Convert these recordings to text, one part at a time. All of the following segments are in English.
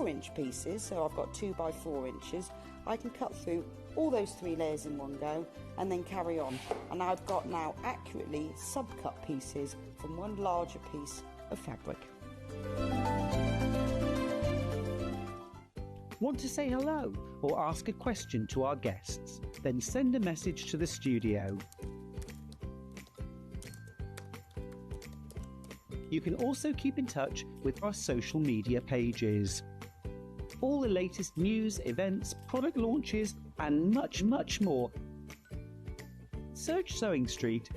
4-inch pieces, so I've got 2 by 4 inches, I can cut through all those 3 layers in one go and then carry on. And I've got now accurately sub-cut pieces from one larger piece of fabric. Want to say hello or ask a question to our guests? Then send a message to the studio. You can also keep in touch with our social media pages. All the latest news, events, product launches, and much, much more. Search Sewing Street.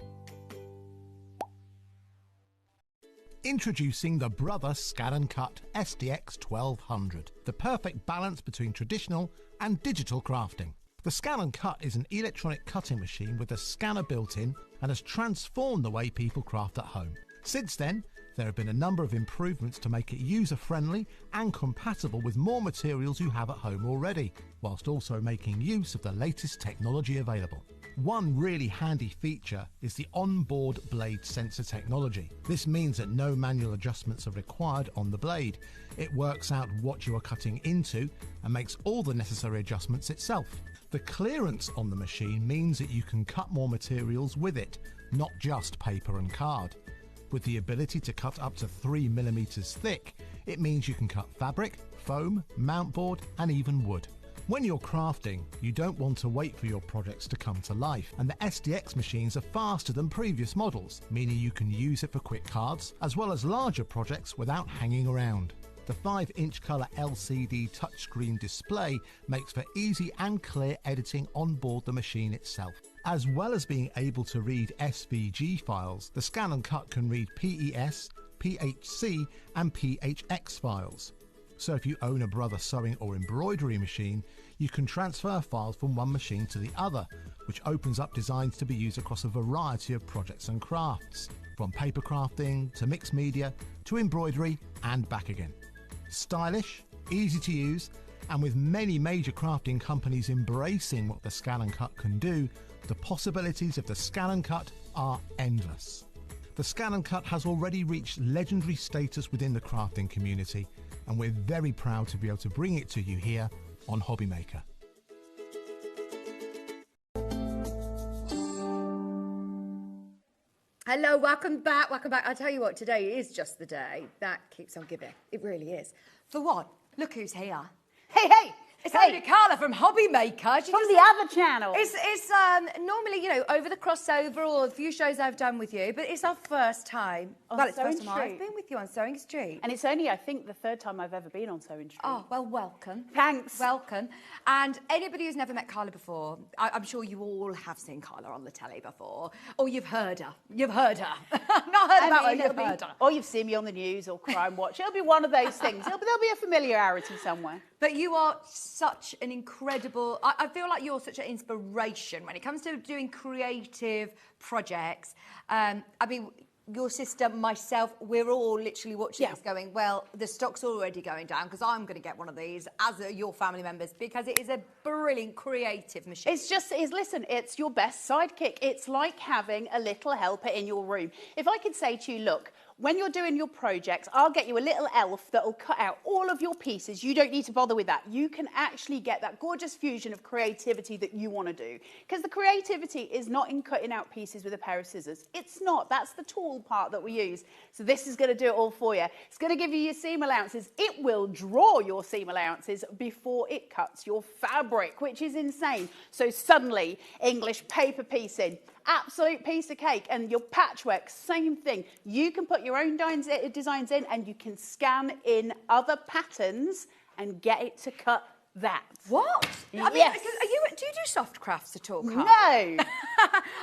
Introducing the Brother Scan & Cut SDX 1200, the perfect balance between traditional and digital crafting. The Scan & Cut is an electronic cutting machine with a scanner built in and has transformed the way people craft at home. Since then, there have been a number of improvements to make it user-friendly and compatible with more materials you have at home already, whilst also making use of the latest technology available. One really handy feature is the onboard blade sensor technology. This means that no manual adjustments are required on the blade. It works out what you are cutting into and makes all the necessary adjustments itself. The clearance on the machine means that you can cut more materials with it, not just paper and card. With the ability to cut up to 3mm thick, it means you can cut fabric, foam, mount board and even wood. When you're crafting, you don't want to wait for your projects to come to life, and the SDX machines are faster than previous models, meaning you can use it for quick cards as well as larger projects without hanging around. The 5-inch colour LCD touchscreen display makes for easy and clear editing on board the machine itself. As well as being able to read SVG files, the Scan & Cut can read PES, PHC and PHX files. So if you own a Brother sewing or embroidery machine, you can transfer files from one machine to the other, which opens up designs to be used across a variety of projects and crafts, from paper crafting to mixed media to embroidery and back again. Stylish, easy to use, and with many major crafting companies embracing what the Scan & Cut can do, the possibilities of the Scan & Cut are endless. The Scan & Cut has already reached legendary status within the crafting community, and we're very proud to be able to bring it to you here on Hobby Maker. Hello, welcome back, welcome back. I'll tell you what, today is just the day that keeps on giving. It really is. For what? Look who's here. Hey, hey! It's only Carla from Hobby Maker. From the other channel. It's normally, you know, over the crossover or a few shows I've done with you, but it's our first time. Well, it's the first time I've been with you on Sewing Street. And it's only, I think, the 3rd time I've ever been on Sewing Street. Oh, well, welcome. Thanks. Welcome. And anybody who's never met Carla before, I'm sure you all have seen Carla on the telly before, or you've heard her. You've heard her. Not heard about her, you've heard her. Or you've seen me on the news or Crime Watch. It'll be one of those things. There'll be a familiarity somewhere. But you are such an incredible... I feel like you're such an inspiration when it comes to doing creative projects. I mean, your sister, myself, we're all literally watching this going, well, the stock's already going down because I'm going to get one of these, as are your family members, because it is a brilliant creative machine. Listen, it's your best sidekick. It's like having a little helper in your room. If I could say to you, look, when you're doing your projects, I'll get you a little elf that will cut out all of your pieces. You don't need to bother with that. You can actually get that gorgeous fusion of creativity that you want to do. Because the creativity is not in cutting out pieces with a pair of scissors. It's not. That's the tool part that we use. So this is going to do it all for you. It's going to give you your seam allowances. It will draw your seam allowances before it cuts your fabric, which is insane. So suddenly, English paper piecing, absolute piece of cake. And your patchwork, same thing. You can put your own designs in and you can scan in other patterns and get it to cut that. What? Yes. I mean, do you do soft crafts at all, Carl? No. I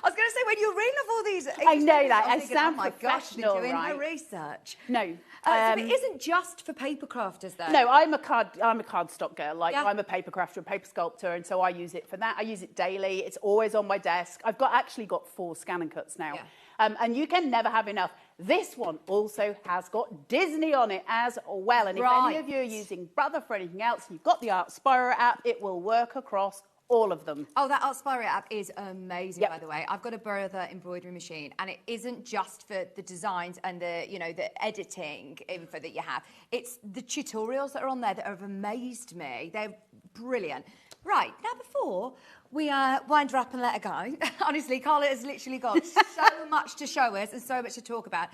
was going to say, when you're reading off all these... I know that. I thinking, sound oh my gosh, professional, doing right? her research. No. So it isn't just for paper crafters, though. No, I'm a cardstock girl. Like, I'm a paper crafter and paper sculptor, and so I use it for that. I use it daily. It's always on my desk. I've actually got 4 Scan & Cuts now. Yeah. And you can never have enough. This one also has got Disney on it as well. And if any of you are using Brother for anything else, you've got the Art Spyro app, it will work across All of them. Oh, that Artspiry app is amazing, Yep. by the way. I've got a Brother embroidery machine, and it isn't just for the designs and the, you know, the editing info that you have. It's the tutorials that are on there that have amazed me. They're brilliant. Right, now before we wind her up and let her go, honestly, Carla has literally got so much to show us and so much to talk about.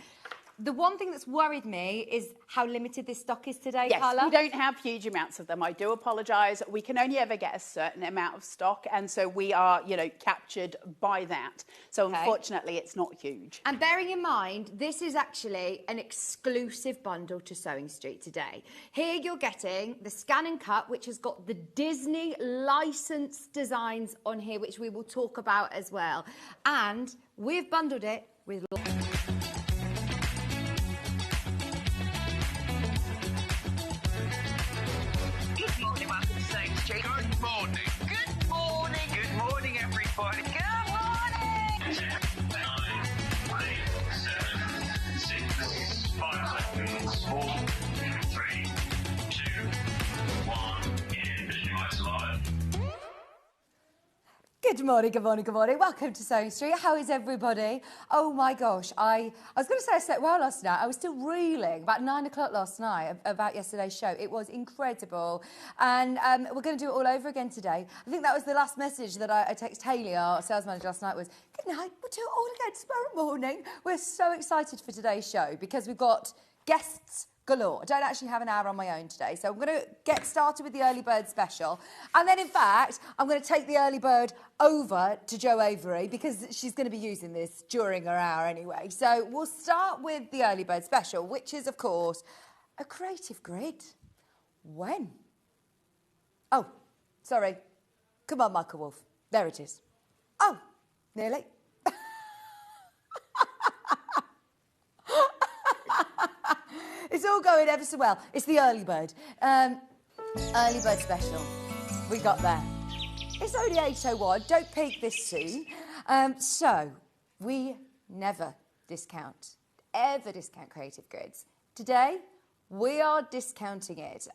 The one thing that's worried me is how limited this stock is today, Yes, Carla. we don't have huge amounts of them. I do apologise. We can only ever get a certain amount of stock, and so we are, you know, captured by that. So unfortunately, it's not huge. And bearing in mind, this is actually an exclusive bundle to Sewing Street today. Here you're getting the Scan and Cut, which has got the Disney licensed designs on here, which we will talk about as well. And we've bundled it with... Good morning. Good morning. Good morning, everybody. Good morning. 10, 9, 8, 7, 6, 5 seconds. 4, 3, 2, 1. And visualize live. Good morning, good morning, good morning. Welcome to Sewing Street. How is everybody? Oh my gosh, I was going to say I slept well last night. I was still reeling about 9 o'clock last night about yesterday's show. It was incredible. And we're going to do it all over again today. I think that was the last message that I texted Hayley, our sales manager, last night was, good night, we'll do it all again tomorrow morning. We're so excited for today's show because we've got guests galore. I don't actually have an hour on my own today, so I'm going to get started with the early bird special. And then, in fact, I'm going to take the early bird over to Jo Avery because she's going to be using this during her hour anyway. So we'll start with the early bird special, which is, of course, a creative grid. When? Oh, sorry. Come on, Michael Wolf. There it is. Oh, nearly. It's all going ever so well. It's the early bird. Early bird special. We got there. It's only 8:01. Don't peak this soon. So, we never discount, ever discount creative grids. Today, we are discounting it.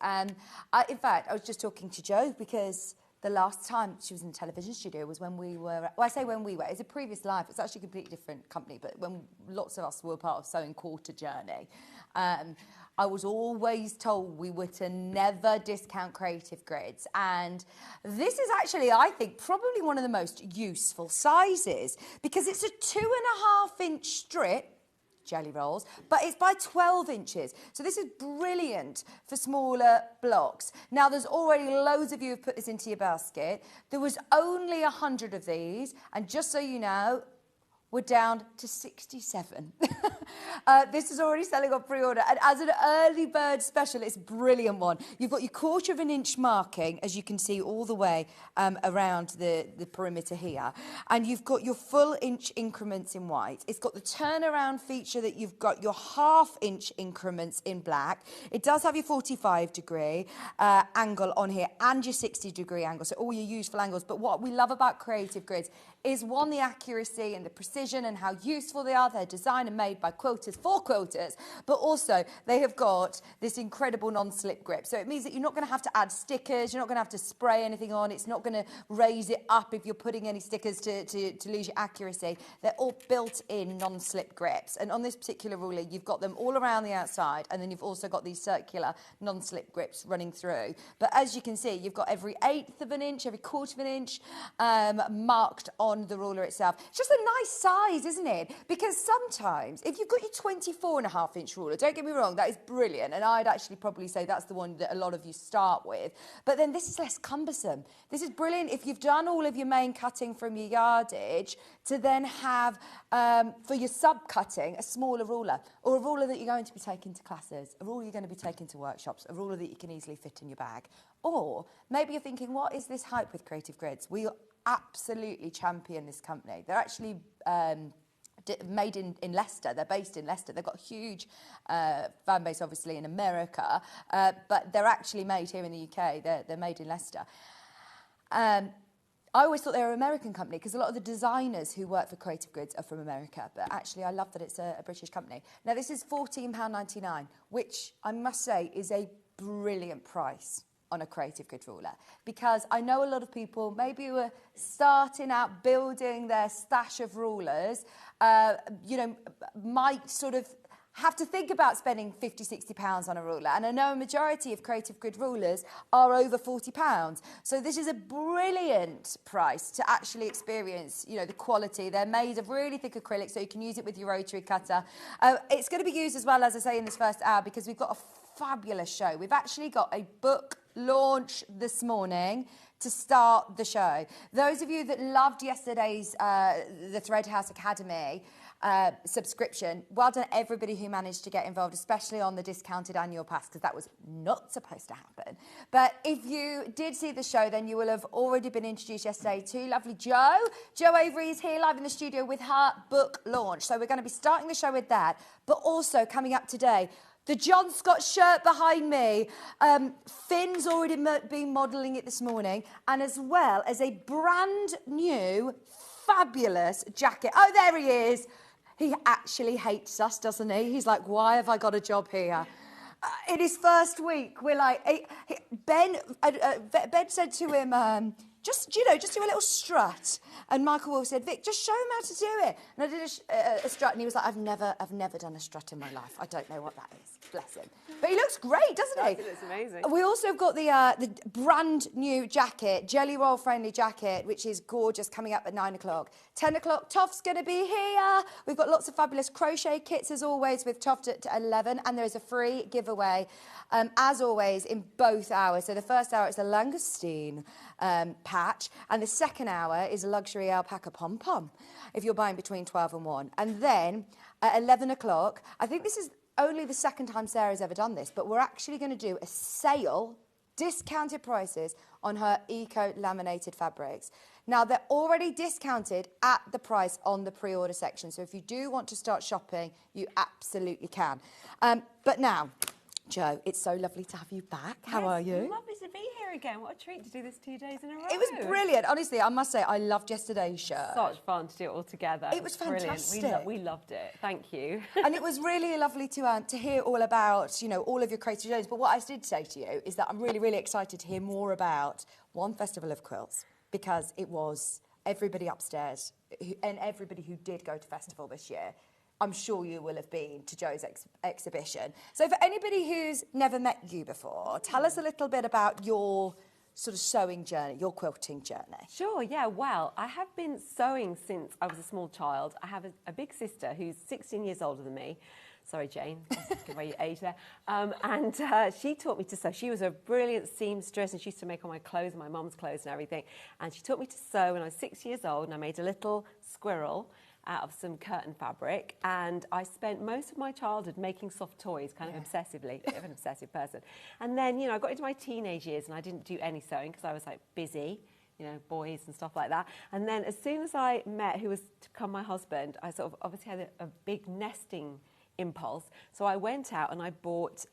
In fact, I was just talking to Jo because the last time she was in the television studio was when we were, well, I say when we were, it's a previous life, it's actually a completely different company, but when lots of us were part of Sewing Quarter Journey, I was always told we were to never discount creative grids. And this is actually, I think, probably one of the most useful sizes because it's a 2.5 inch strip, jelly rolls, but it's by 12 inches. So this is brilliant for smaller blocks. Now, there's already loads of you who've put this into your basket. There was only 100 of these, and just so you know, we're down to 67. This is already selling on pre-order. And as an early bird special, it's a brilliant one. You've got your 1/4 inch marking, as you can see all the way around the perimeter here. And you've got your full inch increments in white. It's got the turnaround feature that you've got your 1/2 inch increments in black. It does have your 45-degree angle on here and your 60-degree angle. So all your useful angles. But what we love about creative grids is, one, the accuracy and the precision and how useful they are. They're designed and made by quilters for quilters, but also they have got this incredible non-slip grip. So it means that you're not going to have to add stickers, you're not going to have to spray anything on, it's not going to raise it up if you're putting any stickers to lose your accuracy. They're all built-in non-slip grips. And on this particular ruler, you've got them all around the outside, and then you've also got these circular non-slip grips running through. But as you can see, you've got every 1/8 of an inch, every 1/4 of an inch marked on the ruler itself. It's just a nice size, isn't it? Because sometimes, if you've got your 24.5 inch ruler, don't get me wrong, that is brilliant, and I'd actually probably say that's the one that a lot of you start with. But then this is less cumbersome. This is brilliant if you've done all of your main cutting from your yardage, to then have, for your sub-cutting, a smaller ruler, or a ruler that you're going to be taking to classes, a ruler you're going to be taking to workshops, a ruler that you can easily fit in your bag. Or maybe you're thinking, what is this hype with creative grids? We absolutely champion this company. They're actually made in Leicester. They're based in Leicester. They've got a huge fan base, obviously, in America, but they're actually made here in the UK. They're made in Leicester. I always thought they were an American company because a lot of the designers who work for Creative Grids are from America, but actually I love that it's a British company. Now, this is £14.99, which I must say is a brilliant price on a creative grid ruler, because I know a lot of people maybe who are starting out building their stash of rulers, might sort of have to think about spending £50–60 on a ruler, and I know a majority of creative grid rulers are over £40. So this is a brilliant price to actually experience, the quality. They're made of really thick acrylic, so you can use it with your rotary cutter. It's going to be used as well, as I say, in this first hour, because we've got a fabulous show. We've actually got a book launch this morning to start the show. Those of you that loved yesterday's the Thread House Academy subscription, well done everybody who managed to get involved, especially on the discounted annual pass, because that was not supposed to happen. But if you did see the show, then you will have already been introduced yesterday to lovely Jo. Jo Avery is here live in the studio with her book launch. So we're going to be starting the show with that, but also coming up today, the John Scott shirt behind me. Finn's already been modelling it this morning, and as well as a brand new, fabulous jacket. Oh, there he is. He actually hates us, doesn't he? He's like, why have I got a job here? In his first week, we're like, Ben said to him, just do a little strut. And Michael Wolf said, Vic, just show him how to do it. And I did a strut, and he was like, I've never done a strut in my life. I don't know what that is. Bless him. But he looks great, doesn't he? It looks amazing. We also have got the brand new jacket, Jelly Roll friendly jacket, which is gorgeous, coming up at 9 o'clock. 10 o'clock, Toft's going to be here. We've got lots of fabulous crochet kits, as always, with Toft at 11. And there is a free giveaway, as always, in both hours. So the first hour is a langoustine patch, and the second hour is a luxury alpaca pom pom, if you're buying between 12 and 1. And then at 11 o'clock, I think this is only the second time Sarah's ever done this, but we're actually going to do a sale, discounted prices on her eco laminated fabrics. Now, they're already discounted at the price on the pre-order section, so if you do want to start shopping, you absolutely can. But now, Jo, it's so lovely to have you back. How are you? Lovely to be here again. What a treat to do this 2 days in a row. It was brilliant. Honestly, I must say, I loved yesterday's show. Such fun to do it all together. It was fantastic. Brilliant. We loved it. Thank you. And it was really lovely to hear all about, all of your creative shows. But what I did say to you is that I'm really, really excited to hear more about One Festival of Quilts, because it was everybody upstairs and everybody who did go to festival this year. I'm sure you will have been to Jo's exhibition. So for anybody who's never met you before, tell us a little bit about your sort of sewing journey, your quilting journey. Sure, yeah. Well, I have been sewing since I was a small child. I have a big sister who's 16 years older than me. Sorry, Jane, give away your age there. And she taught me to sew. She was a brilliant seamstress, and she used to make all my clothes, my mum's clothes and everything. And she taught me to sew when I was 6 years old, and I made a little squirrel out of some curtain fabric, and I spent most of my childhood making soft toys, kind of obsessively, a bit of an obsessive person. And then, I got into my teenage years and I didn't do any sewing because I was like busy, boys and stuff like that. And then as soon as I met who was to become my husband, I sort of obviously had a big nesting impulse. So I went out and I bought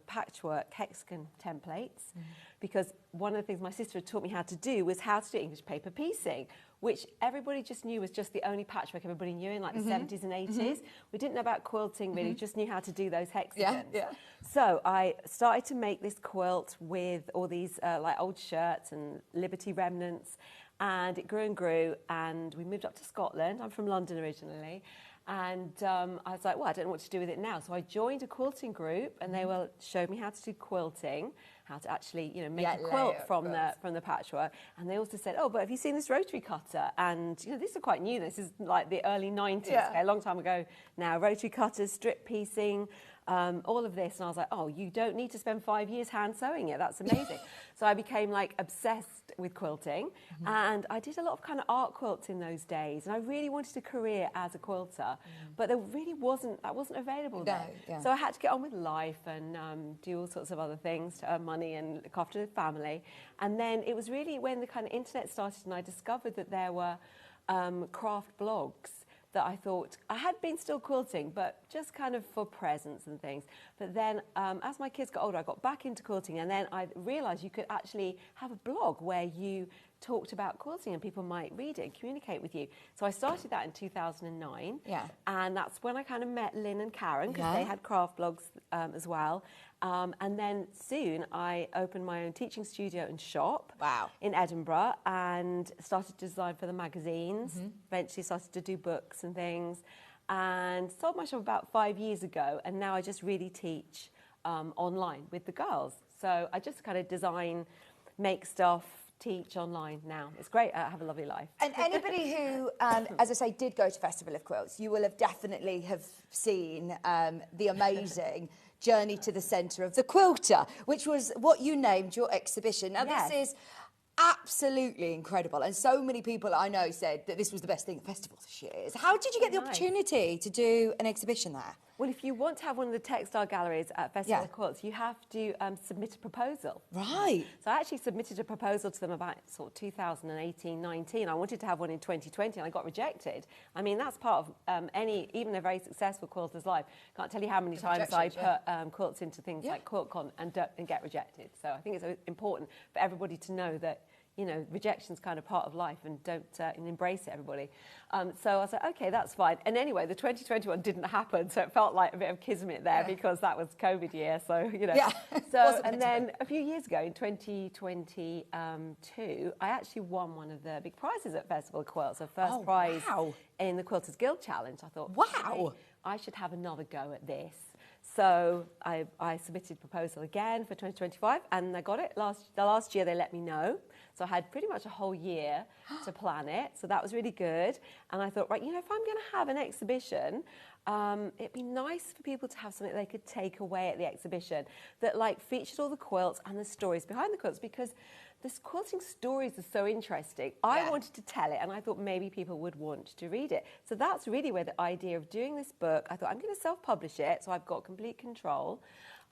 patchwork hexagon templates, because one of the things my sister had taught me how to do was how to do English paper piecing, which everybody just knew was just the only patchwork everybody knew in like the 70s and 80s. We didn't know about quilting really, just knew how to do those hexagons. Yeah. So I started to make this quilt with all these like old shirts and Liberty remnants, and it grew, and we moved up to Scotland. I'm from London originally. And I was like, well, I don't know what to do with it now. So I joined a quilting group, and they showed me how to do quilting, how to actually, make a quilt from the patchwork. And they also said, oh, but have you seen this rotary cutter? And this is quite new. This is like the early 90s, okay, a long time ago now. Rotary cutters, strip piecing, all of this. And I was like, oh, you don't need to spend 5 years hand sewing it. That's amazing. So I became like obsessed with quilting, and I did a lot of kind of art quilts in those days, and I really wanted a career as a quilter, but that wasn't available then. So I had to get on with life and do all sorts of other things to earn money and look after the family. And then it was really when the kind of internet started, and I discovered that there were craft blogs that I thought, I had been still quilting, but just kind of for presents and things. But then as my kids got older, I got back into quilting, and then I realised you could actually have a blog where you talked about quilting and people might read it and communicate with you. So I started that in 2009. Yeah. And that's when I kind of met Lynn and Karen, because Yeah. they had craft blogs as well. And then soon I opened my own teaching studio and shop Wow. in Edinburgh and started to design for the magazines. Eventually started to do books and things, and sold my shop about 5 years ago. And now I just really teach online with the girls. So I just kind of design, make stuff, teach online now. It's great. I have a lovely life. And anybody who, as I say, did go to Festival of Quilts, you will have definitely have seen the amazing Journey to the Centre of the Quilter, which was what you named your exhibition. Now, Yes. this is absolutely incredible, and so many people I know said that this was the best thing at the festival this year. How did you get the Nice. opportunity to do an exhibition there? Well, if you want to have one of the textile galleries at Festival Yeah. of Quilts, you have to submit a proposal. Right. So I actually submitted a proposal to them about sort of 2018, 19. I wanted to have one in 2020 and I got rejected. I mean, that's part of even a very successful quilter's life. Can't tell you how many times I put quilts into things like QuiltCon and get rejected. So I think it's important for everybody to know that, you know, rejection's kind of part of life, and don't and embrace it, everybody. So I was like, okay, that's fine. And anyway, the 2021 didn't happen, so it felt like a bit of kismet there because that was COVID year. So, you know. Yeah. So, and then a few years ago, in 2022, I actually won one of the big prizes at Festival of Quilts, a first prize in the Quilters Guild Challenge. I thought, wow, I should have another go at this. So I submitted proposal again for 2025, and I got it. The last year they let me know. So I had pretty much a whole year to plan it. So that was really good. And I thought, right, you know, if I'm going to have an exhibition, it'd be nice for people to have something they could take away at the exhibition that like featured all the quilts and the stories behind the quilts, because this quilting stories are so interesting. I wanted to tell it, and I thought maybe people would want to read it. So that's really where the idea of doing this book, I thought I'm going to self-publish it, so I've got complete control.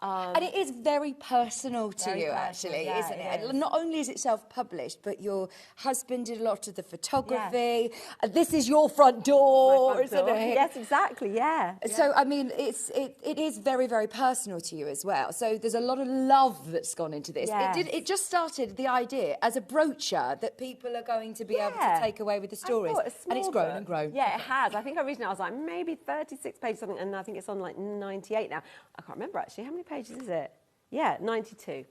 And it is very personal to you, actually, isn't it? Is. Not only is it self-published, but your husband did a lot of the photography. This is your front door, isn't it? Yes, exactly, yeah. So, I mean, it is very, very personal to you as well. So there's a lot of love that's gone into this. Yes. It just started, the idea, as a brochure that people are going to be able to take away with the stories. And it's grown and grown. Yeah, it has. I think originally I was like, maybe 36 pages something, and I think it's on like 98 now. I can't remember, actually. How many pages is it? Yeah, 92.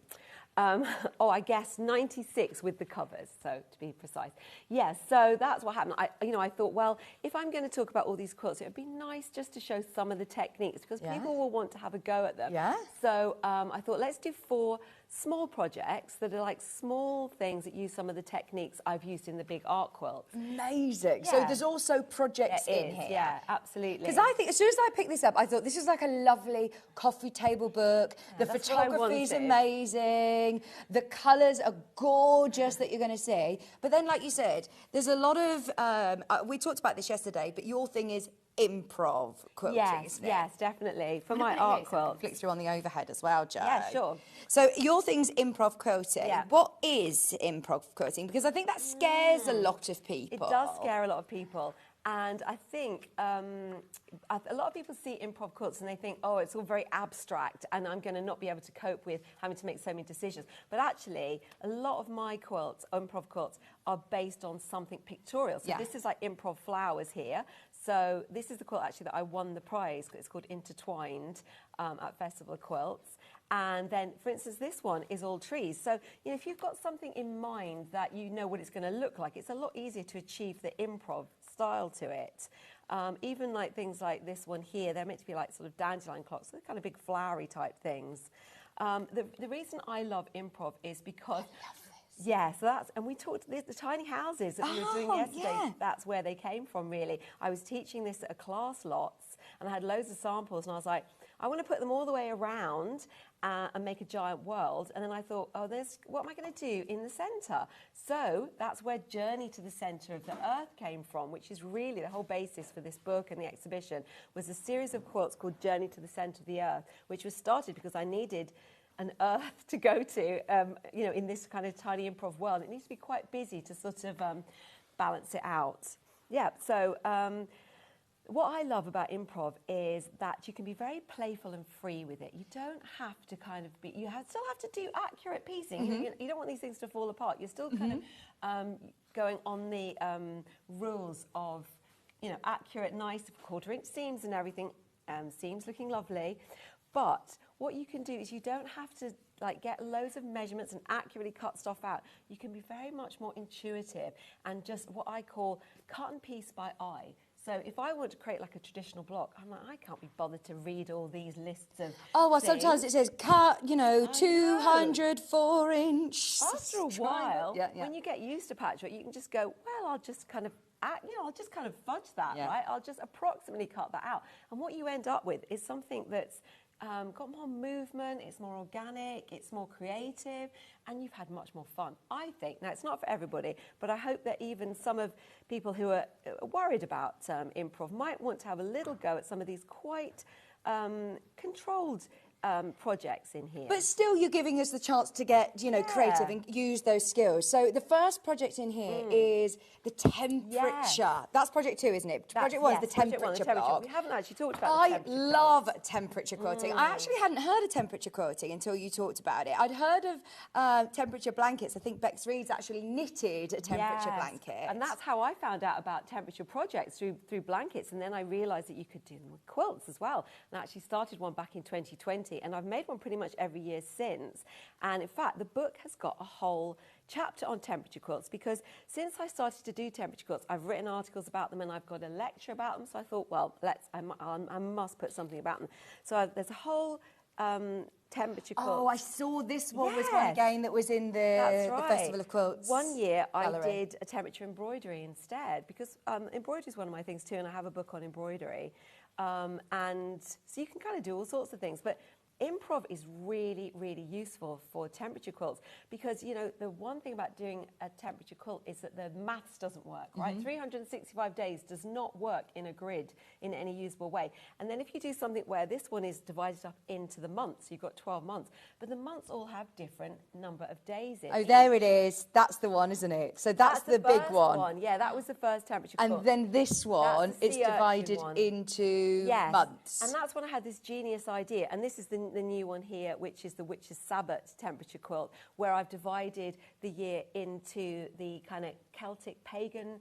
I guess 96 with the covers, so to be precise. Yeah, so that's what happened. I thought, well, if I'm going to talk about all these quilts, it would be nice just to show some of the techniques, because people will want to have a go at them. Yeah. So I thought, let's do 4 small projects that are like small things that use some of the techniques I've used in the big art quilts. Amazing. Yeah. So there's also projects in here. Yeah, absolutely. Because I think as soon as I picked this up, I thought this is like a lovely coffee table book. The that's what I photography is wanted. amazing. The colours are gorgeous that you're going to see. But then, like you said, there's a lot of, we talked about this yesterday, but your thing is improv quilting, isn't it? Yes, definitely. For my art quilt. Flick through on the overhead as well, Jo. Yeah, sure. So your thing's improv quilting. Yeah. What is improv quilting? Because I think that scares a lot of people. It does scare a lot of people. And I think a lot of people see improv quilts and they think, oh, it's all very abstract and I'm going to not be able to cope with having to make so many decisions. But actually, a lot of my quilts, improv quilts, are based on something pictorial. So this is like improv flowers here. So this is the quilt actually that I won the prize. It's called Intertwined at Festival of Quilts. And then, for instance, this one is all trees. So, you know, if you've got something in mind that you know what it's going to look like, it's a lot easier to achieve the improv style to it. Even like things like this one here, they're meant to be like sort of dandelion clocks, so they're kind of big flowery type things. The reason I love improv is because... Yeah, so that's, and we talked, the tiny houses that we were doing yesterday, that's where they came from, really. I was teaching this at a class lots, and I had loads of samples, and I was like, I want to put them all the way around and make a giant world. And then I thought, oh, what am I going to do in the centre? So that's where Journey to the Centre of the Earth came from, which is really the whole basis for this book and the exhibition, was a series of quilts called Journey to the Centre of the Earth, which was started because I needed an earth to go to, you know, in this kind of tiny improv world. It needs to be quite busy to sort of balance it out. Yeah, so what I love about improv is that you can be very playful and free with it. You don't have to kind of be, still have to do accurate piecing. You don't want these things to fall apart. You're still kind of going on the rules of, accurate, nice 1/4 inch seams and everything, seams looking lovely. But what you can do is you don't have to get loads of measurements and accurately cut stuff out. You can be very much more intuitive and just what I call cut and piece by eye. So if I want to create a traditional block, I'm like, I can't be bothered to read all these lists of well, things. sometimes it says cut, 200 4-inch. After a while, when you get used to patchwork, you can just go, well, I'll just kind of fudge that, right? I'll just approximately cut that out. And what you end up with is something that's got more movement, it's more organic, it's more creative, and you've had much more fun, I think. Now, it's not for everybody, but I hope that even some of people who are worried about improv might want to have a little go at some of these quite controlled projects in here. But still, you're giving us the chance to get, creative and use those skills. So the first project in here is the temperature. Yes. That's project 2, isn't it? Project 1 is the temperature block. We haven't actually talked about the temperature. I love temperature quilting. I actually hadn't heard of temperature quilting until you talked about it. I'd heard of temperature blankets. I think Bex Reed's actually knitted a temperature blanket. And that's how I found out about temperature projects, through blankets. And then I realised that you could do them with quilts as well. And I actually started one back in 2020. And I've made one pretty much every year since. And in fact, the book has got a whole chapter on temperature quilts, because since I started to do temperature quilts, I've written articles about them and I've got a lecture about them. So I thought, well, I must put something about them. So there's a whole temperature quilt. Oh, I saw this one was one again that was in the Festival of Quilts. One year I did a temperature embroidery instead, because embroidery is one of my things too, and I have a book on embroidery. And so you can kind of do all sorts of things. But improv is really, really useful for temperature quilts, because, the one thing about doing a temperature quilt is that the maths doesn't work, right? 365 days does not work in a grid in any usable way. And then if you do something where this one is divided up into the months, you've got 12 months, but the months all have different number of days in. Oh, there it is. That's the one, isn't it? So that's the big one. Yeah, that was the first temperature quilt. And then this one, it's divided into months. And that's when I had this genius idea. And this is the new one here, which is the Witch's Sabbath temperature quilt, where I've divided the year into the kind of Celtic pagan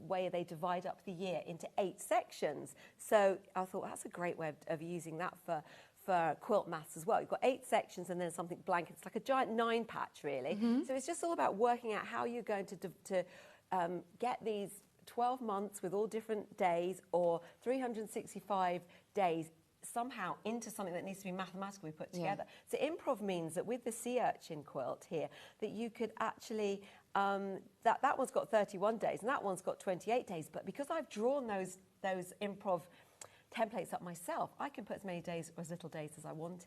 way they divide up the year into 8 sections. So I thought that's a great way of using that for quilt maths as well. You've got 8 sections and then something blank. It's like a giant 9 patch, really. So it's just all about working out how you're going to get these 12 months with all different days, or 365 days somehow into something that needs to be mathematically put together. So improv means that with the sea urchin quilt here, that you could actually, that one's got 31 days and that one's got 28 days, but because I've drawn those improv templates up myself, I can put as many days or as little days as I want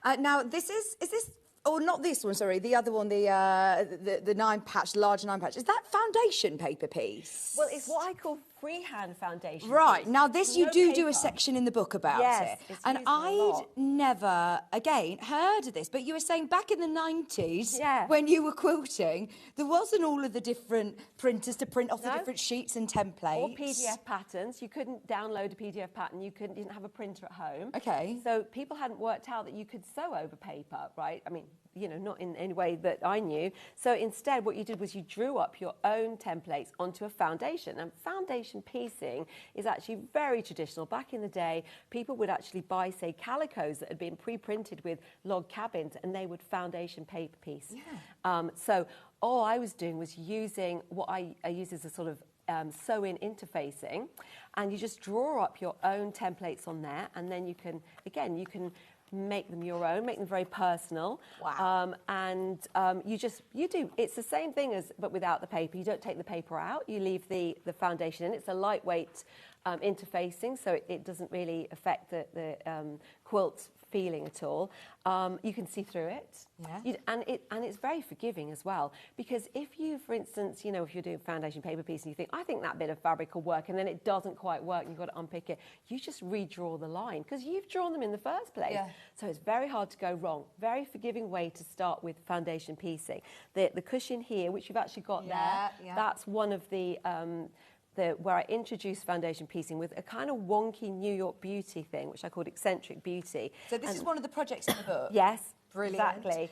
in. Now, is this, oh, not this one, sorry, the other one, the 9 patch, large 9 patch. Is that foundation paper piece? Well, it's what I call freehand foundation. Right, piece. now this you do a section in the book about it. It's and I'd never, again, heard of this, but you were saying back in the 90s, when you were quilting, there wasn't all of the different printers to print off the different sheets and templates. Or PDF patterns. You couldn't download a PDF pattern. You didn't have a printer at home. Okay. So people hadn't worked out that you could sew over paper, right? I mean, not in any way that I knew. So instead, what you did was you drew up your own templates onto a foundation. And foundation piecing is actually very traditional. Back in the day, people would actually buy, say, calicos that had been pre-printed with log cabins, and they would foundation paper piece. So all I was doing was using what I use as a sort of sew-in interfacing, and you just draw up your own templates on there, and then you can make them your own, make them very personal. Wow. It's the same thing but without the paper. You don't take the paper out, you leave the foundation in. It's a lightweight interfacing, so it doesn't really affect the quilt feeling at all. You can see through it. And it's very forgiving as well, because if you, for instance, if you're doing foundation paper piece and you think, I think that bit of fabric will work, and then it doesn't quite work and you've got to unpick it, you just redraw the line because you've drawn them in the first place. So it's very hard to go wrong. Very forgiving way to start with foundation piecing. The cushion here, which you've actually got there, that's one of the where I introduced foundation piecing with a kind of wonky New York beauty thing, which I called eccentric beauty. So this is one of the projects in the book. Yes, Brilliant. exactly.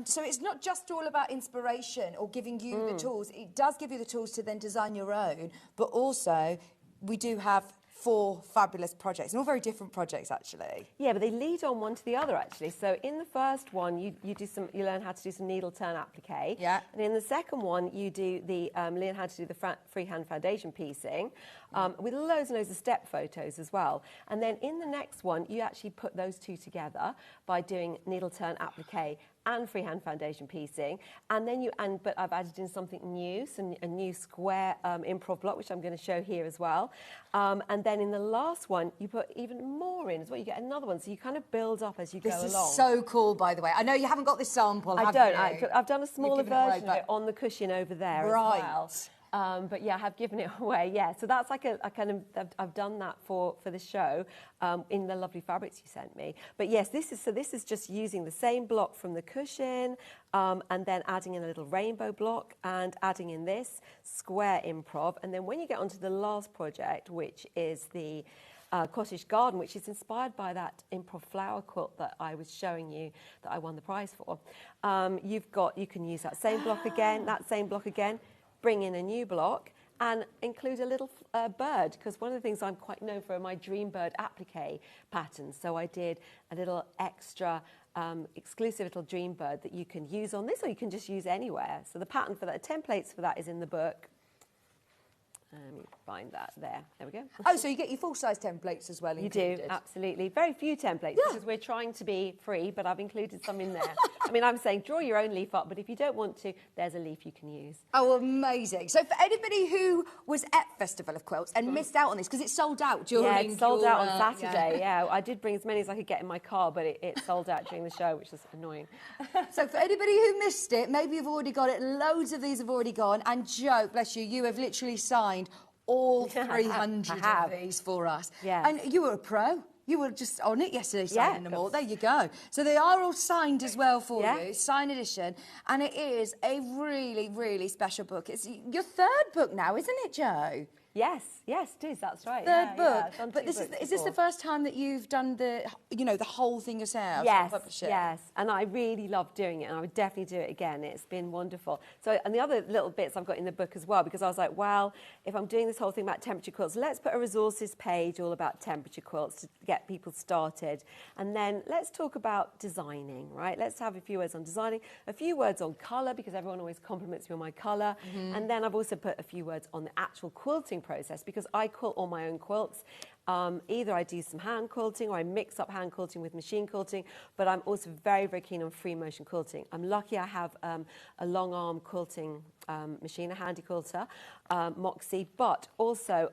So it's not just all about inspiration or giving you the tools. It does give you the tools to then design your own, but also we do have 4 fabulous projects, and all very different projects actually. Yeah, but they lead on one to the other actually. So in the first one, you learn how to do some needle turn applique. Yeah. And in the second one, you do learn how to do the freehand foundation piecing, with loads and loads of step photos as well. And then in the next one, you actually put those 2 together by doing needle turn applique and freehand foundation piecing, and then but I've added in something new, a new square improv block, which I'm going to show here as well. And then in the last one, you put even more in as well. You get another one, so you kind of build up as you go along. This is so cool, by the way. I know you haven't got this sample, have you? I've done a smaller given it away, version of it on the cushion over there Right. as well. But yeah, I have given it away. Yeah, so that's like a kind of I've done that for the show in the lovely fabrics you sent me. But yes, this is just using the same block from the cushion and then adding in a little rainbow block and adding in this square improv. And then when you get onto the last project, which is the cottage garden, which is inspired by that improv flower quilt that I was showing you that I won the prize for. You can use that same block again, bring in a new block and include a little bird, because one of the things I'm quite known for are my dream bird applique patterns. So I did a little extra exclusive little dream bird that you can use on this, or you can just use anywhere. So the pattern for that, templates for that is in the book. Let me find that there. There we go. Oh, so you get your full-size templates as well You included? do, absolutely. Very few templates because we're trying to be free, but I've included some in there. I mean, I'm saying draw your own leaf up, but if you don't want to, there's a leaf you can use. Oh, amazing. So for anybody who was at Festival of Quilts and missed out on this, because it sold out during Yeah, it sold out on your, Saturday, yeah. I did bring as many as I could get in my car, but it sold out during the show, which was annoying. So for anybody who missed it, maybe you've already got it, loads of these have already gone, and Jo, bless you, you have literally signed all 300 of these for us. Yes. And you were a pro. You were just on it yesterday signing them all. course. There you go. So they are all signed as well for you, signed edition. And it is a really, really special book. It's your 3rd book now, isn't it, Jo? Yes, it is, that's right. 3rd book. I've done But 2 this books is this the before. first time that you've done the whole thing yourself? Yes, and I really love doing it, and I would definitely do it again. It's been wonderful. So, and the other little bits I've got in the book as well, because I was like, well, if I'm doing this whole thing about temperature quilts, let's put a resources page all about temperature quilts to get people started. And then let's talk about designing, right? Let's have a few words on designing, a few words on colour, because everyone always compliments me on my colour. And then I've also put a few words on the actual quilting process, because I quilt all my own quilts. Either I do some hand quilting or I mix up hand quilting with machine quilting, but I'm also very, very keen on free motion quilting. I'm lucky I have a long arm quilting machine, a handy quilter, Moxie, but also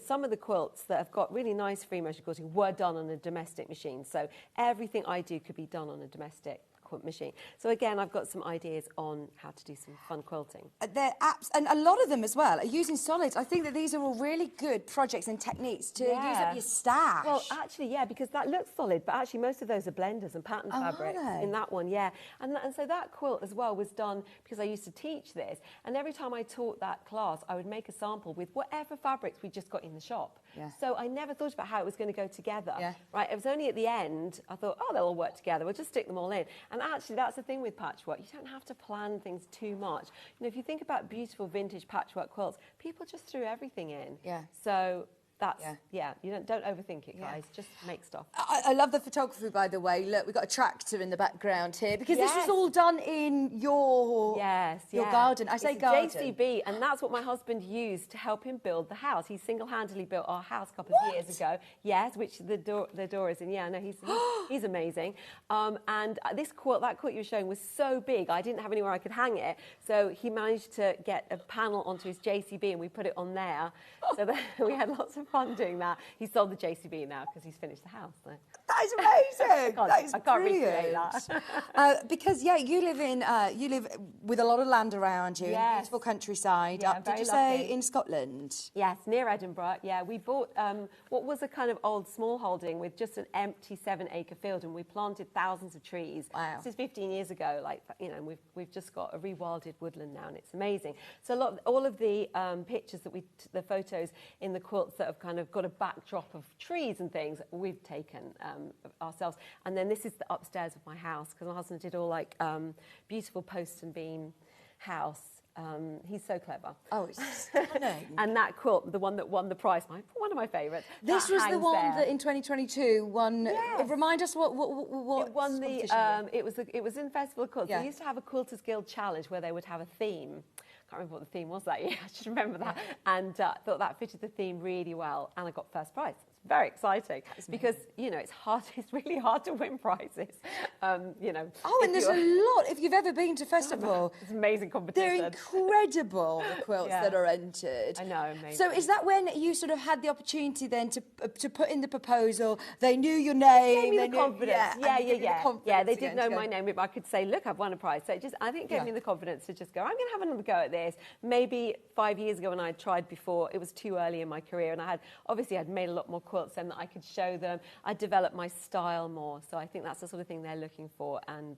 some of the quilts that have got really nice free motion quilting were done on a domestic machine. So everything I do could be done on a domestic machine. So again, I've got some ideas on how to do some fun quilting. They're apps, and a lot of them as well are using solids. I think that these are all really good projects and techniques to use up your stash. Well, actually, yeah, because that looks solid, but actually most of those are blenders and pattern fabrics in that one, yeah. And so that quilt as well was done because I used to teach this, and every time I taught that class, I would make a sample with whatever fabrics we just got in the shop. Yeah. So I never thought about how it was going to go together. Yeah. Right? It was only at the end I thought, oh, they'll all work together. We'll just stick them all in. And actually, that's the thing with patchwork. You don't have to plan things too much. If you think about beautiful vintage patchwork quilts, people just threw everything in. Yeah. So that's, you don't overthink it, guys. Just make stuff. I love the photography, by the way. Look, we've got a tractor in the background here, because this is all done in your garden. I say garden. JCB, and that's what my husband used to help him build the house. He single-handedly built our house a couple of years ago. Yes, which the door is in. Yeah, no, he's amazing. And this quilt, that quilt you were showing, was so big, I didn't have anywhere I could hang it. So he managed to get a panel onto his JCB, and we put it on there, so that we had lots of fun doing that. He sold the JCB now because he's finished the house. So. That is amazing. I can't recreate that. Because you live with a lot of land around you, Yes. beautiful countryside. Yeah, Did very you say lucky. in Scotland? Yes, near Edinburgh. Yeah, we bought what was a kind of old small holding with just an empty 7-acre field, and we planted thousands of trees. Wow. This is 15 years ago. Like, you know, we've just got a rewilded woodland now, and it's amazing. So all of the pictures that the photos in the quilts that have kind of got a backdrop of trees and things, we've taken ourselves. And then this is the upstairs of my house because my husband did all like beautiful post and beam house. He's so clever. Oh, it's stunning. And that quilt, the one that won the prize, one of my favourites. This was the one that in 2022 won. Yes. Remind us what It won the. competition It was in Festival of Quilts. Yeah. They used to have a Quilters Guild challenge where they would have a theme. Can't remember what the theme was that year. I should remember that. And thought that fitted the theme really well. And I got first prize. It's very exciting because you know it's hard. It's really hard to win prizes. You know. Oh, and there's a lot. If you've ever been to festival, it's amazing competition. they're incredible. The quilts Yeah. that are entered. I know, amazing. So is that when you sort of had the opportunity then to put in the proposal? They knew your name. Gave me they the knew, confidence. and Yeah. gave you the confidence Yeah, they again did know to go, my name, but I could say, look, I've won a prize. So I think it gave me the confidence to just go, I'm going to have another go at this. Maybe 5 years ago when I had tried before, it was too early in my career, and I'd made a lot more quilts then that I could show them. I developed my style more. So I think that's the sort of thing they're looking for. And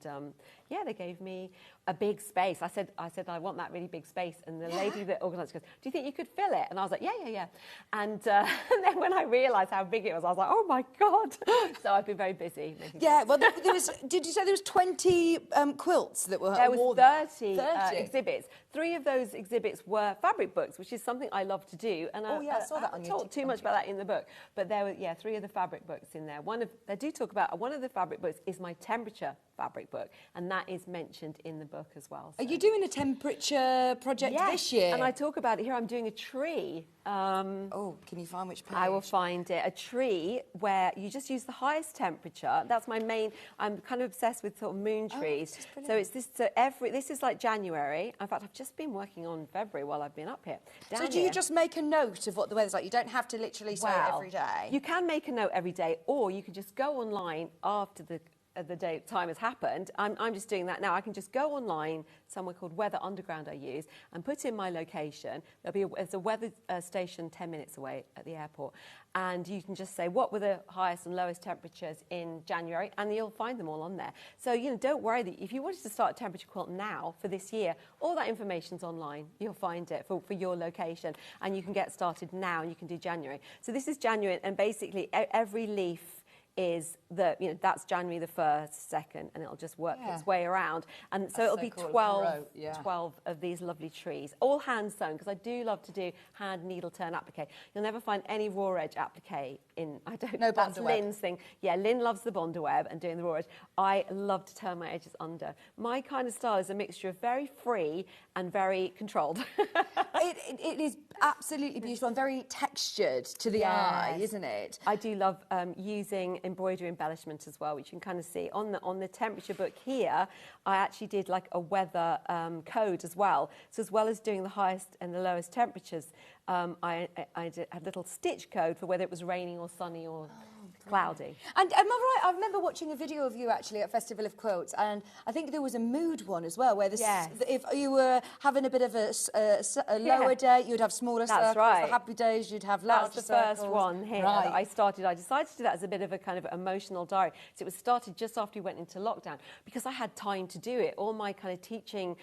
they gave me a big space. I said I want that really big space. And the lady that organised goes, do you think you could fill it? And I was like, yeah. And then when I realised how big it was, I was like, oh my God. So I've been very busy. Yeah, well, there was. Did you say there was 20 quilts that were? There was more than 30 exhibits. 3 of those exhibits were fabric books, which is something I love to do. And I saw that on I your talked too much about that in the book. But there were 3 of the fabric books in there. One of the fabric books is my temperature fabric book, and that is mentioned in the book as well. Are you doing a temperature project this year? And I talk about it here. I'm doing a tree. Can you find which page? I will find it. A tree where you just use the highest temperature. That's my main. I'm kind of obsessed with sort of moon trees. So it's this. So this is like January. In fact, I've just been working on February while I've been up here. So do you just make a note of what the weather's like? You don't have to literally say it every day. You can make a note every day, or you can just go online after the time has happened. I'm just doing that now. I can just go online, somewhere called Weather Underground I use, and put in my location. There's a weather station 10 minutes away at the airport, and you can just say what were the highest and lowest temperatures in January, and you'll find them all on there. So don't worry that if you wanted to start a temperature quilt now for this year, all that information's online. You'll find it for your location, and you can get started now, and you can do January. So this is January, and basically every leaf is that's January the 1st, 2nd, and it'll just work its way around. And so it'll be cool. 12 of these lovely trees, all hand sewn, because I do love to do hand needle turn applique. You'll never find any raw edge applique in, that's Lynn's thing. Yeah, Lynn loves the Bonder web and doing the raw edge. I love to turn my edges under. My kind of style is a mixture of very free and very controlled. It is absolutely beautiful and very textured to the eye, isn't it? I do love using embroidery embellishment as well, which you can kind of see on the temperature book here. I actually did like a weather code as well. So as well as doing the highest and the lowest temperatures, I had a little stitch code for whether it was raining or sunny or cloudy. And am I right? I remember watching a video of you actually at Festival of Quilts, and I think there was a mood one as well, where if you were having a bit of a lower day, you'd have smaller circles. Right. The happy days, you'd have larger circles. That's the first one here. Right. I decided to do that as a bit of a kind of emotional diary. So it was started just after we went into lockdown because I had time to do it. All my kind of teaching,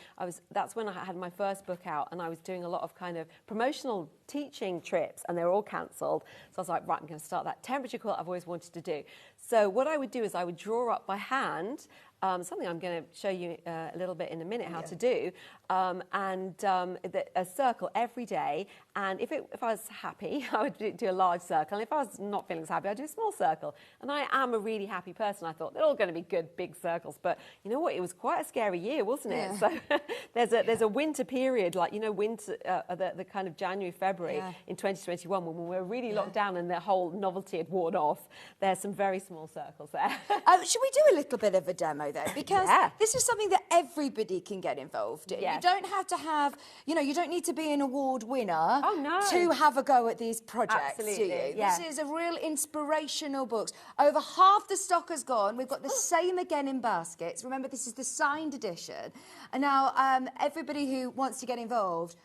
that's when I had my first book out, and I was doing a lot of kind of promotional teaching trips, and they were all cancelled. So I was like, right, I'm going to start that temperature quilt I've always wanted to do. So what I would do is I would draw up by hand something I'm going to show you a little bit in a minute how to do, a circle every day. And if I was happy, I would do a large circle. And if I was not feeling so happy, I'd do a small circle. And I am a really happy person. I thought they're all going to be good big circles. But you know what? It was quite a scary year, wasn't it? So there's a winter period, like, winter, the kind of January, February in 2021, when we were really locked down and the whole novelty had worn off. There's some very small circles there. Should we do a little bit of a demo though, because this is something that everybody can get involved in. Yes. You don't have to have, you know, you don't need to be an award winner to have a go at these projects, do you? Yeah. This is a real inspirational book. Over half the stock has gone. We've got the same again in baskets. Remember, this is the signed edition. And now everybody who wants to get involved,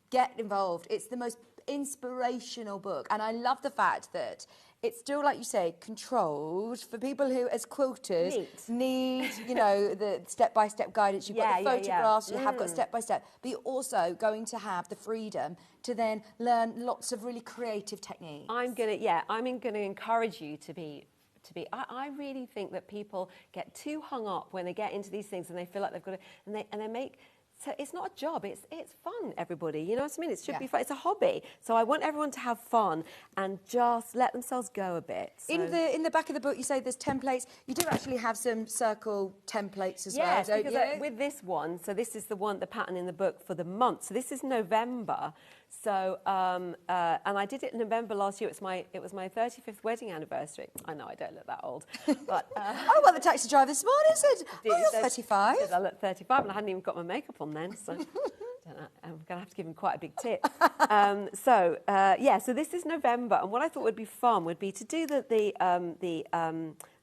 get involved. It's the most inspirational book. And I love the fact that it's still, like you say, controlled for people who, as quilters, need, you know, the step-by-step guidance. You've got the photographs, you have got step-by-step, but you're also going to have the freedom to then learn lots of really creative techniques. I'm gonna encourage you to be. I really think that people get too hung up when they get into these things and they feel like they've got to, and they make. So it's not a job, it's fun, everybody. You know what I mean? It should be fun. It's a hobby. So I want everyone to have fun and just let themselves go a bit. So. In the back of the book, you say there's templates. You do actually have some circle templates as well, don't you? With this one, so this is the pattern in the book for the month. So this is November. So, and I did it in November last year. It was my 35th wedding anniversary. I know I don't look that old, but the taxi driver this morning said, you're 35. I look 35, and I hadn't even got my makeup on then. So, I'm going to have to give him quite a big tip. So this is November, and what I thought would be fun would be to do the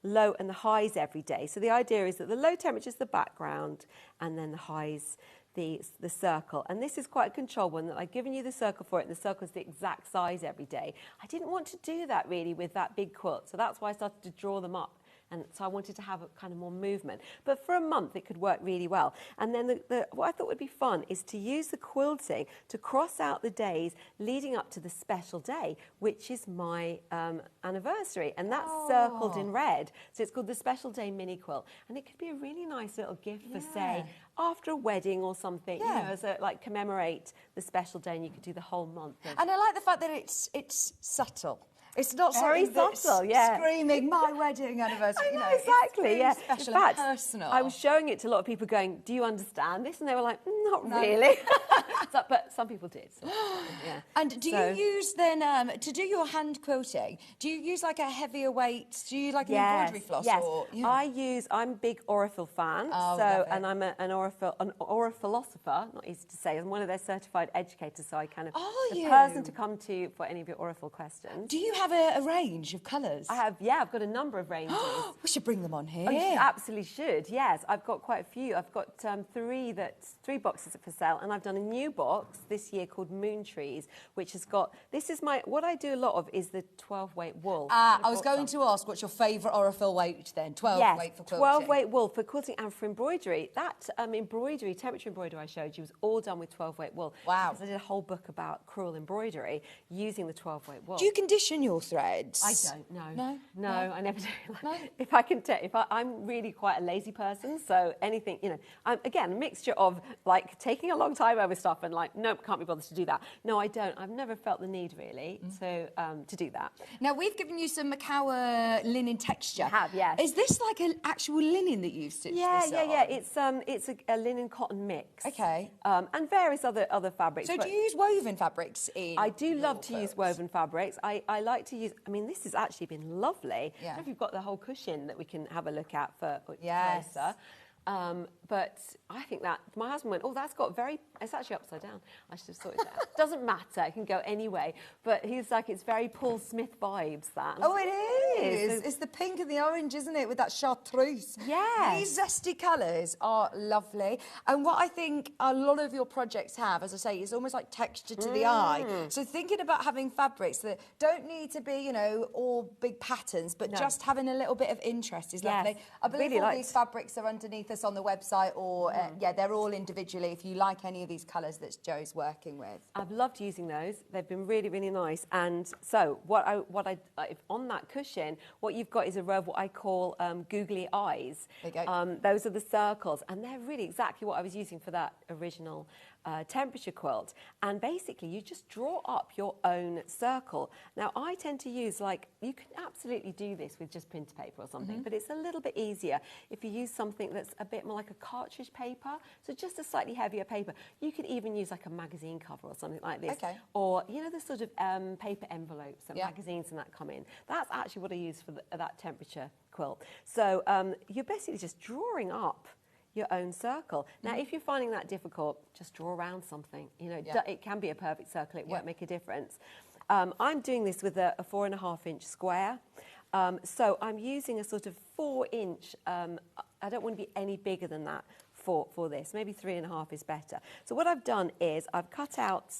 low and the highs every day. So the idea is that the low temperature is the background, and then the highs. The circle, and this is quite a controlled one that I've given you the circle for it, and the circle is the exact size every day. I didn't want to do that really with that big quilt, so that's why I started to draw them up. And so I wanted to have a kind of more movement. But for a month, it could work really well. And then what I thought would be fun is to use the quilting to cross out the days leading up to the special day, which is my anniversary. And that's circled in red. So it's called the Special Day Mini Quilt. And it could be a really nice little gift for, say, after a wedding or something, you know, as a, like, commemorate the special day, and you could do the whole month. And I like the fact that it's subtle. It's not very subtle, screaming, my wedding anniversary. I know, exactly, it's very special and personal. I was showing it to a lot of people going, do you understand this? And they were like, not really. But some people did. So, yeah. And do you use then, to do your hand quilting, do you use like a heavier weight? Do you like an embroidery floss? Yes, or, I'm a big Aurifil fan. And I'm an Aurifilosopher, not easy to say. I'm one of their certified educators, so I kind of the person to come to for any of your Aurifil questions. Do you have a range of colours? I have, I've got a number of ranges. We should bring them on here. Oh, you absolutely should, yes. I've got quite a few. I've got three boxes for sale, and I've done a new box this year called Moon Trees, which has got, what I do a lot of is the 12-weight wool. I was going to ask, what's your favourite Aurifil weight then? 12-weight for quilting? 12-weight wool for quilting and for embroidery. That embroidery, temperature embroidery I showed you was all done with 12-weight wool. Wow. Because I did a whole book about crewel embroidery using the 12-weight wool. Do you condition your threads? I don't, no. No, I never do. No? If I can I'm really quite a lazy person, so anything, you know, again, a mixture of like taking a long time over stuff and like, nope, can't be bothered to do that. No, I don't. I've never felt the need really to do that. Now, we've given you some Macawa linen texture. I have, yes. Is this like an actual linen that you've stitched this on? It's a linen cotton mix. Okay. And various other fabrics. So do you use woven fabrics in? I do love to use woven fabrics. I like to use, I mean, this has actually been lovely. Yeah. I don't know if you've got the whole cushion that we can have a look at for closer. But I think that my husband went, that's got it's actually upside down. I should have sorted that out. Doesn't matter, it can go any way. But he's like, it's very Paul Smith vibes, that. Oh, it is. It's the pink and the orange, isn't it, with that chartreuse. Yeah. These zesty colours are lovely. And what I think a lot of your projects have, as I say, is almost like texture to the eye. So thinking about having fabrics that don't need to be, you know, all big patterns, but just having a little bit of interest is lovely. I believe all these fabrics are underneath us on the website, or they're all individually if you like any of these colours that Joe's working with. I've loved using those. They've been really, really nice. And so what I on that cushion, what you've got is a row of what I call googly eyes. There you go. Those are the circles, and they're really exactly what I was using for that original temperature quilt. And basically you just draw up your own circle. Now I tend to use, like, you can absolutely do this with just printer paper or something, but it's a little bit easier if you use something that's a bit more like a cartridge paper, so just a slightly heavier paper. You could even use like a magazine cover or something like this. Okay. Or, you know, the sort of paper envelopes that magazines and that come in. That's actually what I use for that temperature quilt. So you're basically just drawing up your own circle. Now, if you're finding that difficult, just draw around something. You know, it can be a perfect circle. It won't make a difference. I'm doing this with a 4.5-inch square. So I'm using a sort of 4-inch. I don't want to be any bigger than that for this. Maybe 3.5 is better. So what I've done is I've cut out.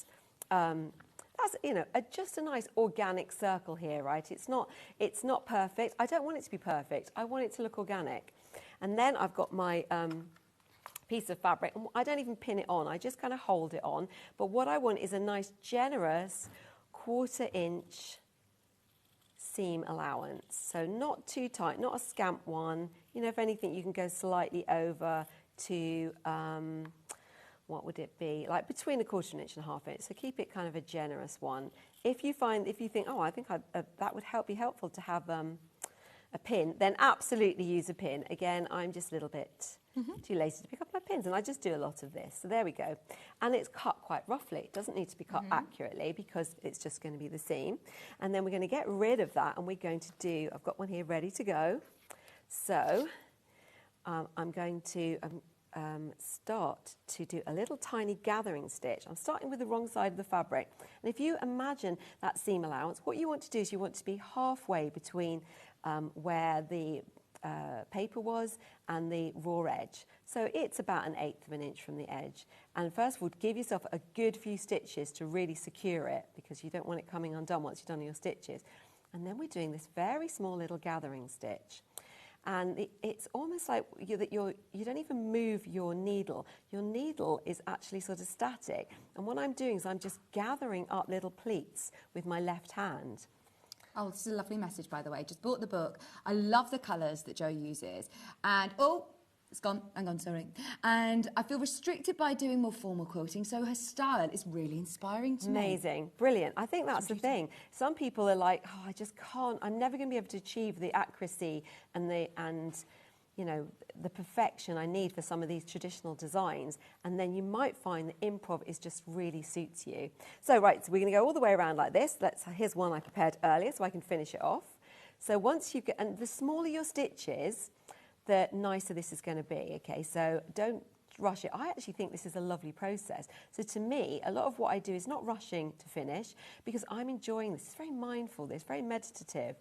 That's, you know, just a nice organic circle here, right? It's not perfect. I don't want it to be perfect. I want it to look organic. And then I've got my piece of fabric. And I don't even pin it on. I just kind of hold it on. But what I want is a nice, generous 1/4-inch seam allowance. So not too tight, not a scamp one. You know, if anything, you can go slightly over to, what would it be? Like between 1/4 inch and 1/2 inch. So keep it kind of a generous one. If you think, oh, I think that would be helpful to have a pin, then absolutely use a pin. Again, I'm just a little bit too lazy to pick up my pins, and I just do a lot of this. So there we go. And it's cut quite roughly. It doesn't need to be cut accurately because it's just going to be the seam. And then we're going to get rid of that, and we're going to do, I've got one here ready to go. So I'm going to start to do a little tiny gathering stitch. I'm starting with the wrong side of the fabric. And if you imagine that seam allowance, what you want to do is you want to be halfway between where the paper was and the raw edge. So it's about 1/8 of an inch from the edge. And first of all, give yourself a good few stitches to really secure it, because you don't want it coming undone once you've done your stitches. And then we're doing this very small little gathering stitch. And it's almost like you don't even move your needle. Your needle is actually sort of static. And what I'm doing is I'm just gathering up little pleats with my left hand. Oh, this is a lovely message, by the way. Just bought the book. I love the colours that Jo uses. And, oh, it's gone. Hang on, sorry. And I feel restricted by doing more formal quilting, so her style is really inspiring to me. Amazing. Brilliant. I think that's the thing. Some people are like, oh, I just can't. I'm never going to be able to achieve the accuracy and you know, the perfection I need for some of these traditional designs. And then you might find that improv just really suits you. So, right, so we're going to go all the way around like this. Here's one I prepared earlier so I can finish it off. So once you get, and the smaller your stitches, the nicer this is going to be, okay? So don't rush it. I actually think this is a lovely process. So to me, a lot of what I do is not rushing to finish, because I'm enjoying this. It's very mindful, this, very meditative.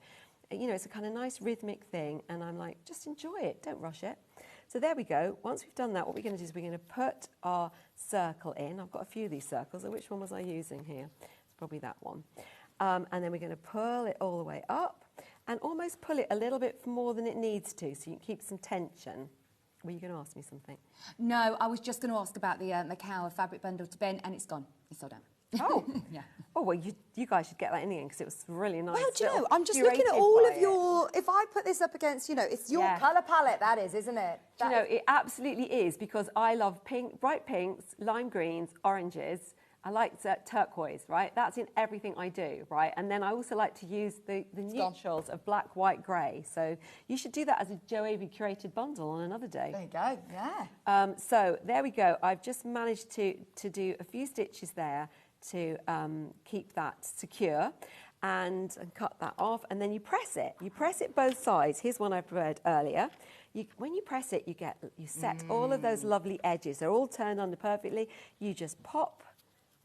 You know, it's a kind of nice rhythmic thing, and I'm like, just enjoy it, don't rush it. So there we go. Once we've done that, what we're going to do is we're going to put our circle in. I've got a few of these circles. So which one was I using here? It's probably that one. And then we're going to pull it all the way up and almost pull it a little bit more than it needs to, so you can keep some tension. Were you going to ask me something? No, I was just going to ask about the Macau fabric bundle to Ben, and it's gone. It's sold out. Oh, yeah. Oh, well, you guys should get that in the end, because it was really nice. Well, do you know, I'm just looking at all of your, if I put this up against, you know, it's your colour palette, that is, isn't it? Do you know, it absolutely is, because I love pink, bright pinks, lime greens, oranges. I like turquoise, right? That's in everything I do, right? And then I also like to use the neutrals of black, white, grey. So you should do that as a Jo Avey curated bundle on another day. There you go, yeah. So there we go. I've just managed to do a few stitches there to keep that secure, and cut that off, and then you press it. You press it both sides. Here's one I prepared earlier. When you press it, you set all of those lovely edges. They're all turned under perfectly. You just pop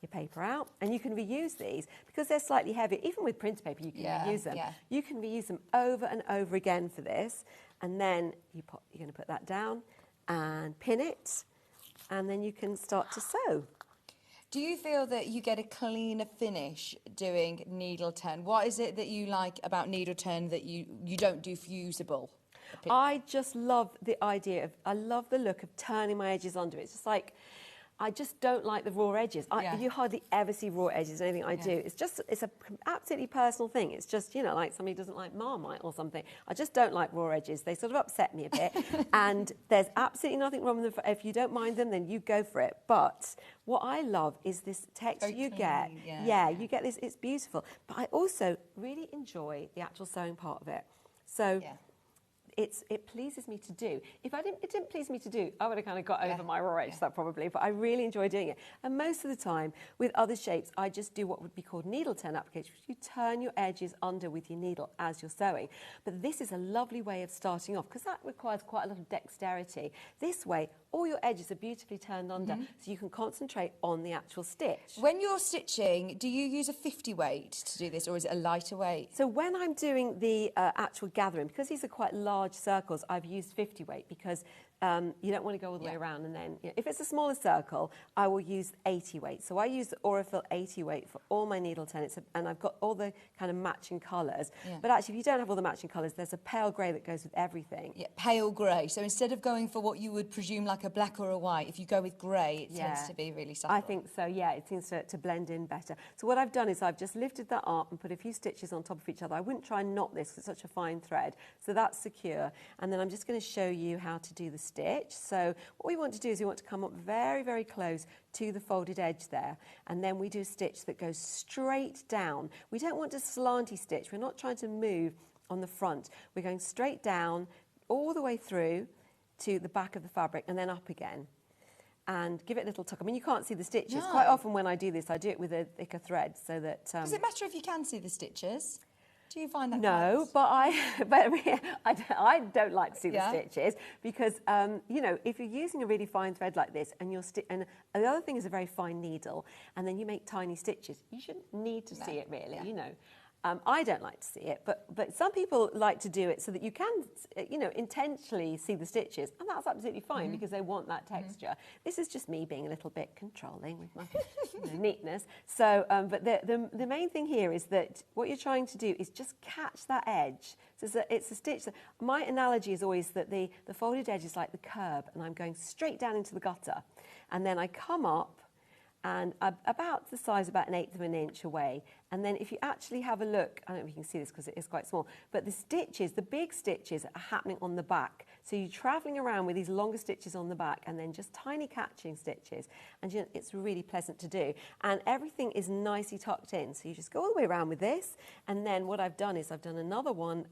your paper out, and you can reuse these because they're slightly heavier. Even with print paper, you can reuse them. Yeah. You can reuse them over and over again for this, and then you're going to put that down and pin it, and then you can start to sew. Do you feel that you get a cleaner finish doing needle turn? What is it that you like about needle turn that you don't do fusible? I just love the idea of, I love the look of turning my edges under. It's just like, I just don't like the raw edges. You hardly ever see raw edges in anything I do. It's a absolutely personal thing. It's just, you know, like somebody doesn't like Marmite or something. I just don't like raw edges. They sort of upset me a bit. And there's absolutely nothing wrong with them. If you don't mind them, then you go for it. But what I love is this texture you get. Yeah, you get this, it's beautiful. But I also really enjoy the actual sewing part of it. So it pleases me to do. If it didn't please me to do, I would have kind of got over my raw edge that probably, but I really enjoy doing it. And most of the time with other shapes, I just do what would be called needle turn application, which you turn your edges under with your needle as you're sewing. But this is a lovely way of starting off because that requires quite a lot of dexterity. This way, all your edges are beautifully turned under, so you can concentrate on the actual stitch. When you're stitching, do you use a 50 weight to do this, or is it a lighter weight? So when I'm doing the actual gathering, because these are quite large circles, I've used 50 weight because you don't want to go all the way around, and then if it's a smaller circle, I will use 80 weight. So I use the Aurifil 80 weight for all my needle turns, and I've got all the kind of matching colours. But actually, if you don't have all the matching colours, there's a pale grey that goes with everything. Yeah, pale grey. So instead of going for what you would presume like a black or a white, if you go with grey, it tends to be really subtle. I think so, yeah. It seems to blend in better. So what I've done is I've just lifted that up and put a few stitches on top of each other. I wouldn't try and knot this because it's such a fine thread. So that's secure. And then I'm just going to show you how to do the stitch. So what we want to do is we want to come up very, very close to the folded edge there. And then we do a stitch that goes straight down. We don't want a slanty stitch. We're not trying to move on the front. We're going straight down all the way through to the back of the fabric and then up again. And give it a little tuck. I mean, you can't see the stitches. No. Quite often when I do this, I do it with a thicker thread so that... Does it matter if you can see the stitches? Do you find that No, nice? but I don't like to see the stitches because, you know, if you're using a really fine thread like this and and the other thing is a very fine needle and then you make tiny stitches, you shouldn't need to see it really, you know. I don't like to see it, but some people like to do it so that you can, you know, intentionally see the stitches, and that's absolutely fine because they want that texture. This is just me being a little bit controlling with my neatness. So, but the main thing here is that what you're trying to do is just catch that edge. So it's a stitch. My analogy is always that the folded edge is like the curb, and I'm going straight down into the gutter, and then I come up and about the size, about 1/8 of an inch away. And then if you actually have a look, I don't know if you can see this because it is quite small, but the stitches, the big stitches are happening on the back. So you're travelling around with these longer stitches on the back and then just tiny catching stitches. And you know, it's really pleasant to do. And everything is nicely tucked in. So you just go all the way around with this. And then what I've done is I've done another one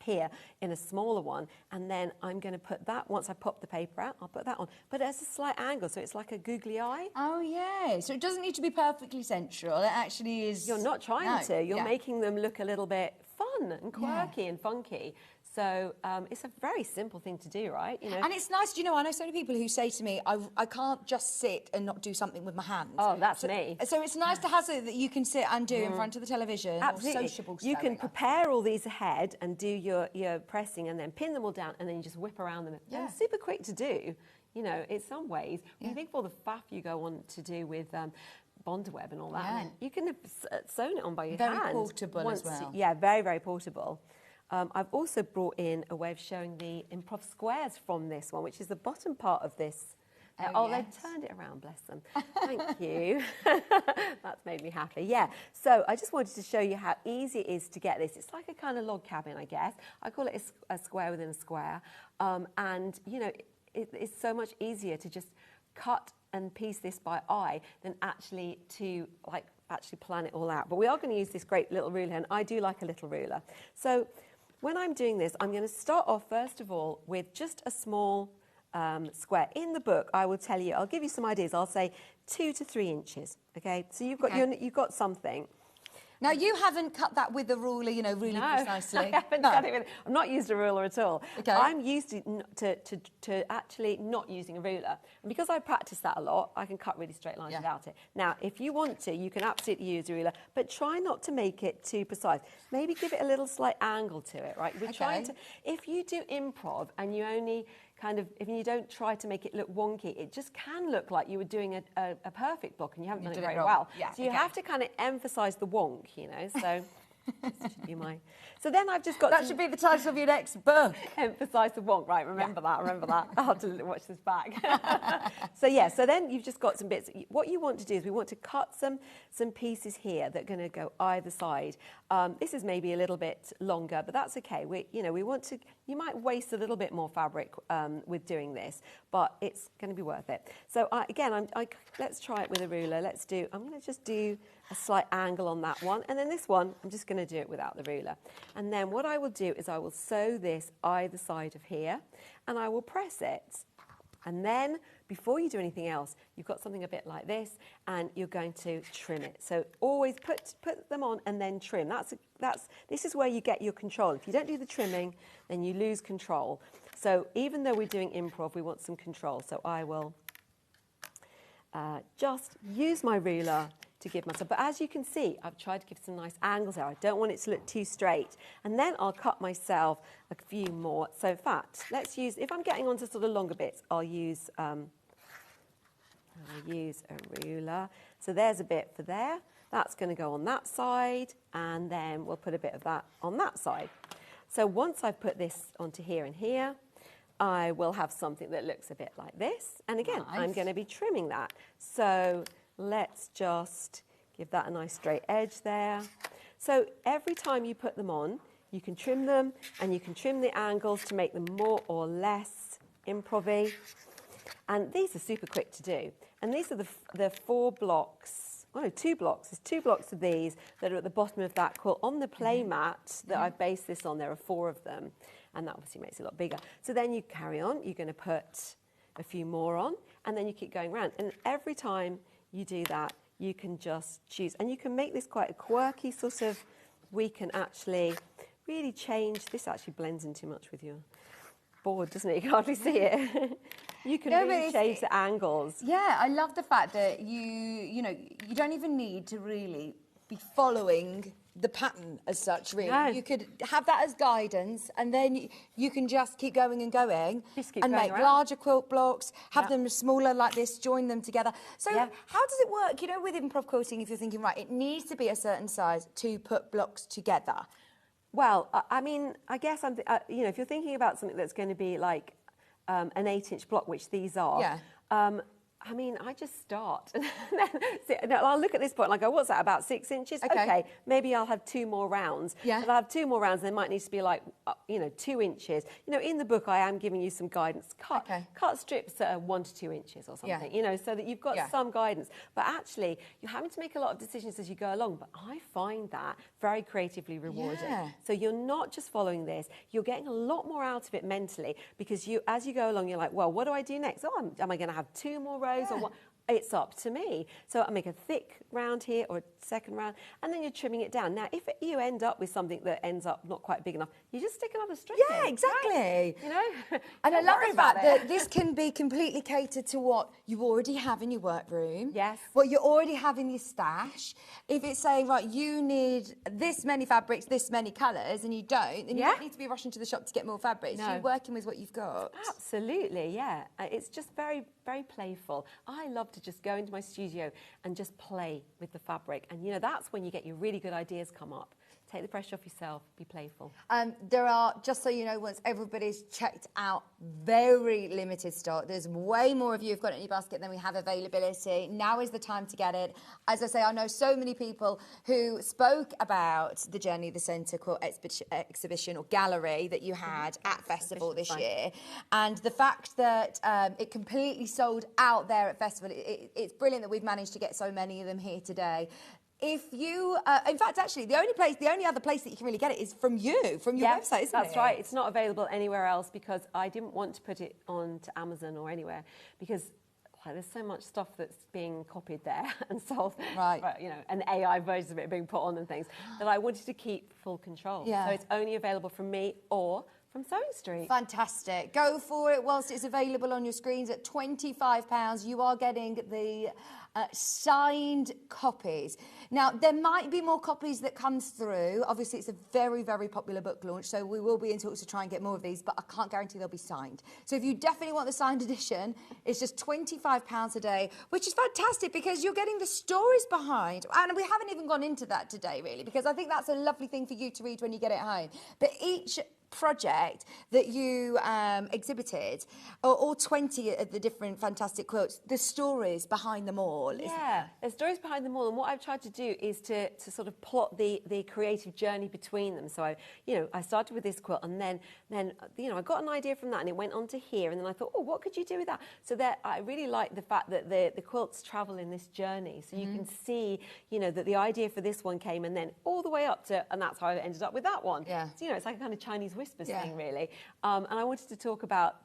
here in a smaller one, and then I'm going to put that, once I pop the paper out, I'll put that on, but at a slight angle, so it's like a googly eye. Oh yeah, so it doesn't need to be perfectly central, it actually is... You're not trying to, you're making them look a little bit fun and quirky and funky. So it's a very simple thing to do, right? You know? And it's nice, you know, I know so many people who say to me, I can't just sit and not do something with my hands. Oh, that's me. So it's nice to have something that you can sit and do in front of the television. Absolutely. Or sociable you sewing. can prepare all these ahead and do your pressing and then pin them all down and then you just whip around them. And it's super quick to do, you know, in some ways. When you think of all the faff you go on to do with Bondaweb and all that, and then you can have sewn it on by your hand. Very portable as well. Yeah, very, very portable. I've also brought in a way of showing the improv squares from this one, which is the bottom part of this. They've turned it around, bless them. Thank you. That's made me happy. Yeah, so I just wanted to show you how easy it is to get this. It's like a kind of log cabin, I guess. I call it a square within a square. And, you know, it's so much easier to just cut and piece this by eye than actually to, like, actually plan it all out. But we are going to use this great little ruler, and I do like a little ruler. So when I'm doing this, I'm going to start off, first of all, with just a small square. In the book, I will tell you, I'll give you some ideas. I'll say 2 to 3 inches, okay? So you've got something. Now, you haven't cut that with a ruler, you know, really precisely. I haven't cut it with... I've not used a ruler at all. Okay. I'm used to actually not using a ruler. And because I practice that a lot, I can cut really straight lines without it. Now, if you want to, you can absolutely use a ruler, but try not to make it too precise. Maybe give it a little slight angle to it, right? We're trying to... If you do improv and you only... if you don't try to make it look wonky, it just can look like you were doing a perfect block and you haven't done it very well. Yeah, so you have to kind of emphasise the wonk, you know, so this should be my... So then I've just got That should be the title of your next book. Emphasise the wonk, right, remember that. I'll have to watch this back. So yeah, so then you've just got some bits. What you want to do is we want to cut some pieces here that are going to go either side. This is maybe a little bit longer, but that's okay. We want to... You might waste a little bit more fabric with doing this, but it's going to be worth it. So again, let's try it with a ruler. I'm going to just do a slight angle on that one. And then this one, I'm just going to do it without the ruler. And then what I will do is I will sew this either side of here, and I will press it. And then, before you do anything else, you've got something a bit like this, and you're going to trim it. So always put them on and then trim. This is where you get your control. If you don't do the trimming, then you lose control. So even though we're doing improv, we want some control. So I will just use my ruler to give myself. But as you can see, I've tried to give some nice angles there. I don't want it to look too straight. And then I'll cut myself a few more. So in fact, let's use, if I'm getting onto sort of longer bits, I'll use a ruler. So there's a bit for there. That's going to go on that side. And then we'll put a bit of that on that side. So once I've put this onto here and here, I will have something that looks a bit like this. And again, nice. I'm going to be trimming that. So let's just give that a nice straight edge there. So every time you put them on, you can trim them, and you can trim the angles to make them more or less improv-y. And these are super quick to do. And these are the 4 blocks, oh no, 2 blocks. There's 2 blocks of these that are at the bottom of that quilt. On the play mat that I've based this on, there are 4 of them. And that obviously makes it a lot bigger. So then you carry on, you're going to put a few more on, and then you keep going around. And every time you do that, you can just choose. And you can make this quite a quirky sort of, we can actually really change. This actually blends in too much with your board, doesn't it? You can hardly see it. You can really change the angles. Yeah, I love the fact that you don't even need to really be following the pattern as such, really. No. You could have that as guidance, and then you can just keep going and going and make larger quilt blocks, have them smaller like this, join them together. So how does it work, with improv quilting, if you're thinking, right, it needs to be a certain size to put blocks together? Well, I mean, I guess, if you're thinking about something that's going to be like an 8-inch block, which these are, I mean, I just start. And I'll look at this point and I go, what's that, about 6 inches? Okay, maybe I'll have 2 more rounds. Yeah. But I'll have 2 more rounds, and they might need to be like, 2 inches. In the book, I am giving you some guidance. Cut strips that are 1 to 2 inches or something, so that you've got some guidance. But actually, you're having to make a lot of decisions as you go along. But I find that very creatively rewarding. Yeah. So you're not just following this, you're getting a lot more out of it mentally, because as you go along, you're like, well, what do I do next? Oh, am I going to have 2 more rows? Or what? It's up to me. So I make a thick round here or a second round, and then you're trimming it down. Now, if you end up with something that ends up not quite big enough, you just stick another strip in. Yeah, exactly. Right? And I love the fact that this can be completely catered to what you already have in your workroom. Yes. What you already have in your stash. If it's saying, right, you need this many fabrics, this many colours, and you don't, then you don't need to be rushing to the shop to get more fabrics. No. You're working with what you've got. Absolutely, yeah. It's just very, very playful. I love to just go into my studio and just play with the fabric, and that's when you get your really good ideas come up. Take the pressure off yourself, be playful. There are, just so you know, once everybody's checked out, very limited stock. There's way more of you who've got it in your basket than we have availability. Now is the time to get it. As I say, I know so many people who spoke about the Journey of the Centre Quilt exhibition or gallery that you had at Festival this year. And the fact that it completely sold out there at Festival, it's brilliant that we've managed to get so many of them here today. If you, in fact, actually, the only other place that you can really get it is from your website, isn't it? That's right. It's not available anywhere else, because I didn't want to put it on to Amazon or anywhere, because there's so much stuff that's being copied there and sold, right? And AI versions of it being put on and things, that I wanted to keep full control. Yeah. So it's only available from me or from Sewing Street. Fantastic. Go for it whilst it's available on your screens at £25. You are getting the signed copies. Now, there might be more copies that comes through. Obviously, it's a very, very popular book launch, so we will be in talks to try and get more of these, but I can't guarantee they'll be signed. So if you definitely want the signed edition, it's just £25 a day, which is fantastic, because you're getting the stories behind. And we haven't even gone into that today, really, because I think that's a lovely thing for you to read when you get it home. But each project that you exhibited, or all 20 of the different fantastic quilts, the stories behind them all. Yeah, there's stories behind them all, and what I've tried to do is to sort of plot the creative journey between them. So I started with this quilt, and then I got an idea from that, and it went on to here, and then I thought, oh, what could you do with that? So I really like the fact that the quilts travel in this journey, so you can see, that the idea for this one came, and then all the way up to, and that's how I ended up with that one. Yeah. So, it's like a kind of Chinese whispers thing, really. And I wanted to talk about,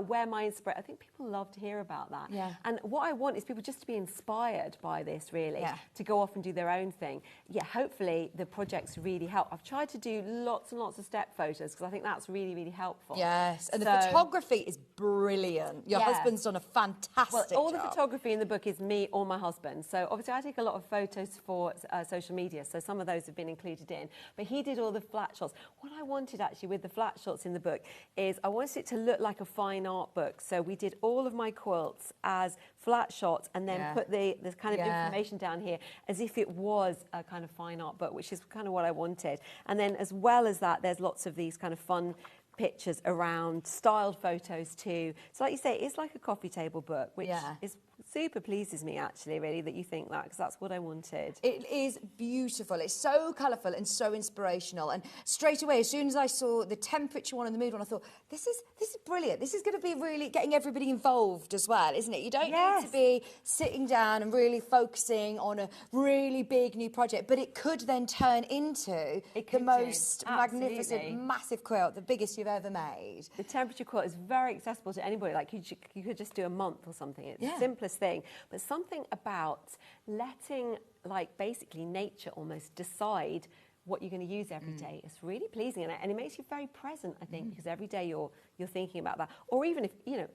where my inspiration. I think people love to hear about that. Yeah. And what I want is people just to be inspired by this, really, to go off and do their own thing. Yeah, hopefully the projects really help. I've tried to do lots and lots of step photos because I think that's really, really helpful. Yes, and the photography is brilliant. Your husband's done a fantastic job. All the job. photography in the book is me or my husband. So obviously I take a lot of photos for social media, so some of those have been included in. But he did all the flat shots. What I wanted actually with the flat shots in the book is I wanted it to look like a fine art book. So we did all of my quilts as flat shots and then put this kind of information down here as if it was a kind of fine art book, which is kind of what I wanted. And then as well as that, there's lots of these kind of fun pictures around, styled photos too. So like you say, it's like a coffee table book, which is super pleases me actually, really, that you think that, because that's what I wanted. It is beautiful. It's so colourful and so inspirational. And straight away, as soon as I saw the temperature one and the mood one, I thought, this is brilliant. This is going to be really getting everybody involved as well, isn't it? You don't need to be sitting down and really focusing on a really big new project, but it could then turn into the most magnificent, massive quilt, the biggest you've ever made. The temperature quilt is very accessible to anybody. Like you could just do a month or something. It's the simplest thing, but something about letting, like, basically nature almost decide what you're going to use every day. It's really pleasing, and it makes you very present, I think, because every day you're thinking about that. Or even if,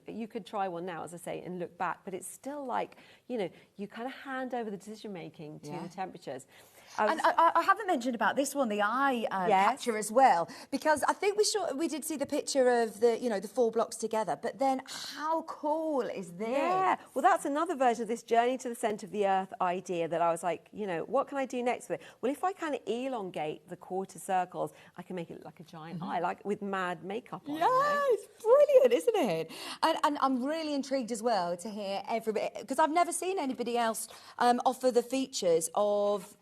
you could try one now, as I say, and look back, but it's still like, you kind of hand over the decision-making to the temperatures. And I haven't mentioned about this one, the eye catcher as well, because I think we did see the picture of the 4 blocks together, but then how cool is this? Yeah, well, that's another version of this journey to the centre of the earth idea that I was like, what can I do next with it? Well, if I kind of elongate the quarter circles, I can make it look like a giant eye, like with mad makeup on. Yeah, it's brilliant, isn't it? And I'm really intrigued as well to hear everybody, because I've never seen anybody else offer the features of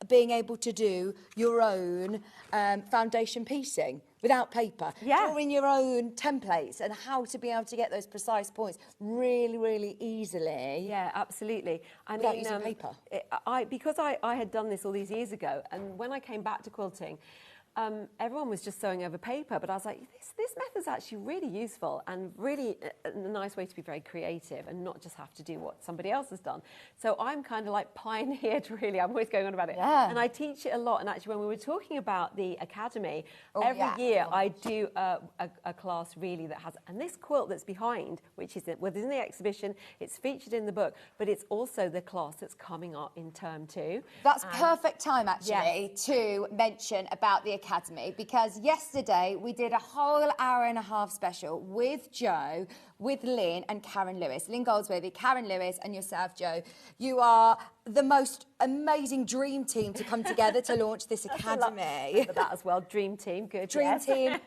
being able to do your own foundation piecing without paper, drawing your own templates, and how to be able to get those precise points really, really easily. Yeah, absolutely. Without using paper. Because I had done this all these years ago, and when I came back to quilting, everyone was just sewing over paper, but I was like, this method's actually really useful and really a nice way to be very creative and not just have to do what somebody else has done. So I'm kind of like pioneered, really. I'm always going on about it. Yeah. And I teach it a lot. And actually, when we were talking about the academy, every year I do a class really that has, and this quilt that's behind, which is within the exhibition, it's featured in the book, but it's also the class that's coming up in term 2. That's perfect time, actually, to mention about the academy, because yesterday we did a whole hour-and-a-half special with Jo, with Lynn and Karen Lewis. Lynn Goldsworthy, Karen Lewis and yourself, Jo. You are the most amazing dream team to come together to launch this academy. That as well, dream team, good. Dream team.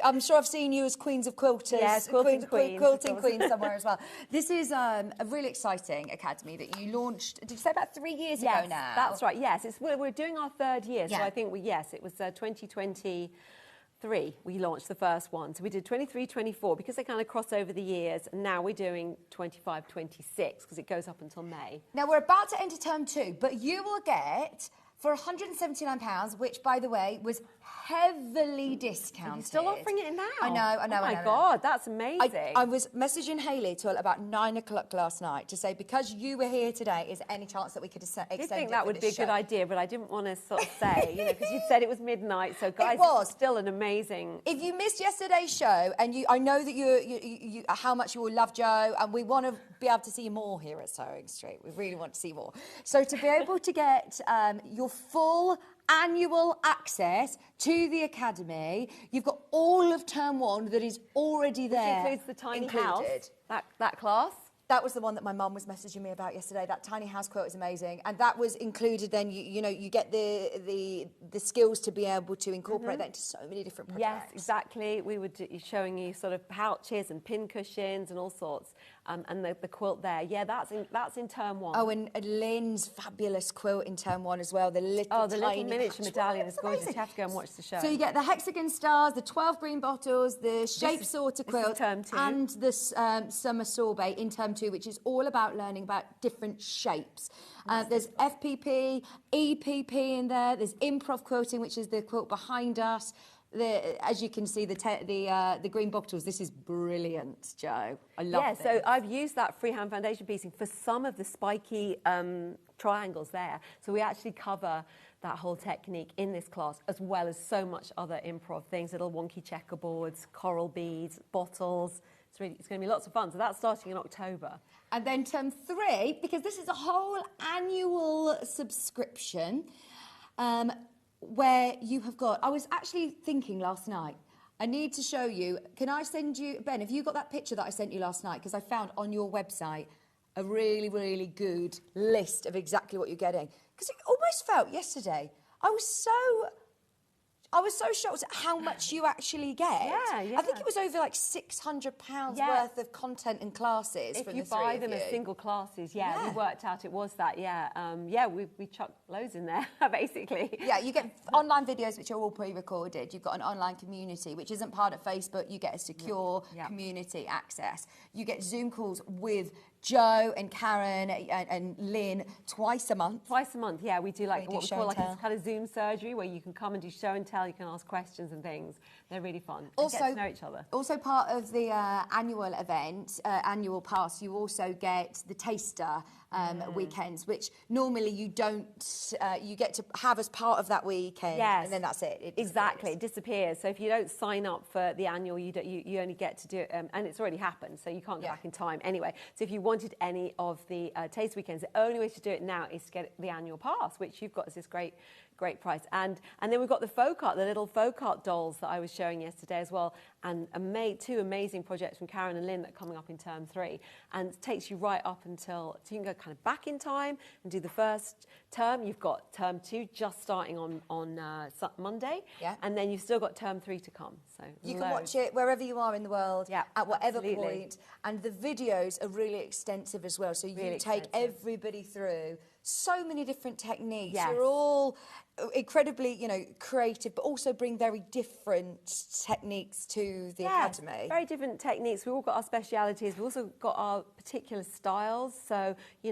I'm sure I've seen you as Queens of Quilters. Yes, Quilting Queens somewhere as well. This is a really exciting academy that you launched, did you say about 3 years ago now? That's right, yes. We're doing our 3rd year, so I think, it was 2023 we launched the first one. So we did 23, 24, because they kind of cross over the years, and now we're doing 25, 26, because it goes up until May. Now, we're about to enter term 2, but you will get, for £179, which, by the way, was heavily discounted. You're still offering it now? I know. Oh my God, that's amazing. I was messaging Hayley till about 9 o'clock last night to say, because you were here today, is there any chance that we could extend it? I think that would be a good idea, but I didn't want to sort of say, because you said it was midnight, so guys, it's still an amazing. If you missed yesterday's show, and I know that you how much you all love Jo, and we want to be able to see more here at Sewing Street. We really want to see more. So to be able to get your full annual access to the academy, you've got all of term 1 that is already there. Which includes the tiny house, that class. That was the one that my mum was messaging me about yesterday. That tiny house quilt is amazing, and that was included. Then you know you get the skills to be able to incorporate that into so many different projects. Yes, exactly. We were showing you sort of pouches and pin cushions and all sorts, and the quilt there. Yeah, that's in term 1. Oh, and Lynn's fabulous quilt in term 1 as well. The little little miniature medallion is gorgeous. Amazing. You have to go and watch the show. So you get the hexagon stars, the 12 green bottles, the shape sorter quilt, term 2. and the summer sorbet in term 2, which is all about learning about different shapes. There's FPP, EPP in there. There's improv quilting, which is the quilt behind us. As you can see, the green bottles. This is brilliant, Jo. I love this. So I've used that freehand foundation piecing for some of the spiky triangles there. So we actually cover that whole technique in this class, as well as so much other improv things, little wonky checkerboards, coral beads, bottles. It's going to be lots of fun. So that's starting in October. And then term 3, because this is a whole annual subscription, where you have got... I was actually thinking last night, I need to show you... Can I send you... Ben, have you got that picture that I sent you last night? Because I found on your website a really, really good list of exactly what you're getting. Because it almost felt yesterday, I was so shocked at how much you actually get. Yeah. I think it was over like £600 worth of content and classes. If you buy them as single classes, we worked out it was that. We chucked loads in there basically. Yeah, you get online videos which are all pre-recorded. You've got an online community which isn't part of Facebook. You get a secure community access. You get Zoom calls with Jo and Karen and Lynn twice a month. Twice a month, yeah. We do like what we call like a kind of Zoom surgery where you can come and do show and tell. You can ask questions and things. They're really fun. Also, get to know each other. Also, part of the annual event, annual pass, you also get the taster weekends, which normally you don't. You get to have as part of that weekend, and then that's it. Exactly, it disappears. So if you don't sign up for the annual, you only get to do it, and it's already happened, so you can't go back in time anyway. So if you wanted any of the taste weekends, the only way to do it now is to get the annual pass, which you've got as this great price. And then we've got the folk art, the little folk art dolls that I was showing yesterday as well, and two amazing projects from Karen and Lynn that are coming up in term 3, and it takes you right up until, so you can go kind of back in time and do the first term. You've got term 2 just starting on Monday, and then you've still got term 3 to come. So you can watch it wherever you are in the world, at whatever point, and the videos are really extensive as well, so you take everybody through so many different techniques. You're all incredibly, creative, but also bring very different techniques to the academy. Very different techniques. We've all got our specialities. We've also got our particular styles. So, you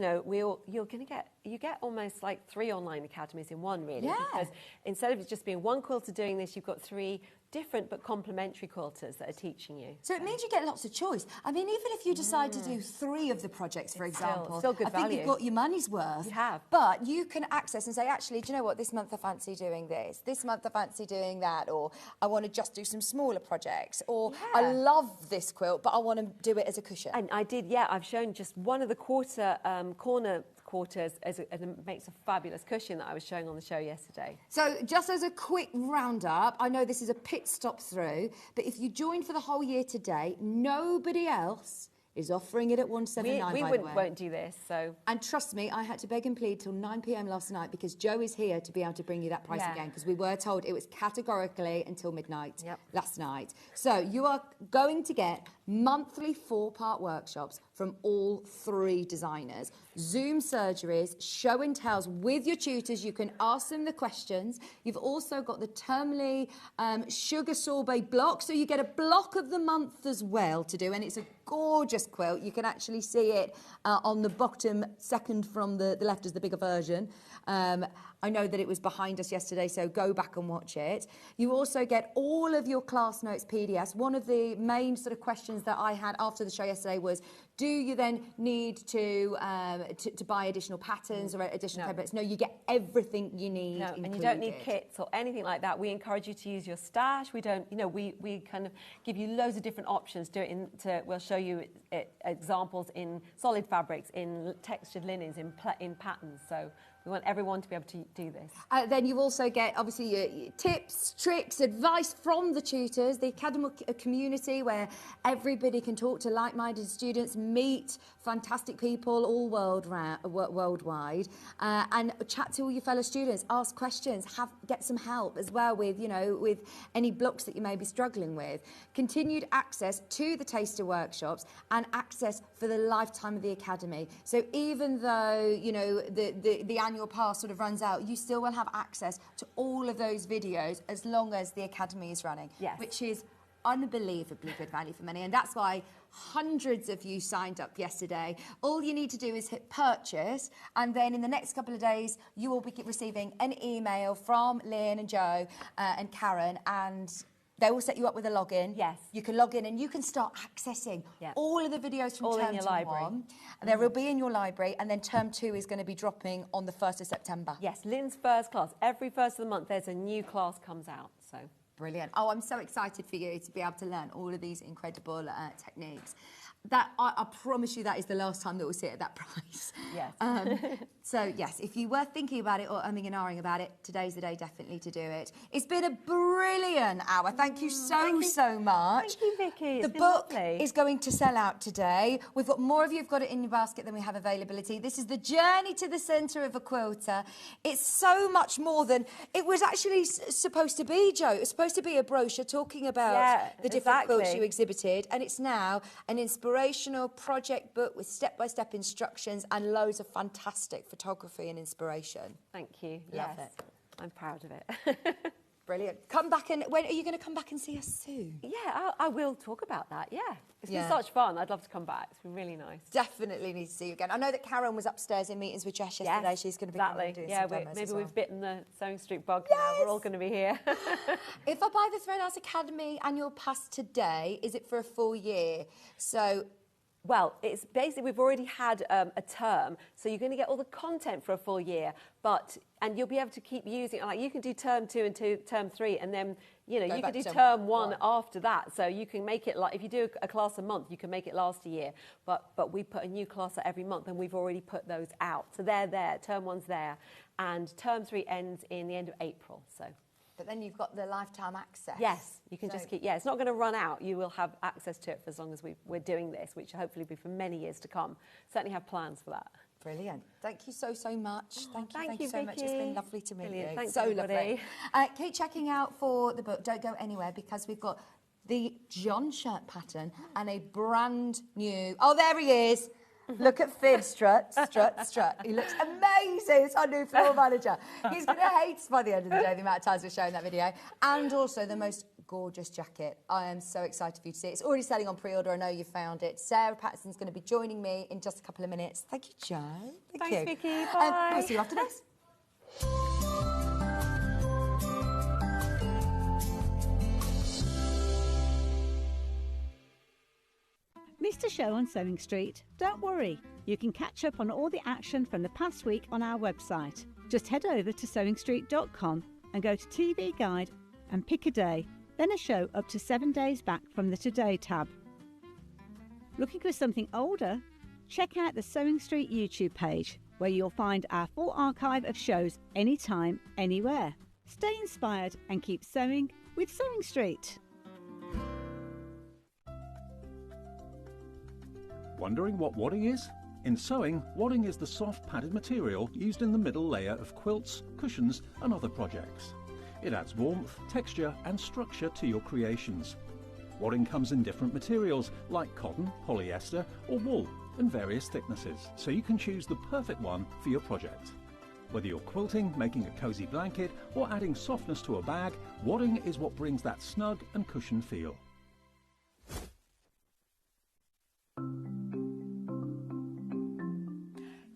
get almost like 3 online academies in one, really. Because instead of it just being one quilter doing this, you've got 3 different but complementary quilters that are teaching you. So it means you get lots of choice. I mean, even if you decide to do 3 of the projects, for example, still good value. I think you've got your money's worth. You have. But you can access and say, actually, do you know what, this month I fancy doing this month I fancy doing that, or I want to just do some smaller projects, or I love this quilt, but I want to do it as a cushion. And I did, I've shown just one of the corner quarters and it makes a fabulous cushion that I was showing on the show yesterday. So just as a quick roundup, I know this is a pit stop through, but if you join for the whole year today, nobody else is offering it at $179. We won't do this, so. And trust me, I had to beg and plead till 9 p.m. last night because Jo is here to be able to bring you that price again, because we were told it was categorically until midnight last night. So you are going to get monthly 4-part workshops from all 3 designers. Zoom surgeries, show and tells with your tutors. You can ask them the questions. You've also got the termly sugar sorbet block, so you get a block of the month as well to do, and it's a gorgeous quilt. You can actually see it on the bottom, second from the left is the bigger version. I know that it was behind us yesterday, so go back and watch it. You also get all of your class notes PDFs. One of the main sort of questions that I had after the show yesterday was, do you then need to buy additional patterns or additional templates? No, you get everything you need included. And you don't need kits or anything like that. We encourage you to use your stash. We don't, we kind of give you loads of different options. We'll show you examples in solid fabrics, in textured linens, in patterns. So We want everyone to be able to do this. Then you also get, obviously, your tips, tricks, advice from the tutors, the academic community where everybody can talk to like-minded students, meet fantastic people all worldwide, and chat to all your fellow students, ask questions, get some help as well with, you know, with any blocks that you may be struggling with. Continued access to the taster workshops and access for the lifetime of the academy. So even though, you know, the annual pass sort of runs out, you still will have access to all of those videos as long as the academy is running, yes. which is unbelievably good value for money, and that's why hundreds of you signed up yesterday. All you need to do is hit purchase, and then in the next couple of days you will be receiving an email from Lynn and Joe and Karen, and they will set you up with a login. Yes. You can log in and you can start accessing all of the videos from all term in your to library. one. They will be in your library, and then term 2 is going to be dropping on the 1st of September. Yes, Lynn's first class. Every first of the month there's a new class comes out, so. Brilliant. Oh, I'm so excited for you to be able to learn all of these incredible techniques. That I promise you that is the last time that we'll see it at that price. Yes. So, yes, if you were thinking about it or umming and ahhing about it, today's the day definitely to do it. It's been a brilliant hour. Thank you so much. Thank you, Vicky. The book is going to sell out today. We've got more of you who've got it in your basket than we have availability. This is the journey to the centre of a quilter. It's so much more than it was actually supposed to be, Joe. It was supposed to be a brochure talking about the different quilts you exhibited, and it's now an inspirational project book with step-by-step instructions and loads of fantastic photography and inspiration. Thank you. Love yes. it. I'm proud of it. Brilliant. Come back, and when are you going to come back and see us soon? Yeah, I will talk about that, yeah. It's been Yeah. such fun. I'd love to come back. It's been really nice. Definitely need to see you again. I know that Karen was upstairs in meetings with Jess yesterday. Yes, She's going to be coming and exactly. doing some demos Maybe as well. we've bitten the Sewing Street bug now. We're all going to be here. If I buy the Threadhouse Academy annual pass today, is it for a full year? So... Well, it's basically, we've already had a term, so you're going to get all the content for a full year, and you'll be able to keep using, like you can do term 2 and term 3, and then, you know, you can do term 1 after that. So you can make it like, if you do a class a month, you can make it last a year. But we put a new class out every month, and we've already put those out. So they're there, term 1's there, and term 3 ends in the end of April, so. But then you've got the lifetime access. Yes, you can just keep, it's not going to run out. You will have access to it for as long as we're doing this, which hopefully will be for many years to come. Certainly have plans for that. Brilliant. Thank you so much. Thank you so Vicky. much. It's been lovely to meet you. Thanks, so everybody. lovely. Keep checking out for the book. Don't go anywhere, because we've got the John shirt pattern and a brand new... Oh, there he is. Look at Fib, strut. He looks amazing. It's our new floor manager. He's going to hate us by the end of the day, the amount of times we're showing that video. And also the most gorgeous jacket. I am so excited for you to see it. It's already selling on pre-order. I know you found it. Sarah Patterson's going to be joining me in just a couple of minutes. Thank you, Jo. Thanks, Vicky. Bye. We'll see you after this. Missed a show on Sewing Street? Don't worry, you can catch up on all the action from the past week on our website. Just head over to sewingstreet.com and go to TV Guide and pick a day, then a show up to 7 days back from the Today tab. Looking for something older? Check out the Sewing Street YouTube page, where you'll find our full archive of shows anytime, anywhere. Stay inspired and keep sewing with Sewing Street. Wondering what wadding is? In sewing, wadding is the soft padded material used in the middle layer of quilts, cushions and other projects. It adds warmth, texture and structure to your creations. Wadding comes in different materials like cotton, polyester or wool and various thicknesses, so you can choose the perfect one for your project. Whether you're quilting, making a cosy blanket or adding softness to a bag, wadding is what brings that snug and cushioned feel.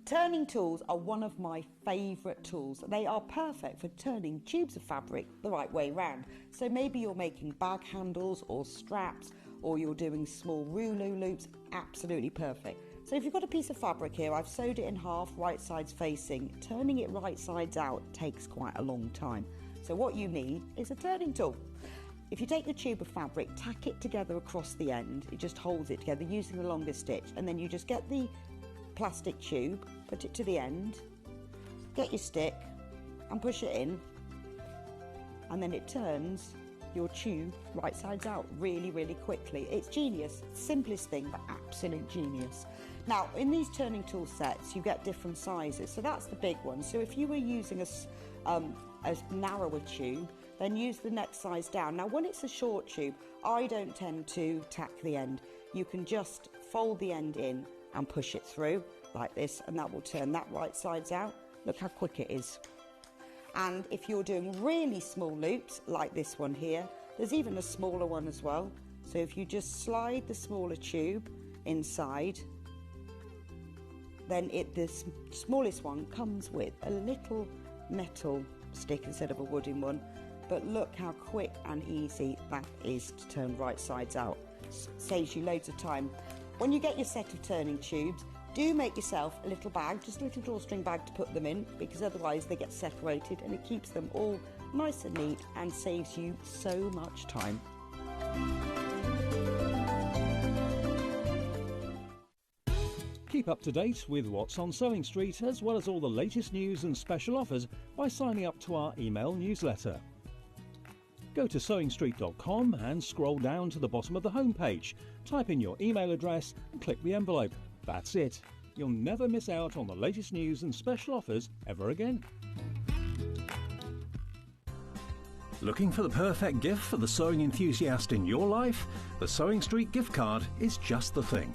Turning tools are one of my favourite tools. They are perfect for turning tubes of fabric the right way round. So maybe you're making bag handles or straps, or you're doing small rouleau loops, absolutely perfect. So if you've got a piece of fabric here, I've sewed it in half, right sides facing. Turning it right sides out takes quite a long time. So what you need is a turning tool. If you take the tube of fabric, tack it together across the end, it just holds it together using the longest stitch, and then you just get the plastic tube, put it to the end, get your stick and push it in, and then it turns your tube right sides out really, really quickly. It's genius. Simplest thing, but absolute genius. Now, in these turning tool sets, you get different sizes. So that's the big one. So if you were using a narrower tube, then use the next size down. Now, when it's a short tube, I don't tend to tack the end. You can just fold the end in and push it through like this, and that will turn that right sides out. Look how quick it is. And if you're doing really small loops, like this one here, there's even a smaller one as well. So if you just slide the smaller tube inside, then the smallest one comes with a little metal stick instead of a wooden one. But look how quick and easy that is to turn right sides out. Saves you loads of time. When you get your set of turning tubes, do make yourself a little bag, just a little drawstring bag to put them in, because otherwise they get separated, and it keeps them all nice and neat and saves you so much time. Keep up to date with what's on Sewing Street, as well as all the latest news and special offers by signing up to our email newsletter. Go to sewingstreet.com and scroll down to the bottom of the homepage. Type in your email address and click the envelope. That's it. You'll never miss out on the latest news and special offers ever again. Looking for the perfect gift for the sewing enthusiast in your life? The Sewing Street gift card is just the thing.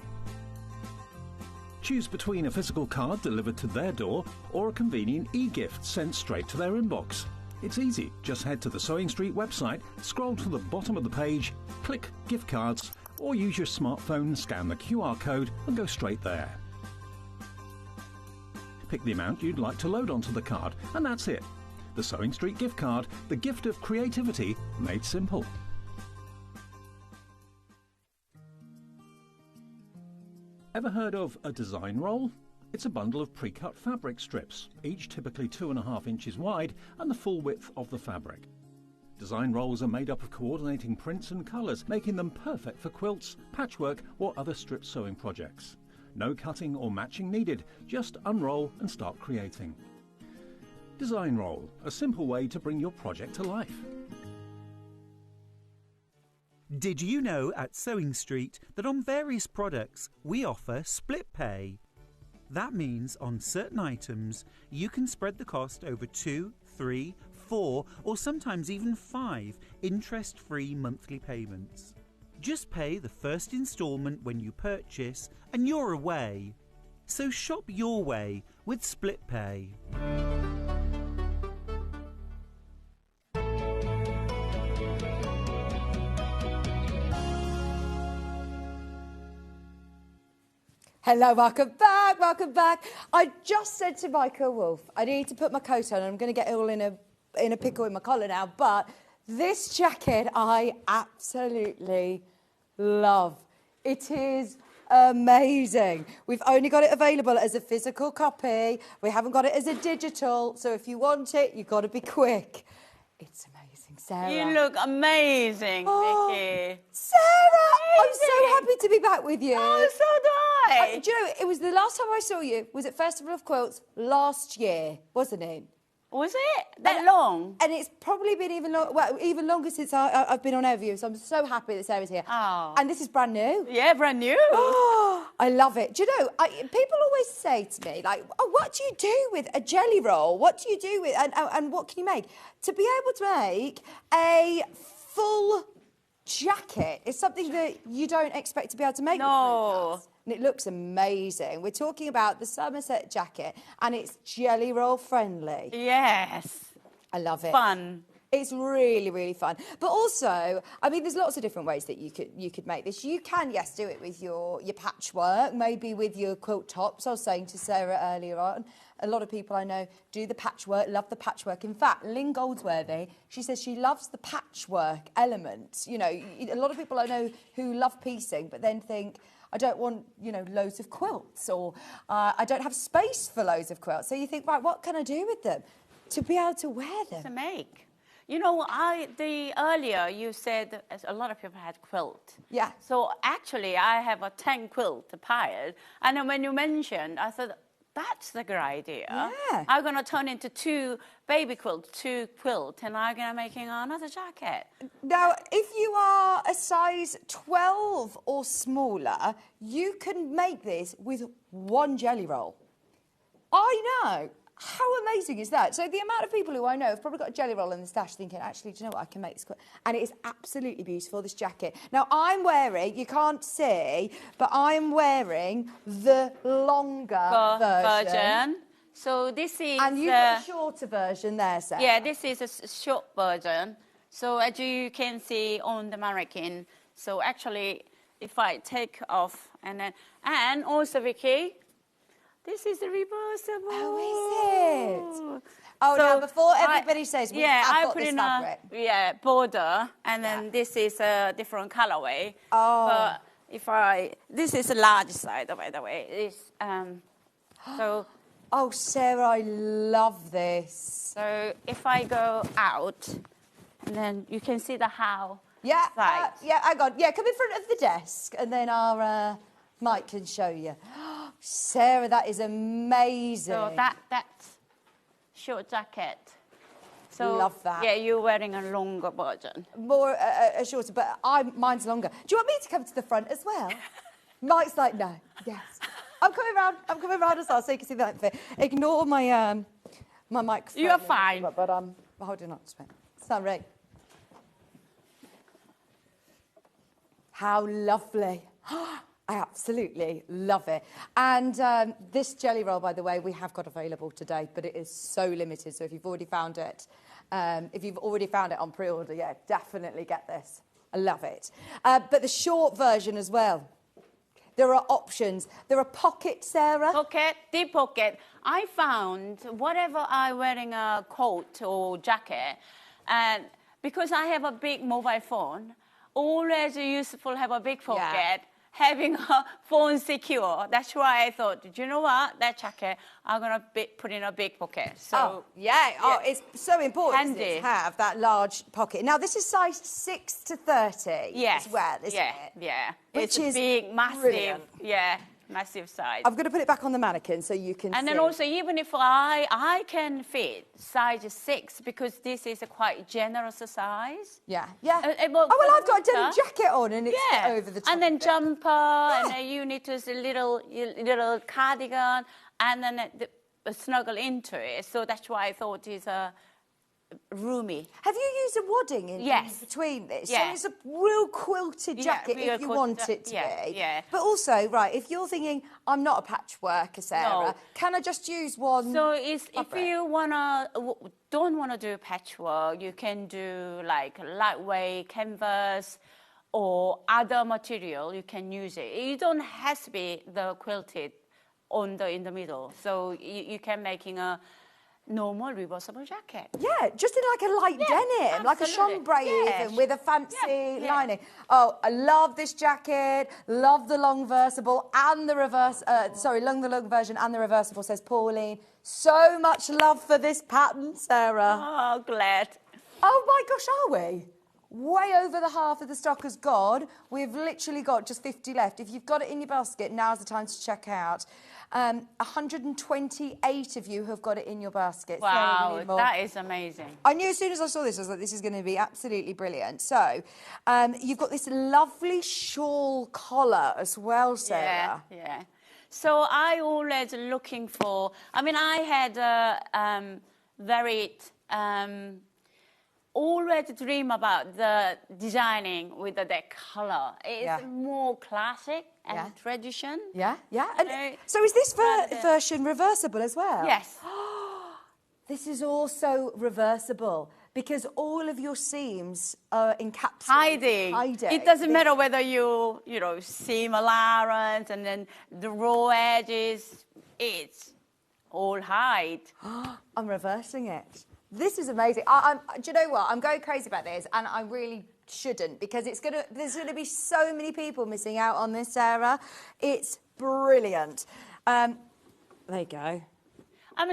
Choose between a physical card delivered to their door or a convenient e-gift sent straight to their inbox. It's easy. Just head to the Sewing Street website, scroll to the bottom of the page, click Gift Cards, or use your smartphone, scan the QR code and go straight there. Pick the amount you'd like to load onto the card, and that's it. The Sewing Street gift card, the gift of creativity made simple. Ever heard of a design roll? It's a bundle of pre-cut fabric strips, each typically 2.5 inches wide and the full width of the fabric. Design rolls are made up of coordinating prints and colours, making them perfect for quilts, patchwork or other strip sewing projects. No cutting or matching needed, just unroll and start creating. Design roll, a simple way to bring your project to life. Did you know at Sewing Street that on various products we offer split pay? That means on certain items you can spread the cost over 2, 3, 4 or sometimes even 5 interest-free monthly payments. Just pay the first instalment when you purchase and you're away. So shop your way with split pay. Hello, welcome back, welcome back. I just said to Michael Wolf, I need to put my coat on. I'm going to get it all in a pickle in my collar now, but this jacket I absolutely love. It is amazing. We've only got it available as a physical copy. We haven't got it as a digital, so if you want it, you've got to be quick. It's amazing, Sarah. You look amazing, Vicky. Sarah, amazing. I'm so happy to be back with you. Oh, so do I. Do you know, it was the last time I saw you was at Festival of Quilts last year, wasn't it? Was it that long? And it's probably been even longer since I've been on Overview, so I'm so happy that Sarah's here. Oh. And this is brand new. Yeah, brand new. Oh, I love it. Do you know, people always say to me, like, oh, what do you do with a jelly roll? What do you do with, and what can you make? To be able to make a full jacket is something that you don't expect to be able to make. No. And it looks amazing. We're talking about the Somerset jacket, and it's jelly roll friendly. Yes. I love it. Fun. It's really, really fun. But also, I mean, there's lots of different ways that you could make this. You can, yes, do it with your patchwork, maybe with your quilt tops. I was saying to Sarah earlier on, a lot of people I know do the patchwork, love the patchwork. In fact, Lynn Goldsworthy, she says she loves the patchwork element. You know, a lot of people I know who love piecing, but then think, I don't want, you know, loads of quilts, or I don't have space for loads of quilts. So you think, right, what can I do with them to be able to wear them? To make. You know, earlier you said a lot of people had quilt. Yeah. So actually I have a 10 quilt piled. And then when you mentioned, I thought, That's a good idea. Yeah. I'm going to turn into 2 baby quilts, 2 quilts, and I'm going to making another jacket. Now, if you are a size 12 or smaller, you can make this with 1 jelly roll. I know. How amazing is that? So the amount of people who I know have probably got a jelly roll in the stash thinking, actually, do you know what, I can make this quilt. And it is absolutely beautiful, this jacket. Now, I'm wearing, you can't see, but I'm wearing the longer version. So this is... And you've got a shorter version there, Sarah. Yeah, this is a short version. So as you can see on the mannequin, so actually, if I take off and then... And also, Vicky... This is reversible. Oh, is it? Oh, So now, before everybody says, I've got put this in fabric. Border, and then this is a different colorway. Oh. But if this is a large side, by the way. It's, so... Oh, Sarah, I love this. So if I go out, and then you can see the how. Yeah, side. hang on. Yeah, come in front of the desk, and then our Mike can show you. Sarah, that is amazing. So that's short jacket. So love that. Yeah, you're wearing a longer version. More shorter, but mine's longer. Do you want me to come to the front as well? Mike's like, no, yes. I'm coming round as well, so you can see that fit. Ignore my my microphone. You're fine. But I'm holding on to it. It's not right. How lovely. I absolutely love it. And this jelly roll, by the way, we have got available today, but it is so limited. So if you've already found it, on pre-order, yeah, definitely get this. I love it. But the short version as well. There are options. There are pockets, Sarah. Pocket, deep pocket. I found whatever I'm wearing a coat or jacket, and because I have a big mobile phone, always useful to have a big pocket. Yeah. Having a phone secure. That's why I thought, do you know what? That jacket, I'm going to put in a big pocket. So, it's so important handy. isn't it, to have that large pocket. Now, this is size 6 to 30 as well, isn't it? Yeah, Which it's is a big, massive, brilliant. massive size. I'm going to put it back on the mannequin so you can And see. then also, even if I can fit size 6, because this is a quite generous size. Yeah, yeah. Well, I've got a denim jacket on and it's over the top. And then of it. jumper, and then you need to little cardigan, and then snuggle into it. So that's why I thought it's roomy. Have you used a wadding in between this? Yes. So it's a real quilted jacket real if you quilted want it to be. Yeah. But also, right, if you're thinking, I'm not a patchworker, Sarah, No. can I just use one? So if fabric? you don't want to do patchwork, you can do like lightweight canvas or other material. You can use it. You don't have to be the quilted in the middle. So you can making a normal reversible jacket. Yeah, just in like a light denim, like a chambray even, with a fancy lining. Oh, I love this jacket, love the long versible and the the long version and the reversible, says Pauline. So much love for this pattern, Sarah. Oh, glad. Oh my gosh, are we? Way over the half of the stock has gone. We've literally got just 50 left. If you've got it in your basket, now's the time to check out. 128 of you have got it in your basket. Wow, that is amazing. I knew as soon as I saw this, I was like, this is going to be absolutely brilliant. So, you've got this lovely shawl collar as well, Sarah. Yeah. So I always looking for, I had always dream about the designing with that color. It's more classic and tradition. Yeah. And so is this version reversible as well? Yes. This is also reversible because all of your seams are encapsulated. Hiding. It doesn't matter whether you seam allowance and then the raw edges, it's all hide. I'm reversing it. This is amazing. Do you know what? I'm going crazy about this, and I really shouldn't, because there's gonna be so many people missing out on this, Sarah. It's brilliant. There you go.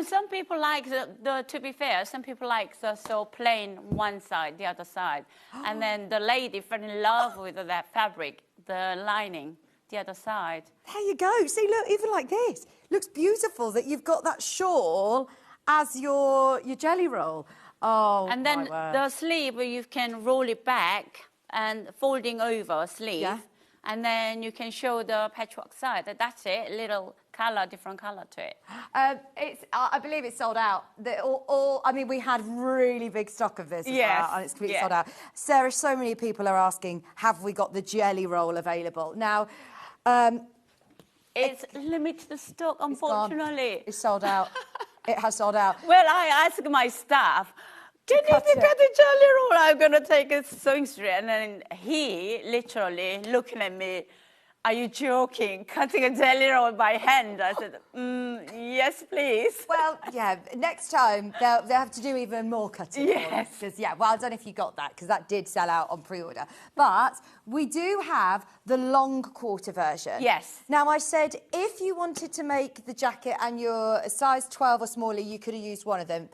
Some people like to be fair, some people like the so plain one side, the other side, and then the lady fell in love with that fabric, the lining, the other side. There you go. See, look, even like this. looks beautiful that you've got that shawl as your jelly roll. Oh, And then my word. the sleeve, you can roll it back and folding over sleeve. Yeah. And then you can show the patchwork side. That's it, little colour, different colour to it. I believe it's sold out. I mean, we had really big stock of this as Yes, well, and it's completely yeah. sold out. Sarah, so many people are asking, have we got the jelly roll available? Now, It's limited stock, unfortunately. it's sold out. It has sold out. Well, I asked my staff, can you cut cut it. the jelly roll? I'm going to take a sewing string. And then he literally looking at me, are you joking? Cutting a jelly roll by hand? I said, yes, please. Well, yeah, next time they'll have to do even more cutting. Yes. Because, yeah, well, I don't know if you got that, because that did sell out on pre-order. But we do have the long quarter version. Yes. Now, I said if you wanted to make the jacket and you're a size 12 or smaller, you could have used one of them.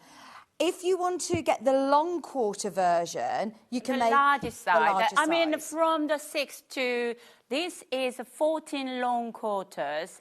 If you want to get the long quarter version, you can The make largest the size. larger I mean, size. from the 6 to, this is 14 long quarters,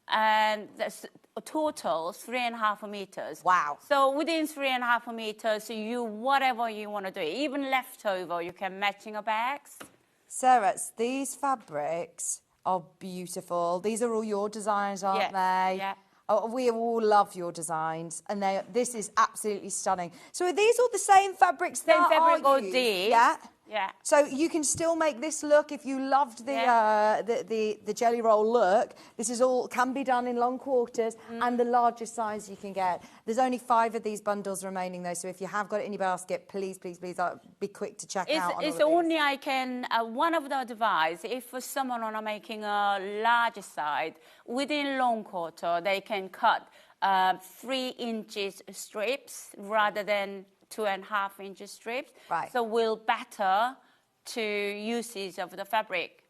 and that's total 3.5 meters. Wow. So within 3.5 meters, whatever you want to do, even leftover, you can matching a bags. Sarah, these fabrics are beautiful. These are all your designs, aren't they? Yeah. Oh, we all love your designs, and this is absolutely stunning. So are these all the same fabrics Same that fabric are all used? these. Yeah. Yeah. So you can still make this look if you loved the jelly roll look. This is all can be done in long quarters and the largest size you can get. There's only 5 of these bundles remaining though, so if you have got it in your basket, please, please, please be quick to check out. It's only I can, one of the advice, if someone are making a large side, within long quarter, they can cut 3 inches strips rather than 2.5 inch strips. Right. So will better to usage of the fabric.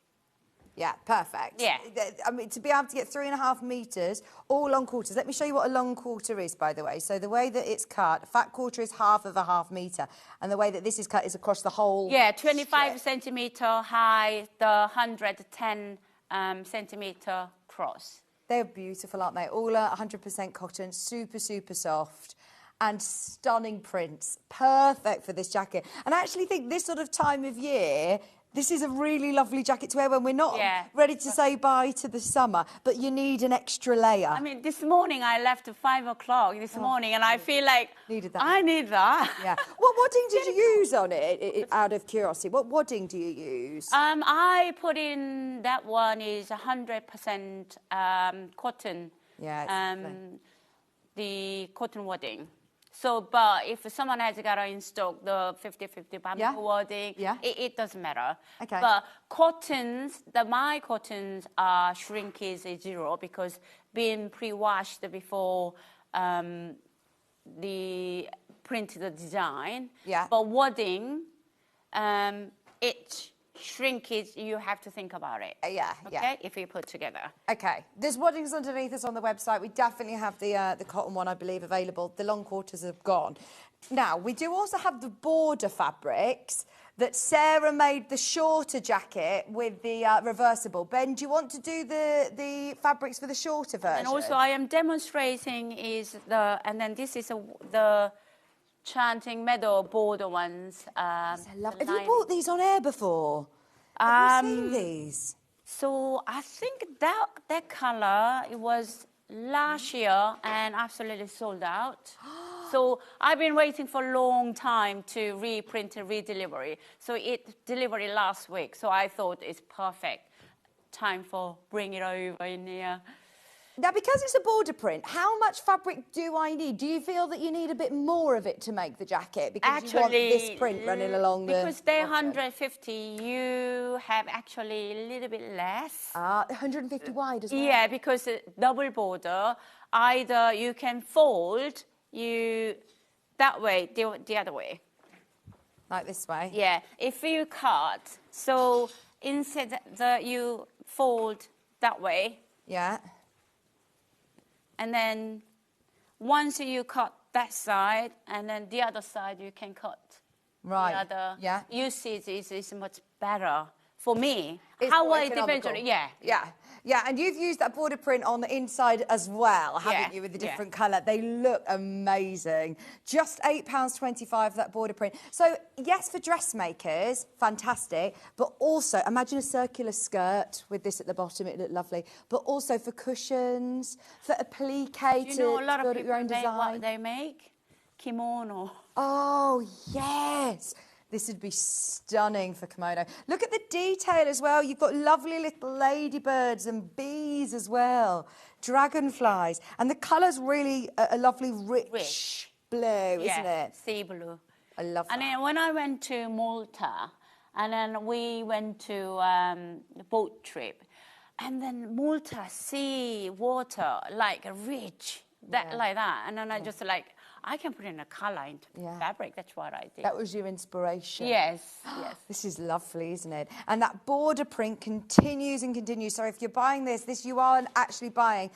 Yeah, perfect. Yeah. I mean, to be able to get 3.5 meters, all long quarters. Let me show you what a long quarter is, by the way. So the way that it's cut, fat quarter is half of a half meter, and the way that this is cut is across the whole. Yeah, 25 strip. centimeter high, the 110 centimeter cross. They're beautiful, aren't they? All 100% cotton, super, super soft. And stunning prints. Perfect for this jacket. And I actually think this sort of time of year, this is a really lovely jacket to wear when we're not ready to say bye to the summer, but you need an extra layer. I mean, this morning I left at 5 o'clock this morning, and I feel like I need that. Yeah. What wadding did you use on it, out of curiosity? What wadding do you use? I put in, that one is 100% cotton. Yeah, the cotton wadding. So, but if someone has got in stock the 50-50 bamboo wadding, it doesn't matter. Okay. But cottons, my cottons are shrinkage is 0 because being pre-washed before the printed design. Yeah. But wadding, it shrinkage, you have to think about it. Okay, if you put together. Okay, there's waddings underneath us on the website. We definitely have the cotton one, I believe, available. The long quarters have gone. Now, we do also have the border fabrics that Sarah made the shorter jacket with the reversible. Ben, do you want to do the fabrics for the shorter version? And also I am demonstrating and then this is the Enchanted Meadow border ones. Have you bought these on air before? Have you seen these? So I think that colour, it was last year and absolutely sold out. So I've been waiting for a long time to reprint and redelivery. So it delivered last week. So I thought it's perfect time for bring it over in here. Now, because it's a border print, how much fabric do I need? Do you feel that you need a bit more of it to make the jacket? Because you want this print running along because they're 150, you have actually a little bit less. 150 wide as well? Yeah, because double border, either you can fold that way, the other way. Like this way? Yeah, if you cut, so instead that you fold that way. Yeah. And then once you cut that side, and then the other side you can cut. Right. The other usage is much better for me. It's How more it depends on economical. yeah. Yeah. Yeah, and you've used that border print on the inside as well, haven't Yeah, you, with the yeah. different colour? They look amazing. Just £8.25 for that border print. So, yes, for dressmakers, fantastic, but also, imagine a circular skirt with this at the bottom, it'd look lovely, but also for cushions, for applique, You know, a lot to of build up people your own make design. what they make? Kimono. Oh, yes. This would be stunning for kimono. Look at the detail as well. You've got lovely little ladybirds and bees as well. Dragonflies. And the colour's really a lovely rich blue, isn't it? Sea blue. I love that. And then when I went to Malta, and then we went to the boat trip, and then Malta, sea, water, like rich, like that. And then I just like, I can put in a colour into fabric. That's what I did. That was your inspiration. Yes, yes. This is lovely, isn't it? And that border print continues and continues. So if you're buying this you are actually buying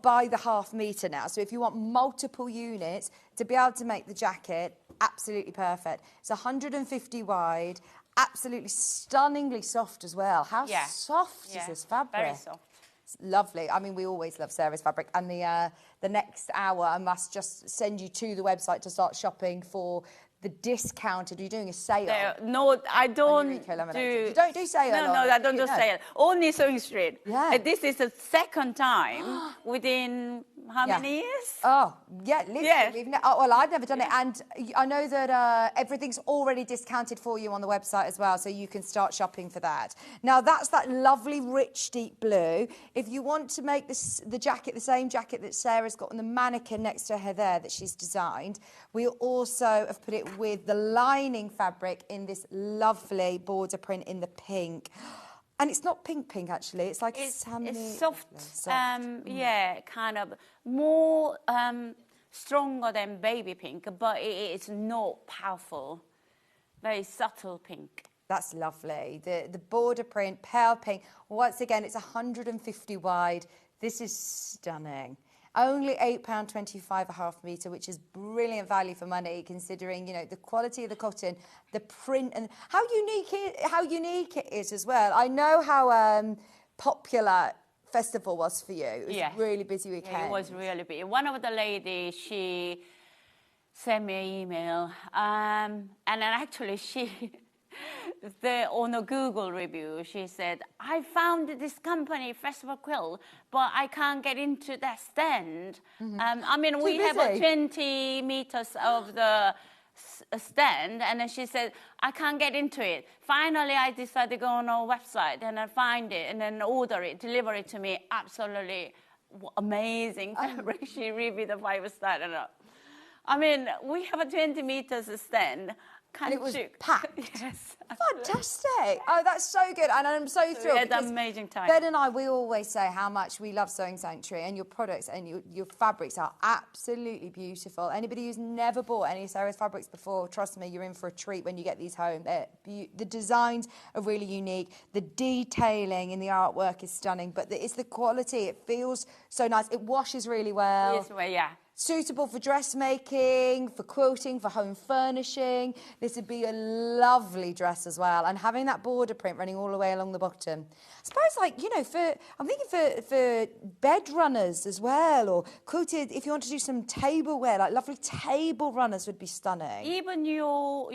by the half metre now. So if you want multiple units to be able to make the jacket, absolutely perfect. It's 150 wide, absolutely stunningly soft as well. How soft is this fabric? Very soft. It's lovely. I mean, we always love Sarah's fabric. And the next hour, I must just send you to the website to start shopping for the discounted. Are you doing a sale? No, I don't do... You don't do sale? No, I don't do sale. Only Sewing Street. Yeah. This is the second time within how many years? Oh, yeah, literally. Yeah. Well, I've never done it. And I know that everything's already discounted for you on the website as well, so you can start shopping for that. Now, that's that lovely, rich, deep blue. If you want to make the jacket, the same jacket that Sarah's got on the mannequin next to her there that she's designed, we also have put it with the lining fabric in this lovely border print in the pink. And it's not pink, actually. It's like salmon. It's soft. Yeah, kind of more stronger than baby pink, but it's not powerful. Very subtle pink. That's lovely. The border print, pale pink. Once again, it's 150 wide. This is stunning. Only £8.25 a half metre, which is brilliant value for money, considering, you know, the quality of the cotton, the print, and how unique it is as well. I know how popular Festival was for you. It was a really busy weekend. Yeah, it was really busy. One of the ladies, she sent me an email, and then actually on a Google review, she said, I found this company, Festival Quilt, but I can't get into that stand. I mean, we have 20 meters of the stand, and then she said, I can't get into it. Finally, I decided to go on our website and then find it and then order it, deliver it to me. Absolutely amazing fabric. She reviewed the 5-star. I mean, we have a 20 meters stand. And it was packed. Yes. Fantastic. Oh, that's so good. And I'm so thrilled. We had an amazing time. Ben and I, we always say how much we love Sewing Sanctuary, and your products and your fabrics are absolutely beautiful. Anybody who's never bought any Sarah's fabrics before, trust me, you're in for a treat when you get these home. The designs are really unique. The detailing in the artwork is stunning, but it's the quality. It feels so nice. It washes really well. Yes, well, yeah. Suitable for dressmaking, for quilting, for home furnishing. This would be a lovely dress as well. And having that border print running all the way along the bottom. I suppose, like, you know, I'm thinking for bed runners as well, or quilted, if you want to do some tableware, like lovely table runners would be stunning. Even your,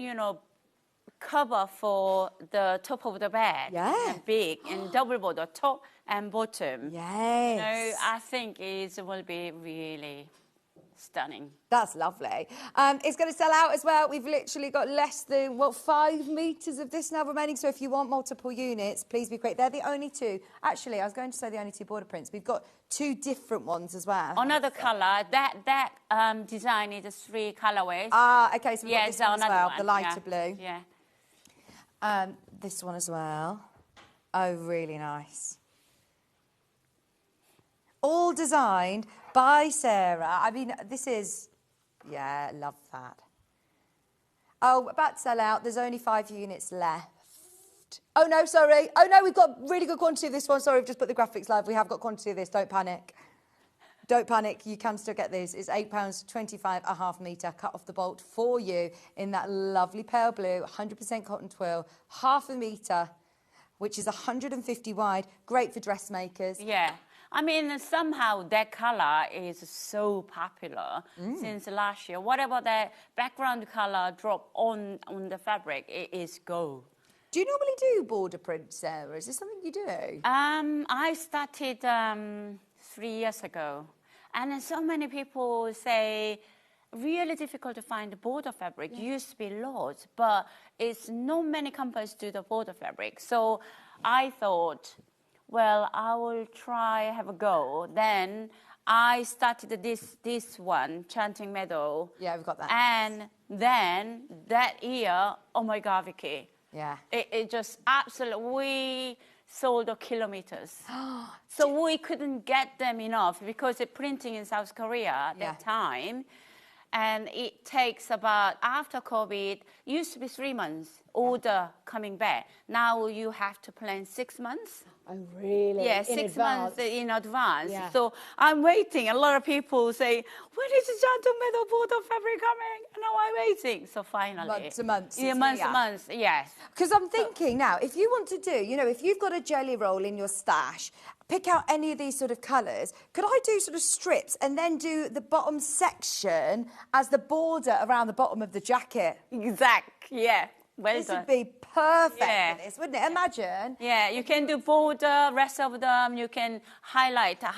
cover for the top of the bed. Yeah. And big and double border, top and bottom. Yes. I think it will be really stunning. That's lovely. It's going to sell out as well. We've literally got less than, 5 metres of this now remaining. So if you want multiple units, please be quick. They're the only two. Actually, I was going to say the only two border prints. We've got 2 different ones as well. Another colour. That design is 3 colourways. Ah, OK. So we've got this one as well, one. the lighter blue. Yeah. This one as well. Oh, really nice. All designed by Sarah. I mean, this is, I love that. Oh, about to sell out. There's only 5 units left. Oh, no, sorry. Oh, no, we've got really good quantity of this one. Sorry, I've just put the graphics live. We have got quantity of this. Don't panic. Don't panic. You can still get this. It's £8.25 a half metre, cut off the bolt for you in that lovely pale blue, 100% cotton twill, half a metre. which is 150 wide, great for dressmakers. Yeah. I mean, somehow that color is so popular since last year. Whatever the background color drop on the fabric, it is gold. Do you normally do border prints, Sarah? Is this something you do? I started 3 years ago. And so many people say, really difficult to find the border fabric. Used to be loads, but it's not many companies do the border fabric. So I thought, well, I will try, have a go. Then I started this one, Enchanted Meadow. Yeah, we've got that. And then that year, oh my God, Vicky. Yeah. It just absolutely, we sold the kilometers. So we couldn't get them enough because the printing in South Korea at that time. And it takes about, after COVID, used to be 3 months, order coming back. Now you have to plan 6 months. Oh, really? Yeah, In 6 advance? months in advance. Yeah. So I'm waiting. A lot of people say, when is the Enchanted Meadow border fabric coming? And now I'm waiting. So finally. Months and months. Yeah, months and months, yes. Because I'm thinking now, if you want to do, if you've got a jelly roll in your stash, pick out any of these sort of colours. Could I do sort of strips and then do the bottom section as the border around the bottom of the jacket? Exactly, yeah. Well This done. would be perfect Yeah. for this, wouldn't it? Imagine. Yeah, you can do border, rest of them, you can highlight on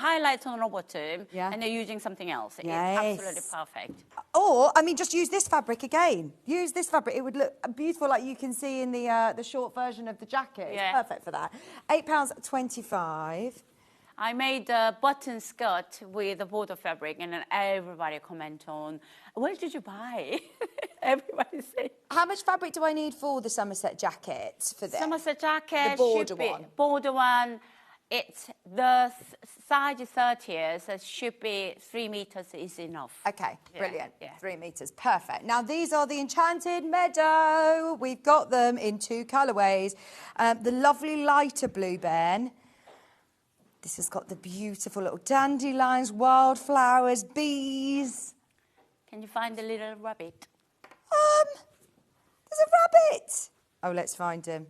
the bottom, and they're using something else. Yes. It's absolutely perfect. Or, I mean, just use this fabric again. Use this fabric. It would look beautiful, like you can see in the short version of the jacket. It's perfect for that. £8.25. I made a button skirt with the border fabric, and then everybody comment on, where did you buy? Everybody say. How much fabric do I need for the Somerset jacket for this? Somerset jacket, the border should be, one. Border one, it's the size is 30, so it should be 3 meters is enough. Okay, brilliant. Yeah. 3 meters, perfect. Now these are the Enchanted Meadow. We've got them in 2 colourways. The lovely lighter blue, Ben. This has got the beautiful little dandelions, wildflowers, bees. Can you find the little rabbit? There's a rabbit. Oh, let's find him.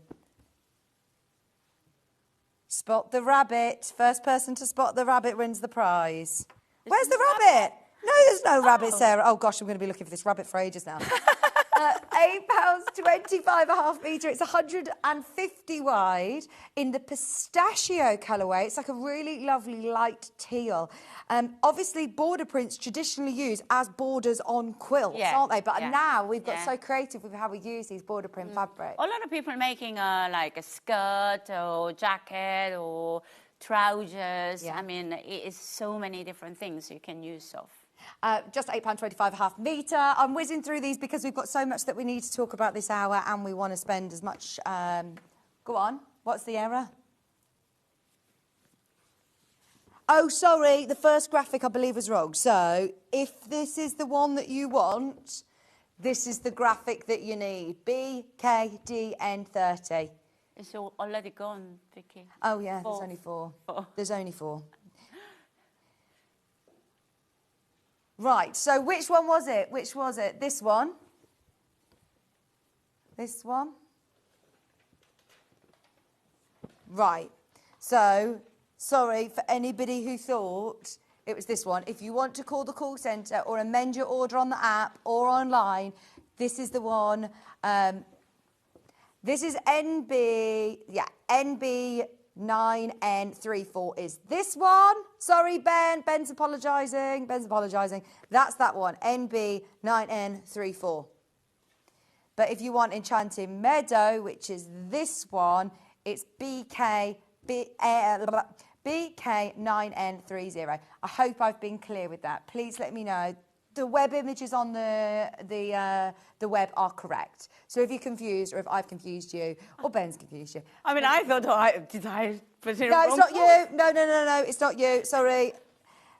Spot the rabbit. First person to spot the rabbit wins the prize. Where's the rabbit? No, there's no rabbit, Sarah. Oh, gosh, I'm going to be looking for this rabbit for ages now. £8.25 a half metre. It's 150 wide in the pistachio colourway. It's like a really lovely light teal. Obviously, border prints traditionally used as borders on quilts, aren't they? But now we've got so creative with how we use these border print fabrics. A lot of people making like a skirt or jacket or trousers. I mean, it is so many different things you can use of. Just £8.25 a half metre. I'm whizzing through these because we've got so much that we need to talk about this hour and we want to spend as much... Go on. What's the error? Oh, sorry. The first graphic, I believe, was wrong. So, if this is the one that you want, this is the graphic that you need. BKDN30. It's already gone, Vicky. Oh, yeah. There's only 4. There's only 4. Right, so which one was it? Which was it? This one? This one? Right, so, sorry for anybody who thought it was this one. If you want to call the call centre or amend your order on the app or online, this is the one. This is NB9N34 is this one. Sorry, Ben. Ben's apologising. That's that one. NB9N34. But if you want Enchanted Meadow, which is this one, it's BK9N30. I hope I've been clear with that. Please let me know. The web images on the web are correct. So if you're confused, or if I've confused you, or Ben's confused you. I mean, I thought, did I put it No, wrong? it's not you. No, it's not you. Sorry.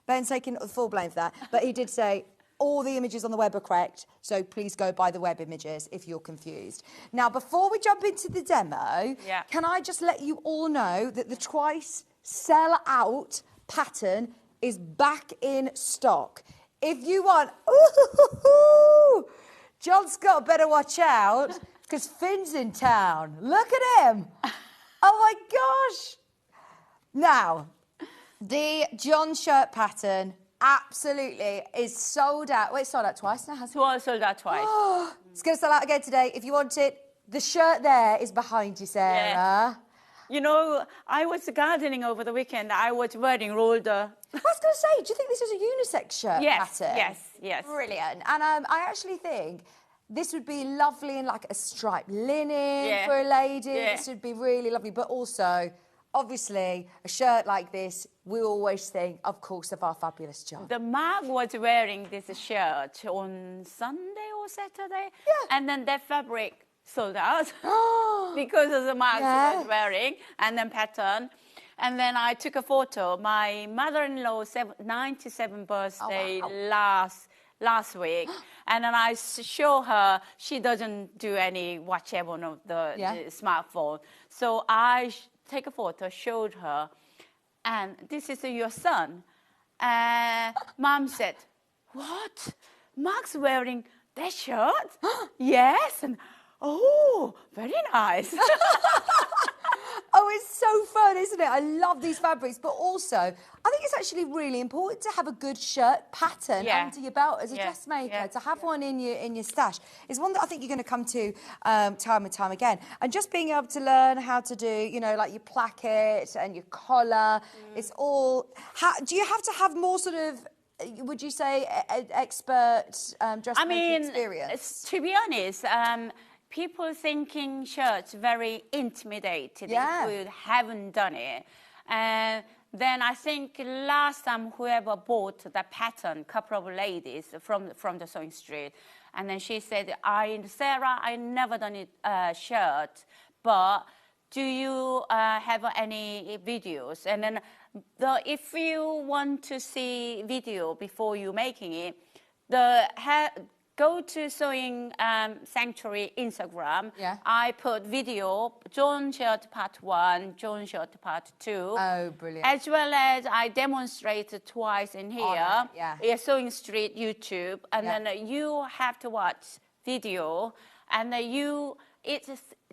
Ben's taking full blame for that. But he did say all the images on the web are correct, so please go by the web images if you're confused. Now, before we jump into the demo, can I just let you all know that the twice sell-out pattern is back in stock. If you want... Ooh, John Scott better watch out, because Finn's in town. Look at him. Oh my gosh! Now, the John shirt pattern absolutely is sold out. Wait, it's sold out twice now, hasn't it? Sold out twice. It's going to sell out again today. If you want it, the shirt there is behind you, Sarah. Yeah. You know, I was gardening over the weekend. I was wearing rolled. I was going to say, do you think this is a unisex shirt pattern? Yes. Brilliant. And I actually think this would be lovely in like a striped linen for a lady. Yeah. This would be really lovely. But also, obviously, a shirt like this, we always think, of course, of our fabulous John. The Mark was wearing this shirt on Sunday or Saturday. Yeah. And then that fabric sold out because of the Mark was wearing and then pattern. And then I took a photo. My mother-in-law's 97th birthday last week. And then I show her, she doesn't do any WhatsApp on the smartphone. So I take a photo, showed her, and this is your son. Mom said, what? Mark's wearing that shirt? Yes. And oh, very nice. Oh, it's so fun, isn't it? I love these fabrics, but also I think it's actually really important to have a good shirt pattern under your belt as a dressmaker. To have one in your stash is one that I think you're going to come to time and time again. And just being able to learn how to do, you know, like your placket and your collar. It's all. Do you have to have more sort of? Would you say expert dressmaking experience? To be honest. People thinking shirts very intimidating if we haven't done it. And then I think last time whoever bought the pattern, couple of ladies from the sewing street, and then she said, Sarah, I never done it shirt, but do you have any videos? And then if you want to see video before you making it, go to Sewing Sanctuary Instagram. Yeah. I put video, John shirt part 1, John shirt part 2. Oh, brilliant. As well as I demonstrated twice in here. Sewing Street YouTube. And then you have to watch video. And it's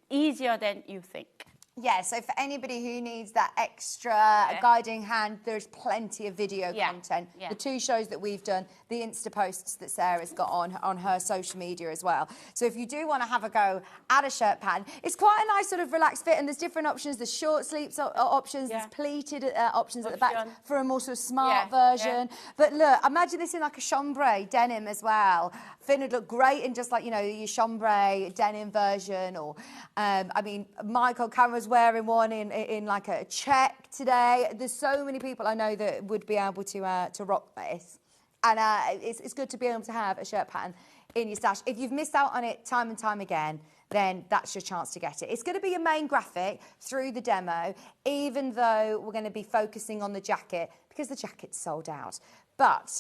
easier than you think. Yeah, so for anybody who needs that extra guiding hand, there's plenty of video content. The 2 shows that we've done, the Insta posts that Sarah's got on her social media as well. So if you do want to have a go at a shirt pattern, it's quite a nice sort of relaxed fit, and there's different options. There's short sleeves options, there's pleated options at the back for a more sort of smart version. But look, imagine this in like a chambray denim as well. Finn would look great in just like, you know, your chambray denim version, or, I mean, Michael Cameron's wearing one in like a check today. There's so many people I know that would be able to rock this, and it's good to be able to have a shirt pattern in your stash. If you've missed out on it time and time again, then that's your chance to get it. It's going to be your main graphic through the demo, even though we're going to be focusing on the jacket because the jacket's sold out. But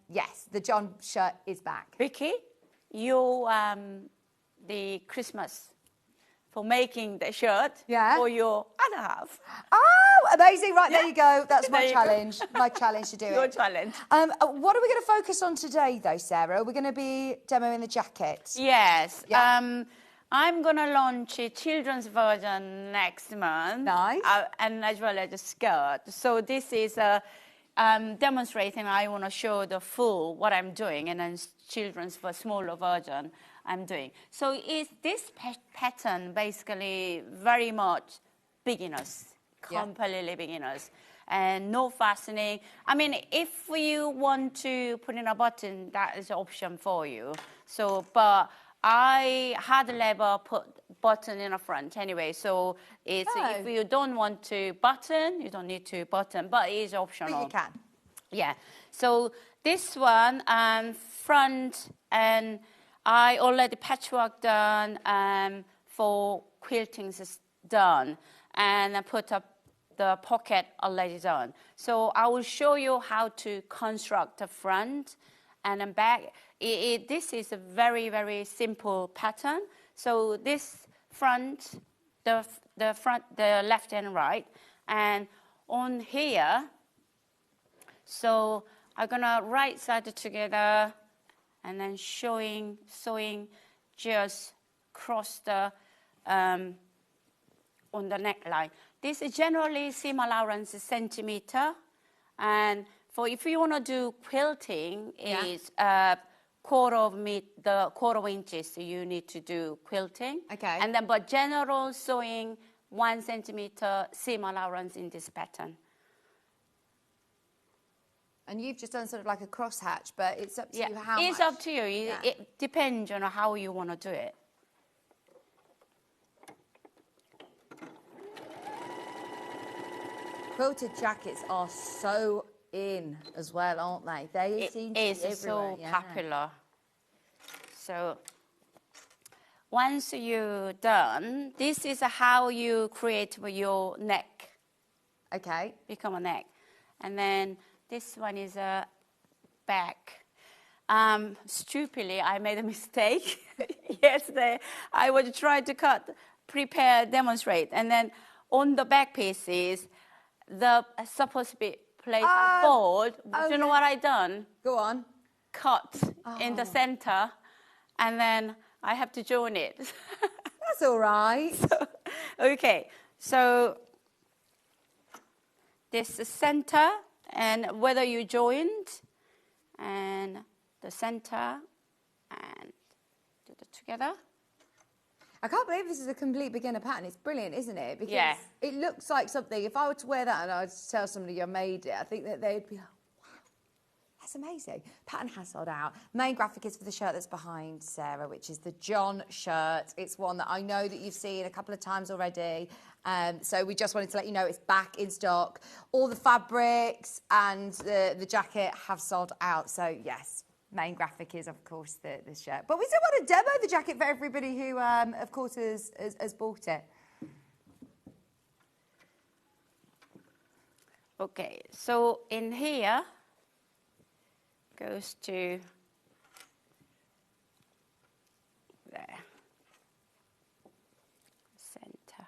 yes, the John shirt is back. Vicky, the Christmas for making the shirt for your other half. Oh, amazing. Right, there you go. That's my challenge. My challenge to do it. Your challenge. What are we going to focus on today, though, Sarah? We're going to be demoing the jacket. Yes. Yeah. I'm going to launch a children's version next month. Nice. And as well as a skirt. So this is demonstrating. I want to show the full what I'm doing, and then children's for smaller version I'm doing. So is this pattern basically very much beginners, completely beginners, and no fastening. I mean, if you want to put in a button, that is an option for you. So, but I hard labor put button in the front anyway. So it's if you don't want to button, you don't need to button, but it is optional. But you can. Yeah. So this one, front, and I already patchwork done for quilting is done, and I put up the pocket already done. So I will show you how to construct the front and then back. This is a very, very simple pattern. So this front, the left and right, and on here, so I'm gonna right side together, and then sewing just cross the on the neckline. This is generally seam allowance is centimeter, and for if you want to do quilting, is quarter of inches you need to do quilting. Okay. And then, but general sewing, 1 centimeter seam allowance in this pattern. And you've just done sort of like a crosshatch, but it's up to you how It's much. up to you. It depends on how you want to do it. Quilted jackets are so in as well, aren't they? They seem to be everywhere. It is so yeah. popular. So once you're done, this is how you create your neck. Okay. Become a neck. And then this one is a back. Stupidly, I made a mistake. Yesterday, I was trying to prepare, demonstrate. And then on the back pieces, the supposed to be placed on fold. But you know what I done? Go on. Cut in the center, and then I have to join it. That's all right. Okay, so this is center, and whether you joined, and the center, and do it together. I can't believe this is a complete beginner pattern. It's brilliant, isn't it? Because it looks like something, if I were to wear that and I would tell somebody I made it, I think that they'd be like, wow, that's amazing. Pattern has sold out. Main graphic is for the shirt that's behind Sarah, which is the John shirt. It's one that I know that you've seen a couple of times already. So we just wanted to let you know it's back in stock. All the fabrics and the jacket have sold out. So yes. Main graphic is, of course, the shirt. But we still want to demo the jacket for everybody who, of course, has bought it. Okay, so in here goes to there, center.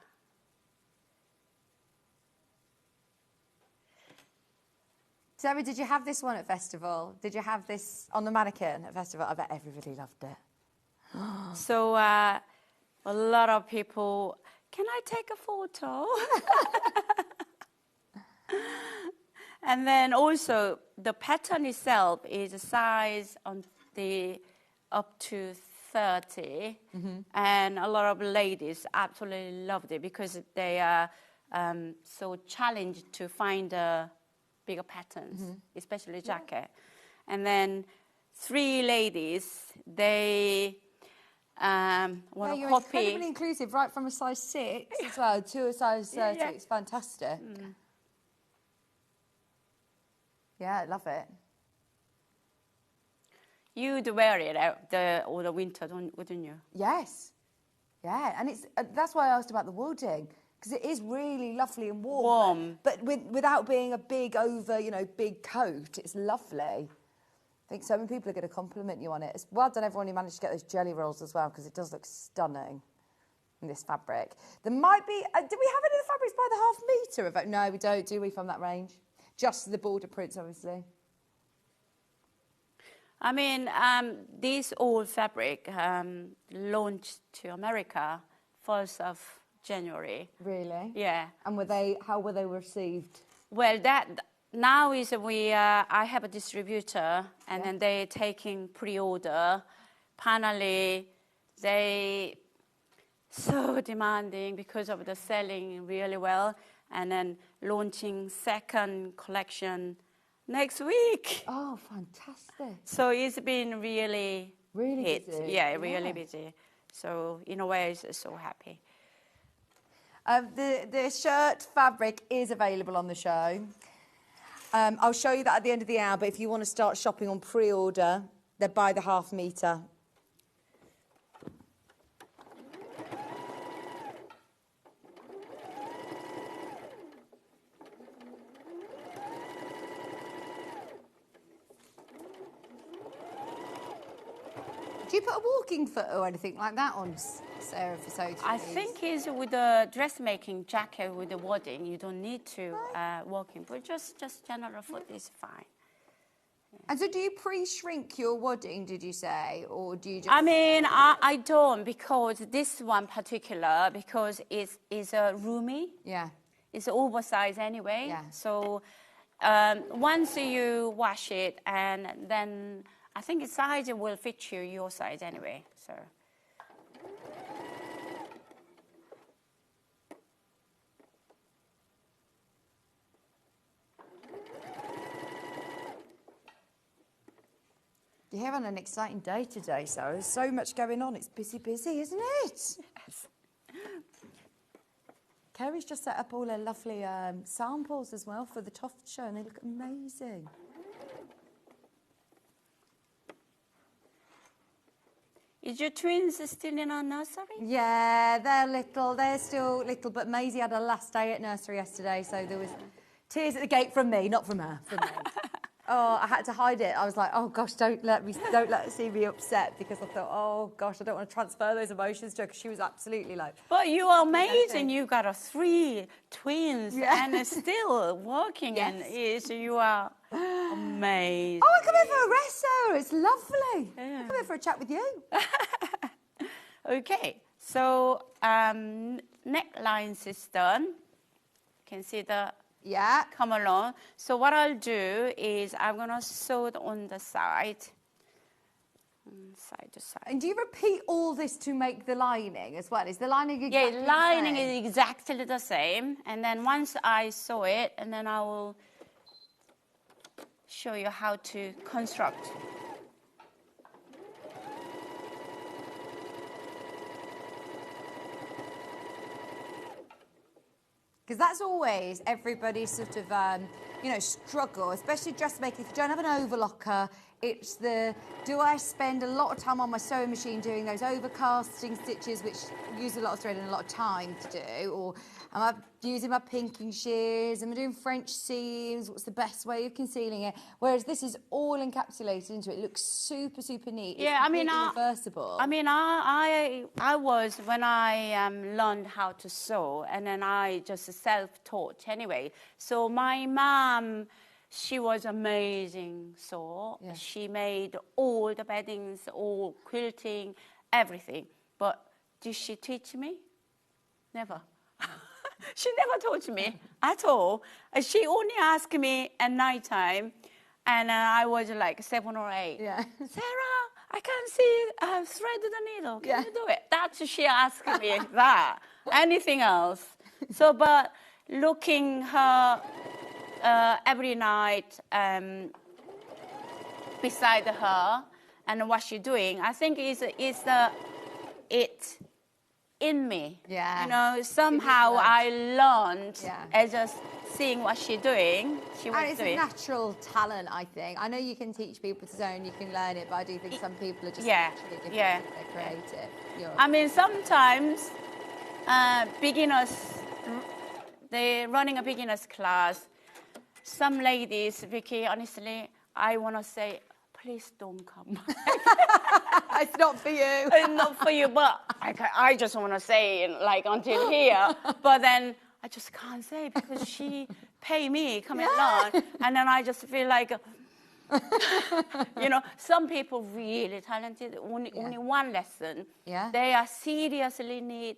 Sarah, did you have this one at festival? Did you have this on the mannequin at festival? I bet everybody loved it. So a lot of people, can I take a photo? And then also the pattern itself is a size on the up to 30, and a lot of ladies absolutely loved it because they are so challenged to find bigger patterns, especially jacket. And then 3 ladies, they want to you're copy. incredibly inclusive, right from a size 6 as well to a size 30. Yeah. It's fantastic. Yeah, I love it. You'd wear it out all the winter, wouldn't you? Yes. Yeah, and it's that's why I asked about the wooding, because it is really lovely and warm. But without being a big big coat, it's lovely. I think so many people are going to compliment you on it. It's well done everyone who managed to get those jelly rolls as well, because it does look stunning in this fabric. There might be, do we have any of the fabrics by the half metre? No, we don't, do we, from that range? Just the border prints, obviously. I mean, this old fabric launched to America 1st of January. Really? Yeah. And how were they received? Well, now is I have a distributor, and then they're taking pre-order. Finally, they so demanding because of the selling really well, and then launching second collection next week. Oh, fantastic. So it's been really hit. busy. Yeah, really busy. So in a way, I'm so happy. The shirt fabric is available on the show. I'll show you that at the end of the hour, but if you want to start shopping on pre-order, they're by the half metre. Do you put a walking foot or anything like that on, Sarah, for sewing? I think it's with the dressmaking jacket with the wadding, you don't need to walk in, but just general foot is fine. And so do you pre-shrink your wadding, did you say? Or do you just... I mean, I don't, because this one particular, because it's roomy. Yeah. It's oversized anyway. Yeah. So once you wash it, and then I think the size will fit your size anyway. So. You're having an exciting day today, Sarah. There's so much going on. It's busy, isn't it? Yes. Kerry's just set up all her lovely samples as well for the Toft show, and they look amazing. Is your twins still in our nursery? Yeah, they're little. They're still little, but Maisie had her last day at nursery yesterday, so there was tears at the gate from me, not from her, from me. Oh, I had to hide it. I was like, oh gosh, don't let her see me upset, because I thought, oh gosh, I don't want to transfer those emotions to her, because she was absolutely like... But you are amazing. You got 3 twins, Yeah. and still working, Yes. and you are amazing. Oh, I come here for a rest, Sarah. It's lovely. Yeah. I come here for a chat with you. Okay, so necklines is done. You can see the... Yeah. Come along. So what I'll do is I'm going to sew it on the side. Side to side. And do you repeat all this to make the lining as well? Is the lining exactly Yeah, the lining same? is exactly the same. And then once I sew it, and then I will show you how to construct. Because that's always everybody's sort of, struggle, especially dressmaking. If you don't have an overlocker, it's do I spend a lot of time on my sewing machine doing those overcasting stitches, which use a lot of thread and a lot of time to do? Or am I using my pinking shears? Am I doing French seams? What's the best way of concealing it? Whereas this is all encapsulated into it. It looks super, super neat. Yeah, it's I mean, reversible. I mean, I was, when I learned how to sew, and then I just self-taught anyway. So my mom, she was amazing sewer. Yeah. She made all the beddings, all quilting, everything. But did she teach me? Never. She never taught me at all. She only asked me at night time, and I was like 7 or 8. Yeah. Sarah, I can't see thread the needle. Can Yeah. you do it? That's she asked me that. Anything else? So, but looking her every night beside her and what she's doing, I think is it in me. Yeah. You know, somehow I learned Yeah. as just seeing what she's doing. She was And it's doing. a natural talent, I think. I know you can teach people to sew and you can learn it, but I do think some people are just Yeah, naturally gifted. yeah. They're creative. I mean, sometimes beginners, they're running a beginners class. Some ladies, Vicky, honestly, I want to say, please don't come. It's not for you. It's not for you, but I just want to say, like, until here. But then I just can't say, because she pay me coming along, and then I just feel like, some people really talented, only one lesson. Yeah. They are seriously need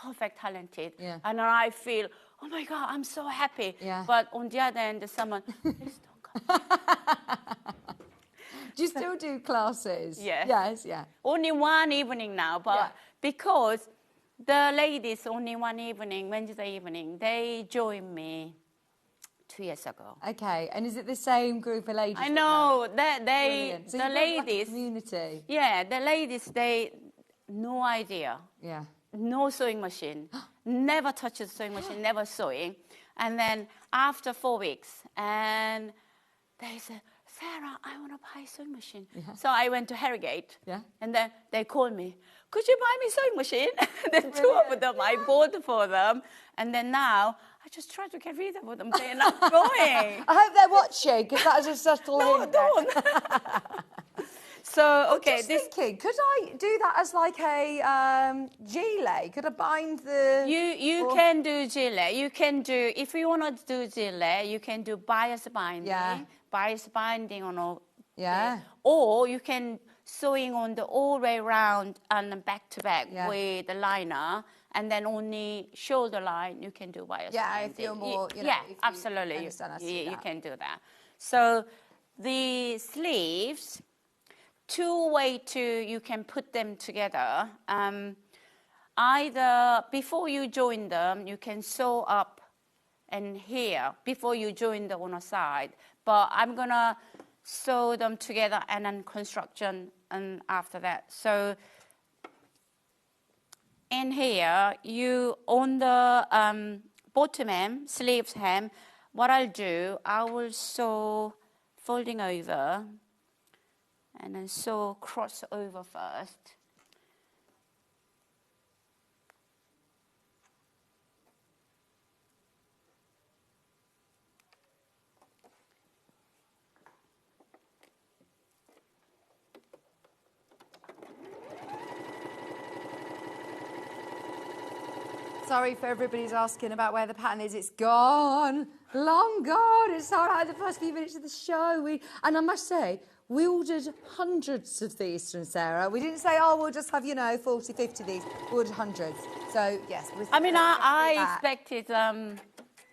perfect talented. Yeah. And then I feel, oh my God, I'm so happy. Yeah. But on the other end, someone, please don't come. Do you still do classes? Yes. Yes, yeah. Only one evening now, but because the ladies only one evening, Wednesday evening, they joined me 2 years ago. Okay, and is it the same group of ladies? I know, Brilliant. So the you've got like a ladies, community. yeah, the ladies, they, no idea, Yeah. no sewing machine, never touched a sewing machine, never sewing. And then after 4 weeks, and they said, Sarah, I want to buy a sewing machine. Yeah. So I went to Harrogate. Yeah. And then they called me, could you buy me a sewing machine? The two of them, I bought for them. And then now, I just try to get rid of them. They're not going. I hope they're watching, because that is a subtle No, hint. don't. So, okay. Just thinking, could I do that as like a gilet? Could I bind the... You can do gilet. You can do, if you want to do gilet, you can do bias binding. Yeah. bias binding on all. Yeah. Or you can sewing on the all way round and back to back Yeah. with the liner, and then only shoulder line you can do bias Yeah, binding. if you're more, you know, yeah, if you absolutely. understand how to do You that. can do that. So the sleeves, two way to you can put them together. Either before you join them, you can sew up and here before you join them on a side. But I'm gonna sew them together and then construction and after that. So in here, you on the bottom hem, sleeves hem, what I'll do, I will sew folding over and then sew cross over first. Sorry for everybody's asking about where the pattern is. It's gone, long gone. It's all right, the first few minutes of the show. And I must say, we ordered hundreds of these from Sarah. We didn't say, oh, we'll just have, 40, 50 of these. We ordered hundreds. So, yes. I mean, I expected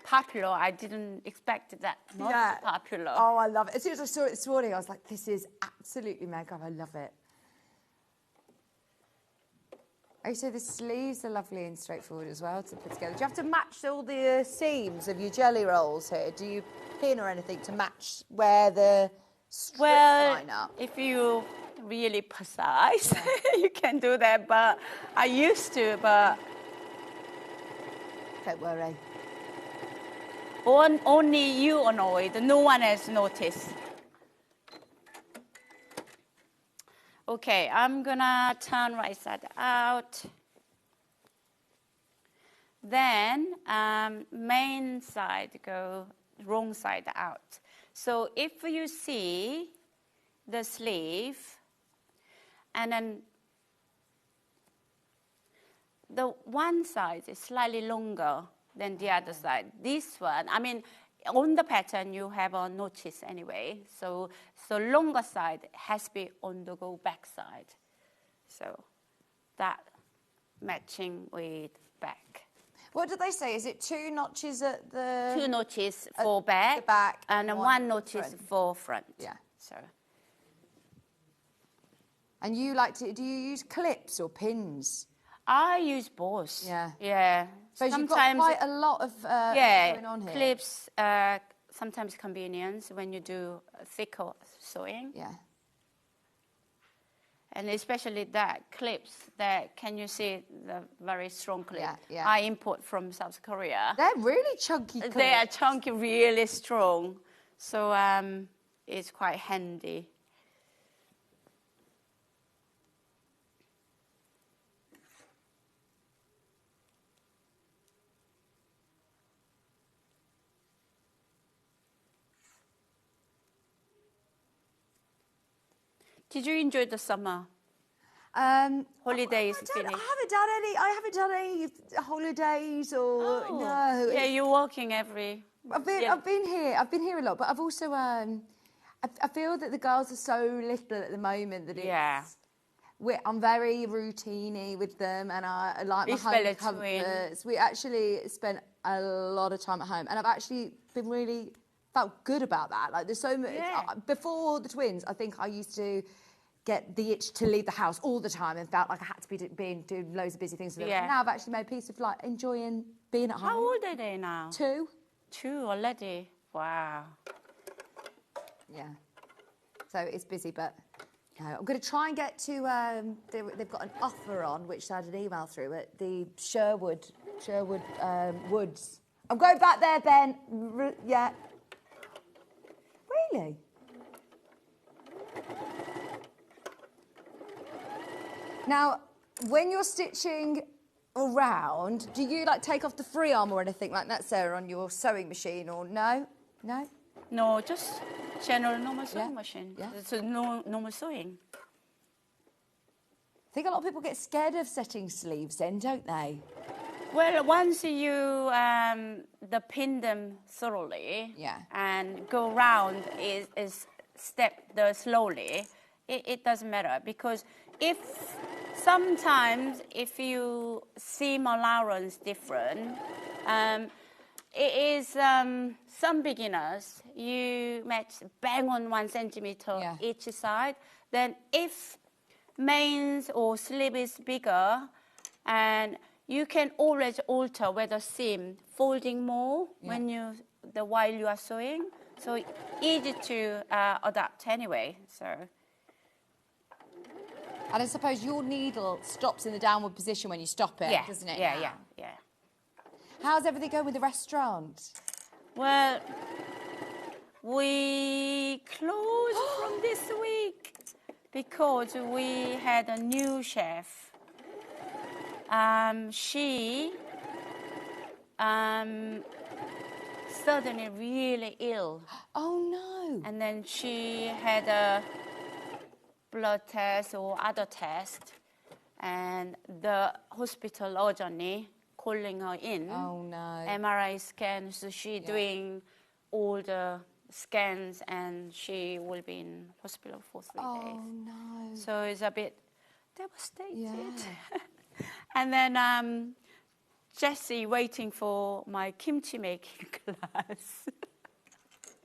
popular. I didn't expect that not popular. Oh, I love it. As soon as I saw it this morning, I was like, this is absolutely mega. I love it. Oh, so the sleeves are lovely and straightforward as well to put together. Do you have to match all the seams of your jelly rolls here? Do you pin or anything to match where the strips line up? If you really precise, you can do that. But I used to, but don't worry. Only you annoyed. No one has noticed. Okay, I'm gonna turn right side out. Then main side go wrong side out. So if you see the sleeve, and then the one side is slightly longer than the other side. This one, I mean, on the pattern, you have a notice anyway. So longer side has to be on the go back side. So that matching with back. What did they say? Is it 2 notches at the... 2 notches for back, the back and then 1 notches for front. Yeah. So. And do you use clips or pins? I use both. Yeah. Yeah. So you've got quite a lot of going on here. Clips, sometimes convenience when you do thicker sewing. Yeah. And especially that clips, can you see the very strong clip? Yeah, yeah. I import from South Korea. They're really chunky clips. They are chunky, really strong. So it's quite handy. Did you enjoy the summer? Holidays finished. I haven't done any holidays or no. Yeah, you're working every. I've been here a lot, but I've also I feel that the girls are so little at the moment that it's. I'm very routine-y with them, and I like my home comforts. We actually spent a lot of time at home, and I've actually been really felt good about that. Like there's so much. Before the twins, I think I used to get the itch to leave the house all the time and felt like I had to be doing loads of busy things with them. And now I've actually made peace with like enjoying being at home. How old are they now? 2. 2 already. Wow. Yeah. So it's busy, but I'm going to try and get to. They've got an offer on, which I had an email through at the Sherwood Woods. I'm going back there, Ben. Yeah. Really? Now, when you're stitching around, do you like take off the free arm or anything like that, Sarah, on your sewing machine, or no? No? No, just general normal sewing machine. Yeah. It's a normal sewing. I think a lot of people get scared of setting sleeves then, don't they? Well, once you pin them thoroughly and go around is step slowly, it doesn't matter, because sometimes if you seam allowance different, it is some beginners, you match bang on 1 centimeter each side. Then if mains or sleeve is bigger, and you can always alter whether seam folding more while you are sewing. So easy to adapt anyway. So. And I suppose your needle stops in the downward position when you stop it, doesn't it? Yeah. How's everything going with the restaurant? Well, we closed from this week because we had a new chef. She suddenly really ill. Oh no! And then she had a blood test or other test, and the hospital urgently calling her in. Oh no! MRI scan. So she doing all the scans, and she will be in hospital for 3 days. Oh no! So it's a bit devastated. Yeah. And then Jessie waiting for my kimchi making class.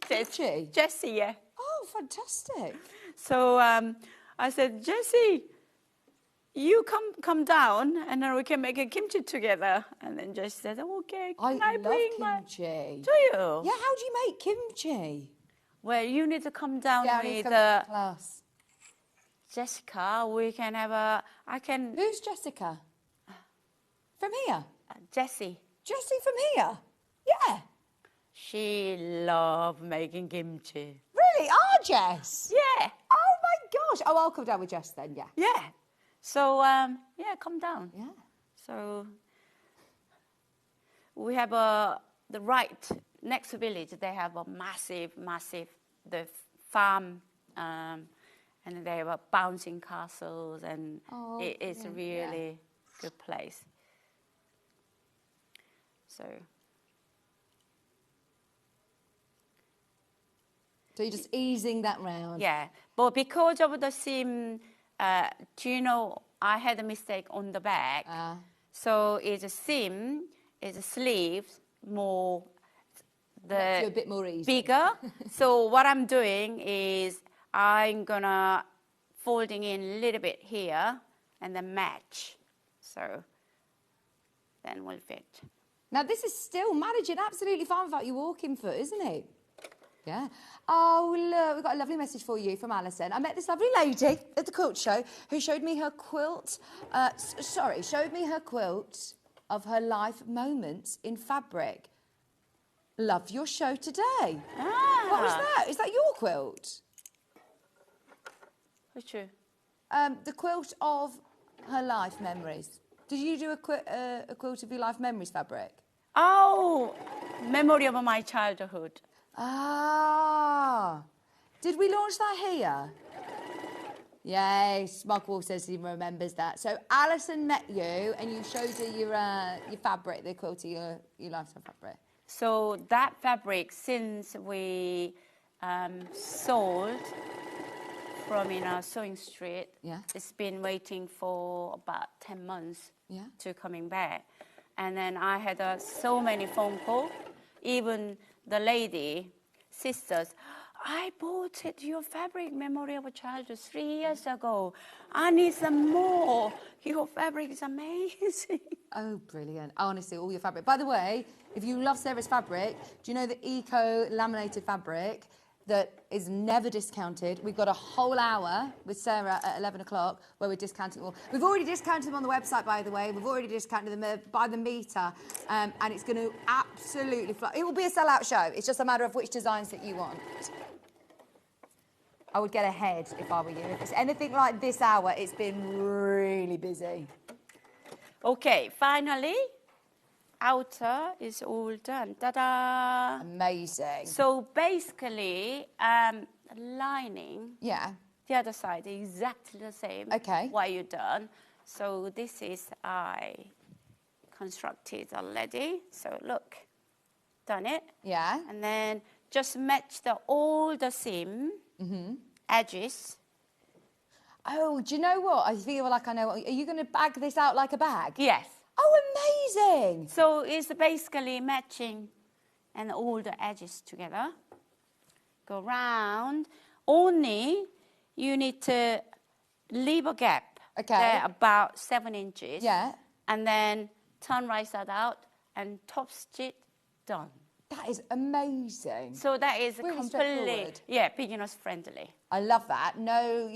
Kimchi? Jessie, yeah. Oh, fantastic. So I said, Jessie, you come down and then we can make a kimchi together. And then Jessie said, okay, can I love bring kimchi. Do you? Yeah, how do you make kimchi? Well, you need to come down with class. Jessica. We can have Who's Jessica? From here? Jessie. Jessie from here? Yeah. She loves making kimchi. Really? Oh, Jess? Yeah. Oh, my gosh. Oh, I'll come down with Jess then, yeah. Yeah. So, come down. Yeah. So, we have next village, they have a massive, the farm, and they have bouncing castles, and it's a really good place. So you're just easing that round. Yeah, but because of the seam, do you know, I had a mistake on the back. So it's a seam, it's a sleeve, more a bit more easy. Bigger. So what I'm doing is I'm gonna folding in a little bit here and then match. So then we'll fit. Now this is still managing absolutely fine without you walking foot, isn't it? Yeah. Oh, look, we've got a lovely message for you from Alison. I met this lovely lady at the quilt show who showed me her quilt, showed me her quilt of her life moments in fabric. Love your show today. What was that? Is that your quilt? What's true? The quilt of her life memories. Did you do a quilt of your life memories fabric? Oh, memory of my childhood. Ah. Did we launch that here? Yes, Mark says he remembers that. So Alison met you and you showed her your fabric, the quilt of your lifetime fabric. So that fabric, since we sold from Sewing Street, it's been waiting for about 10 months to coming back. And then I had so many phone calls, even the lady, sisters, I bought your fabric memory of a childhood 3 years ago. I need some more. Your fabric is amazing. Oh, brilliant. Honestly, all your fabric. By the way, if you love Sarah's fabric, do you know the Eco Laminated Fabric that is never discounted? We've got a whole hour with Sarah at 11 o'clock where we're discounting them all. We've already discounted them on the website, by the way. We've already discounted them by the metre. And it's going to absolutely fly. It will be a sell-out show. It's just a matter of which designs that you want. I would get ahead if I were you. If it's anything like this hour, it's been really busy. Okay, finally, outer is all done. Ta-da! Amazing. So basically, lining. Yeah. The other side is exactly the same. Okay. What you done. So this is I constructed already. So look, done it. Yeah. And then just match all the seam edges. Oh, do you know what? I feel like I know. Are you going to bag this out like a bag? Yes. Oh, amazing. So it's basically matching and all the edges together. Go round. Only you need to leave a gap. Okay. There about 7 inches. Yeah. And then turn right side out and top stitch done. That is amazing. So that is Really completely, straightforward. yeah, beginners friendly. I love that. No,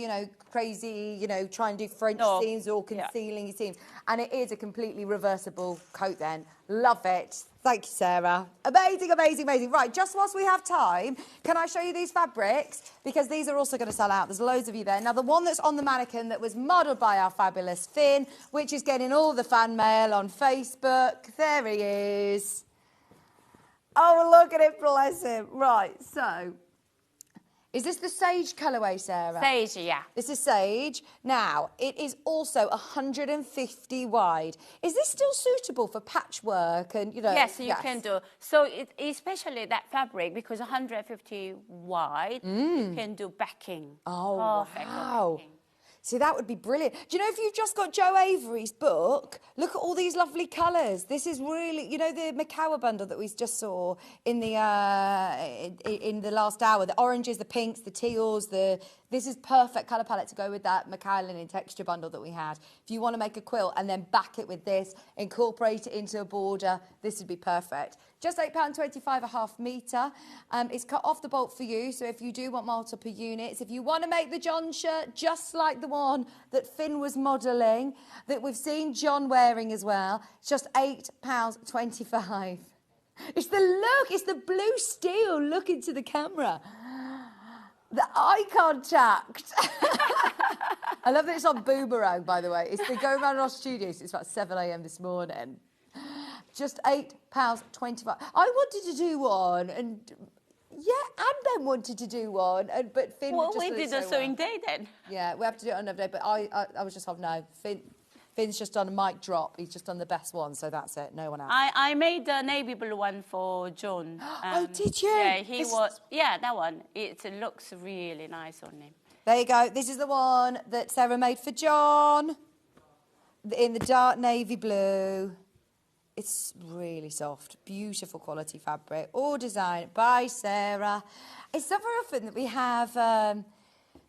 crazy, try and do French seams or concealing your seams. And it is a completely reversible coat then. Love it. Thank you, Sarah. Amazing, amazing, amazing. Right, just whilst we have time, can I show you these fabrics? Because these are also going to sell out. There's loads of you there. Now, the one that's on the mannequin that was modelled by our fabulous Finn, which is getting all the fan mail on Facebook. There he is. Oh, look at it, bless him. Right, so, is this the Sage colourway, Sarah? Sage, yeah. This is Sage. Now, it is also 150 wide. Is this still suitable for patchwork and, Yes, you can do. So, especially that fabric, because 150 wide, you can do backing. Oh, perfect wow. backing. See, that would be brilliant. Do you know, if you've just got Joe Avery's book, look at all these lovely colours. This is really, the Makawa bundle that we just saw in the last hour. The oranges, the pinks, the teals, this is perfect colour palette to go with that Makawa linen texture bundle that we had. If you want to make a quilt and then back it with this, incorporate it into a border, this would be perfect. Just £8.25 a half metre. It's cut off the bolt for you, so if you do want multiple units, if you want to make the John shirt just like the one that Finn was modelling, that we've seen John wearing as well, it's just £8.25. It's the look, it's the blue steel look into the camera. The eye contact. I love that it's on Boomerang, by the way. It's been going around our studios since about 7 a.m. this morning. Just £8.25. I wanted to do one, and Ben wanted to do one, but Finn. Well, just we did did so a sewing day then. Yeah, we have to do it on another day. But I was just no. Finn's just done a mic drop. He's just done the best one, so that's it. No one else. I made the navy blue one for John. Oh, did you? Yeah, that one. It looks really nice on him. There you go. This is the one that Sarah made for John in the dark navy blue. It's really soft, beautiful quality fabric, all designed by Sarah. It's not very often that we have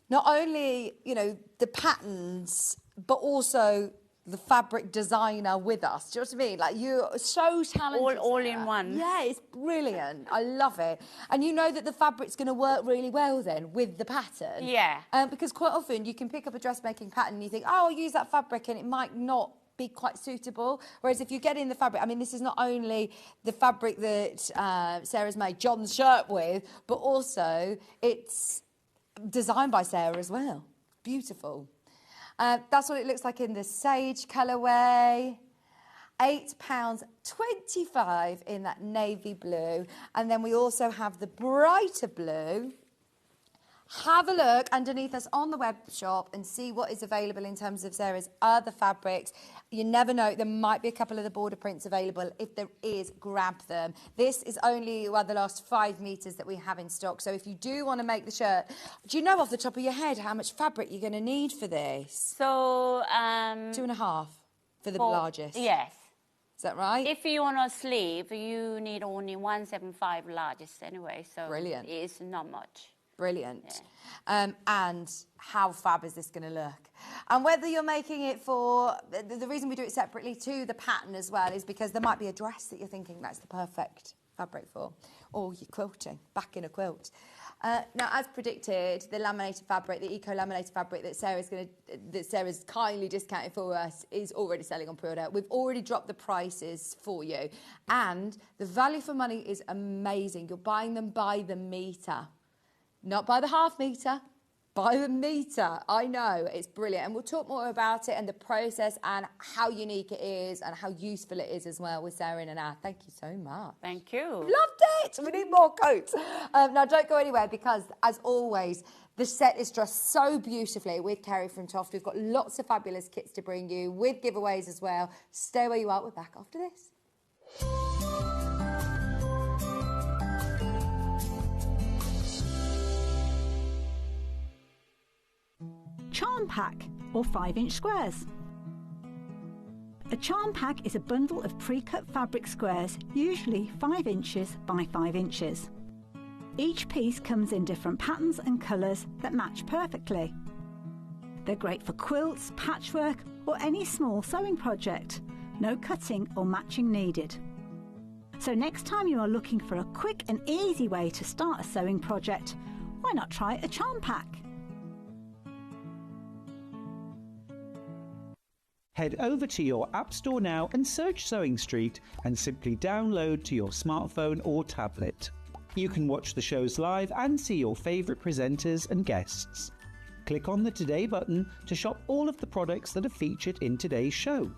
not only, the patterns, but also the fabric designer with us. Do you know what I mean? Like, you're so talented. All in one. Yeah, it's brilliant. I love it. And you know that the fabric's going to work really well then with the pattern. Yeah. Because quite often you can pick up a dressmaking pattern and you think, oh, I'll use that fabric, and it might not be quite suitable. Whereas if you get in the fabric, this is not only the fabric that Sarah's made John's shirt with, but also it's designed by Sarah as well. Beautiful. That's what it looks like in the Sage colourway. £8.25 in that navy blue. And then we also have the brighter blue. Have a look underneath us on the web shop and see what is available in terms of Sarah's other fabrics. You never know, there might be a couple of the border prints available. If there is, grab them. This is only the last 5 metres that we have in stock. So if you do want to make the shirt, do you know off the top of your head how much fabric you're going to need for this? So, 2.5 for the largest. Yes. Is that right? If you want a sleeve, you need only 175 largest anyway. So brilliant. It's not much. Brilliant. Yeah. And how fab is this going to look? And whether you're making it for... The reason we do it separately to the pattern as well is because there might be a dress that you're thinking that's the perfect fabric for. Or you're quilting, back in a quilt. Now, as predicted, the laminated fabric, the eco-laminated fabric that Sarah's kindly discounted for us is already selling on pre-order. We've already dropped the prices for you. And the value for money is amazing. You're buying them by the metre. Not by the half metre, By the metre, I know, it's brilliant. And we'll talk more about it and the process and how unique it is and how useful it is as well with Sarah and Anna. Thank you so much. Thank you. Loved it. We need more coats. Now, don't go anywhere because, as always, the set is dressed so beautifully with Kerry from Toft. We've got lots of fabulous kits to bring you with giveaways as well. Stay where you are. We're back after this. Charm pack or 5-inch squares. A charm pack is a bundle of pre-cut fabric squares, usually 5 inches by 5 inches. Each piece comes in different patterns and colours that match perfectly. They're great for quilts, patchwork or any small sewing project. No cutting or matching needed. So next time you are looking for a quick and easy way to start a sewing project, why not try a charm pack? Head over to your App Store now and search Sewing Street and simply download to your smartphone or tablet. You can watch the shows live and see your favourite presenters and guests. Click on the Today button to shop all of the products that are featured in today's show.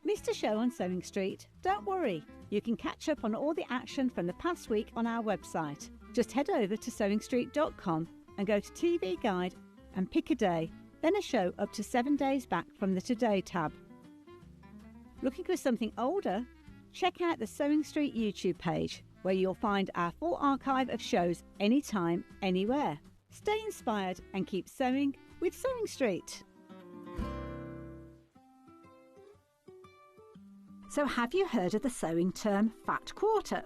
Missed a show on Sewing Street? Don't worry, you can catch up on all the action from the past week on our website. Just head over to sewingstreet.com and go to TV Guide and pick a day, then a show up to 7 days back from the Today tab. Looking for something older? Check out the Sewing Street YouTube page, where you'll find our full archive of shows anytime, anywhere. Stay inspired and keep sewing with Sewing Street. So have you heard of the sewing term fat quarter?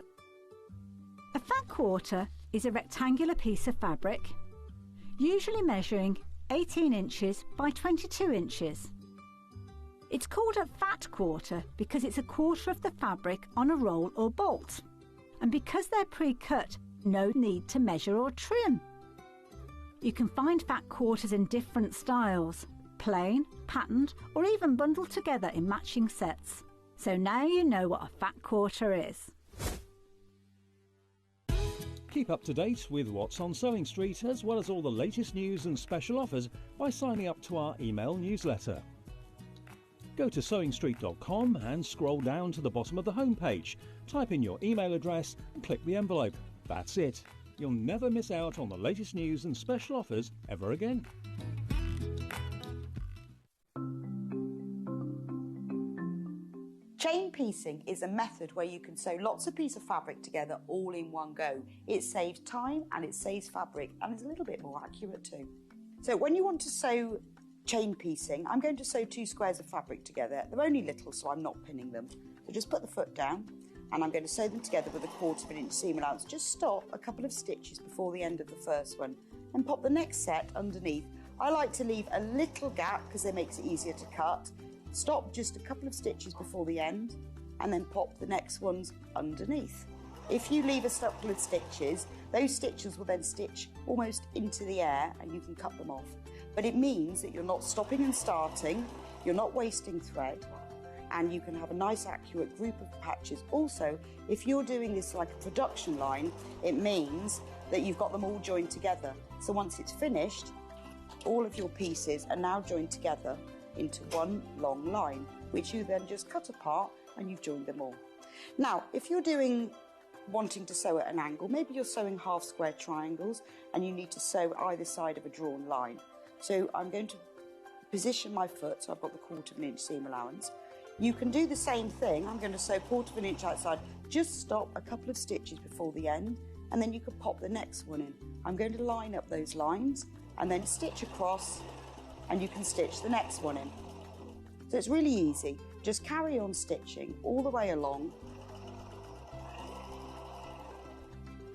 A fat quarter is a rectangular piece of fabric, usually measuring 18 inches by 22 inches. It's called a fat quarter because it's a quarter of the fabric on a roll or bolt. And because they're pre-cut, no need to measure or trim. You can find fat quarters in different styles, plain, patterned, or even bundled together in matching sets. So now you know what a fat quarter is. Keep up to date with what's on Sewing Street, as well as all the latest news and special offers by signing up to our email newsletter. Go to sewingstreet.com and scroll down to the bottom of the homepage. Type in your email address and click the envelope. That's it. You'll never miss out on the latest news and special offers ever again. Chain piecing is a method where you can sew lots of pieces of fabric together all in one go. It saves time and it saves fabric and is a little bit more accurate too. So when you want to sew chain piecing, I'm going to sew 2 squares of fabric together. They're only little, so I'm not pinning them. So just put the foot down and I'm going to sew them together with a 1/4 inch seam allowance. Just stop a couple of stitches before the end of the first one and pop the next set underneath. I like to leave a little gap because it makes it easier to cut. Stop just a couple of stitches before the end and then pop the next ones underneath. If you leave a couple of stitches, those stitches will then stitch almost into the air and you can cut them off. But it means that you're not stopping and starting, you're not wasting thread, and you can have a nice accurate group of patches. Also, if you're doing this like a production line, it means that you've got them all joined together. So once it's finished, all of your pieces are now joined together into one long line, which you then just cut apart and you've joined them all. Now, if you're wanting to sew at an angle, maybe you're sewing half square triangles and you need to sew either side of a drawn line. So I'm going to position my foot, so I've got the 1/4 inch seam allowance. You can do the same thing. I'm going to sew 1/4 inch outside. Just stop a couple of stitches before the end and then you can pop the next one in. I'm going to line up those lines and then stitch across, and you can stitch the next one in. So it's really easy. Just carry on stitching all the way along.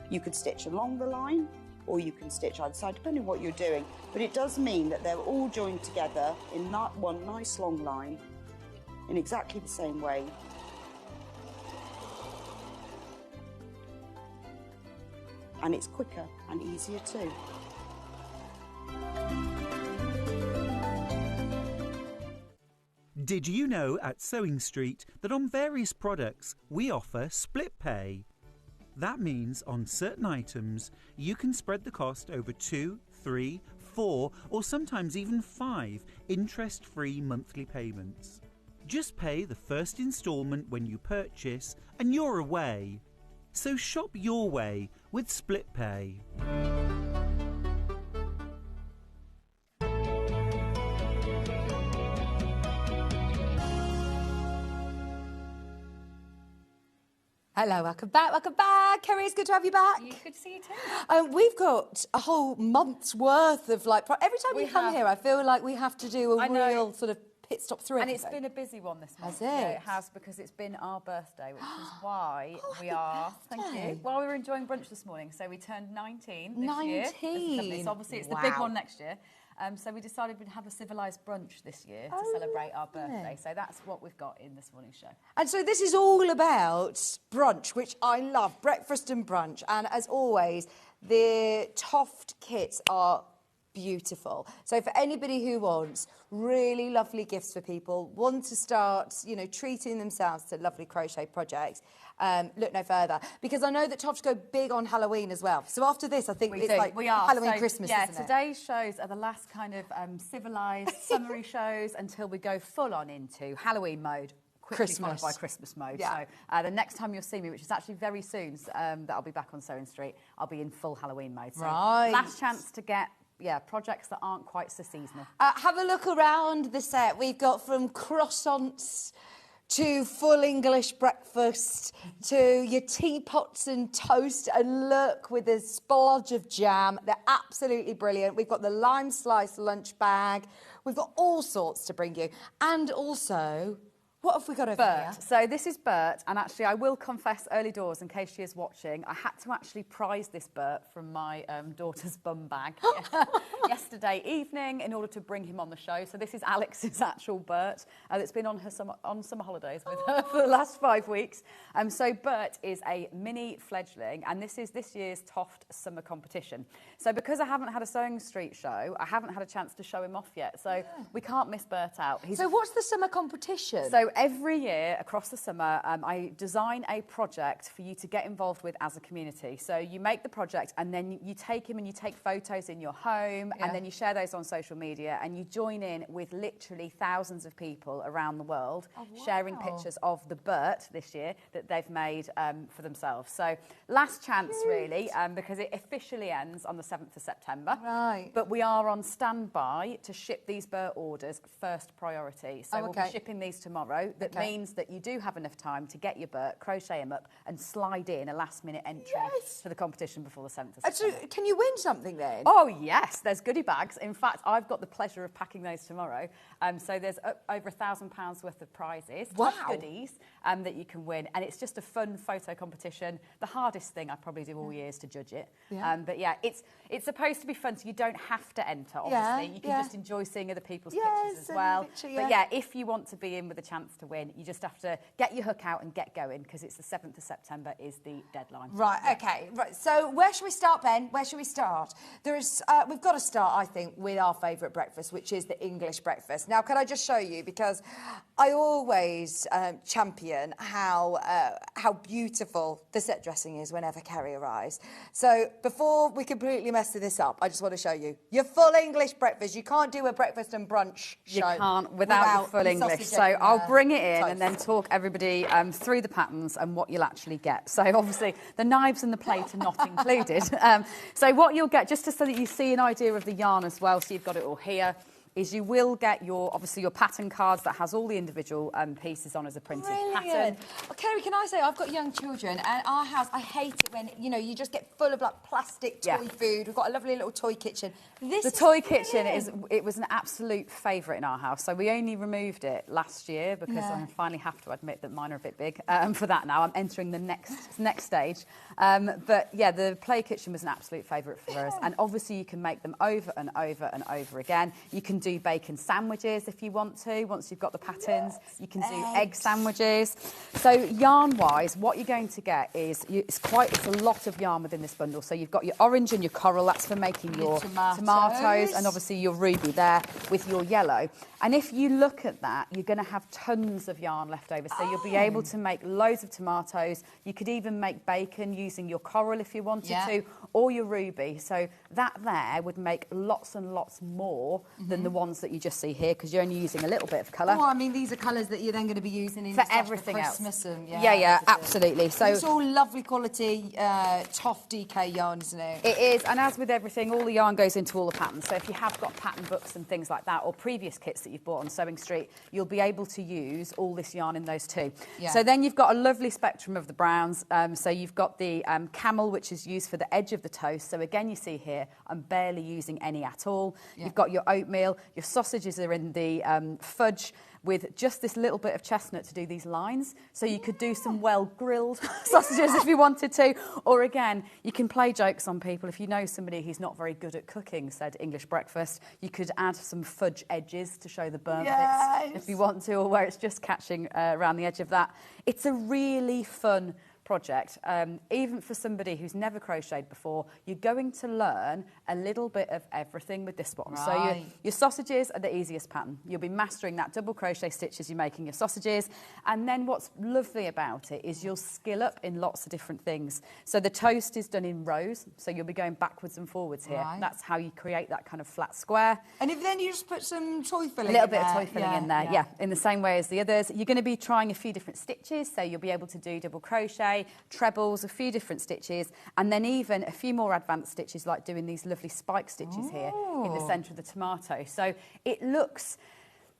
You could stitch along the line or you can stitch either side, depending on what you're doing. But it does mean that they're all joined together in one nice long line in exactly the same way. And it's quicker and easier too. Did you know at Sewing Street that on various products we offer split pay? That means on certain items, you can spread the cost over 2, 3, 4, or sometimes even 5 interest-free monthly payments. Just pay the first instalment when you purchase and you're away. So shop your way with Split Pay. Hello, welcome back. Kerry, it's good to have you back. Good to see you too. We've got a whole month's worth of every time we come here, I feel like we have to do a real sort of pit stop through And everything. it's been a busy one this month. Has it? Yeah, it has, because it's been our birthday, which is why we are. Thank you. Well, we were enjoying brunch this morning, so we turned 19 this year. 19. So obviously it's the big one next year. So we decided we'd have a civilised brunch this year to celebrate our birthday. So that's what we've got in this morning's show. And so this is all about brunch, which I love, breakfast and brunch. And as always, the Toft kits are beautiful. So for anybody who wants really lovely gifts for people, want to start, you know, treating themselves to lovely crochet projects, look no further. Because I know that Toft go big on Halloween as well. So after this, I think We it's do. like We are. Halloween, So, Christmas, yeah, isn't it? today's shows are the last kind of civilised, summery shows until we go full on into Halloween mode. Quickly followed by Christmas mode. Yeah. So the next time you'll see me, which is actually very soon, that I'll be back on Sewing Street, I'll be in full Halloween mode. So Right. last chance to get projects that aren't quite so seasonal. Have a look around the set. We've got from croissants to full English breakfast to your teapots and toast, and look, with a splodge of jam. They're absolutely brilliant. We've got the lime slice lunch bag. We've got all sorts to bring you. And also, what have we got over here? Bert. So this is Bert, and actually I will confess early doors, in case she is watching, I had to actually prize this Bert from my daughter's bum bag yesterday evening in order to bring him on the show. So this is Alex's actual Bert that's been on her summer holidays with her for the last 5 weeks. So Bert is a mini fledgling, and this is this year's Toft summer competition. So because I haven't had a Sewing Street show, I haven't had a chance to show him off yet. So we can't miss Bert out. So what's the summer competition? So every year across the summer, I design a project for you to get involved with as a community. So you make the project, and then you take him and you take photos in your home, and then you share those on social media, and you join in with literally thousands of people around the world sharing pictures of the Bert this year that they've made for themselves. So last chance, really, because it officially ends on the 7th of September. Right. But we are on standby to ship these Bert orders first priority. So we'll be shipping these tomorrow. That means that you do have enough time to get your Bert, crochet them up, and slide in a last-minute entry for the competition before the 7th of September. So can you win something then? Oh, yes, there's goodie bags. In fact, I've got the pleasure of packing those tomorrow. So there's over £1,000 worth of prizes, goodies that you can win. And it's just a fun photo competition. The hardest thing I probably do all year is to judge it. But yeah, it's supposed to be fun, so you don't have to enter, obviously. You can just enjoy seeing other people's pictures as well. But yeah, if you want to be in with a chance to win, you just have to get your hook out and get going, because it's the 7th of September is the deadline. Right, okay. Right. So where should we start, Ben? Where should we start? There is, we've got to start, I think, with our favourite breakfast, which is the English breakfast. Now, can I just show you? Because I always champion how beautiful the set dressing is whenever Kerry arrives. So before we completely mess this up, I just want to show you your full English breakfast. You can't do a breakfast and brunch show. You can't without your full English. So I'll bring it in and then talk everybody through the patterns and what you'll actually get. So obviously the knives and the plate are not included. So what you'll get, just so that you see an idea of the yarn as well, so you've got it all here, is you will get obviously your pattern cards that has all the individual pieces on as a printed pattern. Oh, Kerry, can I say, I've got young children, and our house, I hate it when, you know, you just get full of like plastic toy food. We've got a lovely little toy kitchen. The toy kitchen was an absolute favourite in our house. So we only removed it last year because I finally have to admit that mine are a bit big for that now. I'm entering the next stage. But yeah, the play kitchen was an absolute favourite for us. And obviously you can make them over and over and over again. You can do bacon sandwiches if you want to. Once you've got the patterns, you can do egg sandwiches. So yarn-wise, what you're going to get is it's a lot of yarn within this bundle. So you've got your orange and your coral. That's for making your tomatoes, and obviously your ruby there with your yellow. And if you look at that, you're going to have tons of yarn left over. So you'll be able to make loads of tomatoes. You could even make bacon using your coral if you wanted to, or your ruby. So that there would make lots and lots more than the ones that you just see here, because you're only using a little bit of colour. Oh, I mean, these are colours that you're then going to be using in for everything Christmas else. And, yeah, absolutely. So it's all lovely quality Toft DK yarn, isn't it? It is, and as with everything, all the yarn goes into all the patterns. So if you have got pattern books and things like that, or previous kits that you've bought on Sewing Street, you'll be able to use all this yarn in those too. Yeah. So then you've got a lovely spectrum of the browns. So you've got the camel, which is used for the edge of the toast. So again, you see here, I'm barely using any at all. Yeah. You've got your oatmeal. Your sausages are in the fudge, with just this little bit of chestnut to do these lines. So you could do some well-grilled sausages if you wanted to. Or again, you can play jokes on people. If you know somebody who's not very good at cooking, said English breakfast, you could add some fudge edges to show the burnt bits if you want to, or where it's just catching around the edge of that. It's a really fun project. Even for somebody who's never crocheted before, you're going to learn a little bit of everything with this one. Right. So your sausages are the easiest pattern. You'll be mastering that double crochet stitch as you're making your sausages. And then what's lovely about it is you'll skill up in lots of different things. So the toast is done in rows, so you'll be going backwards and forwards here. Right. That's how you create that kind of flat square. And if then you just put some toy filling in there. A little bit of toy filling in there, yeah, in the same way as the others. You're going to be trying a few different stitches, so you'll be able to do double crochet, trebles, a few different stitches, and then even a few more advanced stitches, like doing these lovely spike stitches here in the centre of the tomato. So it looks,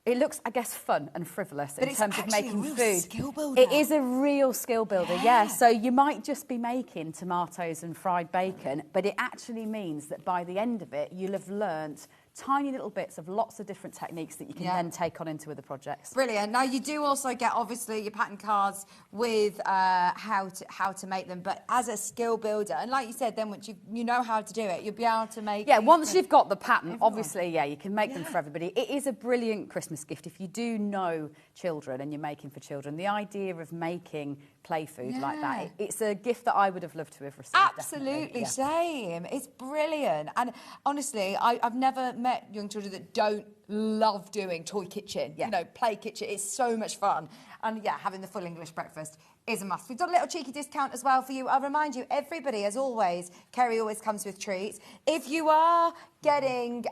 I guess, fun and frivolous in terms of making food. Skill builder. It is a real skill builder, yeah. So you might just be making tomatoes and fried bacon, but it actually means that by the end of it, you'll have learnt tiny little bits of lots of different techniques that you can then take on into other projects. Brilliant. Now you do also get obviously your pattern cards with how to make them, but as a skill builder, and like you said, then once you know how to do it, you'll be able to make. Yeah, once you've got the pattern, obviously, you can make them for everybody. It is a brilliant Christmas gift if you do know children and you're making for children. The idea of making play food like that, it's a gift that I would have loved to have received. Absolutely, same. It's brilliant, and honestly, I've never met young children that don't love doing toy kitchen, you know, play kitchen. It's so much fun. And yeah, having the full English breakfast is a must. We've done a little cheeky discount as well for you. I'll remind you, everybody, as always, Kerry always comes with treats. If you are getting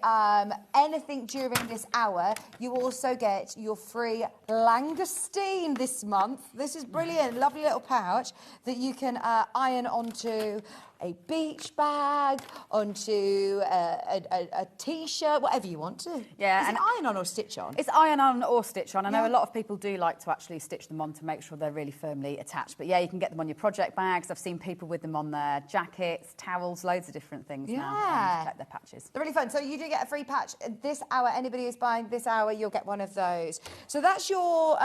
anything during this hour, you also get your free langoustine this month. This is brilliant, lovely little pouch that you can iron onto a beach bag, onto a T-shirt, whatever you want to. Yeah. Is it iron on or stitch on? It's iron on or stitch on. I know a lot of people do like to actually stitch them on to make sure they're really firmly attached. But yeah, you can get them on your project bags. I've seen people with them on their jackets, towels, loads of different things now to protect their patches. They're really fun. So you do get a free patch this hour. Anybody who's buying this hour, you'll get one of those. So that's your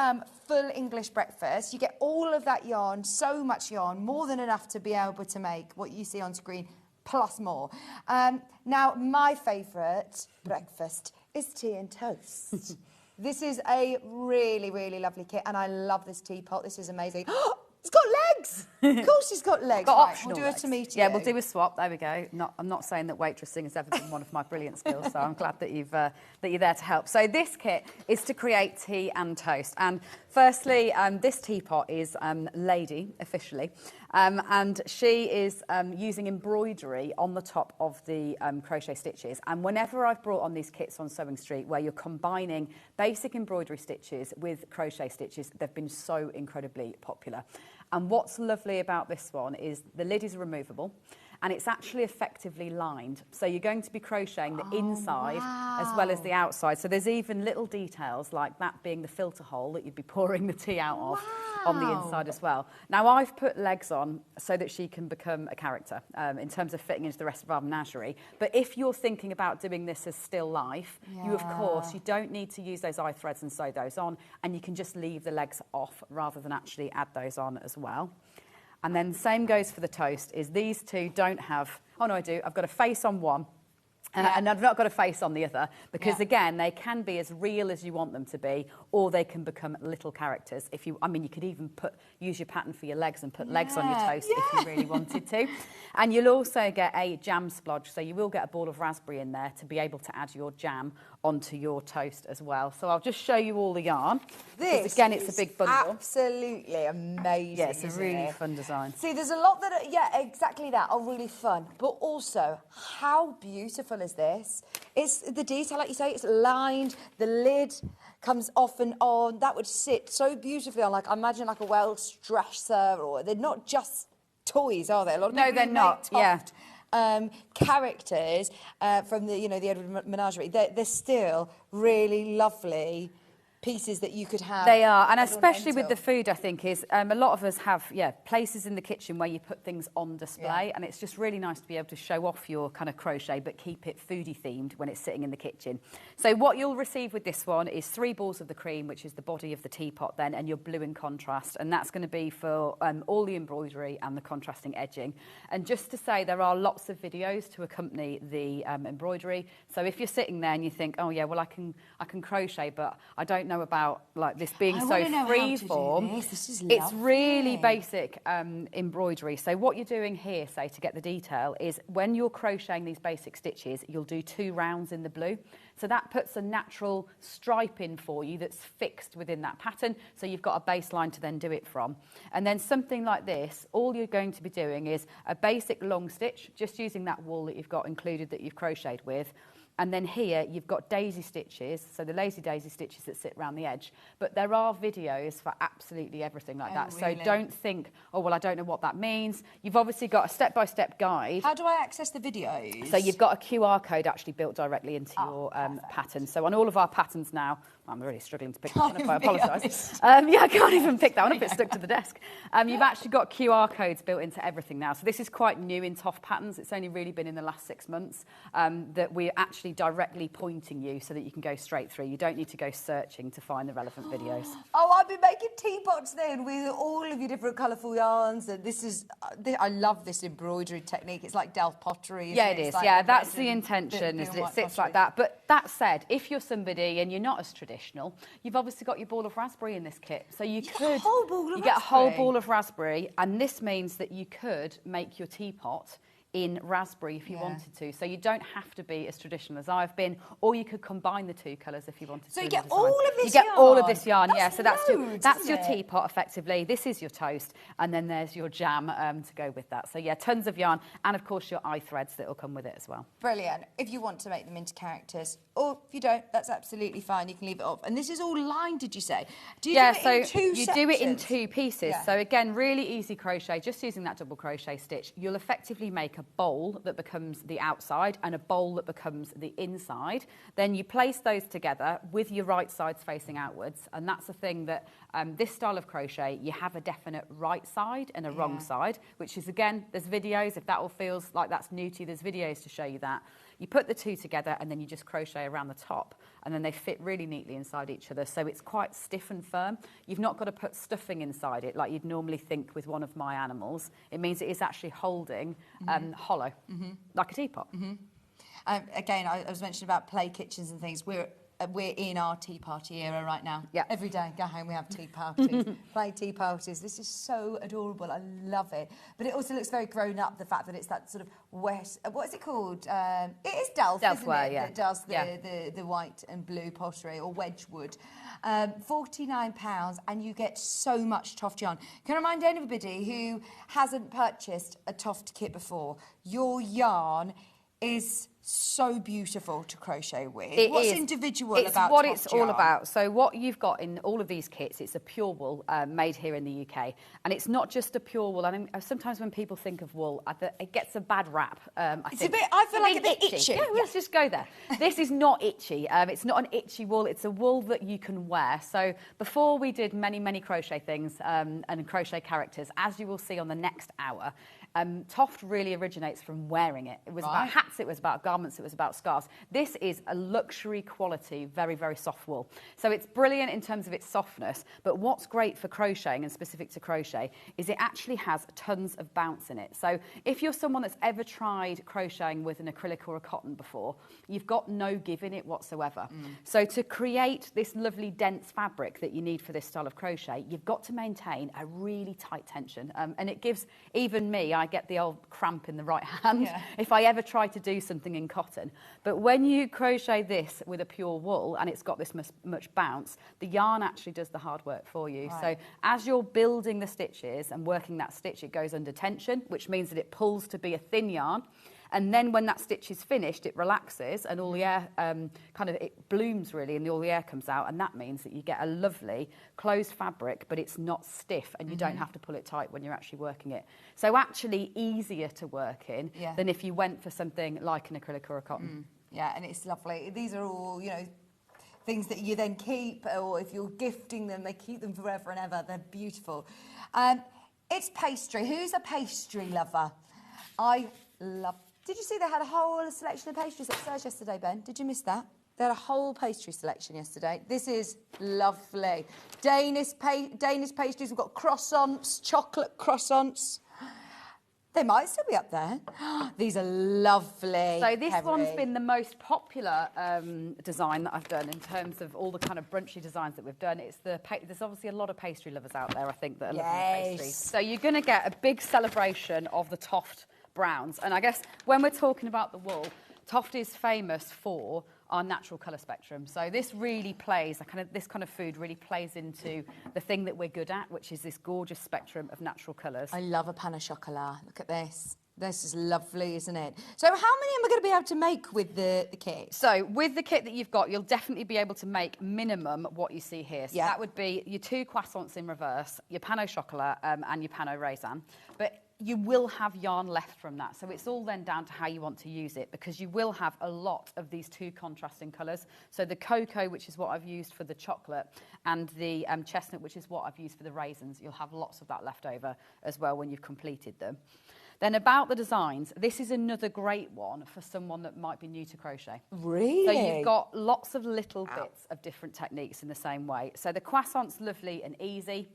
full English breakfast. You get all of that yarn, so much yarn, more than enough to be able to make what you see on screen, plus more. Now, my favourite breakfast is tea and toast. This is a really, really lovely kit, and I love this teapot. This is amazing. It's got legs! Of course it's got legs. Got optional we'll do a tomato. Yeah, we'll do a swap. There we go. I'm not saying that waitressing has ever been one of my brilliant skills, so I'm glad that that you're there to help. So this kit is to create tea and toast. And firstly, this teapot is Lady, officially. And she is using embroidery on the top of the crochet stitches. And whenever I've brought on these kits on Sewing Street, where you're combining basic embroidery stitches with crochet stitches, they've been so incredibly popular. And what's lovely about this one is the lid is removable, and it's actually effectively lined. So you're going to be crocheting the inside as well as the outside. So there's even little details like that being the filter hole that you'd be pouring the tea out of on the inside as well. Now, I've put legs on so that she can become a character in terms of fitting into the rest of our menagerie. But if you're thinking about doing this as still life, you, of course, you don't need to use those eye threads and sew those on, and you can just leave the legs off rather than actually add those on as well. And then same goes for the toast, is these two don't have... Oh, no, I do. I've got a face on one And I've not got a face on the other because, again, they can be as real as you want them to be, or they can become little characters. You could even use your pattern for your legs and put legs on your toast if you really wanted to. And you'll also get a jam splodge, so you will get a ball of raspberry in there to be able to add your jam onto your toast as well. So I'll just show you all the yarn. This again, it's a big bundle. Absolutely amazing. Yeah, it's a really fun design. See, there's a lot that are, exactly that, are really fun. But also, how beautiful is this? It's the detail, like you say, it's lined, the lid comes off and on. That would sit so beautifully on, I imagine like a Welsh dresser, or they're not just toys, are they? A lot of No, they're not. Toft, characters from the Edward Menagerie. They're still really lovely pieces that you could have. They are, and especially with the food, I think, is a lot of us have, places in the kitchen where you put things on display, and it's just really nice to be able to show off your kind of crochet, but keep it foodie themed when it's sitting in the kitchen. So what you'll receive with this one is 3 balls of the cream, which is the body of the teapot then, and your blue in contrast, and that's going to be for all the embroidery and the contrasting edging. And just to say, there are lots of videos to accompany the embroidery. So if you're sitting there and you think, oh yeah, well I can crochet, but I don't know about this being so freeform. It's really basic embroidery. So what you're doing here, say, to get the detail, is when you're crocheting these basic stitches, you'll do 2 rounds in the blue. So that puts a natural stripe in for you that's fixed within that pattern, so you've got a baseline to then do it from. And then something like this, all you're going to be doing is a basic long stitch, just using that wool that you've got included that you've crocheted with. And then here you've got daisy stitches, so the lazy daisy stitches that sit around the edge. But there are videos for absolutely everything like that. Really? So don't think, oh, well, I don't know what that means. You've obviously got a step-by-step guide. How do I access the videos? So you've got a QR code actually built directly into your pattern. So on all of our patterns now, I'm really struggling to pick that one up, I apologise. I can't even pick that one up, it's stuck to the desk. You've actually got QR codes built into everything now. So this is quite new in Toft patterns. It's only really been in the last 6 months that we're actually directly pointing you so that you can go straight through. You don't need to go searching to find the relevant videos. Oh, I've been making teapots then with all of your different colourful yarns. And this is, I love this embroidery technique. It's like Delft pottery. Yeah, it is. Like that's the intention, is that it sits like that. But that said, if you're somebody and you're not as traditional, you've obviously got your ball of raspberry in this kit. So you get a whole ball of raspberry, and this means that you could make your teapot in raspberry if you wanted to. So you don't have to be as traditional as I've been, or you could combine the 2 colours if you wanted to. So you get all of this yarn? You get all of this yarn, that's So that's your teapot, effectively. This is your toast, and then there's your jam to go with that. So yeah, tons of yarn, and of course your eye threads that will come with it as well. Brilliant. If you want to make them into characters, or if you don't, that's absolutely fine. You can leave it off. And this is all lined, did you say? Do you do it in 2 sections? Do it in 2 pieces. Yeah. So again, really easy crochet, just using that double crochet stitch. You'll effectively make a bowl that becomes the outside and a bowl that becomes the inside. Then you place those together with your right sides facing outwards, and that's the thing that this style of crochet, you have a definite right side and a wrong side, which is, again, there's videos. If that all feels like that's new to you, there's videos to show you that. You put the 2 together and then you just crochet around the top, and then they fit really neatly inside each other, so it's quite stiff and firm. You've not got to put stuffing inside it like you'd normally think with one of my animals. It means it is actually holding hollow, like a teapot. Again, I was mentioning about play kitchens and things. We're in our tea party era right now. Yeah. Every day, go home, we have tea parties, play tea parties. This is so adorable. I love it. But it also looks very grown up, the fact that it's that sort of west, what is it called? It is Delft, isn't it? Yeah. That does the white and blue pottery, or Wedgwood. £49, and you get so much Toft yarn. Can I remind anybody who hasn't purchased a Toft kit before, your yarn is so beautiful to crochet with. What's individual about what Toft it's yarn? all about. So what you've got in all of these kits, it's a pure wool made here in the UK, and it's not just a pure wool. I mean, sometimes when people think of wool, it gets a bad rap. I feel like a bit itchy. Yeah, let's just go there. This is not itchy. It's not an itchy wool. It's a wool that you can wear. So before we did many crochet things and crochet characters, as you will see on the next hour, Toft really originates from wearing it. It was about hats, it was about garments, it was about scarves. This is a luxury quality, very, very soft wool. So it's brilliant in terms of its softness, but what's great for crocheting and specific to crochet is it actually has tons of bounce in it. So if you're someone that's ever tried crocheting with an acrylic or a cotton before, you've got no give in it whatsoever. So to create this lovely dense fabric that you need for this style of crochet, you've got to maintain a really tight tension. And it gives, even me, I get the old cramp in the right hand if I ever try to do something in cotton. But when you crochet this with a pure wool and it's got this much bounce, the yarn actually does the hard work for you. So as you're building the stitches and working that stitch, it goes under tension, which means that it pulls to be a thin yarn. And then when that stitch is finished, it relaxes and all the air it blooms really, and all the air comes out. And that means that you get a lovely closed fabric, but it's not stiff and you don't have to pull it tight when you're actually working it. So actually easier to work in than if you went for something like an acrylic or a cotton. Yeah, and it's lovely. These are all, you know, things that you then keep, or if you're gifting them, they keep them forever and ever. They're beautiful. It's pastry. Who's a pastry lover? I love... Did you see they had a whole selection of pastries upstairs yesterday, Ben? Did you miss that? They had a whole pastry selection yesterday. This is lovely. Danish pastries. We've got croissants, chocolate croissants. They might still be up there. These are lovely. So this one's been the most popular design that I've done in terms of all the kind of brunchy designs that we've done. It's there's obviously a lot of pastry lovers out there, I think, that are loving pastries. So you're going to get a big celebration of the Toft browns. And I guess when we're talking about the wool, Toft is famous for our natural colour spectrum. So this really plays, this kind of food really plays into the thing that we're good at, which is this gorgeous spectrum of natural colours. I love a pan au chocolat. Look at this. This is lovely, isn't it? So how many am I going to be able to make with the kit? So with the kit that you've got, you'll definitely be able to make minimum what you see here. So that would be your 2 croissants in reverse, your pan au chocolat and your pan au raisin. But you will have yarn left from that. So it's all then down to how you want to use it, because you will have a lot of these 2 contrasting colours. So the cocoa, which is what I've used for the chocolate, and the chestnut, which is what I've used for the raisins, you'll have lots of that left over as well when you've completed them. Then about the designs, this is another great one for someone that might be new to crochet. Really? So you've got lots of little bits of different techniques in the same way. So the croissant's lovely and easy.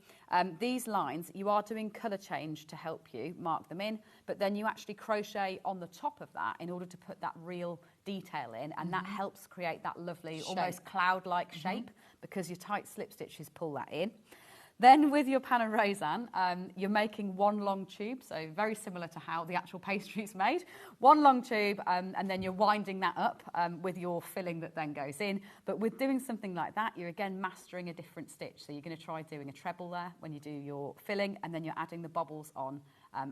These lines, you are doing colour change to help you mark them in, but then you actually crochet on the top of that in order to put that real detail in, and that helps create that lovely, almost cloud-like shape, because your tight slip stitches pull that in. Then with your pan au raisin, you're making 1 long tube, so very similar to how the actual pastry is made. 1 long tube, and then you're winding that up with your filling that then goes in. But with doing something like that, you're again mastering a different stitch. So you're going to try doing a treble there when you do your filling, and then you're adding the bobbles on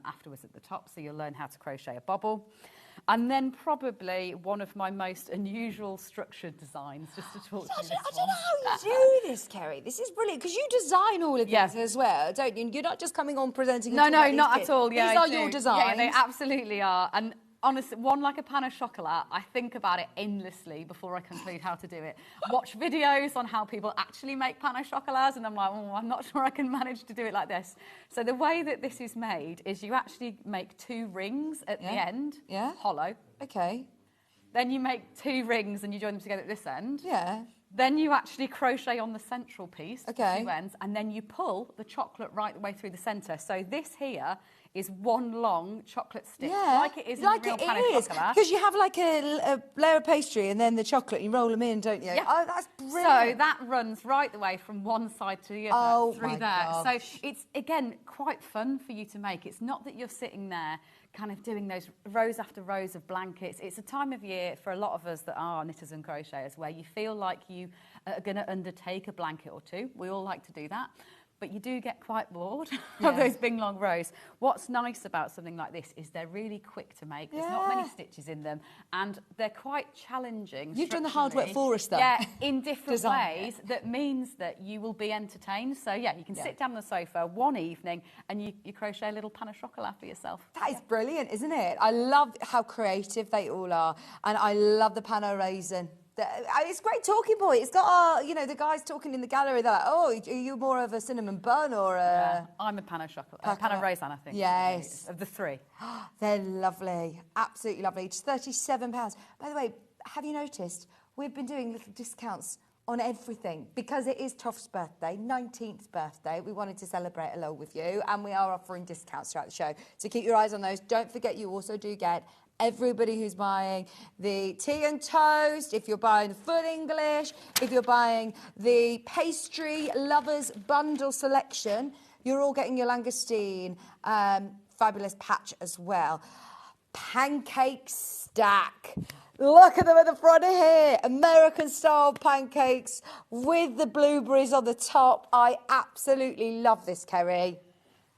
afterwards at the top, so you'll learn how to crochet a bobble. And then probably one of my most unusual structured designs, just to talk to you I don't know how you do this, Kerry. This is brilliant, because you design all of these as well, don't you? You're not just coming on presenting. No, not at all. Yeah, these are your designs. Yeah, they absolutely are. And honestly, one like a pan au chocolat, I think about it endlessly before I conclude how to do it. Watch videos on how people actually make pan au chocolats, and I'm like, oh, I'm not sure I can manage to do it like this. So the way that this is made is you actually make 2 rings at the end, hollow. Okay. Then you make 2 rings and you join them together at this end. Yeah. Then you actually crochet on the central piece, okay, 2 ends, and then you pull the chocolate right the way through the centre. So this here is 1 long chocolate stick, like it is in a real pan au chocolat. Because you have like a layer of pastry and then the chocolate, you roll them in, don't you? Yeah. Oh, that's brilliant. So that runs right the way from one side to the other through there. Gosh. So it's, again, quite fun for you to make. It's not that you're sitting there kind of doing those rows after rows of blankets. It's a time of year for a lot of us that are knitters and crocheters where you feel like you are going to undertake a blanket or 2. We all like to do that. But you do get quite bored of those big long rows. What's nice about something like this is they're really quick to make. There's not many stitches in them, and they're quite challenging. You've done the hard work for us, though. Yeah, in different ways. That means that you will be entertained. So yeah, you can sit down on the sofa one evening and you crochet a little pan au chocolat for yourself. That is brilliant, isn't it? I love how creative they all are, and I love the pan au raisin. It's a great talking point. It's got you know, the guys talking in the gallery. They're like, "Oh, are you more of a cinnamon bun or a?" I'm a pan of chocolate, pan of raisin, I think. Yes, of the three. They're lovely, absolutely lovely. It's £37. By the way, have you noticed we've been doing little discounts on everything because it is Toft's birthday, 19th birthday. We wanted to celebrate along with you, and we are offering discounts throughout the show. So keep your eyes on those. Don't forget, you also do get everybody who's buying the tea and toast, if you're buying the full English, if you're buying the pastry lovers bundle selection, you're all getting your langoustine fabulous patch as well. Pancake Stack. Look at them at the front here. American style pancakes with the blueberries on the top. I absolutely love this, Kerry.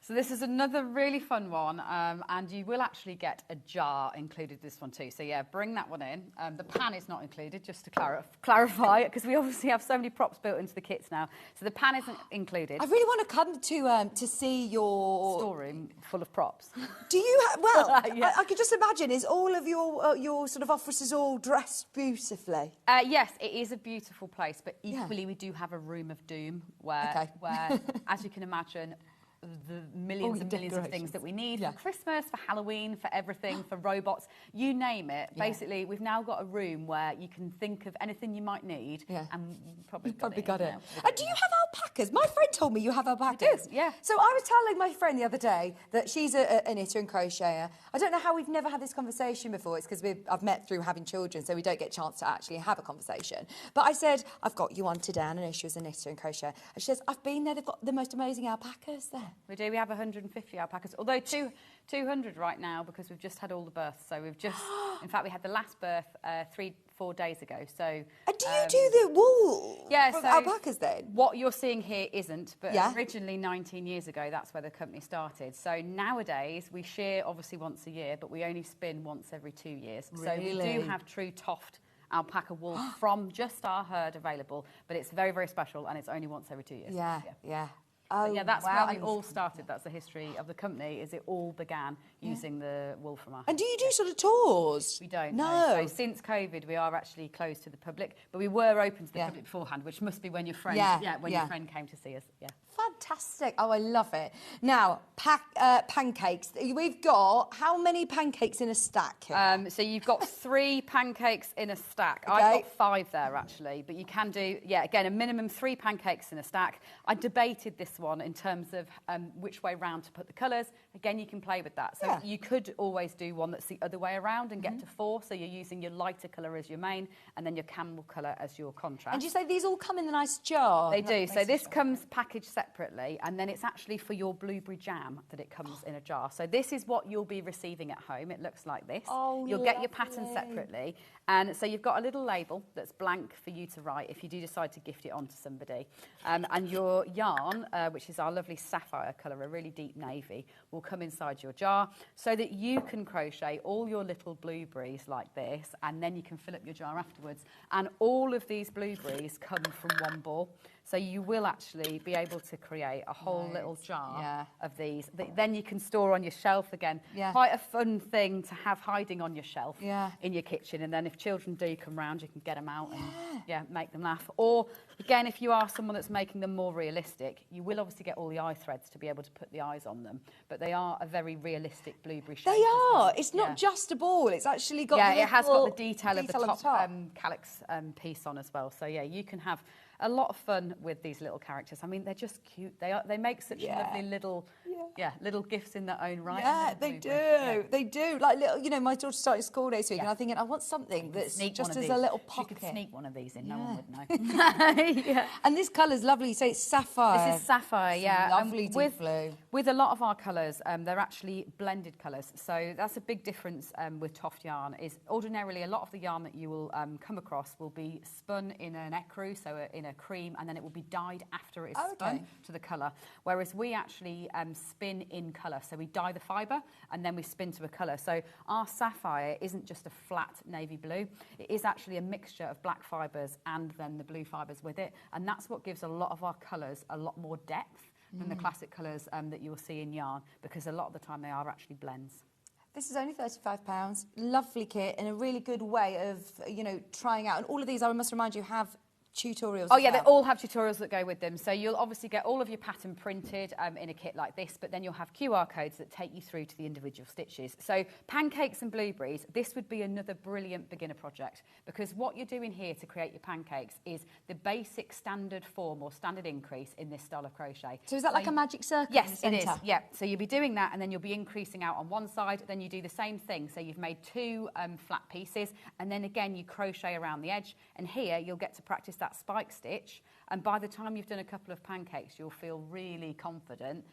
So this is another really fun one, and you will actually get a jar included this one too. So yeah, bring that one in. The pan is not included, just to clarify, because we obviously have so many props built into the kits now. So the pan isn't included. I really want to come to see your storeroom full of props. Do you? Well, Yeah. I could just imagine. Is all of your sort of offices all dressed beautifully? Yes, it is a beautiful place, but equally we do have a room of doom where, as you can imagine, the millions and millions of things that we need for Christmas, for Halloween, for everything, for robots, you name it. Basically, we've now got a room where you can think of anything you might need, and you've probably got it. And do you have alpacas? My friend told me you have alpacas. I do, yeah. So I was telling my friend the other day that she's a knitter and crocheter. I don't know how we've never had this conversation before. It's because I've met through having children, so we don't get a chance to actually have a conversation. But I said, I've got you on today, and I know she was a knitter and crocheter. And she says, I've been there, they've got the most amazing alpacas there. We do. We have 150 alpacas, although 200 right now because we've just had all the births. So we've just, in fact, we had the last birth 3-4 days ago. So. And do you do the wool from so alpacas then? What you're seeing here isn't, but Yeah. originally 19 years ago, that's where the company started. So nowadays we shear obviously once a year, but we only spin once every 2 years. So we do have true Toft alpaca wool from just our herd available, but it's very, very special and it's only once every 2 years. Yeah. Oh, yeah, that's where we all started. That's the history of the company. Is it all began using the wool from our. And do you do sort of tours? We don't. No. So since COVID, we are actually closed to the public, but we were open to the public beforehand, which must be when your friend, your friend came to see us. Yeah. Fantastic. Oh, I love it. Now, pancakes. We've got how many pancakes in a stack here? So you've got 3 pancakes in a stack. Okay. I've got 5 there, actually. But you can do, again, a minimum 3 pancakes in a stack. I debated this one in terms of which way round to put the colours. Again, you can play with that. So you could always do one that's the other way around and get to 4. So you're using your lighter colour as your main and then your camel colour as your contrast. And you say these all come in a nice jar? They do. So this comes packaged separately, and then it's actually for your blueberry jam that it comes in a jar. So this is what you'll be receiving at home. It looks like this. Oh, you'll get your pattern separately. And so you've got a little label that's blank for you to write if you do decide to gift it on to somebody. And your yarn, which is our lovely sapphire colour, a really deep navy, will come inside your jar so that you can crochet all your little blueberries like this, and then you can fill up your jar afterwards. And all of these blueberries come from one ball. So you will actually be able to create a whole little jar of these that then you can store on your shelf again. Quite a fun thing to have hiding on your shelf in your kitchen. And then if children do come round, you can get them out and make them laugh. Or again, if you are someone that's making them more realistic, you will obviously get all the eye threads to be able to put the eyes on them. But they are a very realistic blueberry shape. They are. It's not just a ball. It's actually got it has got the detail of the top. Calyx piece on as well. So you can have a lot of fun with these little characters. I mean, they're just cute. They make such lovely little little gifts in their own right. Yeah, they do. They do. Like little, you know, my daughter's starting school next week, and I'm thinking I want something that's just as a little pocket. You could sneak one of these in. No one would know. And this colour's lovely. So it's sapphire. This is sapphire. Lovely deep blue. With a lot of our colours, they're actually blended colours. So that's a big difference with Toft yarn. Is ordinarily a lot of the yarn that you will come across will be spun in an ecru, so in a cream, and then it will be dyed after it's spun to the colour. Whereas we actually spin in colour. So we dye the fibre and then we spin to a colour. So our sapphire isn't just a flat navy blue. It is actually a mixture of black fibres and then the blue fibres with it. And that's what gives a lot of our colours a lot more depth than the classic colours that you will see in yarn, because a lot of the time they are actually blends. This is only £35. Lovely kit and a really good way of, trying out. And all of these, I must remind you, have tutorials. Oh yeah, they all have tutorials that go with them. So you'll obviously get all of your pattern printed in a kit like this, but then you'll have QR codes that take you through to the individual stitches. So pancakes and blueberries, this would be another brilliant beginner project, because what you're doing here to create your pancakes is the basic standard form or standard increase in this style of crochet. So is that like a magic circle? Yes, it is. Yeah. So you'll be doing that, and then you'll be increasing out on one side. Then you do the same thing. So you've made 2 flat pieces, and then again you crochet around the edge. And here you'll get to practice that spike stitch, and by the time you've done a couple of pancakes you'll feel really confident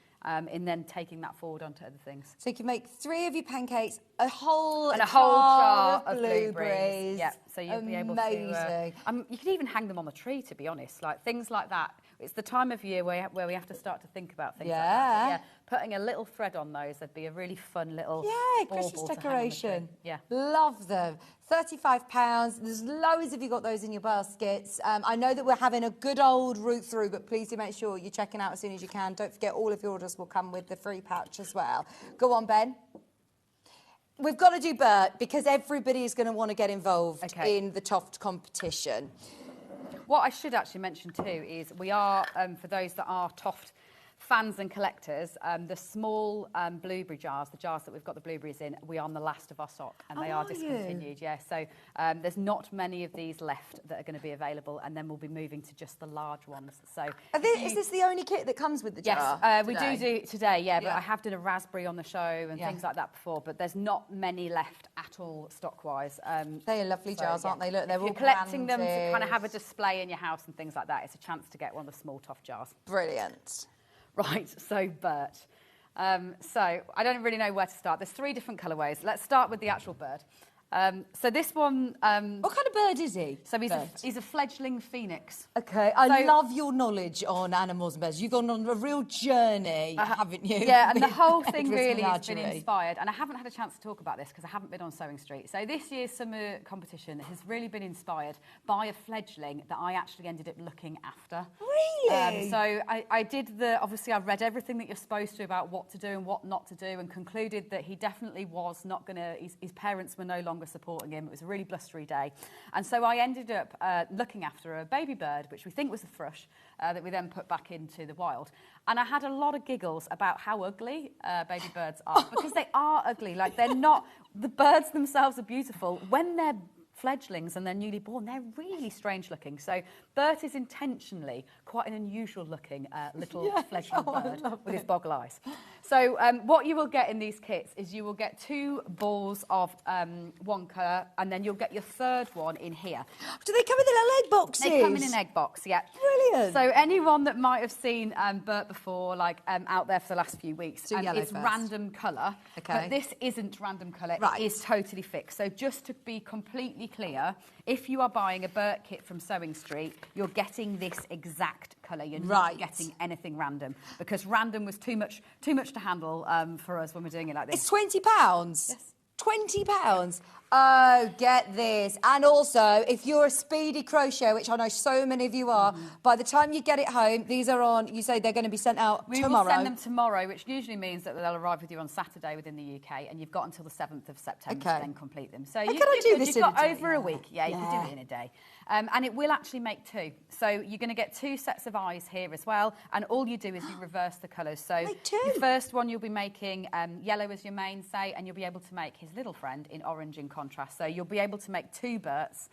in then taking that forward onto other things. So you can make 3 of your pancakes, a whole jar of blueberries. Yeah, so you'll be able to... you can even hang them on the tree, to be honest, like things like that. It's the time of year where we have to start to think about things like that. Yeah, putting a little thread on those, that'd be a really fun little Christmas decoration. Yeah. Love them. £35. There's loads of you got those in your baskets. I know that we're having a good old route through, but please do make sure you're checking out as soon as you can. Don't forget, all of your orders will come with the free pouch as well. Go on, Ben. We've got to do Bert, because everybody is going to want to get involved in the Toft competition. What I should actually mention too is we are, for those that are Toft fans and collectors, the small blueberry jars, the jars that we've got the blueberries in, we are on the last of our stock, and they are discontinued. Yeah, so there's not many of these left that are going to be available, and then we'll be moving to just the large ones. So is this the only kit that comes with the jar? Yes, we do it today. Yeah, but I have done a raspberry on the show and things like that before, but there's not many left at all stock-wise. They are lovely jars, aren't they? Look, they're all If you're collecting them to kind of have a display in your house and things like that, it's a chance to get one of the small Toft jars. Brilliant. Right, so Bert. So I don't really know where to start. There's 3 different colourways. Let's start with the actual bird. So this one... what kind of bird is he? So he's a fledgling phoenix. OK, I love your knowledge on animals and birds. You've gone on a real journey, haven't you? Yeah, and the whole thing really has been inspired, and I haven't had a chance to talk about this because I haven't been on Sewing Street. So this year's summer competition has really been inspired by a fledgling that I actually ended up looking after. Really? So I did obviously I've read everything that you're supposed to about what to do and what not to do, and concluded that he definitely was not going to, his parents were no longer supporting him. It was a really blustery day. And so I ended up looking after a baby bird, which we think was a thrush, that we then put back into the wild. And I had a lot of giggles about how ugly baby birds are, because they are ugly. Like, they're not, the birds themselves are beautiful. When they're fledglings and they're newly born, they're really strange looking. So Bert is intentionally quite an unusual looking little fledgling bird with his boggle eyes. So what you will get in these kits is you will get 2 balls of one colour, and then you'll get your 3rd one in here. Do they come in the little egg boxes? They come in an egg box, yeah. Brilliant. So anyone that might have seen Bert before, like out there for the last few weeks, it's random colour. Okay. But this isn't random colour. Right. It is totally fixed. So just to be completely clear, if you are buying a Bert kit from Sewing Street, you're getting this exact colour. You're not getting anything random, because random was too much to handle for us when we're doing it like this. It's £20? Yes. £20? Oh, get this. And also, if you're a speedy crocheter, which I know so many of you are, by the time you get it home, these are on, you say they're going to be sent out tomorrow. We will send them tomorrow, which usually means that they'll arrive with you on Saturday within the UK, and you've got until the 7th of September to then complete them. So you've got over a week. Yeah, you can do it in a day. And it will actually make 2. So you're going to get 2 sets of eyes here as well, and all you do is you reverse the colours. So your first one you'll be making yellow as your mainstay, and you'll be able to make his little friend in orange in contrast. So you'll be able to make 2 Berts,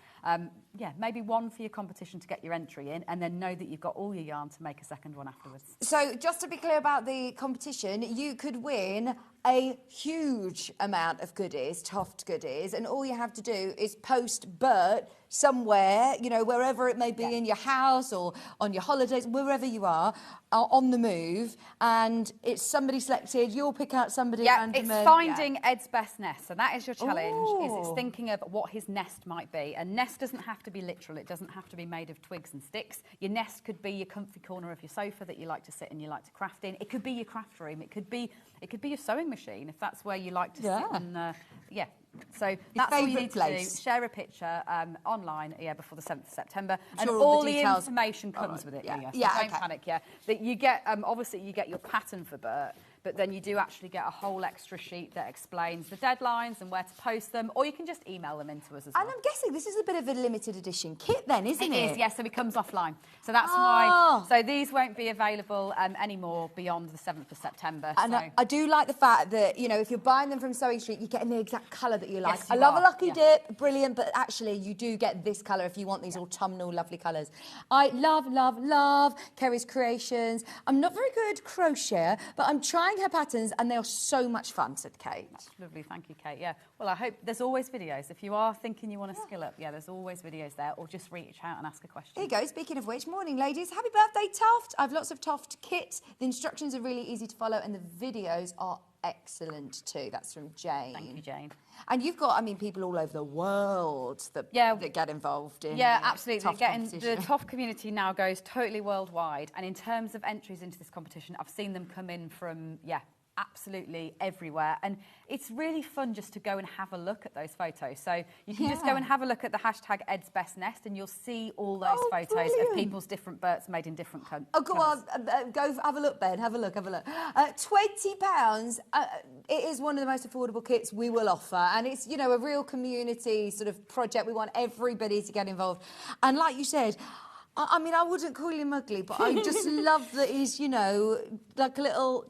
maybe 1 for your competition to get your entry in, and then know that you've got all your yarn to make a 2nd one afterwards. So just to be clear about the competition, you could win a huge amount of goodies, Toft goodies, and all you have to do is post Bert somewhere, you know, wherever it may be, in your house or on your holidays, wherever you are on the move, and it's somebody selected, you'll pick out somebody random. It's finding Ed's best nest, so that is your challenge. It's thinking of what his nest might be. A nest doesn't have to be literal, it doesn't have to be made of twigs and sticks. Your nest could be your comfy corner of your sofa that you like to sit and you like to craft in. It could be your craft room, it could be your sewing machine, if that's where you like to sit and so that's all you need to do. Share a picture online before the 7th of September, and all the information comes with it. So don't panic. That you get obviously you get your pattern for Bert, but then you do actually get a whole extra sheet that explains the deadlines and where to post them, or you can just email them into us as well. And I'm guessing this is a bit of a limited edition kit then, isn't it? It is, yes, so it comes offline. So that's why, so these won't be available anymore beyond the 7th of September. And so. I do like the fact that, you know, if you're buying them from Sewing Street, you're getting the exact colour that you like. Yes, I you love are. a lucky dip, brilliant, but actually you do get this colour if you want these autumnal lovely colours. I love, love, love Kerry's creations. I'm not very good crocheter, but I'm trying her patterns and they are so much fun, said Kate. That's lovely, thank you, Kate. Yeah, well, I hope there's always videos. If you are thinking you want to skill up, yeah, there's always videos there, or just reach out and ask a question. Here you go. Speaking of which, morning, ladies. Happy birthday, Toft. I have lots of Toft kit. The instructions are really easy to follow and the videos are excellent too. That's from Jane. Thank you, Jane. And you've got, I mean, people all over the world that get involved in absolutely. Toft The Toft community now goes totally worldwide, and in terms of entries into this competition, I've seen them come in from, absolutely everywhere, and it's really fun just to go and have a look at those photos. So you can just go and have a look at the hashtag Ed's Best Nest and you'll see all those photos of people's different burts made in different colours. Oh, go on, go have a look, Ben, have a look. £20, it is one of the most affordable kits we will offer, and it's, you know, a real community sort of project. We want everybody to get involved, and like you said, I mean, I wouldn't call him ugly, but I just love that he's, you know, like a little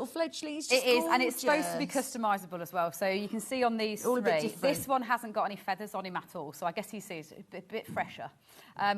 fledgling. He's just It is, and it's supposed to be customisable as well. So you can see on these all three, this one hasn't got any feathers on him at all. So I guess he sees a bit fresher.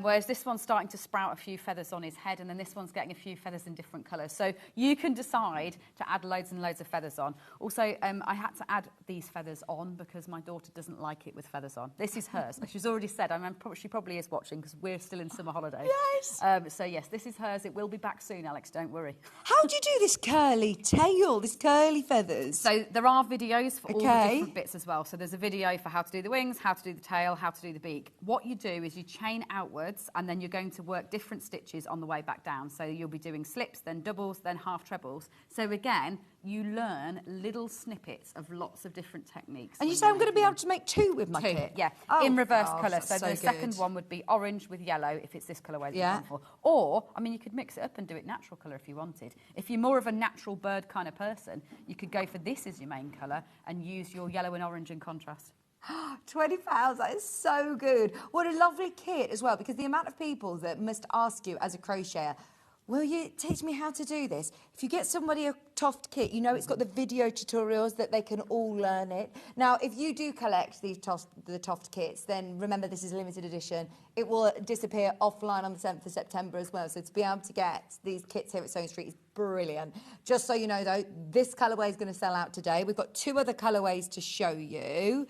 Whereas this one's starting to sprout a few feathers on his head, and then this one's getting a few feathers in different colours. So you can decide to add loads and loads of feathers on. Also, I had to add these feathers on because my daughter doesn't like it with feathers on. This is hers. She's already said, she probably is watching because we're still in summer holidays. Yes. So yes, this is hers. It will be back soon, Alex, don't worry. How do you do this curly tail, this curly feathers? So there are videos for all the different bits as well. So there's a video for how to do the wings, how to do the tail, how to do the beak. What you do is you chain outwards and then you're going to work different stitches on the way back down. So you'll be doing slips, then doubles, then half trebles. So again, you learn little snippets of lots of different techniques. And you say I'm going to be able to make two with my kit? Yeah, in reverse colour. So the second one would be orange with yellow if it's this colourway that you're going for. Or, I mean, you could mix it up and do it natural colour if you wanted. If you're more of a natural bird kind of person, you could go for this as your main colour and use your yellow and orange in contrast. £20, that is so good. What a lovely kit as well, because the amount of people that must ask you as a crocheter, will you teach me how to do this? If you get somebody a Toft kit, you know it's got the video tutorials that they can all learn it. Now, if you do collect the Toft kits, then remember this is a limited edition. It will disappear offline on the 7th of September as well. So to be able to get these kits here at Sewing Street is brilliant. Just so you know, though, this colourway is going to sell out today. We've got 2 other colourways to show you.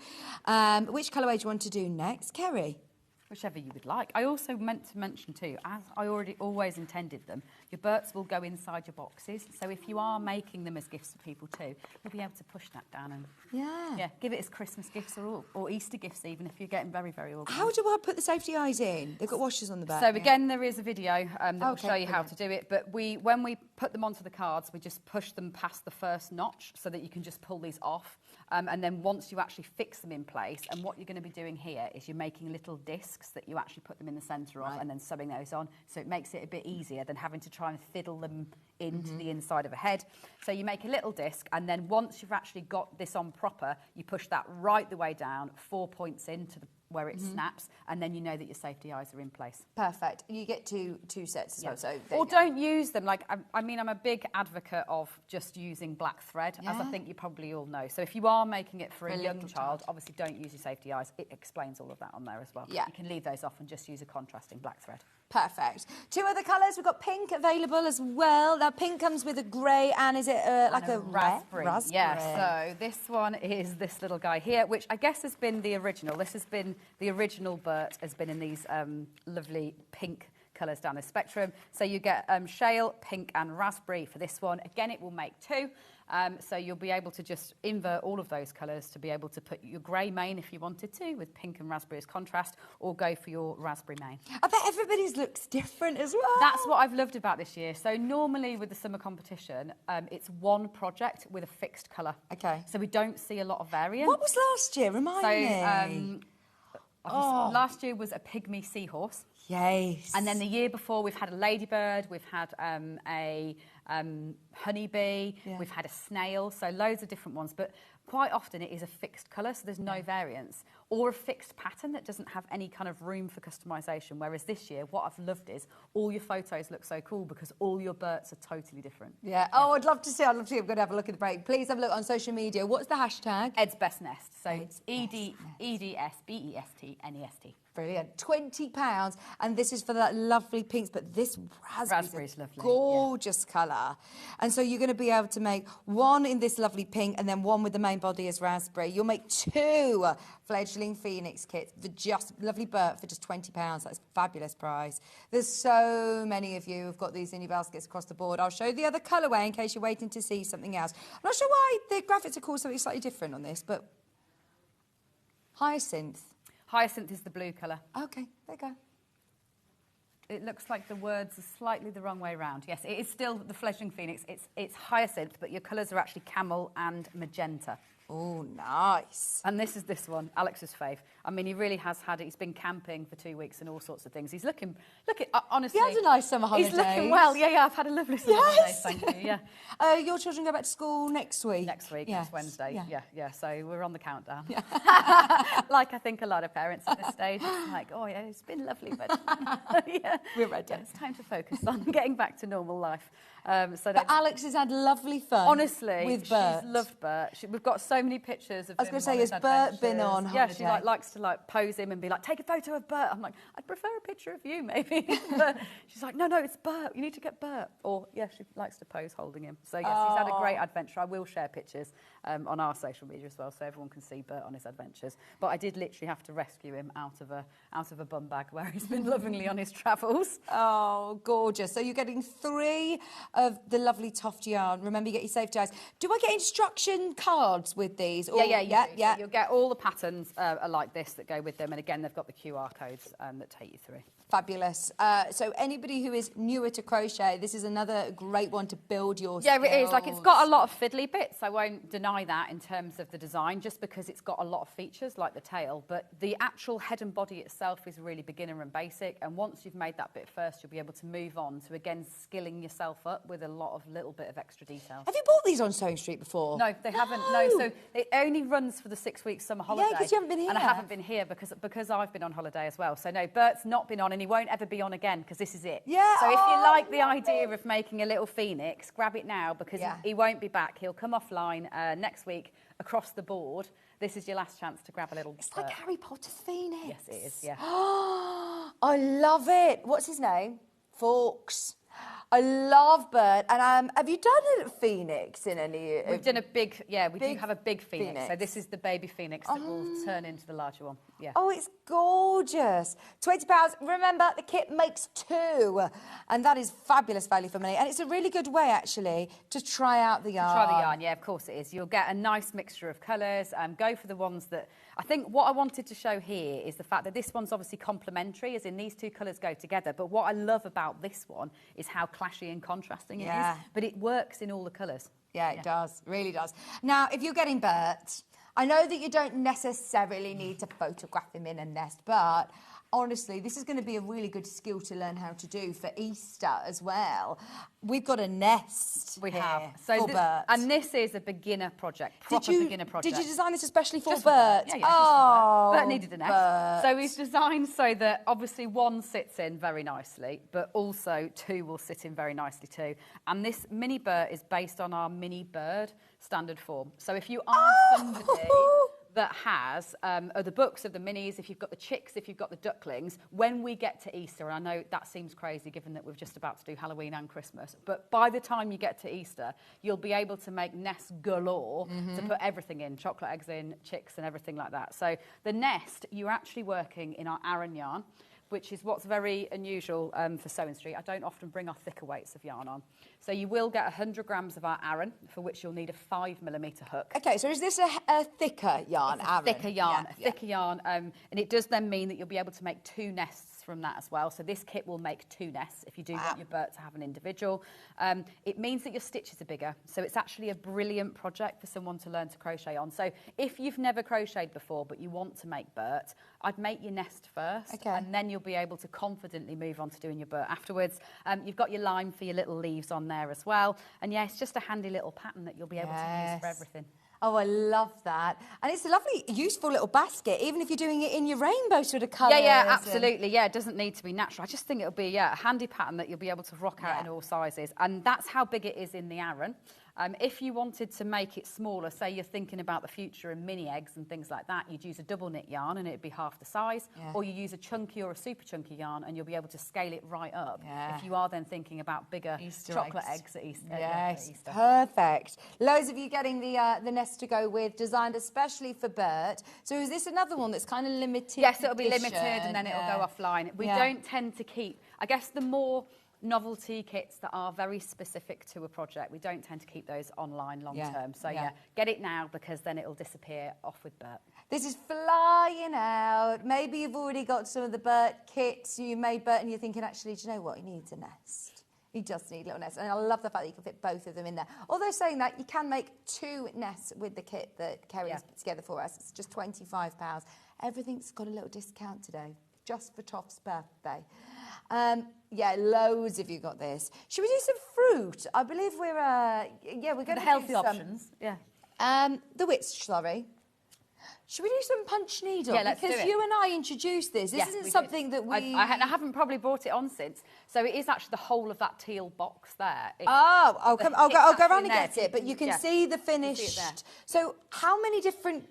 Which colourway do you want to do next, Kerry? Whichever you would like. I also meant to mention too, as I always intended them, your burts will go inside your boxes. So if you are making them as gifts for people too, you'll be able to push that down and give it as Christmas gifts or Easter gifts even if you're getting very, very organised. How do I put the safety eyes in? They've got washers on the back. So again, there is a video that will show you how to do it. But when we put them onto the cards, we just push them past the first notch so that you can just pull these off. And then once you actually fix them in place, and what you're going to be doing here is you're making little discs that you actually put them in the centre of and then sewing those on. So it makes it a bit easier than having to try and fiddle them into the inside of a head. So you make a little disc, and then once you've actually got this on proper, you push that right the way down, 4 points into where it snaps, and then you know that your safety eyes are in place. Perfect. You get two sets as well. So or don't use them. Like, I mean, I'm a big advocate of just using black thread, as I think you probably all know. So if you are making it for a young child, obviously don't use your safety eyes. It explains all of that on there as well. Yeah. You can leave those off and just use a contrasting black thread. Perfect. 2 other colours. We've got pink available as well. Now, pink comes with a grey and is it like a raspberry? Yeah, so this one is this little guy here, which I guess has been the original. This has been the original Bert, has been in these lovely pink colours down the spectrum. So you get shale, pink and raspberry for this one. Again, it will make 2. So you'll be able to just invert all of those colours to be able to put your grey main if you wanted to, with pink and raspberry as contrast, or go for your raspberry main. I bet everybody's looks different as well. That's what I've loved about this year. So normally with the summer competition, it's one project with a fixed colour. Okay. So we don't see a lot of variance. What was last year? Remind me. Last year was a pygmy seahorse. Yes. And then the year before, we've had a ladybird, we've had a honeybee, we've had a snail, so loads of different ones. But quite often it is a fixed colour, so there's no variance, or a fixed pattern that doesn't have any kind of room for customisation. Whereas this year, what I've loved is all your photos look so cool because all your birds are totally different. Yeah. Oh, I'd love to see. I'm going to have a look at the break. Please have a look on social media. What's the hashtag? Ed's Best Nest. So Ed's it's EDSBESTNEST. Brilliant. £20, and this is for that lovely pinks, but this raspberry's lovely, gorgeous colour. And so you're going to be able to make one in this lovely pink and then one with the main body as raspberry. You'll make 2 fledgling Phoenix kits for just lovely Bert for just £20. That's a fabulous price. There's so many of you who've got these in your baskets across the board. I'll show you the other colourway in case you're waiting to see something else. I'm not sure why the graphics are called something slightly different on this, but Hyacinth. Hyacinth is the blue colour. Okay, there you go. It looks like the words are slightly the wrong way around. Yes, it is still the fledgling Phoenix. It's Hyacinth, but your colours are actually camel and magenta. Oh, nice. And this is this one, Alex's fave. I mean, he really has had it. He's been camping for 2 weeks and all sorts of things. He's looking, honestly. He had a nice summer holiday. He's looking well. Yeah, I've had a lovely summer holiday, thank you, yeah. Your children go back to school next week? Next week, Yes. next Wednesday. Yeah, so we're on the countdown. Yeah. Like I think a lot of parents at this stage, it's like, oh yeah, it's been lovely, but yeah. We're ready. Yeah, it's time to focus on getting back to normal life. But Alex has had lovely fun. Honestly, with Bert. She's loved Bert. We've got so many pictures of I was him going to say, on has his Bert been adventures. on Yeah, holiday? she likes to pose him and be like, take a photo of Bert. I'm like, I'd prefer a picture of you maybe. But she's like, no, it's Bert. You need to get Bert. Or yeah, she likes to pose holding him. So yes, he's had a great adventure. I will share pictures on our social media as well, so everyone can see Bert on his adventures. But I did literally have to rescue him out of a bum bag where he's been lovingly on his travels. Oh, gorgeous. So you're getting 3 of the lovely Toft yarn. Remember, you get your safety eyes. Do I get instruction cards with these? Or, Yeah. So you'll get all the patterns are like this that go with them. And again, they've got the QR codes that take you through. Fabulous. So anybody who is newer to crochet, this is another great one to build your Yeah, skills. it is. Like, it's got a lot of fiddly bits. I won't deny that in terms of the design, just because it's got a lot of features like the tail. But the actual head and body itself is really beginner and basic. And once you've made that bit first, you'll be able to move on to, again, skilling yourself up with a little bit of extra detail. Have you bought these on Sewing Street before? No, they haven't. No, so it only runs for the 6 weeks summer holiday. Yeah, because you haven't been here. And I haven't been here because I've been on holiday as well. So no, Bert's not been on, and he won't ever be on again because this is it. Yeah. So if you like the idea of making a little phoenix, grab it now because he won't be back. He'll come offline next week across the board. This is your last chance to grab a little. It's like Harry Potter's Phoenix. Yes, it is. Yeah. I love it. What's his name? Fawkes. I love Bert. And have you done a phoenix in any? We've done a big, we do have a big phoenix. So this is the baby phoenix that will turn into the larger one. Yeah. Oh, it's gorgeous. £20. Remember, the kit makes 2. And that is fabulous value for money. And it's a really good way, actually, to try out the yarn. Try the yarn, yeah, of course it is. You'll get a nice mixture of colours. Go for the ones that... I think what I wanted to show here is the fact that this one's obviously complementary, as in these 2 colours go together. But what I love about this one is how clashy and contrasting it is. But it works in all the colours. Yeah, it does. Really does. Now, if you're getting Bert, I know that you don't necessarily need to photograph him in a nest, but honestly, this is going to be a really good skill to learn how to do for Easter as well. We've got a nest. We here have. for Bert. And this is a beginner project, beginner project. Did you design this especially for Just Bert? Yeah, oh, Bert needed a nest. Bert. So we've designed so that obviously 1 sits in very nicely, but also 2 will sit in very nicely too. And this mini Bert is based on our mini bird standard form. So if you are somebody that has the books of the minis, if you've got the chicks, if you've got the ducklings, when we get to Easter, and I know that seems crazy given that we're just about to do Halloween and Christmas, but by the time you get to Easter, you'll be able to make nests galore to put everything in, chocolate eggs in, chicks and everything like that. So the nest, you're actually working in our Aran yarn, which is what's very unusual for Sewing Street. I don't often bring our thicker weights of yarn on. So you will get 100 grams of our Aran, for which you'll need a 5mm hook. Okay, so is this a thicker yarn, Aran? Thicker yarn, thicker yarn. And it does then mean that you'll be able to make 2 nests from that as well. So this kit will make 2 nests if you do want your Bert to have an individual. It means that your stitches are bigger. So it's actually a brilliant project for someone to learn to crochet on. So if you've never crocheted before, but you want to make Bert, I'd make your nest first, and then you'll you'll be able to confidently move on to doing your burt afterwards. You've got your lime for your little leaves on there as well. And yeah, it's just a handy little pattern that you'll be able to use for everything. Oh, I love that. And it's a lovely, useful little basket, even if you're doing it in your rainbow sort of colours. Yeah, absolutely. Yeah, it doesn't need to be natural. I just think it'll be, a handy pattern that you'll be able to rock out in all sizes. And that's how big it is in the Aran. If you wanted to make it smaller, say you're thinking about the future and mini eggs and things like that, you'd use a double knit yarn and it'd be half the size. Or you use a chunky or a super chunky yarn and you'll be able to scale it right up if you are then thinking about bigger Easter chocolate eggs. eggs at Easter. Yes, Easter. perfect. Loads of you getting the nest to go with, designed especially for Bert. So is this another one that's kind of limited? Yes, it'll be edition? limited and then it'll go offline. We don't tend to keep, I guess the more novelty kits that are very specific to a project, we don't tend to keep those online long term. So get it now because then it'll disappear off with Bert. This is flying out. Maybe you've already got some of the Bert kits. You made Bert and you're thinking, actually, do you know what? He needs a nest. He does need a little nest. And I love the fact that you can fit both of them in there. Although saying that, you can make 2 nests with the kit that Kerry has put together for us. It's just £25. Everything's got a little discount today, just for Toft's birthday. Yeah, loads of you got this. Should we do some fruit? I believe we're going to the healthy options. Yeah. The which, sorry. Should we do some punch needle? Yeah, let's do because it. you and I introduced this. This isn't something that we... I haven't probably brought it on since. So it is actually the whole of that teal box there. I'll go around and get it, but you can see the finished... See it there. So how many different...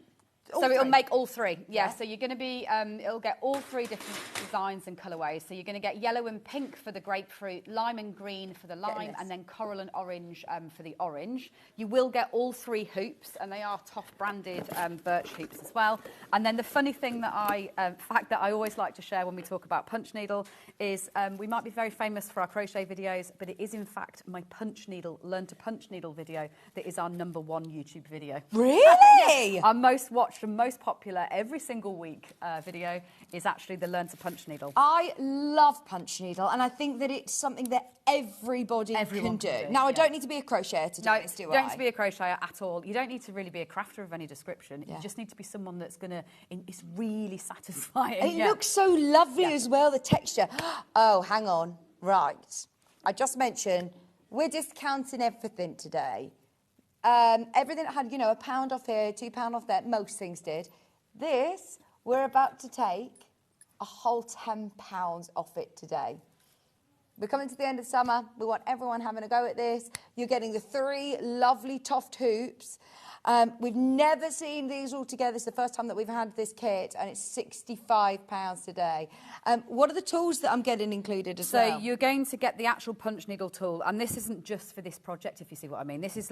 So it'll make all 3. Yeah, so you're going to be, it'll get all 3 different designs and colourways. So you're going to get yellow and pink for the grapefruit, lime and green for the lime, and then coral and orange for the orange. You will get all 3 hoops, and they are Toft branded birch hoops as well. And then the funny thing that fact that I always like to share when we talk about punch needle is we might be very famous for our crochet videos, but it is in fact my punch needle, learn to punch needle video that is our #1 YouTube video. Really? Our most watched and most popular every single week video is actually the Learn to Punch Needle. I love punch needle, and I think that it's something that everyone can do. Now, I don't need to be a crocheter to do this, do I? You don't need to be a crocheter at all. You don't need to really be a crafter of any description. You just need to be someone that's going to... It's really satisfying. It looks so lovely as well, the texture. Oh, hang on. Right. I just mentioned we're discounting everything today. Everything that had, a £1 off here, £2 off there, most things did. This, we're about to take a whole £10 off it today. We're coming to the end of summer. We want everyone having a go at this. You're getting the 3 lovely Toft hoops. We've never seen these all together. It's the first time that we've had this kit, and it's £65 today. What are the tools that I'm getting included as well? So you're going to get the actual punch needle tool, and this isn't just for this project, if you see what I mean. This is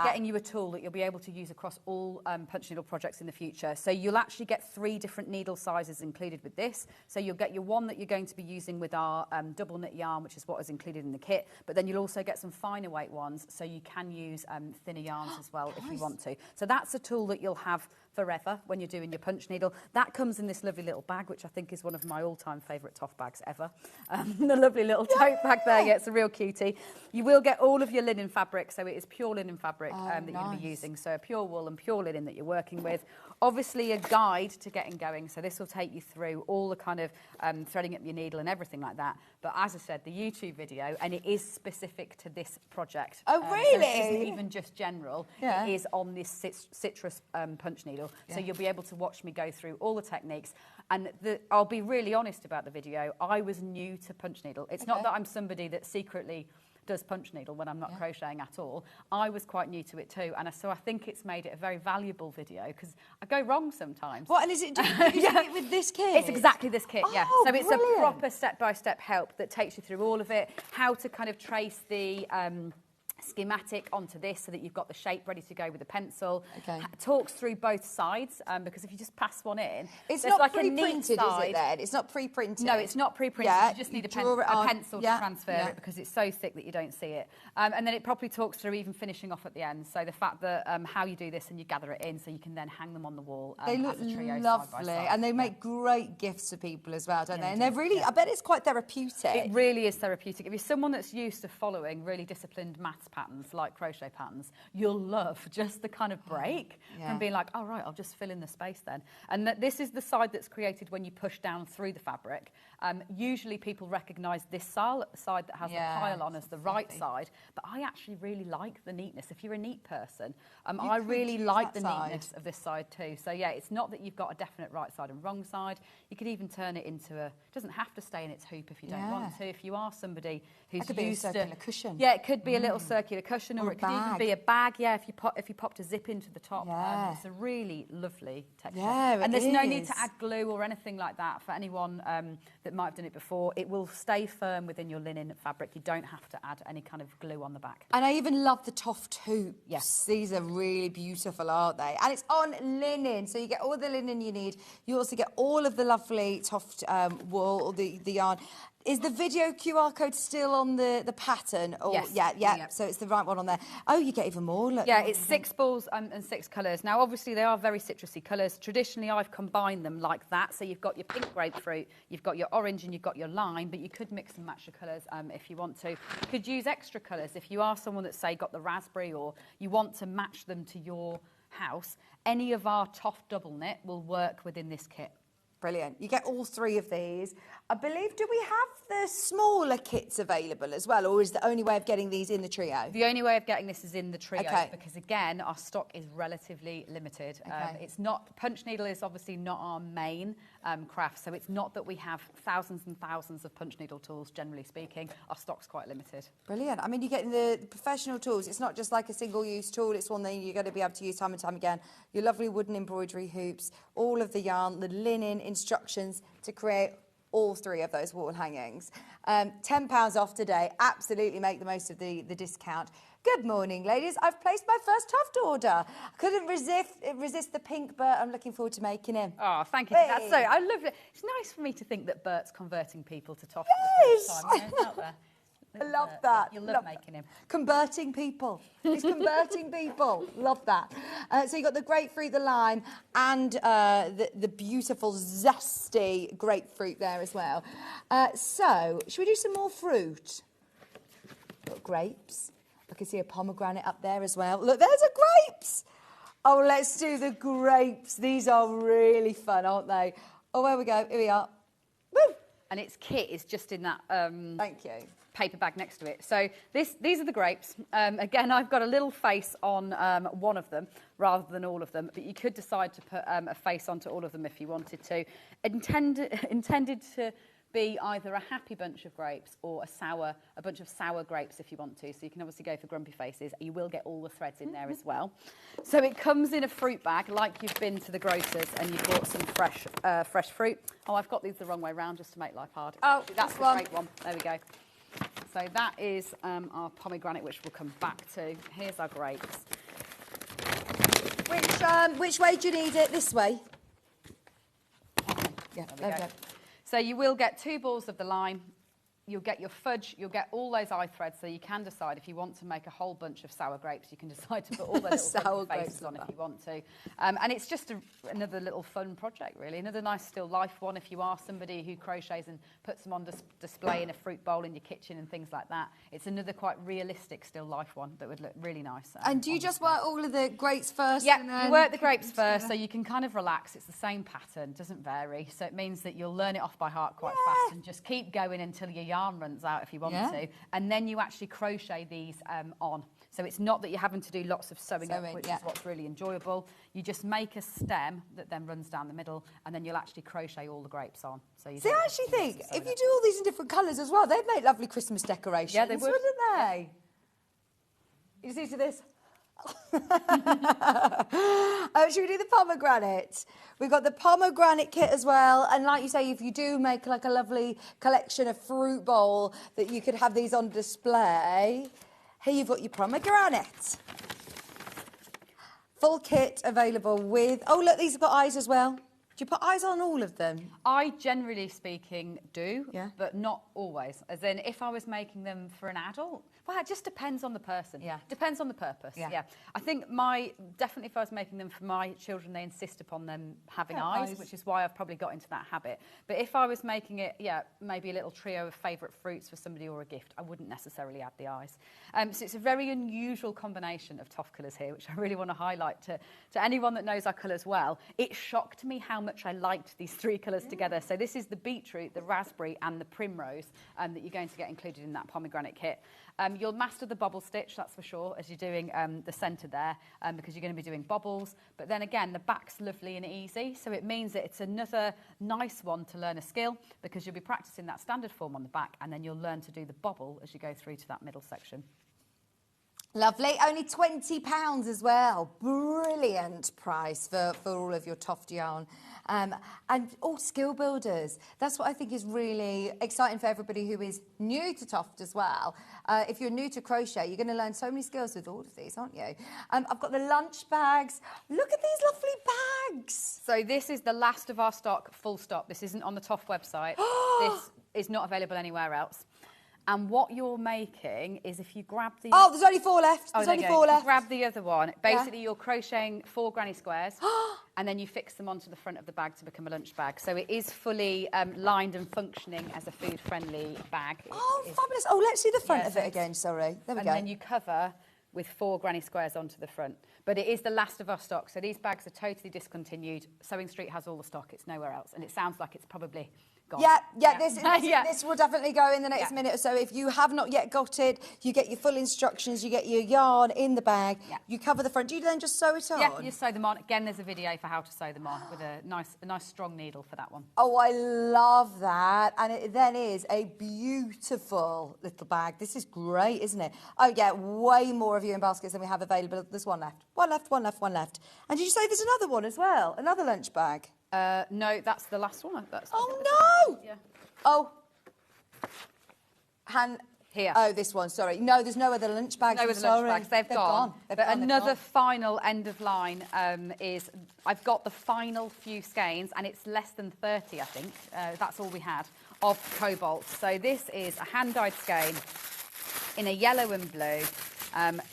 getting you a tool that you'll be able to use across all punch needle projects in the future. So you'll actually get 3 different needle sizes included with this. So you'll get your one that you're going to be using with our double knit yarn, which is what is included in the kit. But then you'll also get some finer weight ones, so you can use thinner yarns as well if you want to. So that's a tool that you'll have forever when you're doing your punch needle. That comes in this lovely little bag, which I think is one of my all-time favourite Toft bags ever. The lovely little tote bag there, it's a real cutie. You will get all of your linen fabric, so it is pure linen fabric that you're going to be using. So pure wool and pure linen that you're working with. Obviously a guide to getting going, so this will take you through all the kind of threading up your needle and everything like that. But as I said, the YouTube video, and it is specific to this project. Oh, really? So it isn't even just general. It is on this citrus punch needle. So you'll be able to watch me go through all the techniques. And I'll be really honest about the video. I was new to punch needle. It's not that I'm somebody that secretly does punch needle when I'm not crocheting at all. I was quite new to it too, and so I think it's made it a very valuable video because I go wrong sometimes. What, and is it it with this kit? It's exactly this kit, Oh, So it's brilliant. a proper step-by-step help that takes you through all of it, how to kind of trace the schematic onto this so that you've got the shape ready to go with the pencil. Talks through both sides because if you just pass one in, it's there's not like pre-printed, a neat side. Is it then? It's not pre-printed. No, it's not pre-printed. Yeah, you just need a pencil to transfer it because it's so thick that you don't see it. And then it probably talks through even finishing off at the end. So the fact that how you do this and you gather it in so you can then hang them on the wall they look as a trio lovely, side by side. and they make great gifts for people as well, don't they? And they're really, I bet it's quite therapeutic. It really is therapeutic. If you're someone that's used to following really disciplined maths patterns, like crochet patterns, you'll love just the kind of break from being like, oh, right, I'll just fill in the space then. And this is the side that's created when you push down through the fabric. Usually people recognise this side that has the pile on as the right side, but I actually really like the neatness. If you're a neat person, I really like the neatness of this side too. So yeah, it's not that you've got a definite right side and wrong side. You could even turn it into it doesn't have to stay in its hoop if you don't want to. If you are somebody who's could used be a circular cushion. Yeah, it could be a little circular cushion, or it could even be a bag. Yeah, if you popped a zip into the top, it's a really lovely texture. Yeah, and there's no need to add glue or anything like that for anyone that might have done it before. It will stay firm within your linen fabric. You don't have to add any kind of glue on the back. And I even love the Toft hoops. Yes, these are really beautiful, aren't they? And it's on linen, so you get all the linen you need. You also get all of the lovely Toft wool, or the yarn. Is the video QR code still on the pattern? Or, yes. Yeah. So it's the right one on there. Oh, you get even more. Look. Yeah, it's 6 balls and 6 colours. Now, obviously, they are very citrusy colours. Traditionally, I've combined them like that. So you've got your pink grapefruit, you've got your orange, and you've got your lime. But you could mix and match the colours if you want to. You could use extra colours. If you are someone that's, say, got the raspberry, or you want to match them to your house, any of our Toft double knit will work within this kit. Brilliant. You get all 3 of these. I believe, do we have the smaller kits available as well, or is the only way of getting these in the trio? The only way of getting this is in the trio, because again, our stock is relatively limited. It's not, punch needle is obviously not our main craft, so it's not that we have thousands and thousands of punch needle tools, generally speaking. Our stock's quite limited. Brilliant. I mean, you get the professional tools. It's not just like a single-use tool. It's one that you're going to be able to use time and time again. Your lovely wooden embroidery hoops, all of the yarn, the linen, instructions to create all 3 of those wall hangings. £10 off today. Absolutely make the most of the discount. Good morning, ladies. I've placed my first Tuft order. I couldn't resist the pink Bert. I'm looking forward to making him. Oh, thank you. Hey. That's so. I love it. It's nice for me to think that Bert's converting people to Toft. Yes. Out there. I love that. You'll love making him. Converting people. He's converting people. Love that. So you've got the grapefruit, the lime, and the beautiful, zesty grapefruit there as well. So, should we do some more fruit? Got grapes. I can see a pomegranate up there as well. Look, there's a grapes. Oh, let's do the grapes. These are really fun, aren't they? Oh, there we go. Here we are. Woo! And its kit is just in that. Thank you. Paper bag next to it. So these are the grapes. Again, I've got a little face on one of them rather than all of them, but you could decide to put a face onto all of them if you wanted to. Intended to be either a happy bunch of grapes or a bunch of sour grapes if you want to. So you can obviously go for grumpy faces. You will get all the threads in there as well. So it comes in a fruit bag like you've been to the grocers and you've bought some fresh fruit. Oh, I've got these the wrong way round just to make life hard. Oh, that's the great one. There we go. So that is our pomegranate, which we'll come back to. Here's our grapes. Which way do you need it? This way? Yeah, there we go. So you will get 2 balls of the lime. You'll get your fudge, you'll get all those eye threads, so you can decide if you want to make a whole bunch of sour grapes, you can decide to put all the little sour faces on if you want to. And it's just another little fun project, really. Another nice still life one if you are somebody who crochets and puts them on display in a fruit bowl in your kitchen and things like that. It's another quite realistic still life one that would look really nice. And do you just work all of the grapes first? Yeah, and then you work the grapes first, so you can kind of relax. It's the same pattern, doesn't vary. So it means that you'll learn it off by heart quite fast and just keep going until your yarn runs out if you want to. And then you actually crochet these on. So it's not that you're having to do lots of sewing up, which is what's really enjoyable. You just make a stem that then runs down the middle, and then you'll actually crochet all the grapes on. So you I actually think if you do all these in different colours as well, they'd make lovely Christmas decorations. Yeah, they would. Wouldn't they? You see to this? Should we do the pomegranate? We've got the pomegranate kit as well, and like you say, if you do make like a lovely collection of fruit bowl that you could have these on display, here you've got your pomegranate. Full kit available with, oh look, these have got eyes as well. Do you put eyes on all of them? I, generally speaking, do, Yeah. but not always. As in, if I was making them for an adult, well, it just depends on the person. Yeah. Depends on the purpose. Yeah. I think definitely if I was making them for my children, they insist upon them having eyes, which is why I've probably got into that habit. But if I was making it, maybe a little trio of favourite fruits for somebody or a gift, I wouldn't necessarily add the eyes. So it's a very unusual combination of Toft colours here, which I really want to highlight to anyone that knows our colours well. It shocked me how much I liked these three colours together. So this is the beetroot, the raspberry and the primrose that you're going to get included in that pomegranate kit. You'll master the bobble stitch, that's for sure, as you're doing the centre there, because you're going to be doing bobbles. But then again, the back's lovely and easy, so it means that it's another nice one to learn a skill, because you'll be practising that standard form on the back, and then you'll learn to do the bobble as you go through to that middle section. Lovely. Only £20 as well. Brilliant price for all of your Toft yarn. And all skill builders. That's what I think is really exciting for everybody who is new to Toft as well. If you're new to crochet, you're going to learn so many skills with all of these, aren't you? I've got the lunch bags. Look at these lovely bags. So this is the last of our stock, full stop. This isn't on the Toft website. This is not available anywhere else. And what you're making is, if you grab the... Oh, there's only 4 left. There's only 4 left. Grab the other one. Basically, you're crocheting 4 granny squares, and then you fix them onto the front of the bag to become a lunch bag. So it is fully lined and functioning as a food-friendly bag. Fabulous. Oh, let's see the front of it again, sorry. There we go. And then you cover with 4 granny squares onto the front. But it is the last of our stock, so these bags are totally discontinued. Sewing Street has all the stock, it's nowhere else, and it sounds like it's probably gone. This will definitely go in the next minute or so. If you have not yet got it, you get your full instructions, you get your yarn in the bag, you cover the front. Do you then just sew it on? Yeah, you sew them on. Again, there's a video for how to sew them on with a nice strong needle for that one. Oh, I love that. And it then is a beautiful little bag. This is great, isn't it? Oh, yeah, way more of you in baskets than we have available. There's one left. One left. And did you say there's another one as well? Another lunch bag? No, that's the last one. Oh, no! Yeah. Oh. Here. Oh, this one, sorry. No, there's no other lunch bags. No other lunch bags. They've gone. They've But gone, another final end of line is I've got the final few skeins, and it's less than 30, I think. That's all we had of cobalt. So this is a hand-dyed skein in a yellow and blue.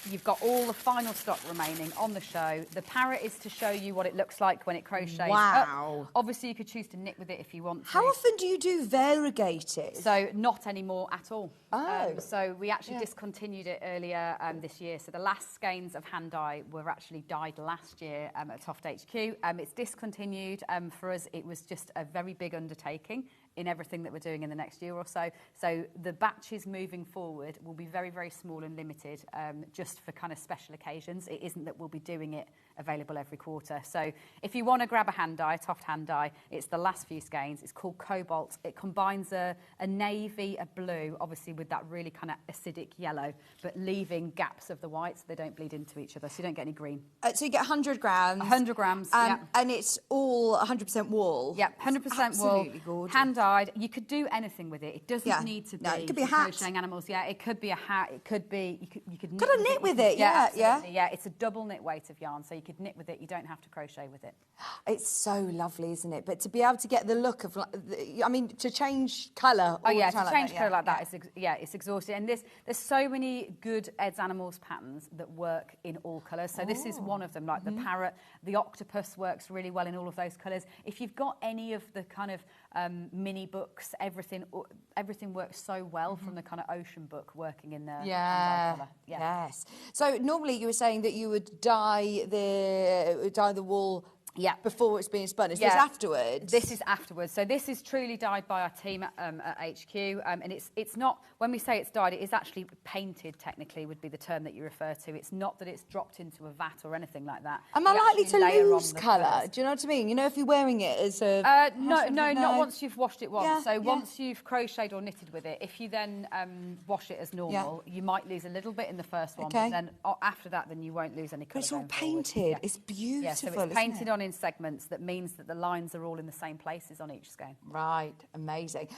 You've got all the final stock remaining on the show. The parrot is to show you what it looks like when it crochets Wow. up. Obviously, you could choose to knit with it if you want to. How often do you do variegated? So not anymore at all. Oh. So we actually discontinued it earlier this year. So the last skeins of hand dye were actually dyed last year at Toft HQ. It's discontinued. For us, it was just a very big undertaking in everything that we're doing in the next year or so. So the batches moving forward will be very, very small and limited, just for kind of special occasions. It isn't that we'll be doing it available every quarter. So if you want to grab a hand dye, Toft hand dye, it's the last few skeins. It's called Cobalt. It combines a navy, a blue, obviously with that really kind of acidic yellow, but leaving gaps of the white so they don't bleed into each other, so you don't get any green. So you get 100 grams. 100 grams, yeah. And it's all 100% wool. Yeah, 100% wool. Absolutely gorgeous. Hand dyed. You could do anything with it. It doesn't need to be. No, it could be a hat. Crocheting animals. Yeah, it could be a hat. It could be. You could knit. Got to knit with it. Yeah, absolutely. Yeah, it's a double knit weight of yarn, so you could knit with it. You don't have to crochet with it. It's so lovely, isn't it? But to be able to get the look of, I mean, to change colour. Oh yeah, to change colour like that is it's exhausting. And there's so many good Ed's Animals patterns that work in all colours. So this is one of them. Like the parrot, the octopus works really well in all of those colours. If you've got any of the kind of mini books, everything works so well from the kind of ocean book working in the colour. Yes. So normally you were saying that you would dye the wool before it's being spun. Is this afterwards? This is afterwards. So this is truly dyed by our team at HQ, and it's not, when we say it's dyed, it is actually painted, technically, would be the term that you refer to. It's not that it's dropped into a vat or anything like that. Am I likely to lose colour? Do you know what I mean? You know, if you're wearing it as a... No, not once you've washed it once. Once you've crocheted or knitted with it, if you then wash it as normal, you might lose a little bit in the first one, but then after that, then you won't lose any colour. But it's all painted. It's beautiful, so it's painted on in segments that means that the lines are all in the same places on each skein. Right, amazing.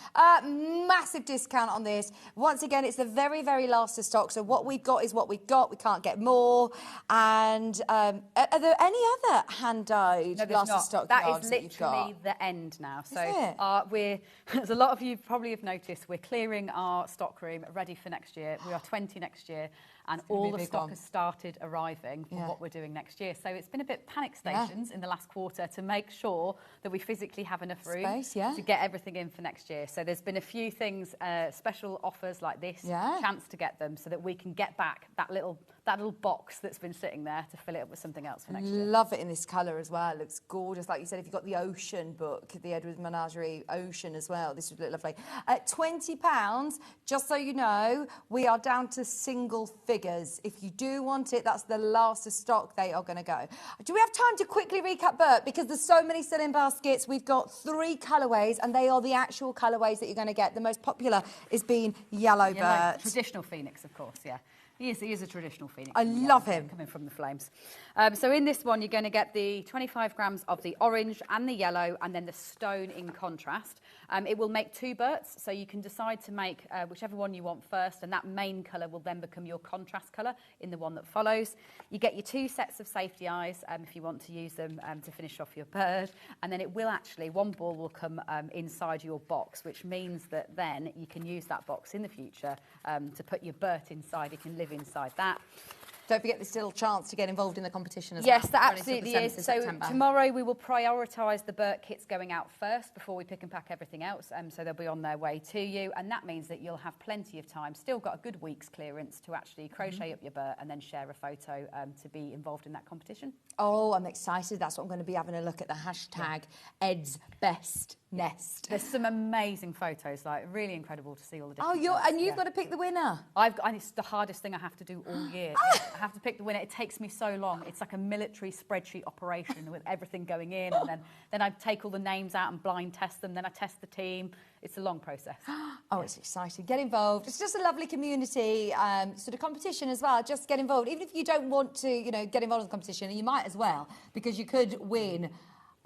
Massive discount on this. Once again, it's the very, very last of stock. So what we've got is what we've got. We can't get more. And are there any other hand-dyed last of stock yards is that you've got? literally the end now. So it? as a lot of you probably have noticed, we're clearing our stock room ready for next year. We are 20 next year. And all the stock has started arriving for what we're doing next year. So it's been a bit panic stations in the last quarter to make sure that we physically have enough room to get everything in for next year. So there's been a few things, special offers like this, chance to get them so that we can get back that little box that's been sitting there to fill it up with something else for next year. Love it in this colour as well. It looks gorgeous. Like you said, if you've got the Ocean book, the Edward Menagerie Ocean as well, this would look lovely. At £20, just so you know, we are down to single figures. If you do want it, that's the last of stock. They are going to go. Do we have time to quickly recap, Bert? Because there's so many still in baskets. We've got 3 colourways, and they are the actual colourways that you're going to get. The most popular is being Yellow Bert. Traditional Phoenix, of course, yeah. He is a traditional Phoenix. I love him. Coming from the flames. So in this one, you're going to get the 25 grams of the orange and the yellow, and then the stone in contrast. It will make 2 Berts, so you can decide to make whichever one you want first, and that main colour will then become your contrast colour in the one that follows. You get your 2 sets of safety eyes if you want to use them to finish off your bird, and then it will actually, one ball will come inside your box, which means that then you can use that box in the future to put your Bert inside. You can live inside that. Don't forget there's still a chance to get involved in the competition as well. Yes, that absolutely is. So tomorrow we will prioritise the Bert kits going out first before we pick and pack everything else. So they'll be on their way to you. And that means that you'll have plenty of time, still got a good week's clearance to actually crochet up your Bert and then share a photo to be involved in that competition. Oh, I'm excited. That's what I'm going to be having a look at, the hashtag Ed's Best Nest. There's some amazing photos, like really incredible to see all the different you've got to pick the winner. And it's the hardest thing I have to do all year. I have to pick the winner. It takes me so long. It's like a military spreadsheet operation with everything going in, and then I take all the names out and blind test them. Then I test the team. It's a long process. Oh, it's exciting. Get involved. It's just a lovely community sort of competition as well. Just get involved. Even if you don't want to, get involved in the competition, you might as well, because you could win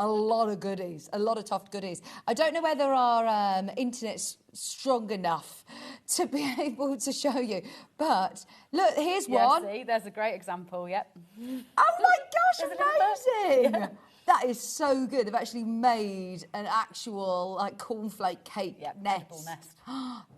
a lot of goodies, a lot of Toft goodies. I don't know whether our internet's strong enough to be able to show you, but look, here's one. See, there's a great example, yep. Oh my gosh, amazing! That is so good. They've actually made an actual cornflake cake nest.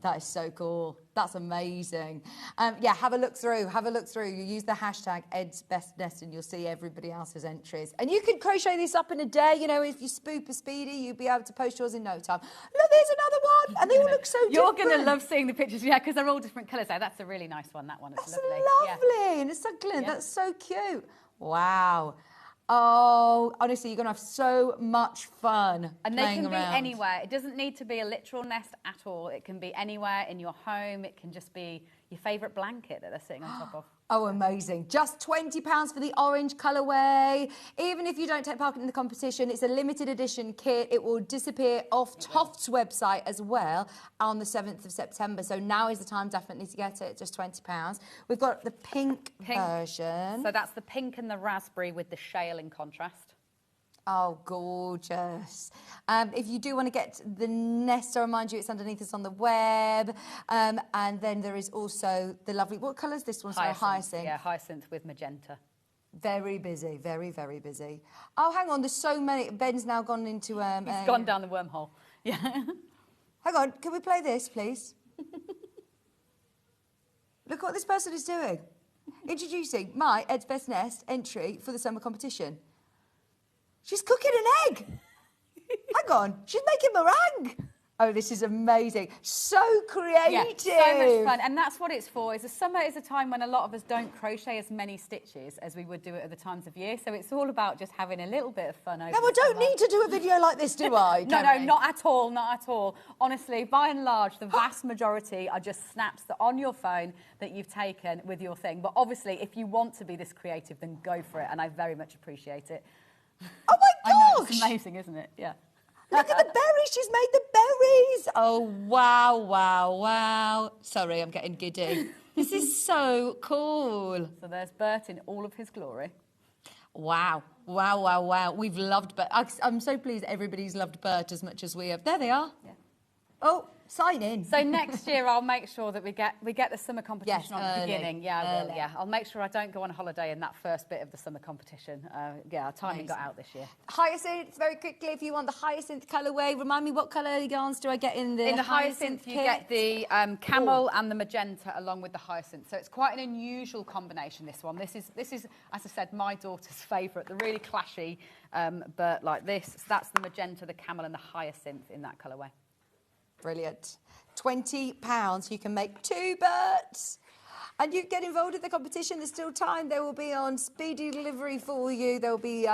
That is so cool. That's amazing. Have a look through. You use the hashtag Ed's Best Nest and you'll see everybody else's entries. And you can crochet this up in a day. If you're super speedy, you'll be able to post yours in no time. Look, there's another one. And they all look so different. You're going to love seeing the pictures, because they're all different colours. That's a really nice one, that one. It's lovely. Lovely. And it's succulent. Yeah. That's so cute. Wow. Oh, honestly, you're going to have so much fun. And they can be anywhere. It doesn't need to be a literal nest at all. It can be anywhere in your home. It can just be your favourite blanket that they're sitting on top of. Oh, amazing. Just £20 for the orange colourway. Even if you don't take part in the competition, it's a limited edition kit. It will disappear off Toft's website as well on the 7th of September. So now is the time definitely to get it, just £20. We've got the pink version. So that's the pink and the raspberry with the shale in contrast. Oh, gorgeous. If you do want to get the nest, I remind you it's underneath us on the web. And then there is also the lovely, what colour is this one? Hyacinth. Yeah, hyacinth with magenta. Very busy, very, very busy. Oh, hang on, there's so many. Ben's now gone into... He's gone down the wormhole. Yeah. Hang on, can we play this, please? Look what this person is doing. Introducing my Ed's Best Nest entry for the summer competition. She's cooking an egg. Hang on, she's making meringue. Oh, this is amazing. So creative. Yeah, so much fun. And that's what it's for. The summer is a time when a lot of us don't crochet as many stitches as we would do at other times of year. So it's all about just having a little bit of fun over the summer. I don't need to do a video like this, do I? No, not at all, not at all. Honestly, by and large, the vast majority are just snaps that on your phone that you've taken with your thing. But obviously, if you want to be this creative, then go for it. And I very much appreciate it. Oh my gosh! I know, it's amazing, isn't it? Yeah. Look at the berries. She's made the berries. Oh, wow, wow, wow. Sorry, I'm getting giddy. This is so cool. So there's Bert in all of his glory. Wow. Wow, wow, wow. We've loved Bert. I'm so pleased everybody's loved Bert as much as we have. There they are. Yeah. Oh, sign in. So next year I'll make sure that we get the summer competition on at the beginning. Yeah, I will. Yeah, I'll make sure I don't go on holiday in that first bit of the summer competition. Our timing got out this year. Hyacinth, very quickly, if you want the hyacinth colourway, remind me what colour yarns do I get in the hyacinth kit? you get the camel and the magenta along with the hyacinth. So it's quite an unusual combination, this one. This is, as I said, my daughter's favourite. The really clashy but like this. So that's the magenta, the camel and the hyacinth in that colourway. Brilliant. £20, you can make 2 Berts. And you get involved in the competition. There's still time. They will be on speedy delivery for you. They'll be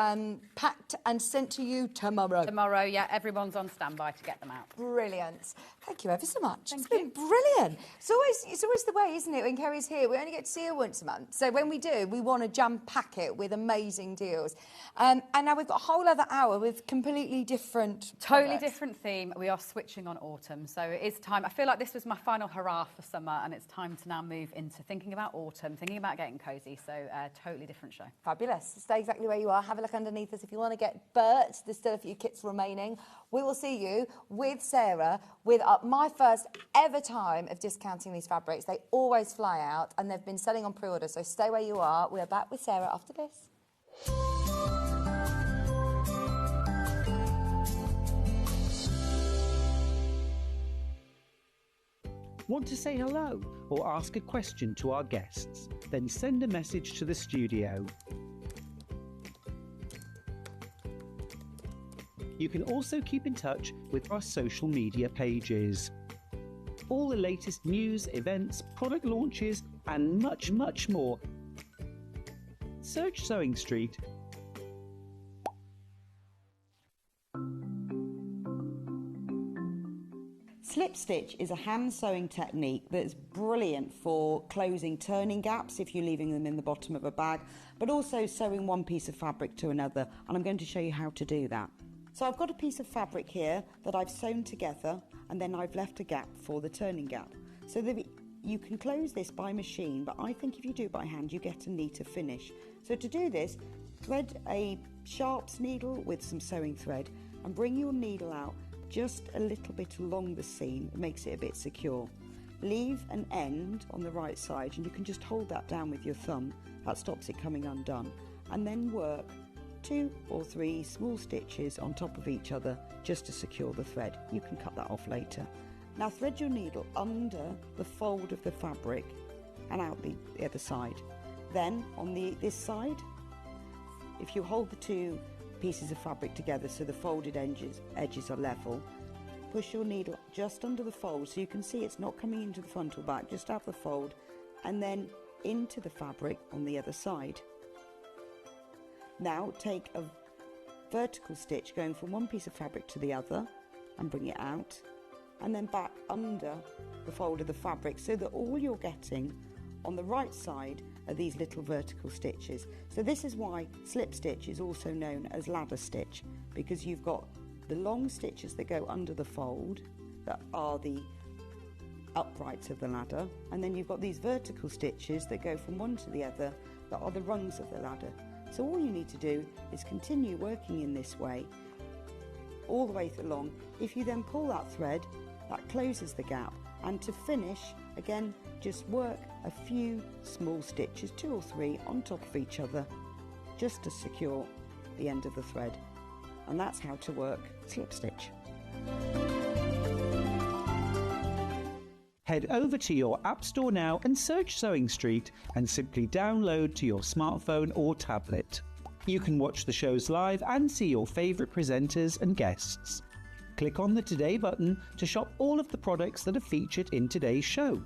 packed and sent to you tomorrow. Tomorrow, yeah. Everyone's on standby to get them out. Brilliant. Thank you ever so much. It's been brilliant. It's always the way, isn't it, when Kerry's here? We only get to see her once a month. So when we do, we want to jam-pack it with amazing deals. And now we've got a whole other hour with completely different Totally different theme. We are switching on autumn. So it is time. I feel like this was my final hurrah for summer, and it's time to now move into thinking about autumn, thinking about getting cosy. So totally different show. Fabulous. Stay exactly where you are. Have a look underneath us if you want to get Berts. There's still a few kits remaining. We will see you with Sarah with my first ever time of discounting these fabrics. They always fly out and they've been selling on pre-order, so stay where you are. We're back with Sarah after this. Want to say hello or ask a question to our guests? Then send a message to the studio. You can also keep in touch with our social media pages. All the latest news, events, product launches, and much, much more. Search Sewing Street. Slip stitch is a hand sewing technique that's brilliant for closing turning gaps if you're leaving them in the bottom of a bag, but also sewing one piece of fabric to another, and I'm going to show you how to do that. So I've got a piece of fabric here that I've sewn together, and then I've left a gap for the turning gap. So that you can close this by machine, but I think if you do it by hand you get a neater finish. So to do this, thread a sharps needle with some sewing thread and bring your needle out just a little bit along the seam. It makes it a bit secure. Leave an end on the right side and you can just hold that down with your thumb. That stops it coming undone. And then work 2 or 3 small stitches on top of each other just to secure the thread. You can cut that off later. Now thread your needle under the fold of the fabric and out the other side. Then on this side, if you hold the 2 pieces of fabric together so the folded edges are level, push your needle just under the fold so you can see it's not coming into the front or back, just out the fold, and then into the fabric on the other side. Now take a vertical stitch going from one piece of fabric to the other and bring it out, and then back under the fold of the fabric so that all you're getting on the right side are these little vertical stitches. So this is why slip stitch is also known as ladder stitch, because you've got the long stitches that go under the fold that are the uprights of the ladder, and then you've got these vertical stitches that go from one to the other that are the rungs of the ladder. So all you need to do is continue working in this way all the way along. If you then pull that thread, that closes the gap, and to finish, again, just work a few small stitches, 2 or 3 on top of each other, just to secure the end of the thread. And that's how to work slip stitch. Head over to your App Store now and search Sewing Street and simply download to your smartphone or tablet. You can watch the shows live and see your favourite presenters and guests. Click on the Today button to shop all of the products that are featured in today's show.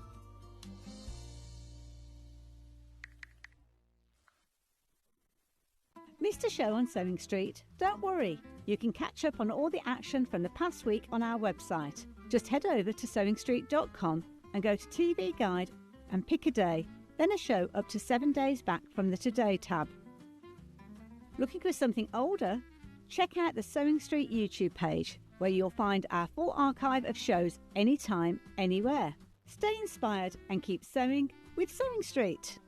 Missed a show on Sewing Street? Don't worry, you can catch up on all the action from the past week on our website. Just head over to sewingstreet.com and go to TV Guide and pick a day, then a show up to 7 days back from the Today tab. Looking for something older? Check out the Sewing Street YouTube page, where you'll find our full archive of shows anytime, anywhere. Stay inspired and keep sewing with Sewing Street.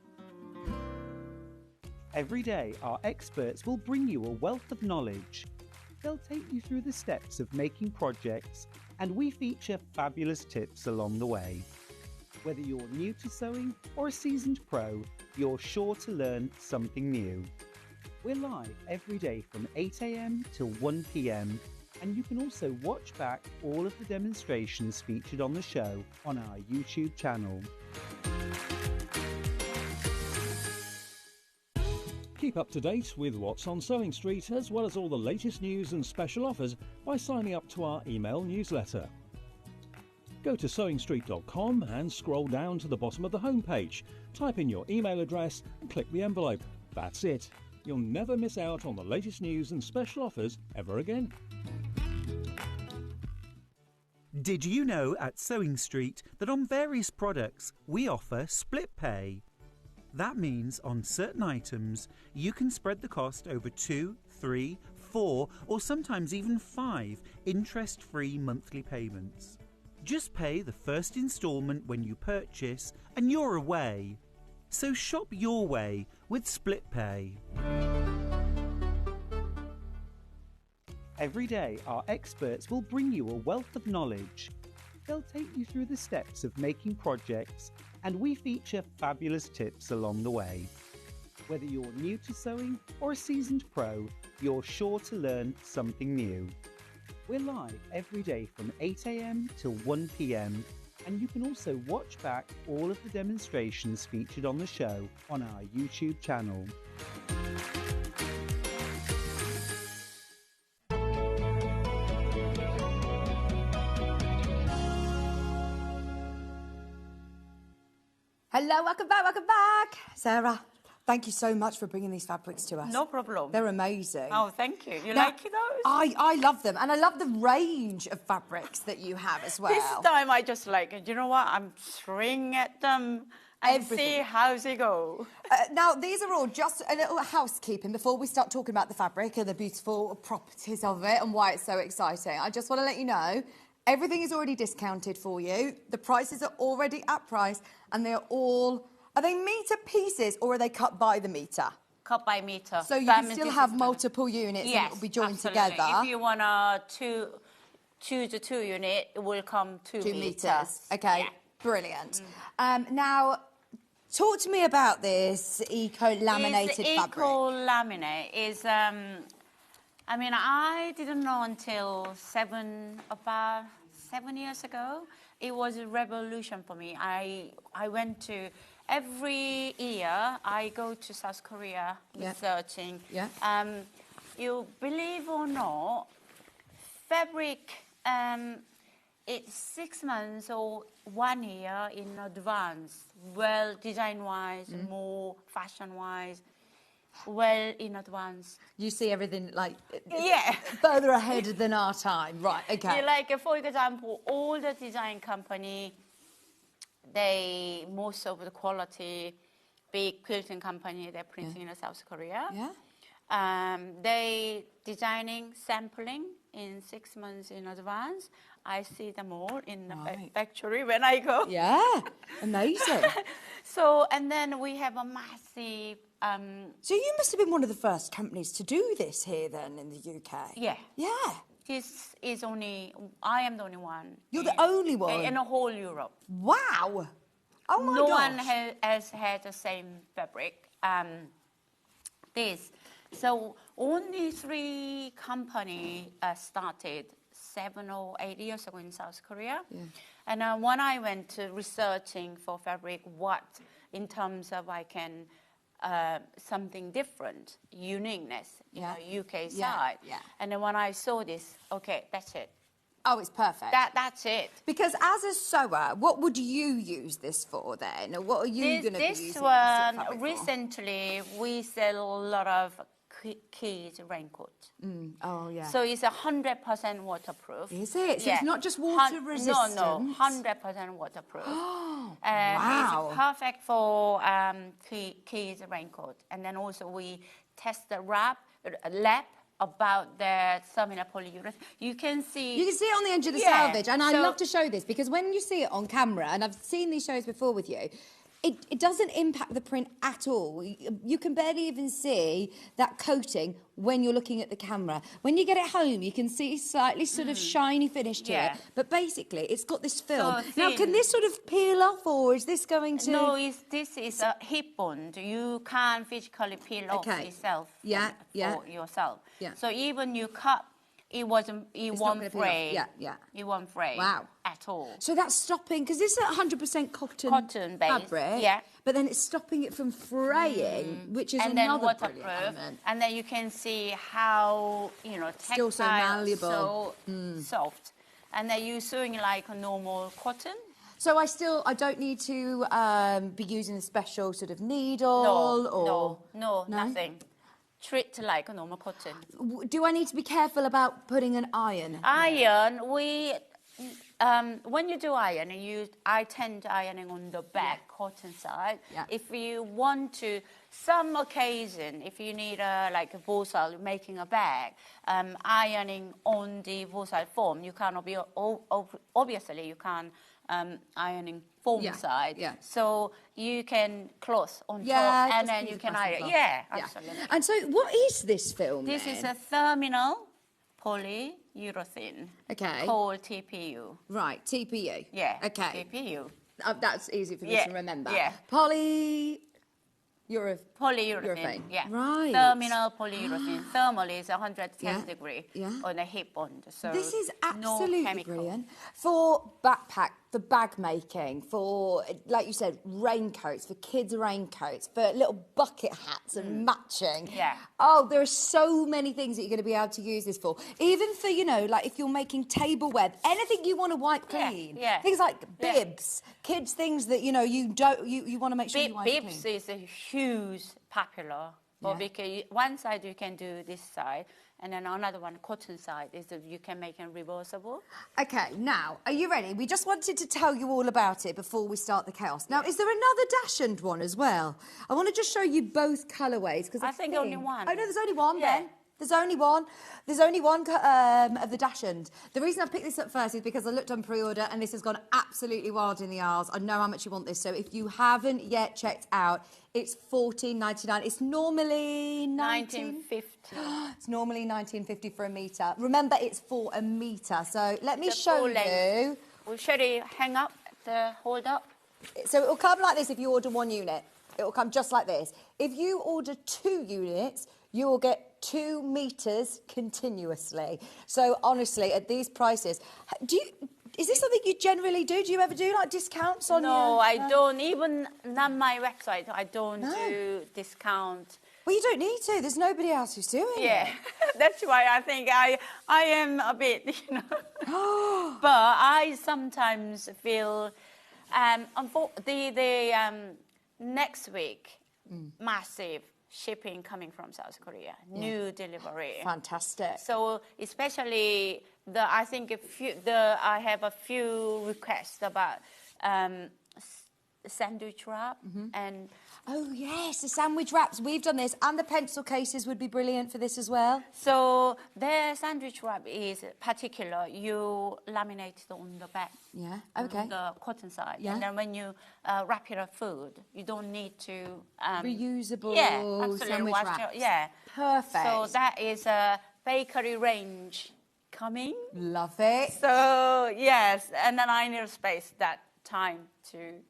Every day, our experts will bring you a wealth of knowledge. They'll take you through the steps of making projects, and we feature fabulous tips along the way. Whether you're new to sewing or a seasoned pro, you're sure to learn something new. We're live every day from 8 a.m. till 1 p.m, and you can also watch back all of the demonstrations featured on the show on our YouTube channel. Keep up to date with what's on Sewing Street, as well as all the latest news and special offers by signing up to our email newsletter. Go to sewingstreet.com and scroll down to the bottom of the homepage. Type in your email address and click the envelope. That's it. You'll never miss out on the latest news and special offers ever again. Did you know at Sewing Street that on various products we offer split pay? That means on certain items you can spread the cost over 2, 3, 4 or sometimes even 5 interest-free monthly payments. Just pay the first instalment when you purchase and you're away. So shop your way with split pay. Every day our experts will bring you a wealth of knowledge. They'll take you through the steps of making projects, and we feature fabulous tips along the way. Whether you're new to sewing or a seasoned pro, you're sure to learn something new. We're live every day from 8 a.m. till 1 p.m, and you can also watch back all of the demonstrations featured on the show on our YouTube channel. Hello, welcome back. Sarah, thank you so much for bringing these fabrics to us. No problem. They're amazing. Oh, thank you. You Now, like those? I love them, and I love the range of fabrics that you have as well. This time I just like, you know what? I'm throwing at them and see how they go. Now, these are all just a little housekeeping before we start talking about the fabric and the beautiful properties of it and why it's so exciting. I just want to let you know, everything is already discounted for you. The prices are already at price, and they're all... Are they metre pieces or are they cut by the metre? Cut by metre. So you can still have multiple units and it will be joined absolutely. together? If you want a two unit, it will come 2 meters. Okay, yeah. Brilliant. Now, talk to me about this eco-laminated fabric. Eco-laminate is... I mean, I didn't know until about 7 years ago. It was a revolution for me. I went to... Every year, I go to South Korea researching. Yeah. You believe or not, fabric, it's 6 months or 1 year in advance. Well, design-wise, more fashion-wise, well in advance. You see everything like yeah further ahead than our time, right? Okay. Yeah, like for example, all the design company, most of the quality, big quilting company, they're printing in South Korea. Yeah. They designing, sampling in 6 months in advance. I see them all in the factory when I go. Yeah, amazing. So, and then we have a massive... So you must have been one of the first companies to do this here then in the UK? Yeah. Yeah. This is I am the only one. You're the only one? In the whole Europe. Wow. Oh my gosh. No one has had the same fabric. So only 3 companies started 7 or 8 years ago in South Korea. Yeah. And when I went to researching for fabric, what in terms of I can something different, uniqueness, you know, UK side. Yeah. And then when I saw this, okay, that's it. Oh, it's perfect. That's it. Because as a sewer, what would you use this for then? Or what are you going to be using this one, recently, we sell a lot of kids raincoat. Oh, yeah. So it's 100% waterproof. Is it? So it's not just water resistant? No, 100% waterproof. Oh, wow. It's perfect for kids raincoat. And then also we test the lab about the terminal polyurethane. You can see it on the edge of the salvage. And I love to show this because when you see it on camera, and I've seen these shows before with you, it doesn't impact the print at all. You can barely even see that coating when you're looking at the camera. When you get it home, you can see slightly sort of shiny finish to it. But basically, it's got this film. So Now, can this sort of peel off, or is this going to... No, this is a hip bond. You can't physically peel off itself for yourself. Yeah. So even you cut, it won't fray. It won't fray at all. So that's stopping, because this is 100% cotton based fabric, but then it's stopping it from fraying, which is and another then brilliant waterproof. element. And then you can see how, Still so malleable. so soft. And then you're sewing like a normal cotton. So I don't need to be using a special sort of needle No, nothing. Treat like a normal cotton. Do I need to be careful about putting an iron? Iron, when you do iron, I tend to ironing on the back cotton side. If you want to, some occasion, if you need like a vorsal, making a bag, ironing on the vorsal form, you cannot be, obviously you can't ironing foam side. So you can cloth on top and then you can iron. Absolutely. And so what is this film This then? is a terminal polyurethane. Called TPU. Right, TPU. Okay. TPU. That's easy for me to remember. Polyurethane. Right. Terminal polyurethane. Thermal is 110 degree on a hip bond. So this is absolutely no brilliant for backpack, for bag making, for, like you said, raincoats, for kids' raincoats, for little bucket hats and matching. Oh, there are so many things that you're going to be able to use this for. Even for, like if you're making tableware, anything you want to wipe clean. Things like bibs, kids' things that, you want to make sure you wipe clean. Bibs is a huge popular. Because one side you can do this side, and then another one, cotton side, is that you can make it reversible. Okay, now, are you ready? We just wanted to tell you all about it before we start the chaos. Now, is there another dashend one as well? I want to just show you both colourways. Because I think only one. Oh, no, there's only one then. There's only one. There's only one of the dashend. The reason I picked this up first is because I looked on pre-order and this has gone absolutely wild in the aisles. I know how much you want this, so if you haven't yet checked out, it's $14.99. It's normally $19.50. It's normally $19.50 for a metre. Remember, it's for a metre. So let me show you. We'll show you hang up, the hold up. So it will come like this if you order 1 unit. It will come just like this. If you order 2 units, you will get 2 meters continuously. So honestly, at these prices, is this something you generally do? Do you ever do like discounts on? No, I don't. Even on my website, I don't do discount. Well, you don't need to. There's nobody else who's doing it. That's why I think I am a bit, But I sometimes feel, next week, massive shipping coming from South Korea, new delivery. Fantastic. So especially I have a few requests about sandwich wrap and. Oh yes, the sandwich wraps. We've done this, and the pencil cases would be brilliant for this as well. So the sandwich wrap is particular. You laminate it on the back. On the cotton side. And then when you wrap your food, you don't need to reusable sandwich wrap. Perfect. So that is a bakery range coming. Love it. So yes, and then I need space that time to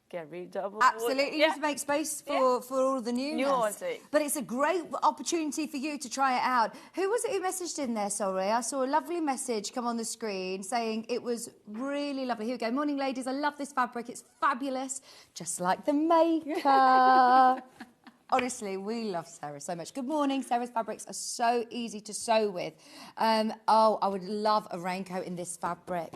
get rid of. Absolutely, you need to make space for all the newness. But it's a great opportunity for you to try it out. Who was it who messaged in there, sorry? I saw a lovely message come on the screen saying it was really lovely. Here we go. Morning, ladies. I love this fabric. It's fabulous. Just like the maker. Honestly, we love Sarah so much. Good morning. Sarah's fabrics are so easy to sew with. I would love a raincoat in this fabric.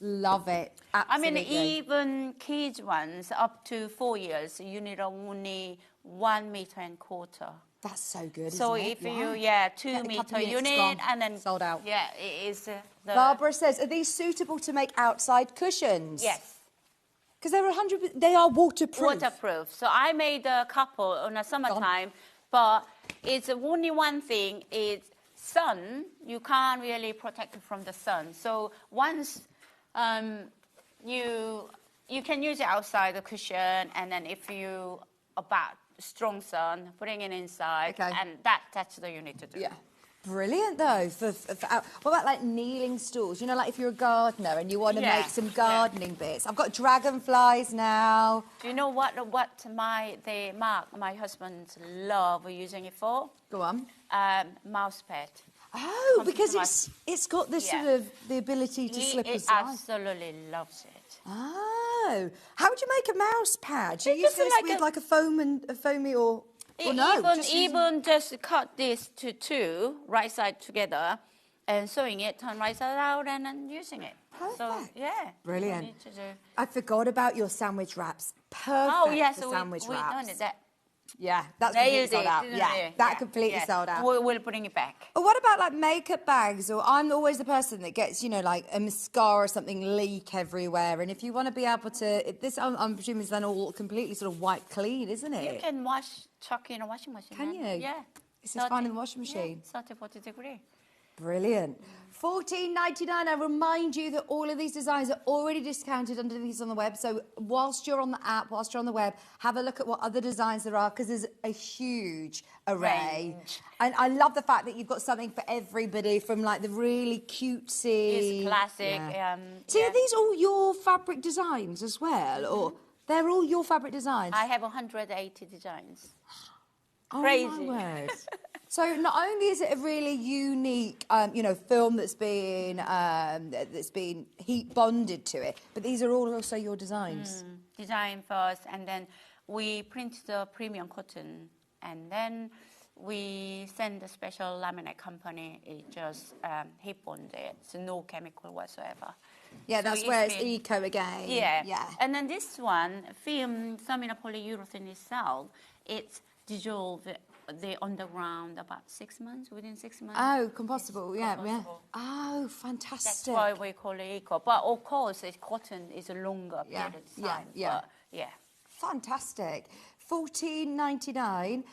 Love it. Absolutely. I mean, even kids ones up to 4 years, you need only 1.25 meters. That's so good. So isn't if it? you 2 meter unit and then sold out. Yeah, it is. Barbara says, are these suitable to make outside cushions? Yes. Because they are waterproof. Waterproof. So I made a couple on a summertime, but it's only one thing is sun. You can't really protect it from the sun. So once you You can use it outside the cushion, and then if you about strong sun, putting it inside, and that's what you need to do. Yeah. Brilliant though. What about like kneeling stools? You know, like if you're a gardener and you want to make some gardening bits. I've got dragonflies now. Do you know what Mark, my husband, love using it for? Go on. Mouse pad. Oh, because it's got this sort of the ability to slip aside. He absolutely loves it. Oh, how would you make a mouse pad? Do you use this with like a foamy or no? Even just cut this to two, right side together, and sewing it, turn right side out, and then using it. Perfect. So yeah, brilliant. I forgot about your sandwich wraps. Perfect. Oh yes, for sandwich wraps. We done it. Yeah, that's completely sold out. That completely sold out. We're putting it back. But what about like makeup bags? Or I'm always the person that gets, you know, like a mascara or something leak everywhere. And if you want to be able to, I'm presuming it's then all completely sort of wipe clean, isn't it? You can chuck in a washing machine. Can you? Yeah. It's just fine in the washing machine. 30, 40 degree. Brilliant. $14.99. I remind you that all of these designs are already discounted underneath on the web. So whilst you're on the app, whilst you're on the web, have a look at what other designs there are, because there's a huge array. And I love the fact that you've got something for everybody, from like the really cutesy... It's classic. So are these all your fabric designs as well? Or they're all your fabric designs? I have 180 designs. Oh, Crazy. My word. So not only is it a really unique, you know, film that's been heat bonded to it, but these are all also your designs. Design first, and then we print the premium cotton, and then we send a special laminate company. It just heat bonded, so no chemical whatsoever. Yeah, so that's where it's eco again. Yeah. And then this one, film Samina polyurethane itself, it's dissolved the underground about 6 months, within 6 months. Oh, compostable, yeah. Oh, fantastic. That's why we call it eco. But of course, cotton is a longer period of time. Yeah. Fantastic. $14.99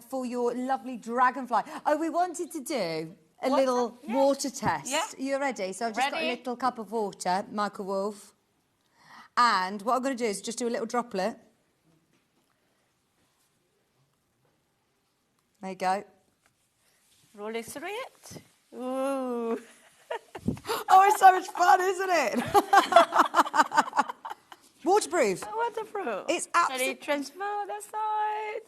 for your lovely dragonfly. Oh, we wanted to do a little water test. Yeah. You're ready? So I've just got a little cup of water, Michael Wolf. And what I'm going to do is just do a little droplet. There you go. Roll it through it. Ooh. Oh, it's so much fun, isn't it? Waterproof. Waterproof. It's absolutely... Can it transfer that side?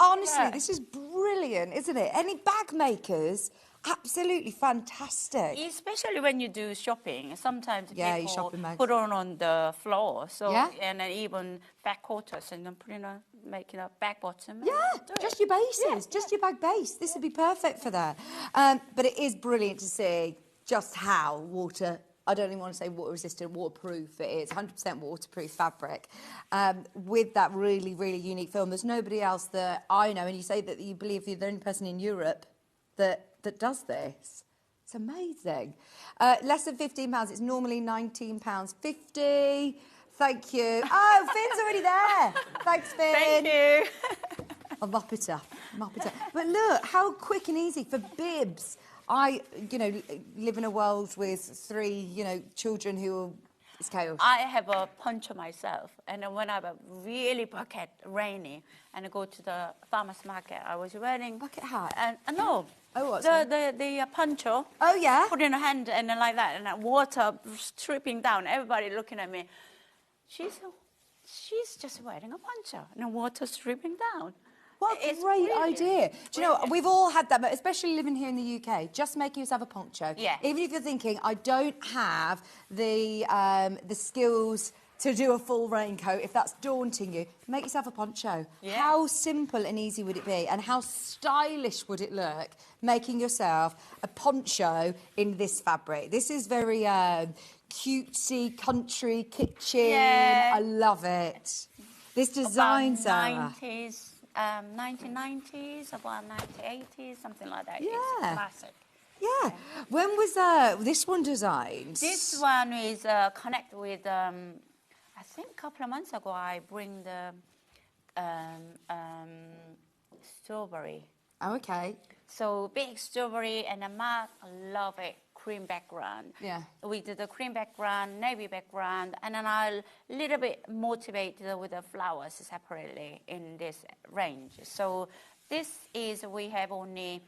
Honestly, this is brilliant, isn't it? Any bag makers, absolutely fantastic. Especially when you do shopping. Sometimes people shopping bags. put on the floor. So and then even back quarters, and then making a back bottom. Yeah, just your bases, just your bag base. This would be perfect for that. But it is brilliant to see just how I don't even want to say water resistant, waterproof it is. 100% waterproof fabric with that really, really unique film. There's nobody else that I know, and you say that you believe you're the only person in Europe that does this. It's amazing. Less than £15. It's normally £19.50. Thank you. Oh, Finn's already there. Thanks, Finn. Thank you. I'll mop it up. But look, how quick and easy for bibs. I, live in a world with 3, children who it's chaos. I have a poncho myself, and when I have a really bucket rainy, and I go to the farmer's market, I was wearing bucket hat. And no. Oh, what's the poncho. Oh yeah. Put in a hand and then like that, and water dripping down. Everybody looking at me. She's just wearing a poncho, and the water's dripping down. What a great idea. Do you know, we've all had that, but especially living here in the UK, just making yourself a poncho. Yeah. Even if you're thinking, I don't have the skills to do a full raincoat, if that's daunting you, make yourself a poncho. Yeah. How simple and easy would it be? And how stylish would it look making yourself a poncho in this fabric? This is very cutesy, country, kitchen. Yeah. I love it. This design's about 1990s, about 1980s, something like that. Yeah. It's classic. Yeah. When was this one designed? This one is connected with, I think a couple of months ago, I bring the strawberry. Oh, okay. So big strawberry, and Mark love it. cream background. Yeah. With the cream background, navy background, and then I'll little bit motivate with the flowers separately in this range. So this is, we have only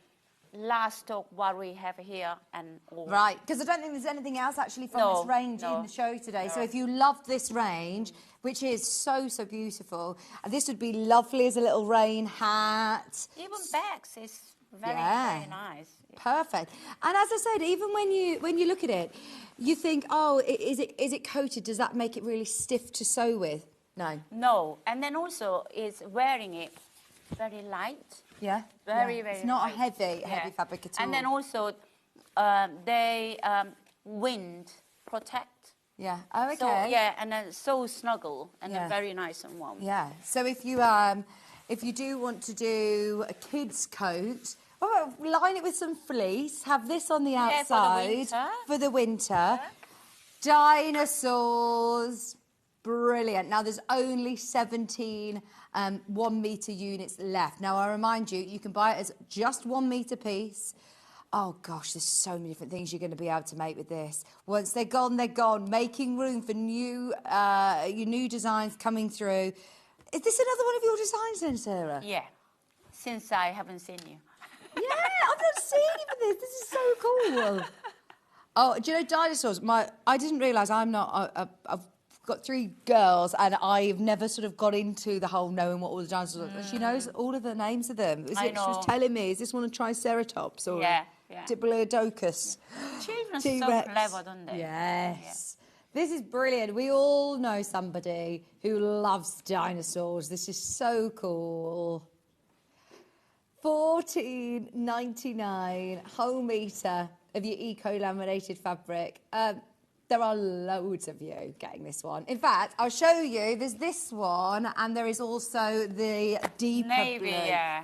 last stock what we have here and all. Right, because I don't think there's anything else actually from No, this range no, in the show today. So no. if you loved this range, which is so, so beautiful, this would be lovely as a little rain hat. Even bags is very, Yeah. very nice. Perfect. And as I said, even when you look at it, you think, oh, is it coated? Does that make it really stiff to sew with? No. No, and then also is wearing it very light. Yeah. Very, yeah. very It's not light. a heavy fabric at all. And then also they wind protect. Yeah. Oh, okay. So, yeah, and then so snuggle and Yeah. very nice and warm. Yeah. So if you do want to do a kid's coat, well, line it with some fleece. Have this on the Yeah, for the outside winter. for the winter. Dinosaurs. Brilliant. Now there's only 17 1 metre units left. Now I remind you, you can buy it as just 1 metre piece. Oh gosh, there's so many different things you're going to be able to make with this. Once they're gone, they're gone. Making room for your new designs coming through. Is this another one of your designs then, Sarah? Yeah, since I haven't seen you. Yeah, I've not seen you for this. This is so cool. Oh, do you know dinosaurs? I didn't realise I've got 3 girls and I've never sort of got into the whole knowing what all the dinosaurs are. She knows all of the names of them. She was telling me, is this one a Triceratops or Yeah. Diplodocus? Children are so T-Rex. clever, don't they? Yes. This is brilliant. We all know somebody who loves dinosaurs. This is so cool. $14.99 whole metre of your eco-laminated fabric. There are loads of you getting this one. In fact, I'll show you. There's this one, and there is also the deeper Navy, blue. yeah.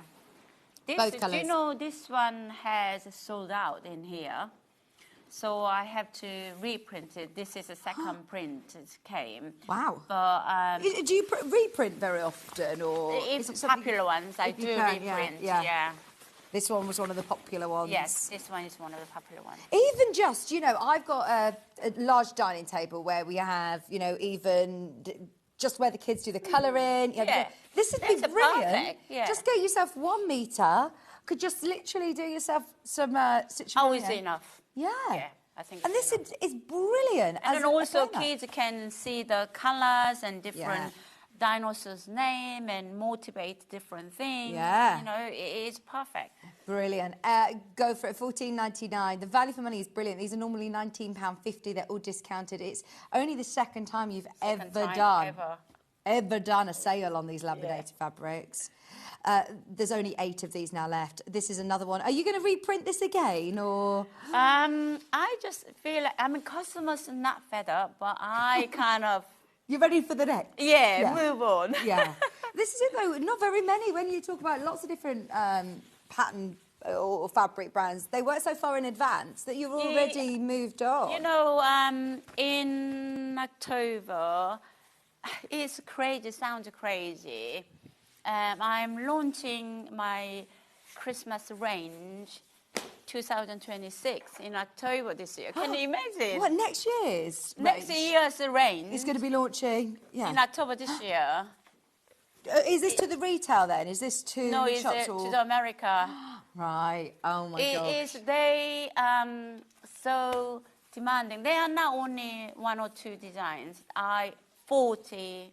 Both Do colours. you know this one has sold out in here? So I have to reprint it. This is a second print it came. Wow. But Do you reprint very often, or if is it something- popular ones, I if you do can, reprint. yeah. Yeah. This one was one of the popular ones. Yes, this one is one of the popular ones. Even just, I've got a large dining table where we have, just where the kids do the colouring. Yeah. This would be That's brilliant. perfect, yeah. Just get yourself 1 metre. Could just literally do yourself some situation. Always enough. Yeah. Yeah, I think. And this is brilliant. And as then a also planner. kids can see the colours and different Yeah. dinosaurs' name and motivate different things. Yeah. It's perfect. Brilliant. Go for it. $14.99. The value for money is brilliant. These are normally £19.50. They're all discounted. It's only the second time you've ever done a sale on these laminated fabrics. There's only 8 of these now left. This is another one. Are you going to reprint this again, or? I just feel customers are not fed up, but I kind of. You're ready for the next? Yeah, move on. Yeah. This is it, though. Not very many. When you talk about lots of different pattern or fabric brands, they work so far in advance that you've already moved on. In October, it's crazy, sounds crazy. I'm launching my Christmas range 2026 in October this year. Can you imagine? What, next year's Next year's range. It's going to be launching, in October this year. Is this to the retail then? Is this to No, it's shops to or? the America. Right. Oh my It gosh. is they so demanding. They are not only 1 or 2 designs. 40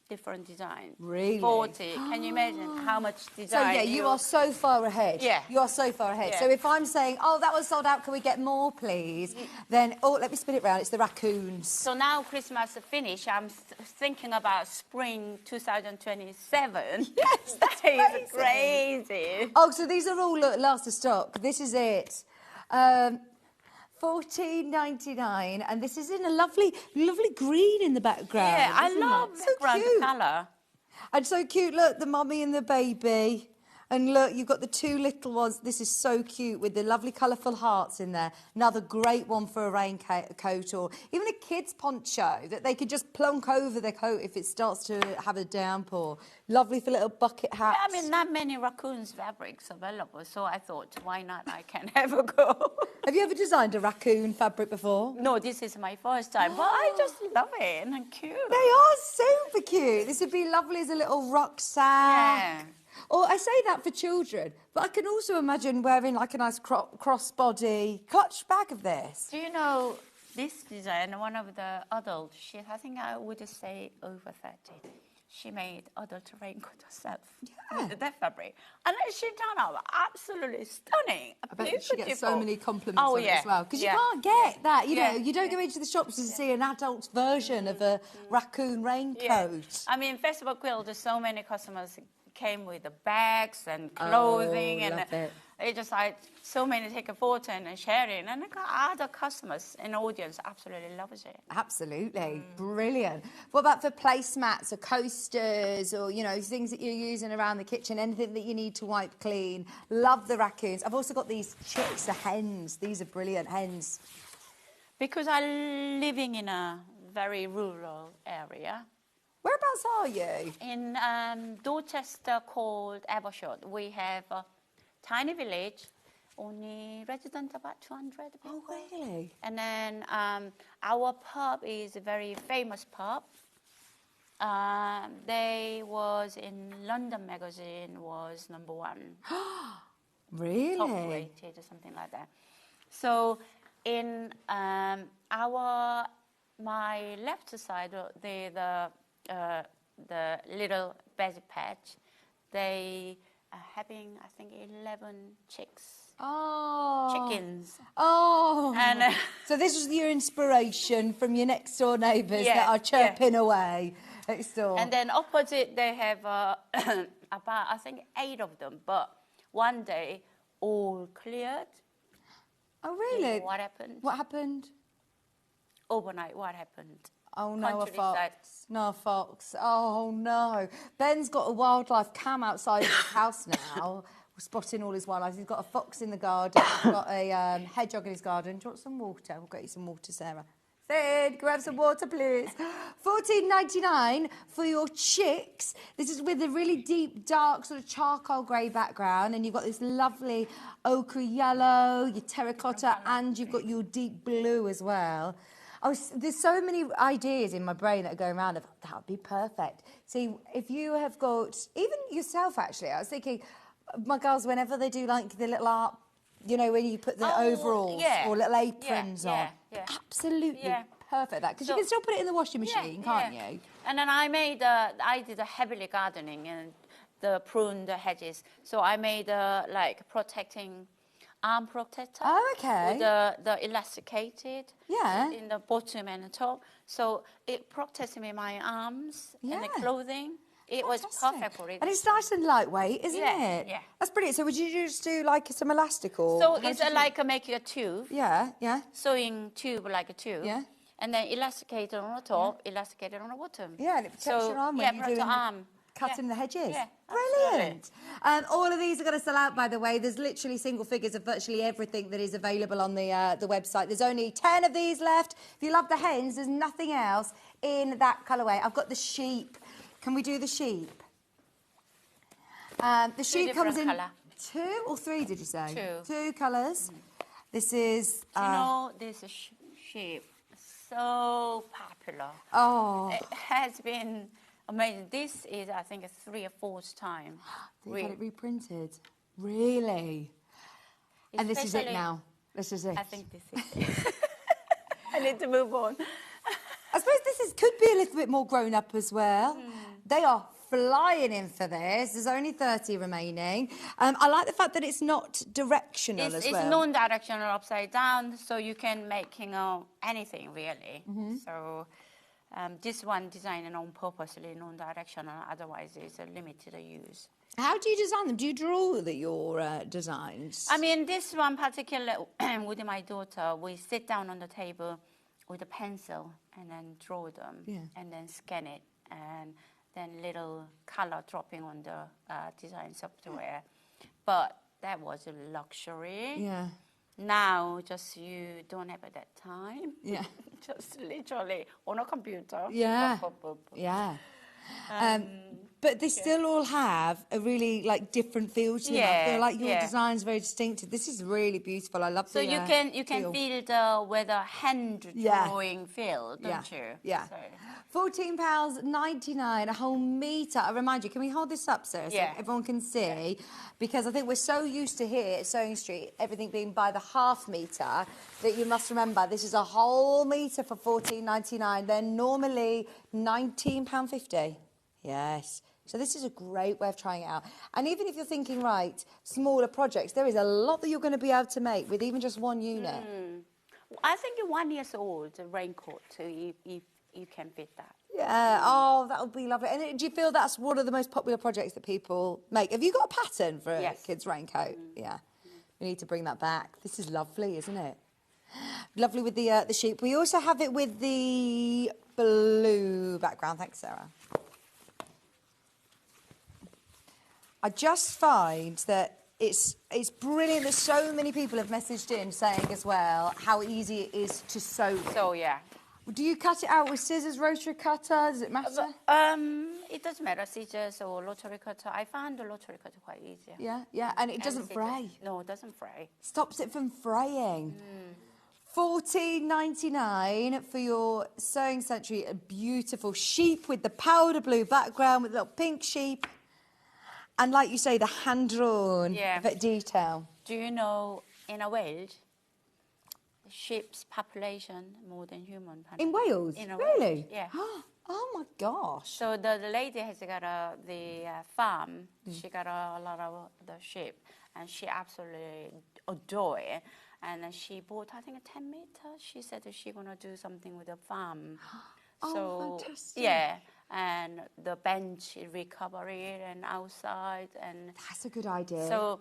different designs. Really? 40. Can you imagine how much So design? yeah, you are so far ahead. Yeah. You are so far ahead. Yeah. So if I'm saying, oh, that was sold out, can we get more, please? Then, let me spin it round. It's the raccoons. So now Christmas finish. I'm thinking about spring 2027. Yes, that's that is crazy. Oh, so these are all last of stock. This is it. $14.99, and this is in a lovely green in the background. Yeah, I isn't love it? So background cute. colour. And so cute. Look, the mummy and the baby. And look, you've got the two little ones. This is so cute with the lovely colourful hearts in there. Another great one for a raincoat or even a kid's poncho that they could just plonk over their coat if it starts to have a downpour. Lovely for little bucket hats. I mean, not many Raccoon's fabrics available, so I thought, why not? I can have a go. Have you ever designed a raccoon fabric before? No, this is my first time, but I just love it and cute. They are super cute. This would be lovely as a little rucksack. Yeah. Or I say that for children, but I can also imagine wearing like a nice crossbody clutch bag of this. Do you know this design? One of the adults, I think I would say over 30. She made adult raincoat herself with that fabric, and she turned out absolutely stunning. I bet she gets so many compliments on it as well, because you Yeah. can't get that. You know, you don't go into the shops and see an adult version of a raccoon raincoat. I mean, Festival Quilt, so many customers came with the bags and clothing, and it just like so many take a photo and sharing, and other customers and audience absolutely loves it. Absolutely, brilliant. What about for placemats or coasters or, you know, things that you're using around the kitchen, anything that you need to wipe clean? Love the raccoons. I've also got these chicks, the hens. These are brilliant hens. Because I'm living in a very rural area. Whereabouts are you? In Dorchester called Evershot. We have a tiny village, only resident about 200 people. Oh, really? And then our pub is a very famous pub. They was in London magazine, was #1. Really? Top rated or something like that. So in my left side, the little veggie patch, they are having, I think, 11 chickens. Oh. Chickens. Oh. And so this was your inspiration from your next door neighbours that are chirping away next door. And then opposite, they have about, I think, 8 of them. But one day, all cleared. Oh, really? What happened? What happened? Overnight, what happened? Oh, no, a Countryside. fox. No, a fox. Oh, no. Ben's got a wildlife cam outside of his house now. We're spotting all his wildlife. He's got a fox in the garden. He's got a hedgehog in his garden. Do you want some water? We'll get you some water, Sarah. Sid, grab some water, please. $14.99 for your chicks. This is with a really deep, dark, sort of charcoal grey background, and you've got this lovely ochre yellow, your terracotta, and you've got your deep blue as well. There's so many ideas in my brain that are going around of that would be perfect. See, if you have got, even yourself actually, I was thinking, my girls, whenever they do like the little art, you know, when you put the overalls or little aprons on, absolutely perfect that, because you can still put it in the washing machine, can't you? And then I did a heavily gardening and pruned the hedges. So I made like protecting arm protector. Oh, okay. With the elasticated in the bottom and the top. So it protects me my arms and the clothing. It was perfect for it. And it's nice and lightweight, isn't it? Yeah. That's brilliant. So would you just do like some elastic or? So it's like making a tube. Yeah, yeah. Sewing tube like a tube. Yeah. And then elasticated on the top, elasticated on the bottom. Yeah, and it protects your arm when you're doing cutting the hedges. Yeah, brilliant. All of these are going to sell out, by the way. There's literally single figures of virtually everything that is available on the website. There's only 10 of these left. If you love the hens, there's nothing else in that colourway. I've got the sheep. Can we do the sheep? The sheep comes in 2 or 3, did you say? 2 colours. This is... Do you know this sheep? So popular. Oh. It has been amazing. This is, I think, a 3 or 4th time. They got it reprinted. Really? And this is it now. This is it. I think this is it. I need to move on. I suppose this could be a little bit more grown up as well. They are flying in for this. There's only 30 remaining. I like the fact that it's not directional as well. It's non-directional upside down, so you can make anything really. So this one designed on purposely non-directional, otherwise it's a limited use. How do you design them? Do you draw your designs? I mean, this one particular with my daughter, we sit down on the table with a pencil and then draw them and then scan it, and then little color dropping on the design software. but that was a luxury. Yeah. Now, just you don't have that time. Yeah. Just literally on a computer. Yeah. Pop, pop, pop. Yeah. But they still all have a really like different feel to them. I feel like your design's very distinctive. This is really beautiful. I love so the you can feel the with a hand drawing feel, don't you? Yeah. So. £14.99, a whole metre. I remind you, can we hold this up, Sarah, so everyone can see? Because I think we're so used to here at Sewing Street, everything being by the half metre, that you must remember this is a whole metre for £14.99. They're normally £19.50. Yes. So this is a great way of trying it out. And even if you're thinking, right, smaller projects, there is a lot that you're going to be able to make with even just one unit. I think 1 year old raincoat, you can fit that. Yeah, oh, that would be lovely. And do you feel that's one of the most popular projects that people make? Have you got a pattern for a kid's raincoat? Yeah. We need to bring that back. This is lovely, isn't it? Lovely with the sheep. We also have it with the blue background. Thanks, Sarah. I just find that it's brilliant that so many people have messaged in saying as well how easy it is to sew. So, yeah. Do you cut it out with scissors, rotary cutter? Does it matter? It doesn't matter, scissors or rotary cutter. I found the rotary cutter quite easy. Yeah, and it doesn't fray. No, it doesn't fray. Stops it from fraying. £14.99 for your Sewing Century, a beautiful sheep with the powder blue background with a little pink sheep. And like you say, the hand-drawn detail. Do you know, in Wales, the sheep's population more than human population? In Wales? Really? Yeah. Oh, my gosh. So the lady has got the farm. She got a lot of the sheep. And she absolutely adore it. And then she bought, I think, a 10 meter. She said that she's going to do something with the farm. Oh, fantastic. Yeah. And the bench recovery and outside. And that's a good idea. So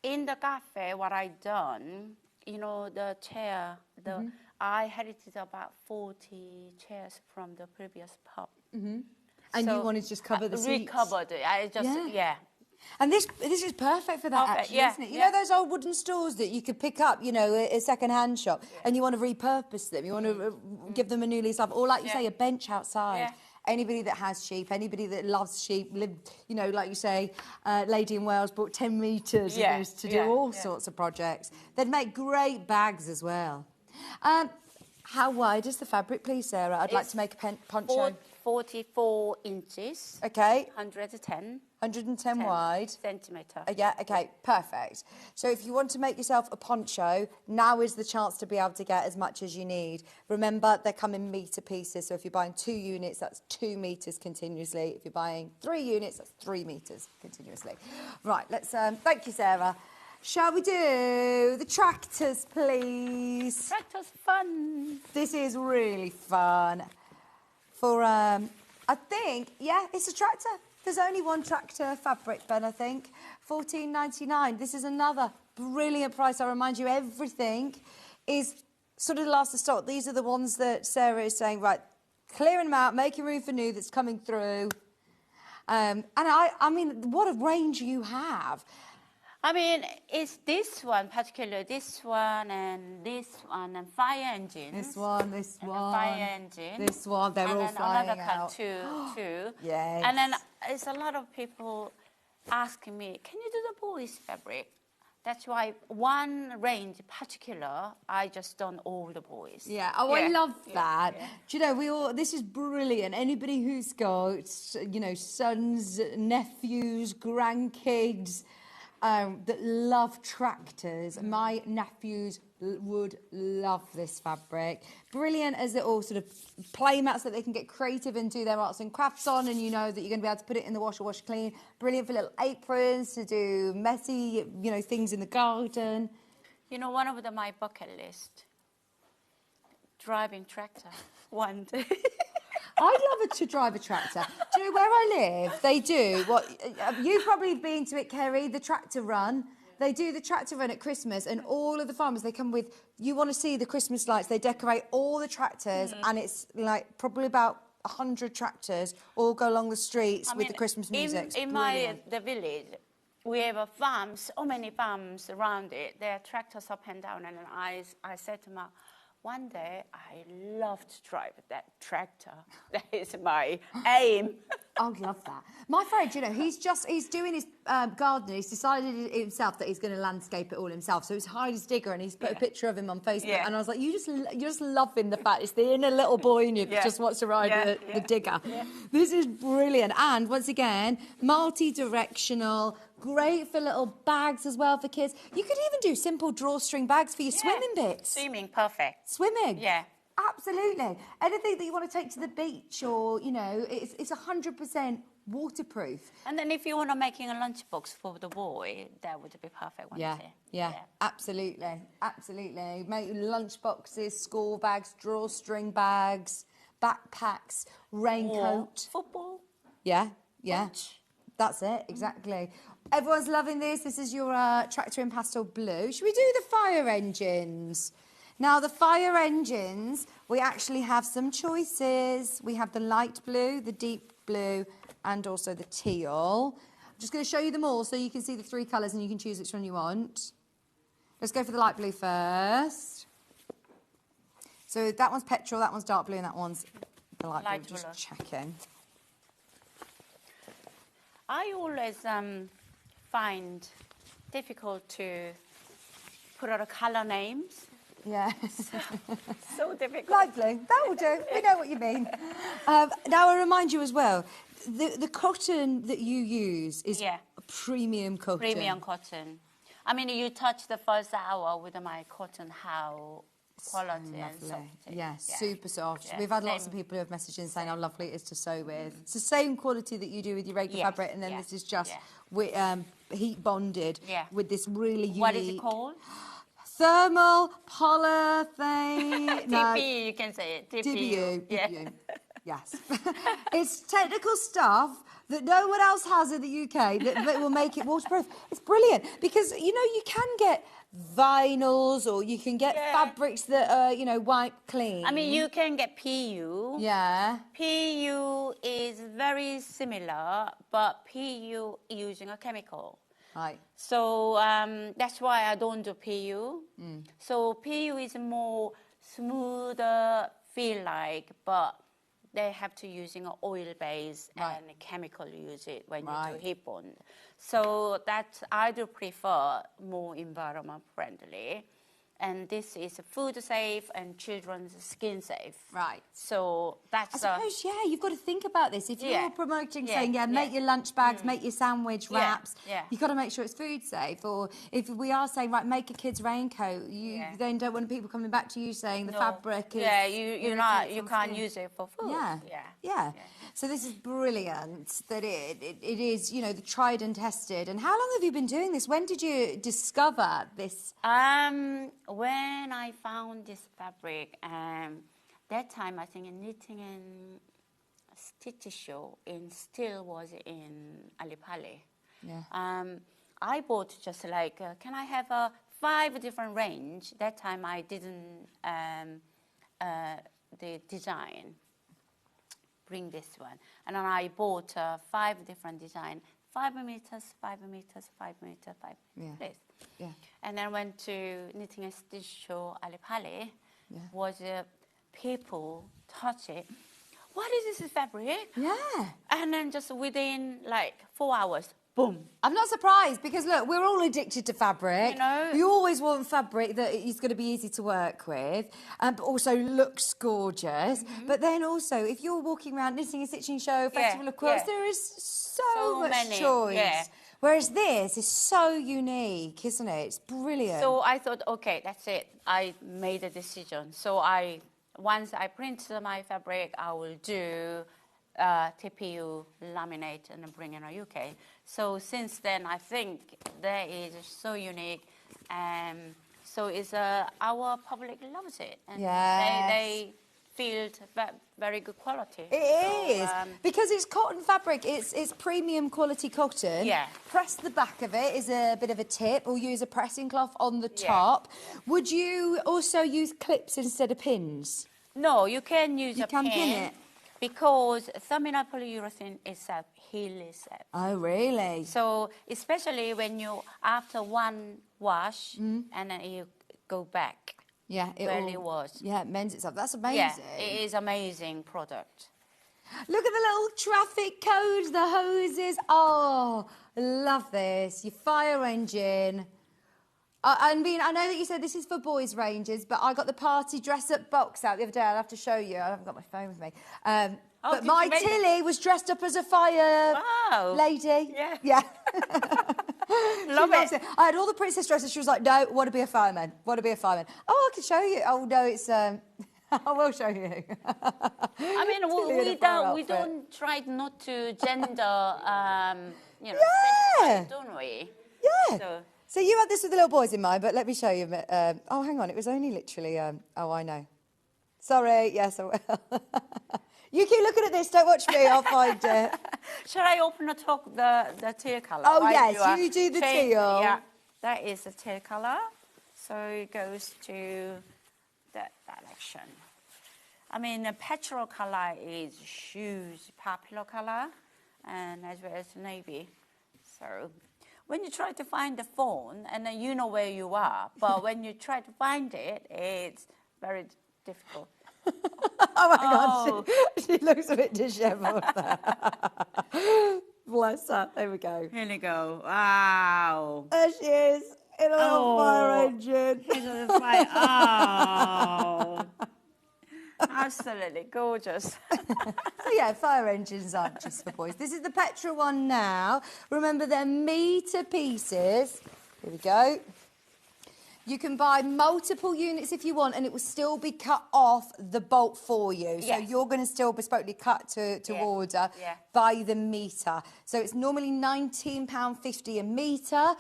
in the cafe, what I done, you know, the chair, I inherited about 40 chairs from the previous pub. And you wanted to just cover the seats? Recovered it. I just, And this is perfect for that, actually, isn't it? You know those old wooden stools that you could pick up, you know, a second-hand shop, and you want to repurpose them, you want to give them a new lease of, or like you say, a bench outside. Anybody that has sheep, anybody that loves sheep, you know, like you say, lady in Wales bought 10 metres to do all sorts of projects. They'd make great bags as well. How wide is the fabric, please, Sarah? I'd like to make a poncho. 44 inches. Okay. 110. 110 wide. Centimetre. Yeah, okay, perfect. So if you want to make yourself a poncho, now is the chance to be able to get as much as you need. Remember, they come in metre pieces, so if you're buying 2 units, that's 2 metres continuously. If you're buying 3 units, that's 3 metres continuously. Right, let's, thank you, Sarah. Shall we do the tractors, please? Tractors fun. This is really fun. For, I think, it's a tractor. There's only one tractor fabric, Ben, I think. £14.99. This is another brilliant price. I remind you, everything is sort of last of stock. These are the ones that Sarah is saying, right, clearing them out, making room for new that's coming through. And I mean, what a range you have. I mean, it's this one, particularly this one, and fire engine. This one, fire engine. This one, they're all flying out. And another kind too. Yes. And then there's a lot of people asking me, can you do the boys' fabric? That's why one range particular, I just done all the boys. Yeah, I love that. Yeah. Do you know, this is brilliant. Anybody who's got, you know, sons, nephews, grandkids, that love tractors. My nephews would love this fabric. Brilliant as little sort of play mats that they can get creative and do their arts and crafts on, and you know that you're going to be able to put it in the washer, wash clean. Brilliant for little aprons to do messy, you know, things in the garden. You know, one of my bucket list, driving tractor one day. I'd love to drive a tractor. Do you know where I live? They do what you've probably been to it, Kerry, the tractor run. They do the tractor run at Christmas, and all of the farmers, they come with, you want to see the Christmas lights, they decorate all the tractors, and it's like probably about 100 tractors all go along the streets with the Christmas music. In the village, we have a farm, so many farms around it. There are tractors up and down. And then I said to Mark, one day I love to drive that tractor. That is my aim. I love that. My friend, you know, he's doing his garden. He's decided himself that he's going to landscape it all himself. So he's hired his digger and he's put a picture of him on Facebook. Yeah. And I was like, you're just loving the fact it's the inner little boy in you that just wants to ride the digger. Yeah. This is brilliant. And once again, multi-directional. Great for little bags as well for kids. You could even do simple drawstring bags for your swimming bits. Swimming, perfect. Swimming? Yeah. Absolutely. Anything that you want to take to the beach or, you know, it's 100% waterproof. And then if you want to making a lunchbox for the boy, that would be perfect, wouldn't it? Yeah, absolutely. Absolutely. Make lunch boxes, school bags, drawstring bags, backpacks, raincoat. Or football. Yeah. Lunch. That's it, exactly. Everyone's loving this. This is your tractor in pastel blue. Should we do the fire engines? Now, the fire engines, we actually have some choices. We have the light blue, the deep blue, and also the teal. I'm just going to show you them all so you can see the three colours and you can choose which one you want. Let's go for the light blue first. So that one's petrol, that one's dark blue, and that one's the light blue. Just checking. I always find difficult to put out colour names. Yeah. So difficult. Light blue, that will do. We know what you mean. Now, I remind you as well, the cotton that you use is premium cotton. Premium cotton. I mean, you touch the first hour with my cotton, how quality and soft. Yeah, super soft. Yeah. We've had lots of people who have messaged in saying how lovely it is to sew with. It's the same quality that you do with your regular fabric, and then this is just heat bonded with this really unique... What is it called? Thermal polyurethane. TPU, you can say it. TPU. TPU. Yes. It's technical stuff that no one else has in the UK that will make it waterproof. It's brilliant because, you know, you can get vinyls or you can get fabrics that are, you know, wipe clean. I mean, you can get PU. Yeah. PU is very similar, but PU using a chemical. Right. So that's why I don't do PU. So PU is more smoother, feel like, but they have to using an oil base and chemical use it when you do heat bond. So that I do prefer more environment friendly. And this is food safe and children's skin safe. Right. So that's... I suppose, you've got to think about this. If you're promoting saying, make your lunch bags, make your sandwich wraps, you've got to make sure it's food safe. Or if we are saying, right, make a kid's raincoat, you then don't want people coming back to you saying the fabric is... Yeah, you can't use it for food. Yeah. So this is brilliant that it is, you know, the tried and tested. And how long have you been doing this? When did you discover this? When I found this fabric, that time I think in knitting and stitch show still was in Alpaca. Yeah. I bought just like, can I have 5 different range? That time I didn't the design. Bring this one, and then I bought 5 different design, 5 meters, 5 meters, 5 meters, 5 meters. Yeah. And then went to knitting and stitch show Alpaca. Was people touch it. What is this fabric? Yeah. And then just within like 4 hours, boom. I'm not surprised because, look, we're all addicted to fabric. You know. You always want fabric that is going to be easy to work with, but also looks gorgeous. But then also, if you're walking around knitting and stitching show, Festival of Quilts, there is so much choice. Yeah. Whereas this is so unique, isn't it? It's brilliant. So I thought, okay, that's it. I made a decision. So once I print my fabric, I will do TPU laminate and bring in a UK. So since then, I think that is so unique, so it's our public loves it, and they feel very good quality. It is because it's cotton fabric. It's premium quality cotton. Yeah. Press the back of it is a bit of a tip, or use a pressing cloth on the top. Would you also use clips instead of pins? No, you can use a pin. Pin it. Because terminal polyurethane itself heals itself. Oh, really? So especially when you, after one wash, and then you go back. Yeah, where it was. Yeah, it mends itself. That's amazing. Yeah, it is amazing product. Look at the little traffic codes, the hoses. Oh, love this. Your fire engine. I mean, I know that you said this is for boys' ranges, but I got the party dress-up box out the other day. I'll have to show you. I haven't got my phone with me. But my Tilly was dressed up as a fire lady. Yeah. Yeah. Love it. I had all the princess dresses. She was like, no, want to be a fireman. Want to be a fireman. Oh, I can show you. Oh, no, it's... I will show you. I mean, we don't try not to gender, you know, don't we? Yeah. So you had this with the little boys in mind, but let me show you. Oh, hang on. It was only literally... oh, I know. Sorry. Yes, I will. You keep looking at this. Don't watch me. I'll find it. Shall I open the teal colour? Oh, yes. You do the teal. Yeah, that is the teal colour. So it goes to that direction. I mean, the petrol colour is huge, popular colour, and as well as navy. So when you try to find the phone, and then you know where you are, but when you try to find it, it's very difficult. Oh my God, she looks a bit dishevelled there. Bless her. There we go. Here we go. Wow. There she is in a little fire engine. In a fire. Oh. Absolutely gorgeous. So yeah, fire engines aren't just for boys. This is the petrol one now. Remember, they're metre pieces. Here we go. You can buy multiple units if you want, and it will still be cut off the bolt for you. So you're going to still bespokely cut to order by the metre. So it's normally £19.50 a metre.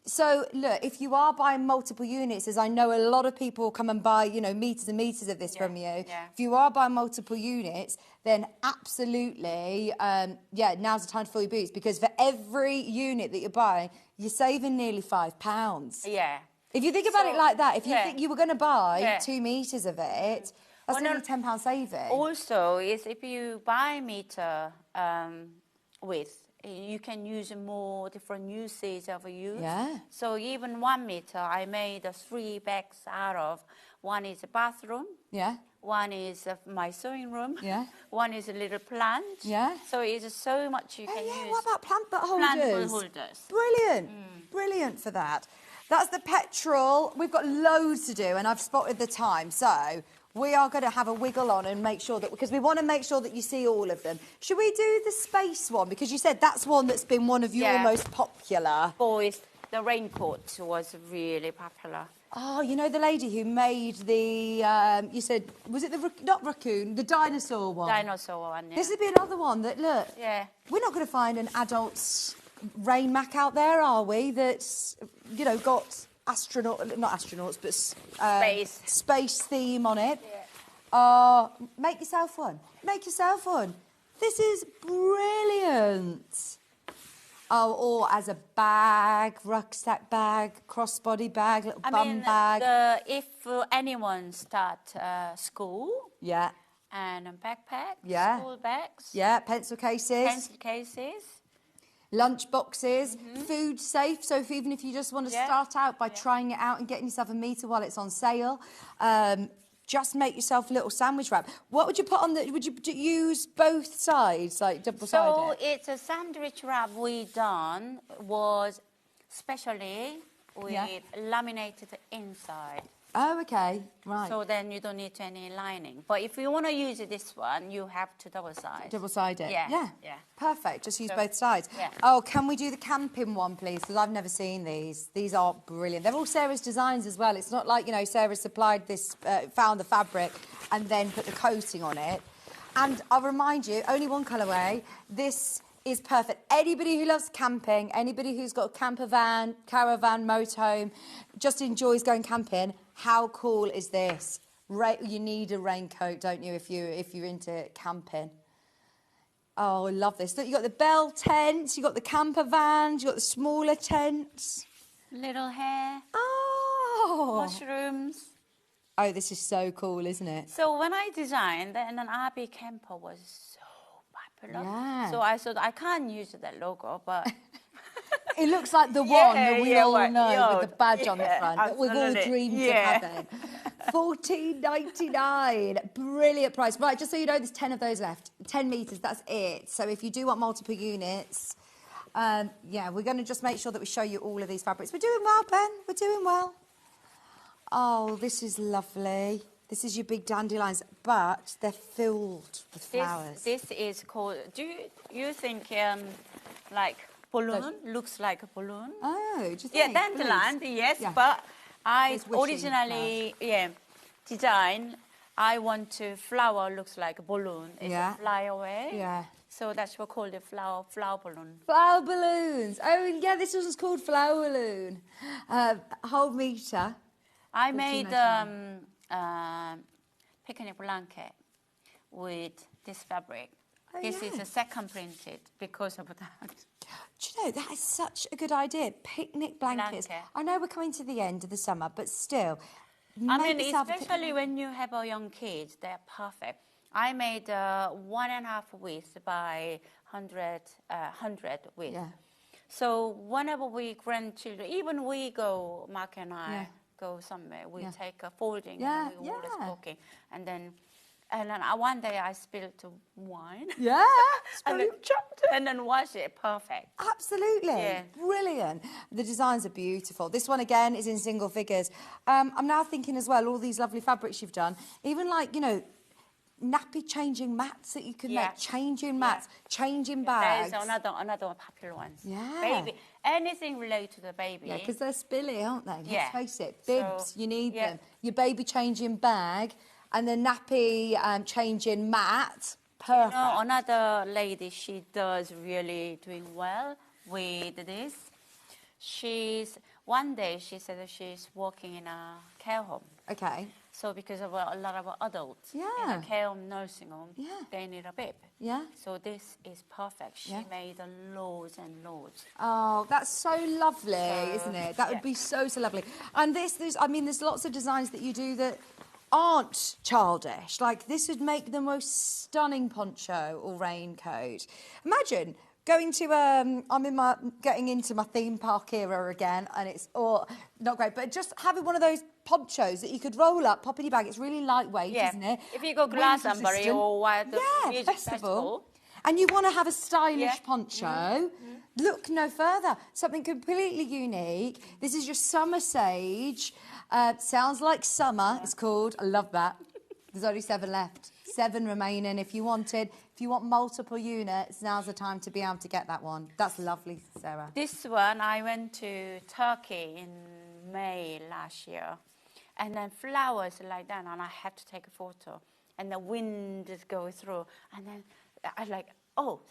So, look, if you are buying multiple units, as I know a lot of people come and buy, you know, metres and metres of this from you, if you are buying multiple units, then absolutely, now's the time to fill your boots, because for every unit that you're buying, you're saving nearly £5. Yeah. If you think about it like that, if you think you were going to buy 2 metres of it, that's nearly £10 saving. Also, is if you buy metre width, you can use more different uses of a use. Yeah. So even 1 metre, I made 3 bags out of. One is a bathroom. Yeah. One is my sewing room. Yeah. One is a little plant. Yeah. So it's so much you can use. What about plant butt holders? Plant butt holders. Brilliant. Brilliant for that. That's the petrol. We've got loads to do, and I've spotted the time. So we are going to have a wiggle on and make sure that, because we want to make sure that you see all of them. Should we do the space one? Because you said that's one that's been one of your most popular. Boys, the raincoat was really popular. Oh, you know the lady who made the, you said, was it not raccoon, the dinosaur one? Dinosaur one, yeah. This would be another one that, look, we're not going to find an adult's rain mac out there, are we, that's, you know, got not astronauts, but space theme on it. Make yourself one. Make yourself one. This is brilliant. Oh, or as a bag, rucksack bag, crossbody bag, little bum bag. If anyone start school. Yeah. And a backpack. Yeah. School bags. Yeah, pencil cases. Pencil cases. Lunch boxes, food safe. So even if you just want to start out by trying it out and getting yourself a metre while it's on sale, just make yourself a little sandwich wrap. What would you put on the? Would you use both sides, like double-sided? So it's a sandwich wrap we done was specially with laminated inside. Oh, okay, right. So then you don't need any lining. But if you want to use this one, you have to double-side. Double-side it? Yeah. Perfect, just use both sides. Yeah. Oh, can we do the camping one, please? Because I've never seen these. These are brilliant. They're all Sarah's designs as well. It's not like, you know, Sarah supplied this, found the fabric and then put the coating on it. And I'll remind you, only one colourway. This is perfect. Anybody who loves camping, anybody who's got a camper van, caravan, motorhome, just enjoys going camping, how cool is this? You need a raincoat, don't you, if you're into camping? Oh, I love this. Look, you've got the bell tents, you've got the camper vans, you've got the smaller tents. Little hair. Oh. Mushrooms. Oh, this is so cool, isn't it? So when I designed, then an RB camper was so popular. Yeah. So I thought I can't use that logo, but It looks like the one that we all right, know with the badge on the front that we've all absolutely. dreamed of having. $14.99, brilliant price. Right, just so you know, there's 10 of those left. 10 metres, that's it. So if you do want multiple units, yeah, we're going to just make sure that we show you all of these fabrics. We're doing well, Ben. We're doing well. Oh, this is lovely. This is your big dandelions, but they're filled with flowers. This is called. Do you think like balloon looks like a balloon? Oh, do you think? Yeah, dandelion. Yes, Yeah. but I It's wishing originally design. I want to flower looks like a balloon. It's Yeah. fly away. Yeah. So that's what we call the flower balloon. Flower balloons. Oh, yeah, this one's called flower balloon. Whole metre. I made picnic blanket with this fabric. Oh, This yeah. is a second printed because of that. Do you know, that is such a good idea. Picnic blankets. Blanket. I know we're coming to the end of the summer, but still. I make mean, yourself a especially when you have a young kids, they're perfect. I made 1.5 width by 100 width. Yeah. So whenever we grandchildren, even we go, Mark and I Yeah. go somewhere, we Yeah. take a folding Yeah, and we always yeah. cooking. And then one day I spilled wine. Yeah. And then chopped and then wash it. Perfect. Absolutely. Yeah. Brilliant. The designs are beautiful. This one, again, is in single figures. I'm now thinking as well, all these lovely fabrics you've done, even like, you know, nappy changing mats that you can Yeah. make, changing mats, changing bags. There's another popular ones. Yeah. Baby, anything related to the baby. Yeah, because they're spilly, aren't they? Let's Yeah. face it. Bibs, So, you need yeah. them. Your baby changing bag and the nappy changing mat. Perfect. You know, another lady, she does really doing well with this. One day she said that she's working in a care home. Okay. So because of a lot of adults in Yeah. a care home, nursing home, Yeah. they need a bib. Yeah. So this is perfect. She Yeah. made loads and loads. Oh, that's so lovely, So, isn't it? That would yeah. be so lovely. And there's lots of designs that you do that aren't childish. Like this would make the most stunning poncho or raincoat. Imagine going to getting into my theme park era again, and it's not great, but just having one of those ponchos that you could roll up, pop in your bag. It's really lightweight, Yeah. isn't it? If you go Wind Glastonbury resistant. or the music festival. And you want to have a stylish Yeah. poncho, look no further. Something completely unique. This is your summer sage. Sounds like summer, it's called. I love that. There's only 7 left. 7 remaining if you wanted. If you want multiple units, now's the time to be able to get that one. That's lovely, Sarah. This one, I went to Turkey in May last year. And then flowers like that, and I had to take a photo. And the wind is going through. And then I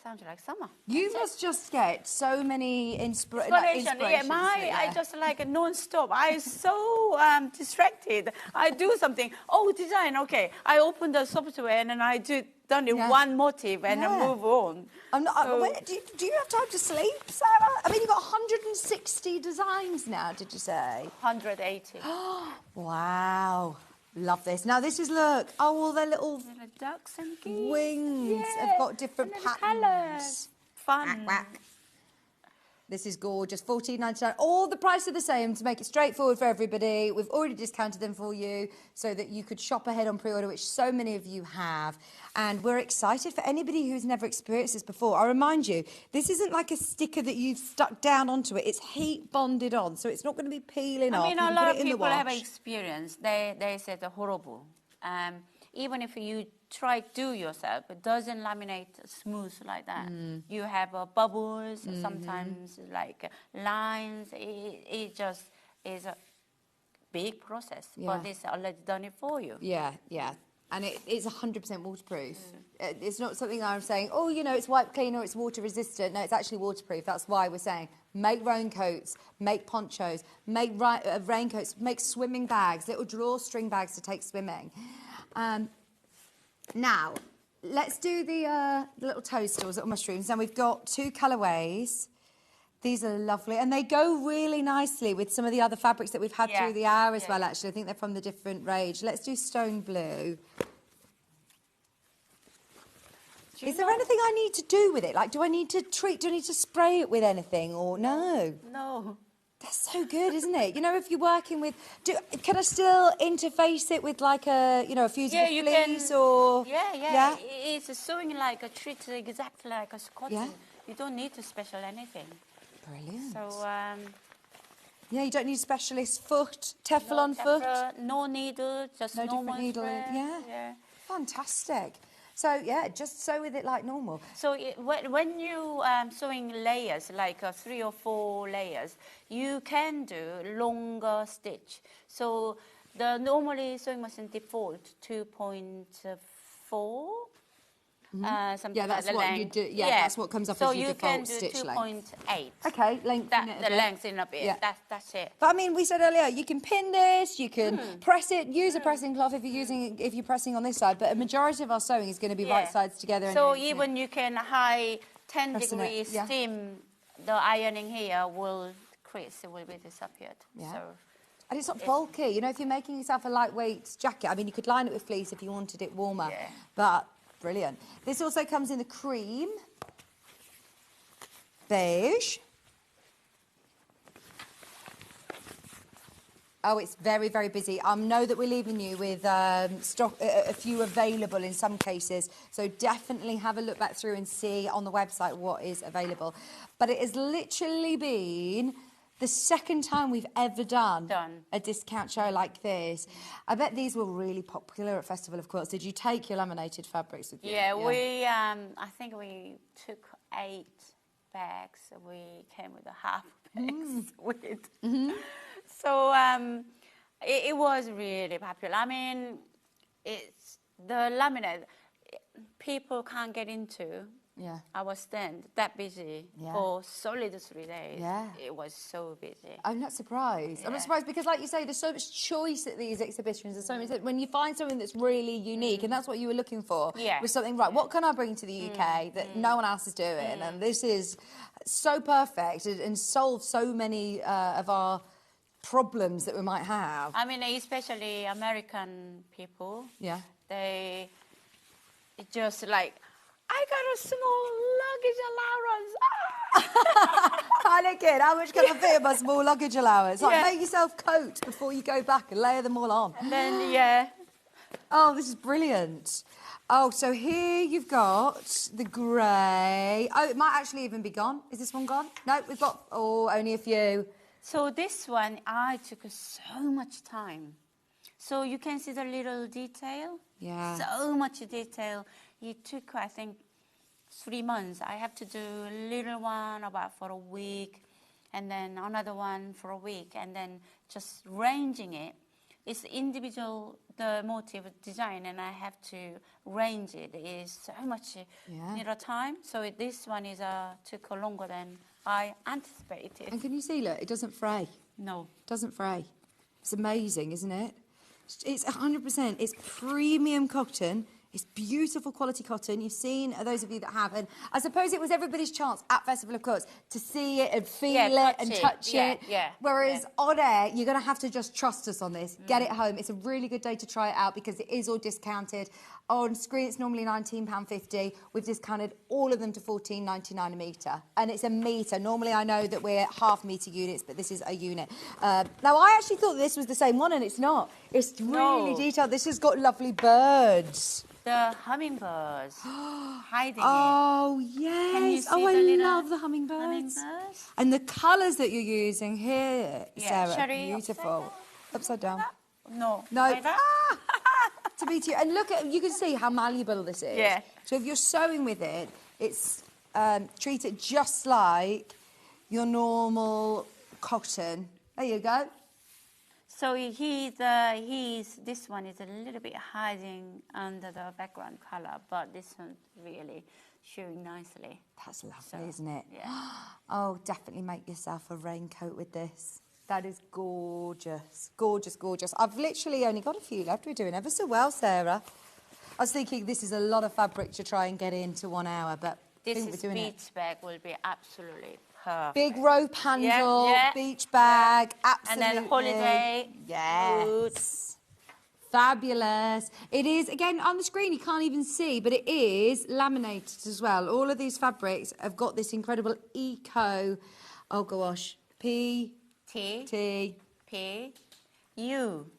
sounds like summer. You must just get so many Inspiration. inspirations. I just like non-stop. I'm so distracted. I do something. Oh, design. Okay. I open the software and then I done it one motif and then move on. Do you have time to sleep, Sarah? I mean, you've got 160 designs now, did you say? 180. Wow. Love this. Now, this is, look, all their little ducks and geese. Wings have got different patterns. Colours. Fun. Whack, whack. This is gorgeous. $14.99. All the price are the same to make it straightforward for everybody. We've already discounted them for you so that you could shop ahead on pre-order, which so many of you have. And we're excited for anybody who's never experienced this before. I remind you, this isn't like a sticker that you've stuck down onto it. It's heat bonded on, so it's not going to be peeling off. I mean, You a can lot put of it in the people have wash. experience. They said they're horrible. Even if you try to do yourself, it doesn't laminate smooth like that. You have bubbles, sometimes like lines. It just is a big process. But this already done it for you. Yeah, yeah. And it's 100% waterproof. It's not something I'm saying, oh, you know, it's wipe clean or it's water resistant. No, it's actually waterproof. That's why we're saying make raincoats, make ponchos, make raincoats, make swimming bags, little drawstring bags to take swimming. Now, let's do the little toadstools, little mushrooms. Now, we've got 2 colourways. These are lovely, and they go really nicely with some of the other fabrics that we've had through the hour as well, actually. I think they're from the different range. Let's do stone blue. Is there anything I need to do with it? Like, do I need to spray it with anything, or no? No. That's so good, isn't it? You know, if you're working with... can I still interface it with, like, a fusible fleece, or... Yeah. It's sewing like a treat, exactly like a cotton. Yeah. You don't need to special anything. Brilliant. So, yeah, you don't need a specialist foot, Teflon foot? No needle, just no normal different needle. thread. Yeah. Fantastic. So, yeah, just sew with it like normal. So when you sewing layers, like 3 or 4 layers, you can do longer stitch. So the normally sewing machine default 2.4. Yeah, that's what you do. Yeah, that's what comes up as your default stitch length. So you can do 2.8. Okay, length. The length in a bit. Yeah. That's it. But I mean, we said earlier, you can pin this, you can press it, use a pressing cloth if you're pressing on this side. But a majority of our sewing is going to be right sides together. So and even you can high 10 pressing degrees it, steam, the ironing here will crease, it will be disappeared. Yeah. So and it's not bulky. You know, if you're making yourself a lightweight jacket, I mean, you could line it with fleece if you wanted it warmer. Yeah. But brilliant. This also comes in the cream, beige. Oh, it's very, very busy. I know that we're leaving you with stock, a few available in some cases. So definitely have a look back through and see on the website what is available. But it has literally been the second time we've ever done a discount show like this. I bet these were really popular at Festival of Quilts. Did you take your laminated fabrics with you? Yeah, we, I think we took 8 bags. We came with a half bags with it. So it was really popular. I mean, it's the laminate, people can't get into our stand that busy for solid 3 days. Yeah. It was so busy. I'm not surprised. I'm not surprised because, like you say, there's so much choice at these exhibitions. There's so much, when you find something that's really unique, and that's what you were looking for, was something, right, what can I bring to the UK that no one else is doing? And this is so perfect and solves so many of our problems that we might have. I mean, especially American people. Yeah. They just like, I got a small luggage allowance. Panicking. How much can I fit in my small luggage allowance? Like, make yourself coats before you go back and layer them all on. And then, Oh, this is brilliant. Oh, so here you've got the grey. Oh, it might actually even be gone. Is this one gone? No, we've got, only a few. So this one, I took so much time. So you can see the little detail. Yeah. So much detail. It took, I think, 3 months. I have to do a little one about for a week, and then another one for a week, and then just arranging it. It's individual, the motif design, and I have to arrange it. It is so much little time. So this one is took longer than I anticipated. And can you see, look, it doesn't fray. No. It doesn't fray. It's amazing, isn't it? It's 100%. It's premium cotton. It's beautiful quality cotton. You've seen, those of you that have, and I suppose it was everybody's chance at Festival of Quilts to see it and feel it and touch it. Whereas on air, you're going to have to just trust us on this. Get it home. It's a really good day to try it out because it is all discounted. On screen, it's normally £19.50. We've discounted all of them to £14.99 a metre. And it's a metre. Normally, I know that we're half-metre units, but this is a unit. Now, I actually thought this was the same one, and it's not. It's really detailed. This has got lovely birds. The hummingbirds hiding Oh, yes. Can you see I love the hummingbirds. hummingbirds? And the colours that you're using here, Sarah, are Sherry, beautiful. Upside down. No. No. Like that? To be to you. And look, you can see how malleable this is. Yeah. So if you're sewing with it, it's treat it just like your normal cotton. There you go. So this one is a little bit hiding under the background colour, but this one's really showing nicely. That's lovely, isn't it? Yeah. Oh, definitely make yourself a raincoat with this. That is gorgeous. Gorgeous, gorgeous. I've literally only got a few left. We're doing ever so well, Sarah. I was thinking this is a lot of fabric to try and get into 1 hour, but I think we're doing it. Beach bag will be absolutely Perfect. Big rope handle, Yeah. beach bag, absolutely. And then holiday. Yes. Good. Fabulous. It is, again, on the screen you can't even see, but it is laminated as well. All of these fabrics have got this incredible eco, oh gosh, P, T, P, U.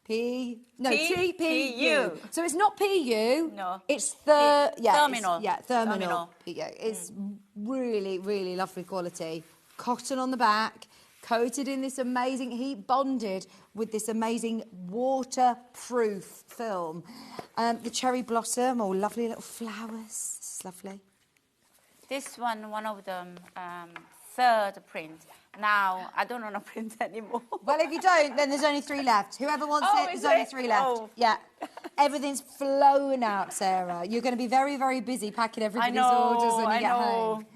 P, no, T, T, P, P, U. U. So it's not PU. No. It's Terminal. terminal. PU. It's really, really lovely quality. Cotton on the back, coated in this amazing, heat bonded with this amazing waterproof film. The cherry blossom, oh, lovely little flowers. It's lovely. This one of the third print. Now, I don't want to print anymore. Well, if you don't, then there's only 3 left. Whoever wants it, there's only 3 left. Oh. Yeah. Everything's flowing out, Sarah. You're going to be very, very busy packing everybody's orders when you get home.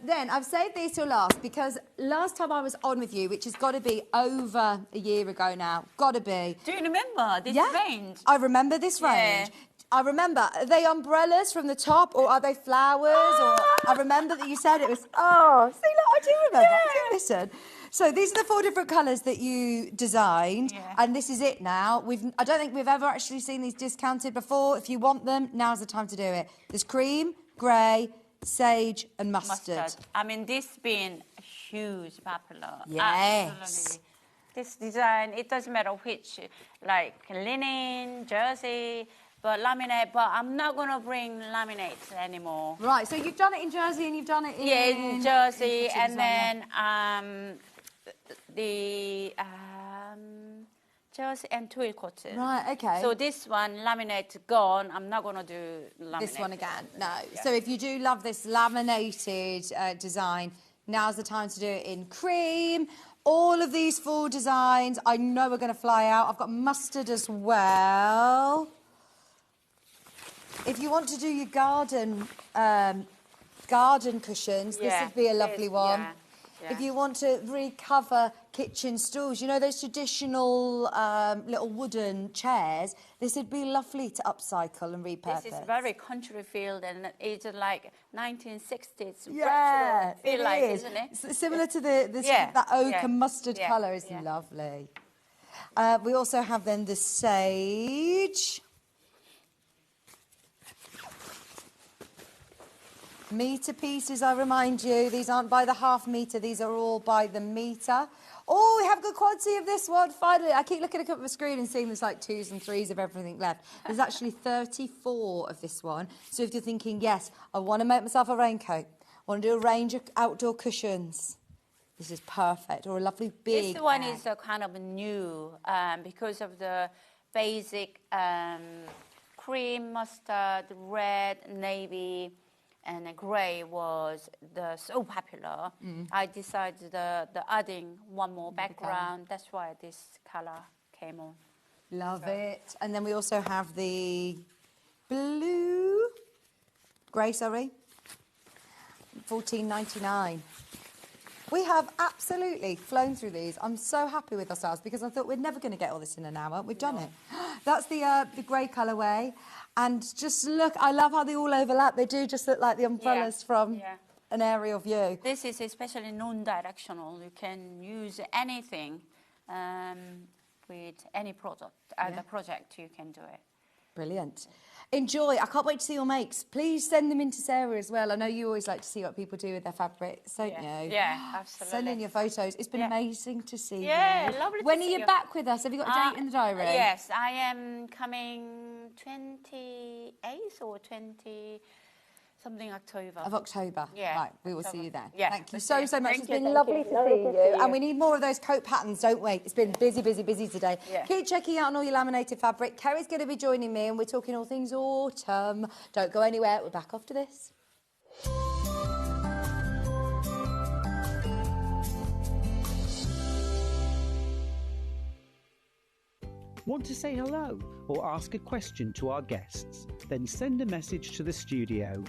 Then I've saved these till last because last time I was on with you, which has got to be over a year ago now, got to be. Do you remember this range? I remember this range. I remember, are they umbrellas from the top or are they flowers? Or I remember that you said it was, see, look, I do remember. Do listen. So these are the 4 different colours that you designed, and this is it now. I don't think we've ever actually seen these discounted before. If you want them, now's the time to do it. There's cream, grey, sage and mustard. I mean, this being huge popular. Yes. Absolutely. This design, it doesn't matter which, like linen, jersey, but laminate, but I'm not going to bring laminate anymore. Right, so you've done it in jersey and you've done it in... Yeah, in jersey, and then the jersey and twill cotton. Right, okay. So this one, laminate gone, I'm not going to do laminate. This one again, no. Yeah. So if you do love this laminated design, now's the time to do it in cream. All of these 4 designs, I know are going to fly out. I've got mustard as well. If you want to do your garden cushions, this would be a lovely one. Yeah. If you want to recover kitchen stools, you know those traditional little wooden chairs, this would be lovely to upcycle and repurpose. This is very country feel, and it's like 1960s. Yeah, feel like, isn't it? Similar to that oak and mustard colour is lovely. We also have then the sage. Metre pieces, I remind you. These aren't by the half metre, these are all by the metre. Oh, we have good quality of this one, finally. I keep looking up the screen and seeing there's like 2s and 3s of everything left. There's actually 34 of this one. So if you're thinking, yes, I want to make myself a raincoat, I want to do a range of outdoor cushions, this is perfect. Or a lovely big This one is a kind of new because of the basic cream, mustard, red, navy, and grey was so popular. I decided the adding one more background. That's why this colour came on. Love it. And then we also have the grey, sorry, $14.99. We have absolutely flown through these. I'm so happy with ourselves because I thought we're never going to get all this in an hour. We've done it. That's the grey colourway. And just look, I love how they all overlap. They do just look like the umbrellas from an aerial view. This is especially non-directional. You can use anything with any product, either project, you can do it. Brilliant. Enjoy. I can't wait to see your makes. Please send them in to Sarah as well. I know you always like to see what people do with their fabrics, don't you? Yeah, absolutely. Send in your photos. It's been amazing to see you. Lovely When to are see you you. back with us? Have you got a date in the diary? Yes, I am coming 28th or 20... something October. Of October. Yeah. Right, we will see you then. Yeah. Thank you so much. Thank It's you, been lovely to see you. And we need more of those coat patterns, don't we? It's been busy, busy, busy today. Yeah. Keep checking out on all your laminated fabric. Kerry's going to be joining me and we're talking all things autumn. Don't go anywhere. We're back after this. Want to say hello or ask a question to our guests? Then send a message to the studio.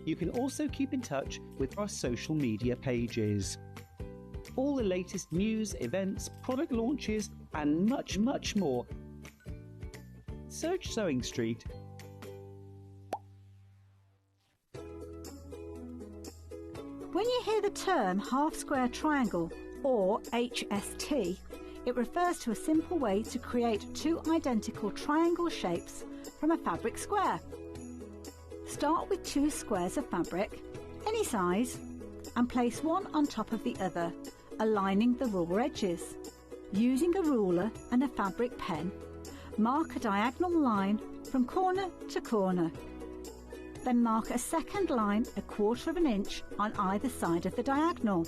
You can also keep in touch with our social media pages. All the latest news, events, product launches, and much, much more. Search Sewing Street hear the term half square triangle, or HST, it refers to a simple way to create two identical triangle shapes from a fabric square. Start with two squares of fabric, any size, and place one on top of the other, aligning the raw edges. Using a ruler and a fabric pen, mark a diagonal line from corner to corner. Then mark a second line 1/4 inch on either side of the diagonal.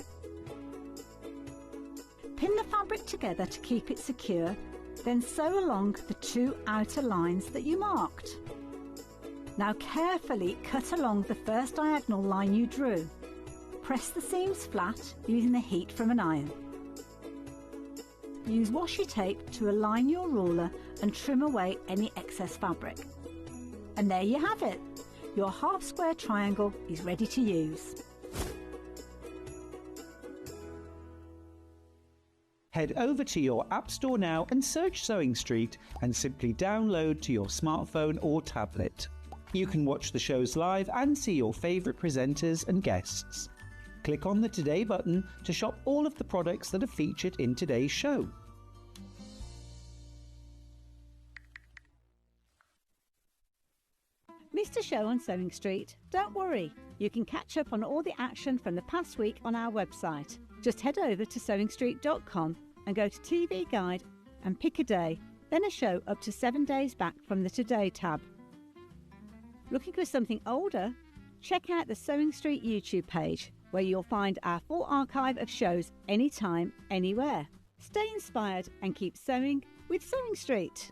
Pin the fabric together to keep it secure, then sew along the two outer lines that you marked. Now carefully cut along the first diagonal line you drew. Press the seams flat using the heat from an iron. Use washi tape to align your ruler and trim away any excess fabric. And there you have it. Your half square triangle is ready to use. Head over to your App Store now and search Sewing Street and simply download to your smartphone or tablet. You can watch the shows live and see your favourite presenters and guests. Click on the Today button to shop all of the products that are featured in today's show. Missed a show on Sewing Street? Don't worry, you can catch up on all the action from the past week on our website. Just head over to sewingstreet.com and go to TV Guide and pick a day, then a show up to 7 days back from the Today tab. Looking for something older? Check out the Sewing Street YouTube page, where you'll find our full archive of shows anytime, anywhere. Stay inspired and keep sewing with Sewing Street.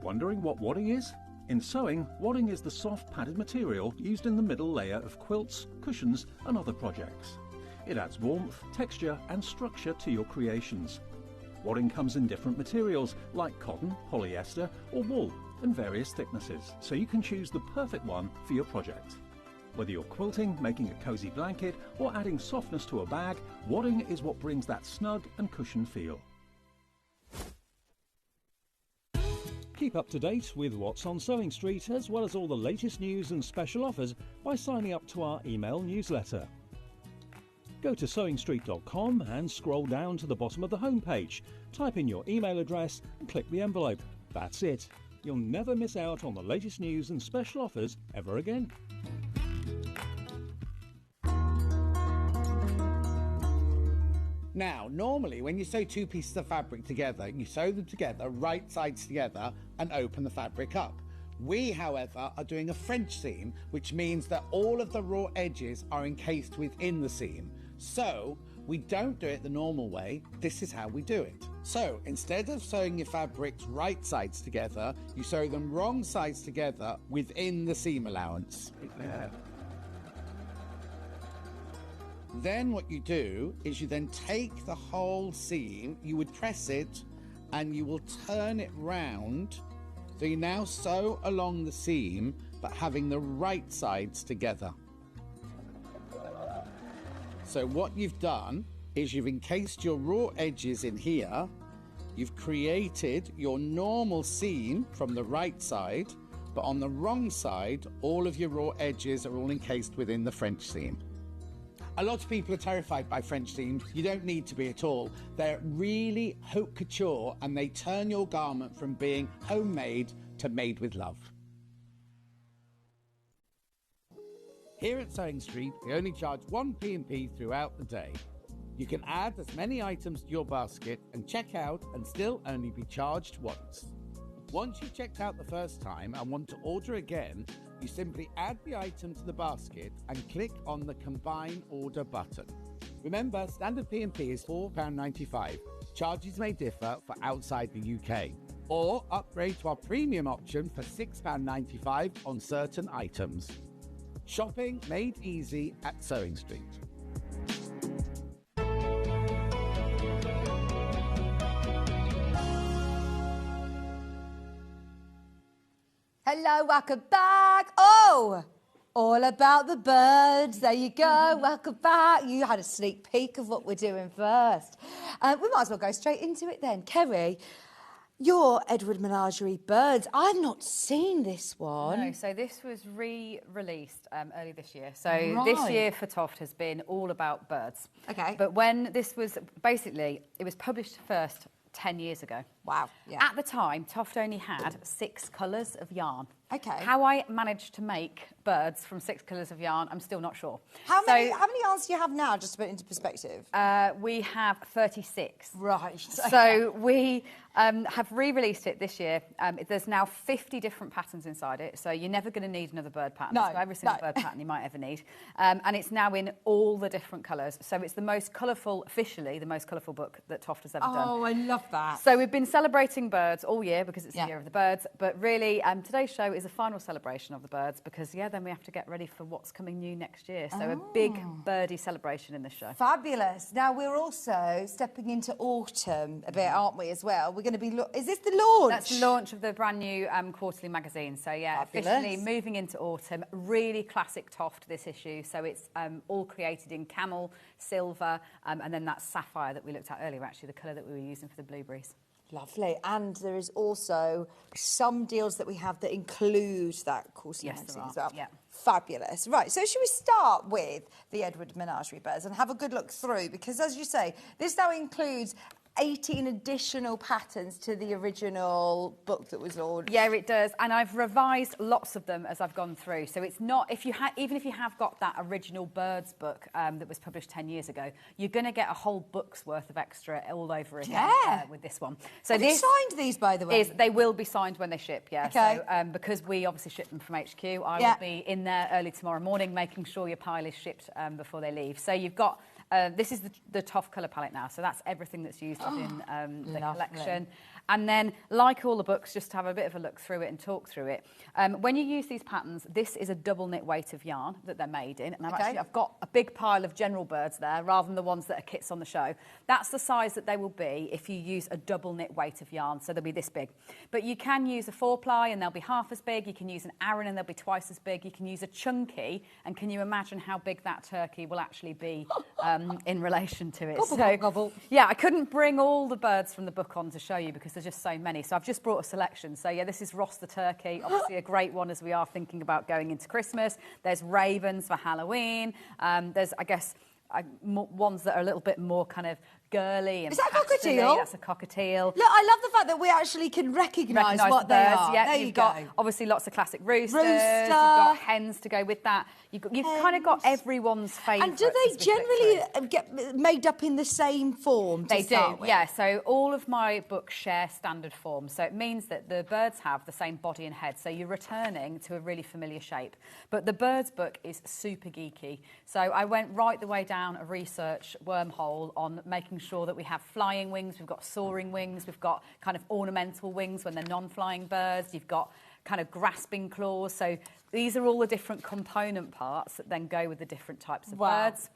Wondering what wadding is? In sewing, wadding is the soft padded material used in the middle layer of quilts, cushions and other projects. It adds warmth, texture and structure to your creations. Wadding comes in different materials like cotton, polyester or wool and various thicknesses, so you can choose the perfect one for your project. Whether you're quilting, making a cosy blanket or adding softness to a bag, wadding is what brings that snug and cushioned feel. Keep up to date with what's on Sewing Street, as well as all the latest news and special offers by signing up to our email newsletter. Go to sewingstreet.com and scroll down to the bottom of the homepage. Type in your email address and click the envelope. That's it. You'll never miss out on the latest news and special offers ever again. Now, normally when you sew two pieces of fabric together, you sew them together, right sides together, and open the fabric up. We, however, are doing a French seam, which means that all of the raw edges are encased within the seam. So, we don't do it the normal way. This is how we do it. So, instead of sewing your fabrics right sides together, you sew them wrong sides together within the seam allowance. Then what you do is you then take the whole seam, you would press it, and you will turn it round. So you now sew along the seam, but having the right sides together. So what you've done is you've encased your raw edges in here, you've created your normal seam from the right side, but on the wrong side, all of your raw edges are all encased within the French seam. A lot of people are terrified by French seams. You don't need to be at all. They're really haute couture and they turn your garment from being homemade to made with love. Here at Sewing Street, we only charge 1 P&P throughout the day. You can add as many items to your basket and check out and still only be charged once. Once you've checked out the first time and want to order again, you simply add the item to the basket and click on the Combine Order button. Remember, standard P&P is £4.95. Charges may differ for outside the UK. Or upgrade to our premium option for £6.95 on certain items. Shopping made easy at Sewing Street. Hello, welcome back. Oh, all about the birds. There you go. Welcome back. You had a sneak peek of what we're doing first. We might as well go straight into it then. Kerry, your Edward Menagerie birds. I've not seen this one. No, so this was re-released early this year. So this year for Toft has been all about birds. Okay. But when this was, basically, it was published first 10 years ago. Wow. Yeah. At the time, Toft only had 6 colours of yarn. Okay. How I managed to make birds from 6 colours of yarn, I'm still not sure. How many yarns do you have now, just to put it into perspective? We have 36. Right. So we have re-released it this year. There's now 50 different patterns inside it, so you're never going to need another bird pattern. No, It's got every single bird pattern you might ever need. And it's now in all the different colours. So it's the most colourful, officially, the most colourful book that Toft has ever done. Oh, I love that. So we've been celebrating birds all year because it's the year of the birds, but really today's show is a final celebration of the birds because, then we have to get ready for what's coming new next year. So a big birdie celebration in this show. Fabulous. Now, we're also stepping into autumn a bit, aren't we, as well? We're going to be... Is this the launch? That's the launch of the brand new quarterly magazine. So, officially moving into autumn. Really classic Toft, this issue. So it's all created in camel, silver, and then that sapphire that we looked at earlier, actually, the colour that we were using for the blueberries. Lovely. And there is also some deals that we have that include that quarterly magazine as well. Yeah. Fabulous. Right, so should we start with the Edward Menagerie birds and have a good look through? Because, as you say, this now includes 18 additional patterns to the original book that was launched. Yeah, it does, and I've revised lots of them as I've gone through. So it's not, even if you have got that original birds book that was published 10 years ago, you're going to get a whole book's worth of extra all over again with this one. So have you signed these, by the way? They will be signed when they ship. Yeah. Okay. So because we obviously ship them from HQ, I will be in there early tomorrow morning, making sure your pile is shipped before they leave. So you've got. This is the Toft colour palette now, so that's everything that's used within the collection. And then, like all the books, just to have a bit of a look through it and talk through it. When you use these patterns, this is a double knit weight of yarn that they're made in. And I've got a big pile of general birds there, rather than the ones that are kits on the show. That's the size that they will be if you use a double knit weight of yarn, so they'll be this big. But you can use a 4-ply and they'll be half as big. You can use an Aran and they'll be twice as big. You can use a chunky, and can you imagine how big that turkey will actually be in relation to it? Gobble, gobble. Yeah, I couldn't bring all the birds from the book on to show you because there's just so many. So I've just brought a selection. So yeah, this is Ross the turkey, obviously a great one as we are thinking about going into Christmas. There's ravens for Halloween. There's, I guess, ones that are a little bit more kind of girly. And is that a cockatiel? That's a cockatiel. Look, I love the fact that we actually can recognise what they are. Yeah, there you've got obviously lots of classic roosters. You've got hens to go with that. You've kind of got everyone's favourite. And do they generally get made up in the same form? They do, yeah. So all of my books share standard form. So it means that the birds have the same body and head. So you're returning to a really familiar shape. But the birds book is super geeky. So I went right the way down a research wormhole on making sure that we have flying wings, we've got soaring wings, we've got kind of ornamental wings when they're non-flying birds, you've got kind of grasping claws. So these are all the different component parts that then go with the different types of birds.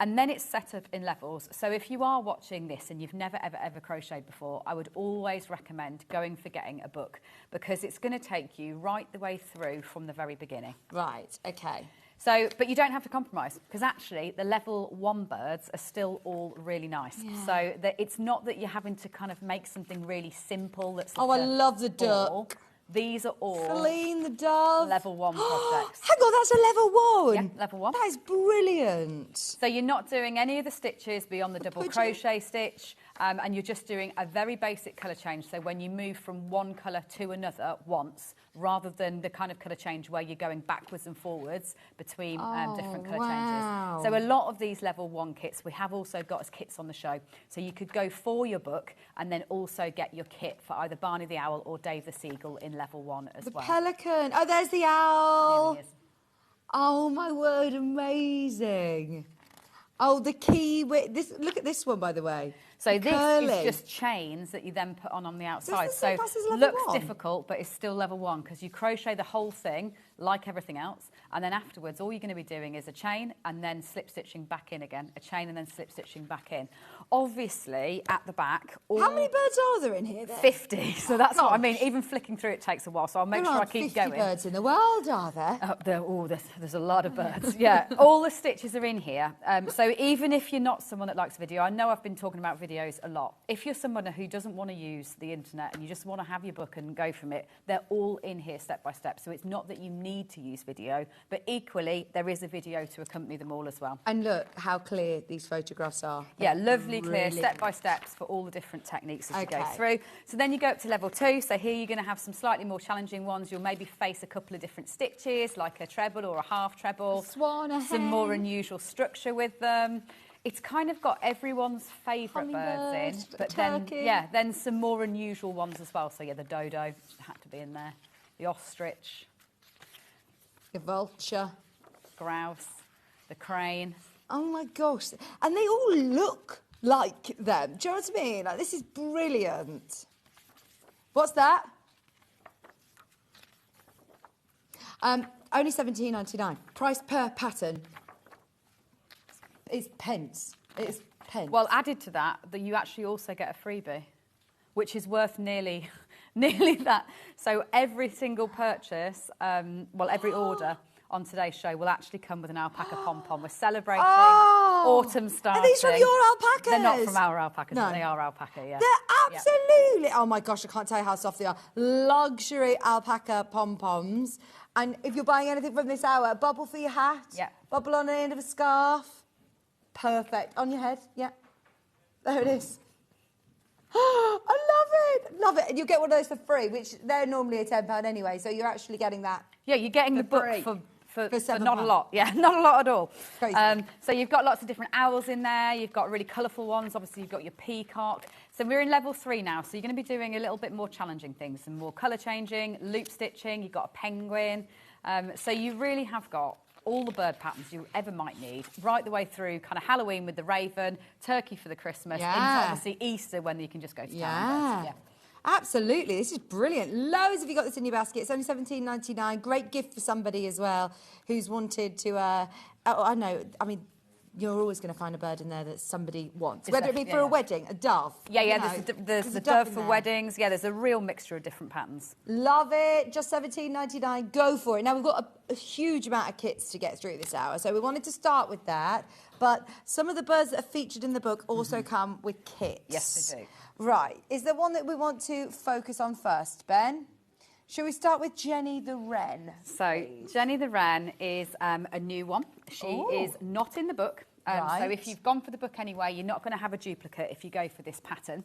And then it's set up in levels. So if you are watching this and you've never, ever crocheted before, I would always recommend going for getting a book because it's going to take you right the way through from the very beginning. Right, okay. So, but you don't have to compromise because actually the level 1 birds are still all really nice. Yeah. So that it's not that you're having to kind of make something really simple. That's like I love the duck. These are all Celine the dove. level 1 projects. Hang on, that's a level 1. Yeah, level 1. That is brilliant. So you're not doing any of the stitches beyond the double crochet stitch, and you're just doing a very basic colour change. So when you move from one colour to another once, rather than the kind of colour change where you're going backwards and forwards between different colour changes. So a lot of these level 1 kits we have also got as kits on the show. So you could go for your book and then also get your kit for either Barney the Owl or Dave the Seagull in level 1 as well. The pelican. Oh, there's the owl. There he is. Oh, my word, amazing. Oh, the key. Look at this one, by the way. So this is just chains that you then put on the outside. So looks difficult, but it's still level 1 because you crochet the whole thing like everything else. And then afterwards, all you're going to be doing is a chain and then slip stitching back in again. A chain and then slip stitching back in. Obviously, at the back... How many birds are there in here then? 50. So that's what I mean. Even flicking through it takes a while. So I'll make sure I keep going. 50 birds in the world, are there? There's a lot of birds. Yeah, all the stitches are in here. So even if you're not someone that likes video, I know I've been talking about video videos a lot. If you're someone who doesn't want to use the internet and you just want to have your book and go from it, they're all in here step by step. So it's not that you need to use video, but equally there is a video to accompany them all as well. And look how clear these photographs are. Yeah, lovely, clear, step-by-steps for all the different techniques as you go through. So then you go up to level 2. So here you're going to have some slightly more challenging ones. You'll maybe face a couple of different stitches, like a treble or a half treble. Swan, a some hen. more unusual structure with them. It's kind of got everyone's favourite birds in. But turkey. then some more unusual ones as well. So yeah, the dodo had to be in there. The ostrich. The vulture. Grouse. The crane. Oh my gosh. And they all look like them. Do you know what I mean? Like, this is brilliant. What's that? Only $17.99. Price per pattern is pence. It's pence. Well, added to that, you actually also get a freebie, which is worth nearly that. So every single purchase, every order on today's show will actually come with an alpaca pom pom. We're celebrating autumn starting. Are these from your alpacas? They're not from our alpacas, No. but they are alpaca, yeah. They're absolutely, oh my gosh, I can't tell you how soft they are. Luxury alpaca pom poms. And if you're buying anything from this hour, bubble for your hat. Yeah. Bubble on the end of a scarf. Perfect. On your head, yeah. There it is. I love it. Love it. And you get one of those for free, which they're normally a £10 anyway, so you're actually getting that. Yeah, you're getting the book free. for £7. not a lot. Yeah, not a lot at all. Crazy. So you've got lots of different owls in there. You've got really colourful ones. Obviously, you've got your peacock. So we're in level 3 now. So you're going to be doing a little bit more challenging things, some more colour changing, loop stitching. You've got a penguin. So you really have got all the bird patterns you ever might need, right the way through kind of Halloween with the raven, turkey for the Christmas, into obviously Easter when you can just go to town. Yeah. Absolutely, this is brilliant. Loads of you got this in your basket. It's only $17.99. Great gift for somebody as well who's wanted to. I know. I mean, you're always going to find a bird in there that somebody wants, whether it be for a wedding, a dove. There's the dove for weddings. Yeah, there's a real mixture of different patterns. Love it. Just $17.99. Go for it. Now we've got a huge amount of kits to get through this hour, so we wanted to start with that. But some of the birds that are featured in the book also come with kits. Yes, they do. Right. Is there one that we want to focus on first, Ben? Shall we start with Jenny the Wren? So Jenny the Wren is a new one. She is not in the book. So if you've gone for the book anyway, you're not going to have a duplicate if you go for this pattern.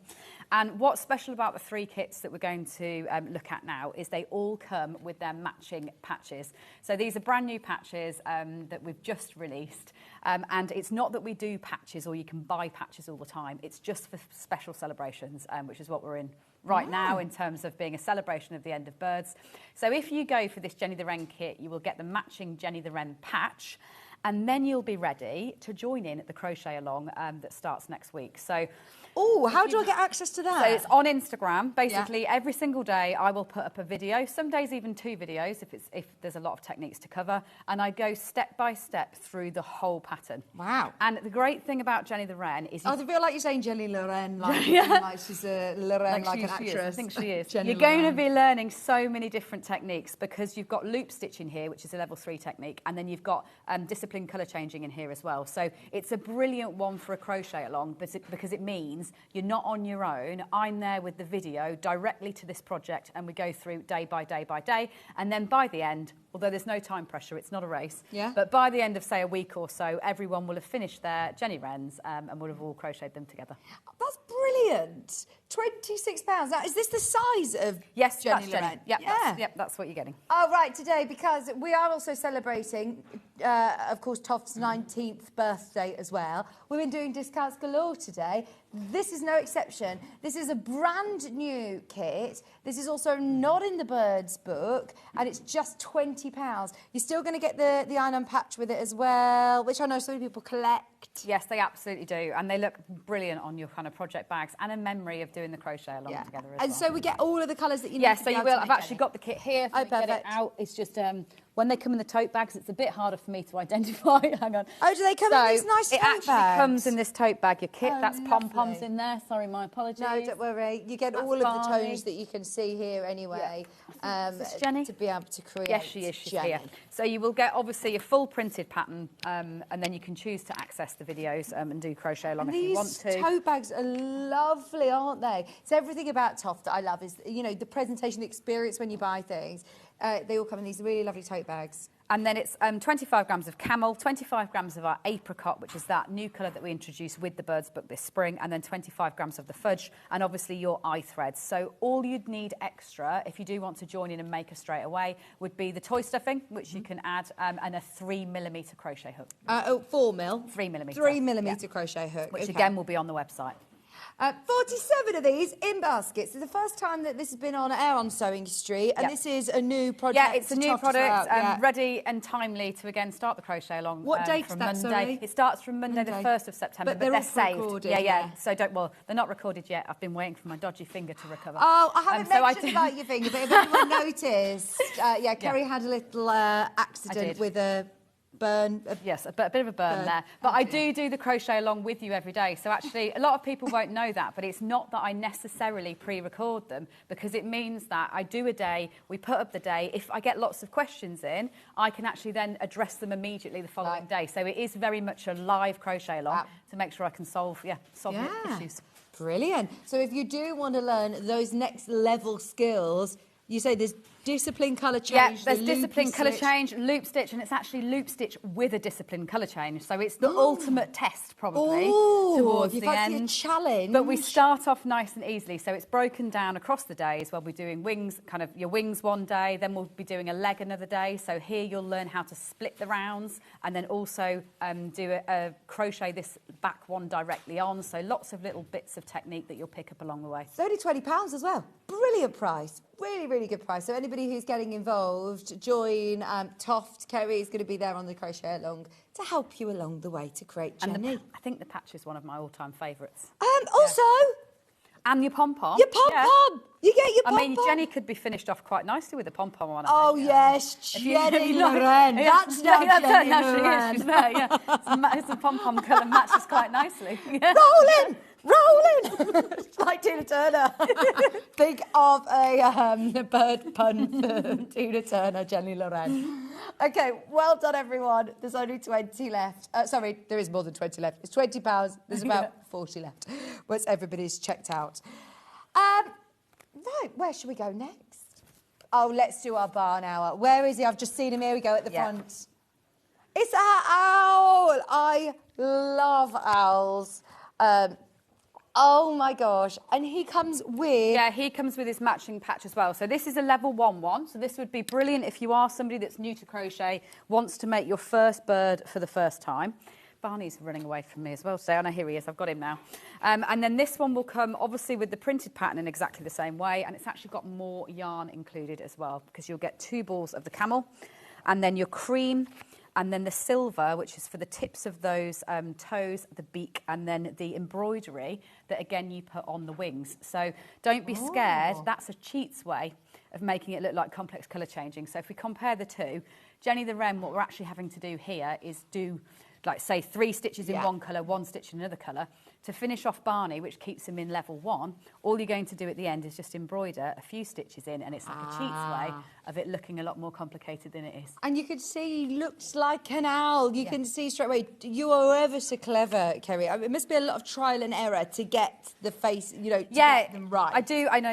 And what's special about the 3 kits that we're going to look at now is they all come with their matching patches. So these are brand new patches that we've just released. And it's not that we do patches or you can buy patches all the time. It's just for special celebrations, which is what we're in right now in terms of being a celebration of the end of birds. So if you go for this Jenny the Wren kit, you will get the matching Jenny the Wren patch. And then you'll be ready to join in at the crochet along that starts next week. So, how do I get access to that? So it's on Instagram. Basically, every single day I will put up a video. Some days even 2 videos if there's a lot of techniques to cover. And I go step by step through the whole pattern. Wow! And the great thing about Jenny the Wren is I feel like you're saying Jenny Loren, like she's a Loren, like an actress. I think she is. Jenny You're going to be learning so many different techniques because you've got loop stitching here, which is a level 3 technique, and then you've got discipline colour changing in here as well. So it's a brilliant one for a crochet along because it means you're not on your own. I'm there with the video directly to this project and we go through day by day by day. And then by the end, although there's no time pressure, it's not a race. Yeah. But by the end of, say, a week or so, everyone will have finished their Jenny Wrens and will have all crocheted them together. That's brilliant. £26. Now, is this the size of Yes, Jenny that's Jenny. Loren? Yep, that's what you're getting. Oh, right, today, because we are also celebrating, of course, Toft's 19th birthday as well. We've been doing discounts galore today. This is no exception. This is a brand new kit. This is also not in the Birds book, and it's just £20. You're still going to get the iron-on patch with it as well, which I know so many people collect. Yes, they absolutely do, and they look brilliant on your kind of project bags and a memory of doing the crochet along together as well. And so we get all of the colours that you need. Yes, so you will. I've actually got the kit here. Oh, Get it perfect. out. It's just When they come in the tote bags, it's a bit harder for me to identify. Hang on. Oh, do they come in these nice tote bags? It actually comes in this tote bag. Your kit, Oh, that's Pom Poms lovely. in there. Sorry, my apologies. No, don't worry. You get all of the tones that you can see here anyway. Is this Jenny? To be able to create. Yes, she is. She's Jenny. here. So you will get obviously a full printed pattern, and then you can choose to access the videos and do crochet along if you want to. These tote bags are lovely, aren't they? So everything about Toft that I love is, you know, the presentation, the experience when you buy things. They all come in these really lovely tote bags. And then it's 25 grams of camel, 25 grams of our apricot, which is that new colour that we introduced with the Birds book this spring, and then 25 grams of the fudge, and obviously your eye threads. So all you'd need extra, if you do want to join in and make a straight away, would be the toy stuffing, which you can add, and a 3mm crochet hook. 4 mil? 3mm. 3mm crochet hook. Which again will be on the website. 47 of these in baskets. It's the first time that this has been on air on Sewing Street, and this is a new project. Yeah, it's a new product, ready and timely to again start the crochet along. What date from is that, Monday. sorry? It starts from Monday, the 1st of September, But they're saved. recorded, Yeah. So they're not recorded yet. I've been waiting for my dodgy finger to recover. Oh, I haven't mentioned about your finger, but if anyone noticed, Kerry had a little accident with a burn. Yes, a bit of a burn there. But I do the crochet along with you every day. So actually, a lot of people won't know that, but it's not that I necessarily pre-record them, because it means that I do a day, we put up the day. If I get lots of questions in, I can actually then address them immediately the following day. So it is very much a live crochet along to make sure I can solve your issues. Brilliant. So if you do want to learn those next level skills, you say there's discipline colour change. Yeah, there's discipline colour change, loop stitch, and it's actually loop stitch with a discipline colour change. So it's the ultimate test, probably, towards the end. A challenge. But we start off nice and easily. So it's broken down across the days. We'll be doing wings, kind of your wings one day, then we'll be doing a leg another day. So here you'll learn how to split the rounds, and then also do a crochet this back one directly on. So lots of little bits of technique that you'll pick up along the way. It's only £20 as well. Brilliant price. Really, really good price. So anybody who's getting involved, join Toft. Kerry is going to be there on the crochet along to help you along the way to create Jenny. I think the patch is one of my all-time favourites. Also... And your pom-pom. Your pom-pom! You get your pom-pom. I mean, Jenny could be finished off quite nicely with the pom-pom on. Oh, yes, Jenny Loren. That's now Jenny Loren. She's there, It's a pom-pom colour matches quite nicely. Rolling! Like Tina Turner. Think of a bird pun. Tina Turner, Jenny Loren. Okay, well done, everyone. There's only 20 left. Sorry, there is more than 20 left. It's £20. There's about 40 left. Once everybody's checked out. Right, where should we go next? Oh, let's do our barn hour. Where is he? I've just seen him. Here we go at the front. It's our owl. I love owls. Oh my gosh. And he comes with... Yeah, he comes with his matching patch as well. So this is a level 1 one. So this would be brilliant if you are somebody that's new to crochet, wants to make your first bird for the first time. Barney's running away from me as well today. Oh no, here he is. I've got him now. And then this one will come obviously with the printed pattern in exactly the same way. And it's actually got more yarn included as well, because you'll get 2 balls of the camel, and then your cream, and then the silver, which is for the tips of those toes, the beak, and then the embroidery that, again, you put on the wings. So don't be scared. That's a cheats way of making it look like complex colour changing. So if we compare the two, Jenny the Wren, what we're actually having to do here is do, like, say, 3 stitches in one colour, 1 stitch in another colour. To finish off Barney, which keeps him in level 1, all you're going to do at the end is just embroider a few stitches in, and it's like a cheats way of it looking a lot more complicated than it is. And you can see he looks like an owl. You can see straight away. You are ever so clever, Kerry. I mean, it must be a lot of trial and error to get the face, you know, to get them right. I do. I know.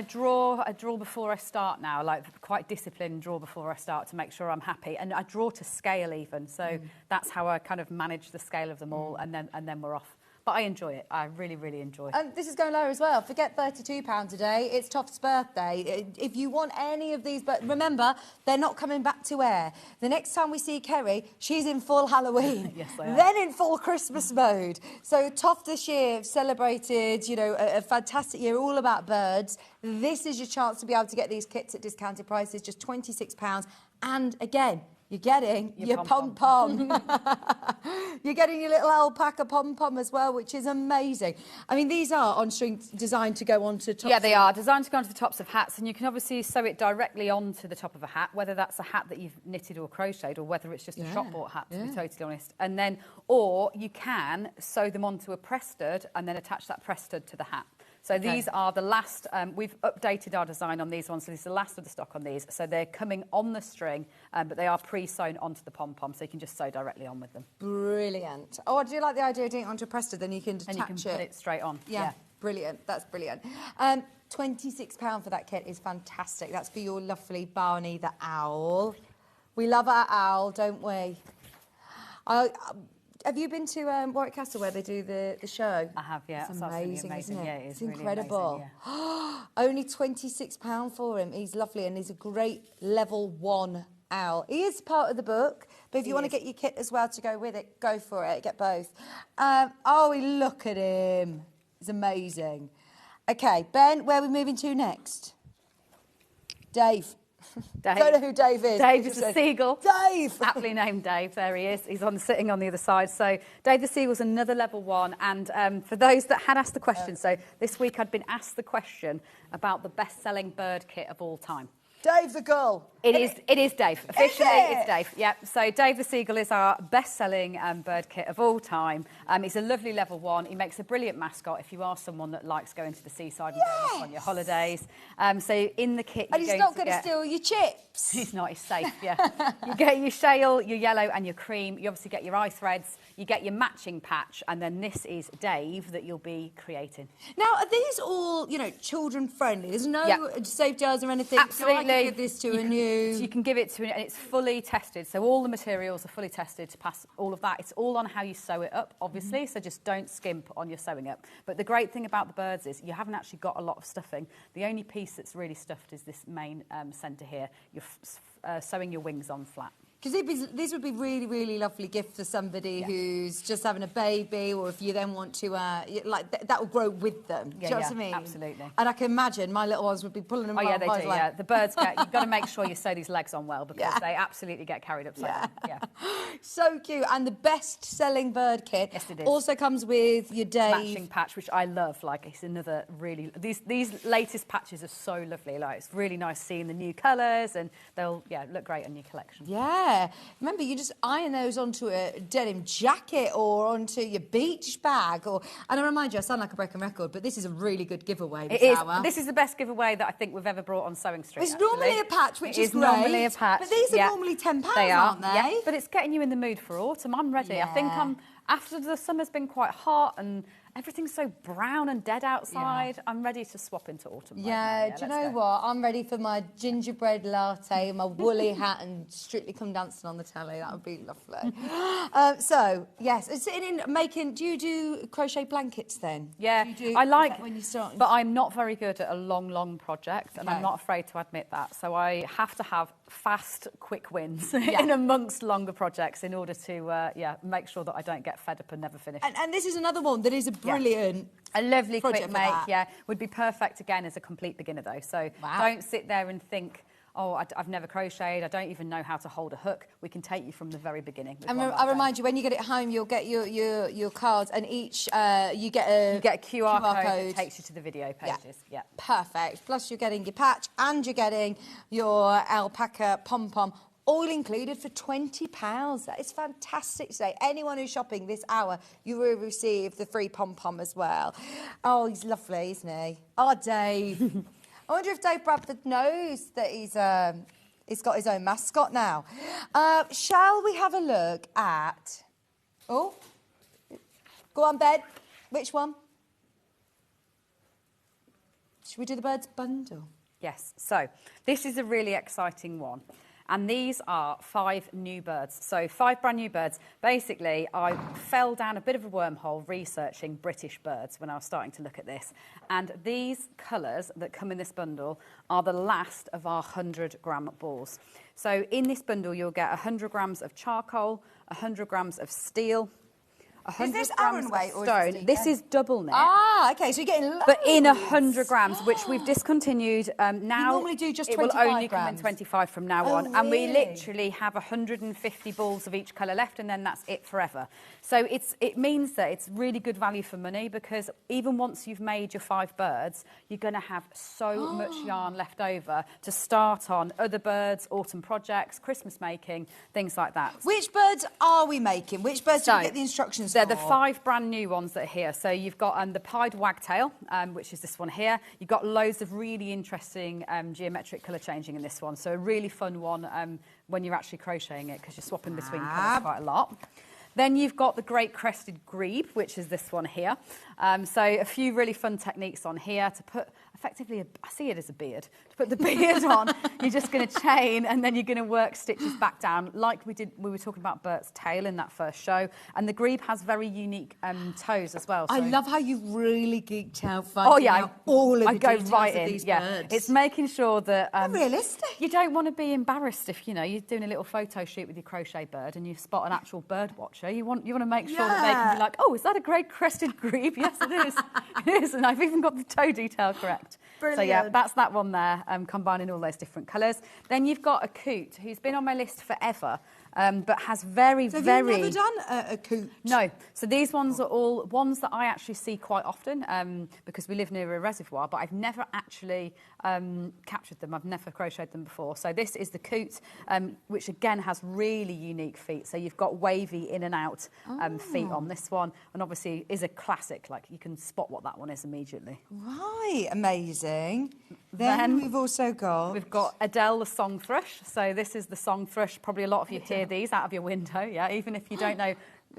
I draw before I start now, like quite disciplined draw before I start to make sure I'm happy. And I draw to scale even. So that's how I kind of manage the scale of them all, and then we're off. But I enjoy it. I really, really enjoy it. And this is going lower as well. Forget £32 a day. It's Toft's birthday. If you want any of these, but remember, they're not coming back to air. The next time we see Kerry, she's in full Halloween. Yes, I am. Then in full Christmas mode. So Toft this year celebrated, you know, a fantastic year, all about birds. This is your chance to be able to get these kits at discounted prices, just £26. And again, You're getting Your your pom-pom. You're getting your little alpaca pom-pom as well, which is amazing. I mean, these are on string designed to go onto tops. Yeah, they are designed to go onto the tops of hats, and you can obviously sew it directly onto the top of a hat, whether that's a hat that you've knitted or crocheted, or whether it's just a shop-bought hat, to be totally honest. And then, or you can sew them onto a press stud and then attach that press stud to the hat. So these are the last, we've updated our design on these ones, so this is the last of the stock on these. So they're coming on the string, but they are pre-sewn onto the pom-pom, so you can just sew directly on with them. Brilliant. Oh, I do like the idea of doing it onto a press stud, then you can attach it. And you can put it straight on. Yeah, brilliant. That's brilliant. £26 for that kit is fantastic. That's for your lovely Barney the owl. We love our owl, don't we? Have you been to Warwick Castle where they do the show? I have, yeah. It's amazing, isn't it? Yeah, it is. It's really incredible. Amazing, Only £26 for him. He's lovely and he's a great level 1 owl. He is part of the book, but if you want to get your kit as well to go with it, go for it. Get both. Oh, look at him. He's amazing. Okay, Ben, where are we moving to next? Dave. Dave. Don't know who Dave is. Dave is a seagull. Dave! Aptly named Dave. There he is. He's sitting on the other side. So Dave the Seagull's another level 1. And for those that had asked the question, so this week I'd been asked the question about the best-selling bird kit of all time. Dave the Gull. It is Dave. Officially, it's Dave. Yep. So Dave the Seagull is our best-selling bird kit of all time. He's a lovely level 1. He makes a brilliant mascot if you are someone that likes going to the seaside and going off on your holidays. So in the kit, and he's not going to steal your chips. He's not. He's safe. Yeah. You get your shale, your yellow, and your cream. You obviously get your eye threads. You get your matching patch, and then this is Dave that you'll be creating. Now, are these all, children friendly? There's no safe jars or anything. Absolutely. So I can give this to a new. You can give it to, and it's fully tested. So all the materials are fully tested to pass all of that. It's all on how you sew it up, obviously. So just don't skimp on your sewing up. But the great thing about the birds is you haven't actually got a lot of stuffing. The only piece that's really stuffed is this main centre here. You're sewing your wings on flat. Because this would be really, really lovely gift for somebody who's just having a baby, or if you then want to, that will grow with them. Do you know what I mean? Absolutely. And I can imagine my little ones would be pulling them. Oh yeah, they do. Yeah, the birds you've got to make sure you sew these legs on well, because they absolutely get carried upside down. Yeah. So cute. And the best-selling bird kit also comes with your Dave matching patch, which I love. Like, it's another really these latest patches are so lovely. Like, it's really nice seeing the new colours, and they'll look great on your collection. Yeah. Remember, you just iron those onto a denim jacket or onto your beach bag. And I remind you, I sound like a broken record, but this is a really good giveaway this hour. This is the best giveaway that I think we've ever brought on Sewing Street. It's normally a patch, which is great. Normally a patch. But these are normally £10, aren't they? Yeah, but it's getting you in the mood for autumn. I'm ready. I think after the summer's been quite hot and everything's so brown and dead outside, I'm ready to swap into autumn. Yeah, do you know what? I'm ready for my gingerbread latte, my woolly hat, and Strictly Come Dancing on the telly. That would be lovely. So, yes, do you do crochet blankets then? Yeah, I like when you start. But I'm not very good at a long project, and I'm not afraid to admit that. So I have to have fast, quick wins in amongst longer projects in order to, make sure that I don't get fed up and never finish. And this is another one that is a brilliant a lovely quick make, that. would be perfect again as a complete beginner though. So don't sit there and think, oh, I've never crocheted, I don't even know how to hold a hook. We can take you from the very beginning. And I remind you, when you get it home, you'll get your cards, and each you get a QR code that takes you to the video pages. Yeah. Perfect. Plus you're getting your patch and you're getting your alpaca pom pom. All included for £20. That is fantastic today. Anyone who's shopping this hour, you will receive the free pom-pom as well. Oh, he's lovely, isn't he? Oh, Dave. I wonder if Dave Bradford knows that he's got his own mascot now. Shall we have a look at... Oh, go on, Ben. Which one? Should we do the birds bundle? Yes. So this is a really exciting one. And these are 5 new birds. So 5 brand new birds. Basically, I fell down a bit of a wormhole researching British birds when I was starting to look at this. And these colours that come in this bundle are the last of our 100-gram balls. So in this bundle, you'll get 100 grams of charcoal, 100 grams of steel, 100 this grams Aran weight of or is stone. it This Zika? is double knit. Ah, okay, so you're getting loads. But in 100 grams, which we've discontinued now. normally do just it will 25 only come in grams. 25 from now Oh, on. And we really? literally have 150 balls of each colour left, and then that's it forever. So it means that it's really good value for money, because even once you've made your 5 birds, you're going to have so much yarn left over to start on other birds, autumn projects, Christmas making, things like that. Which birds are we making? Which birds do we get the instructions They're for? the 5 brand new ones that are here. So you've got the pied wagtail, which is this one here. You've got loads of really interesting geometric colour changing in this one. So a really fun one when you're actually crocheting it, because you're swapping between colours quite a lot. Then you've got the great crested grebe, which is this one here. So a few really fun techniques on here to put effectively, I see it as a beard. To put the beard on, you're just going to chain, and then you're going to work stitches back down like we were talking about Bert's tail in that first show. And the grebe has very unique toes as well. So. I love how you really geeked out finding out all of the details of these birds. It's making sure that... realistic. You don't want to be embarrassed if, you're doing a little photo shoot with your crochet bird and you spot an actual bird watcher. You want to make sure that they can be like, oh, is that a great crested grebe? Yes, it is. It is, and I've even got the toe detail correct. Brilliant. So yeah, that's that one there, combining all those different colours. Then you've got a coot, who's been on my list forever, but has very, So very... have you never done a coot? No. So these ones are all ones that I actually see quite often, because we live near a reservoir, but I've never actually captured them. I've never crocheted them before. So this is the coot, which again has really unique feet. So you've got wavy in and out feet on this one, and obviously is a classic. Like, you can spot what that one is immediately. Right, amazing. Then we've also got... We've got Adele the song thrush. So this is the song thrush. Probably a lot of you hear these out of your window, yeah, even if you don't know.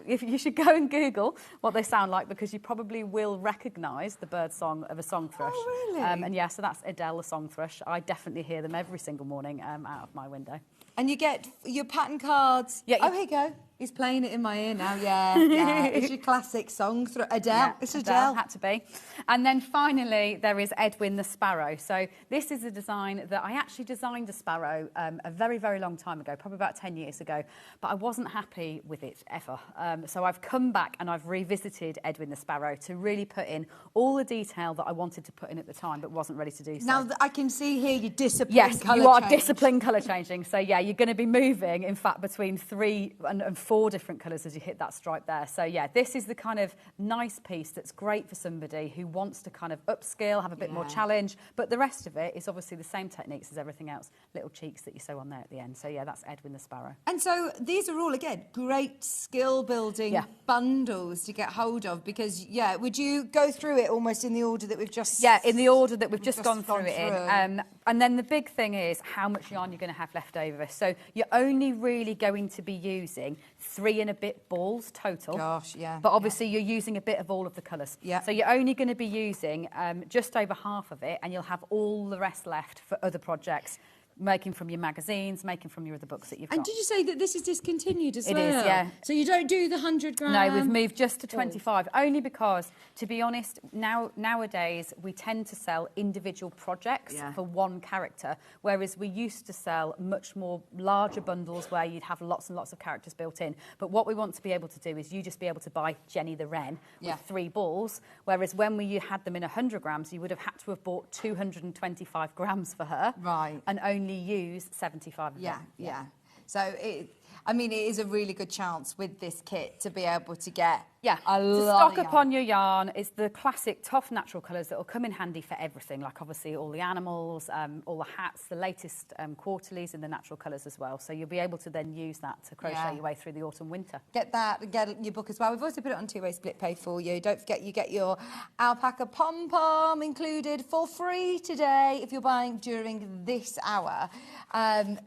If you should go and Google what they sound like, because you probably will recognise the bird song of a song thrush. Oh, really? And yeah, so that's Adele the song thrush. I definitely hear them every single morning out of my window. And you get your pattern cards. Yeah, oh, here you go. He's playing it in my ear now. Yeah. It's your classic song. Adele. Yeah, it's Adele. Had to be. And then finally, there is Edwin the Sparrow. So this is a design that I actually designed a sparrow a very, very long time ago, probably about 10 years ago, but I wasn't happy with it ever. So I've come back and I've revisited Edwin the Sparrow to really put in all the detail that I wanted to put in at the time, but wasn't ready to do so. Now, I can see here you're disciplined. Yes, colour you are change. disciplined colour changing. So yeah, you're going to be moving, in fact, between 3 and 4 different colours as you hit that stripe there. So yeah, this is the kind of nice piece that's great for somebody who wants to kind of upskill, have a bit more challenge, but the rest of it is obviously the same techniques as everything else, little cheeks that you sew on there at the end. So yeah, that's Edwin the Sparrow. And so these are all, again, great skill building bundles to get hold of, because, yeah, would you go through it almost in the order that we've just... Yeah, in the order that we've just gone through it through. in. And then the big thing is how much yarn you're going to have left over. So you're only really going to be using 3 and a bit balls total. Gosh, yeah. But obviously you're using a bit of all of the colours. Yeah. So you're only going to be using just over half of it, and you'll have all the rest left for other projects, making from your magazines, making from your other books that you've got. And did you say that this is discontinued as well? It is, yeah. So you don't do the 100 gram? No, we've moved just to 25, only because, to be honest, nowadays we tend to sell individual projects for one character, whereas we used to sell much more larger bundles where you'd have lots and lots of characters built in. But what we want to be able to do is you just be able to buy Jenny the Wren with 3 balls, whereas when you had them in 100 grams, you would have had to have bought 225 grams for her. Right. And only use 75 of them. Yeah. So it is a really good chance with this kit to be able to get a to lot stock up on your yarn. It's the classic Toft natural colours that will come in handy for everything, like obviously all the animals, all the hats, the latest quarterlies in the natural colours as well. So you'll be able to then use that to crochet your way through the autumn winter. Get that and get your book as well. We've also put it on 2-way split pay for you. Don't forget you get your Alpaca Pom Pom included for free today if you're buying during this hour.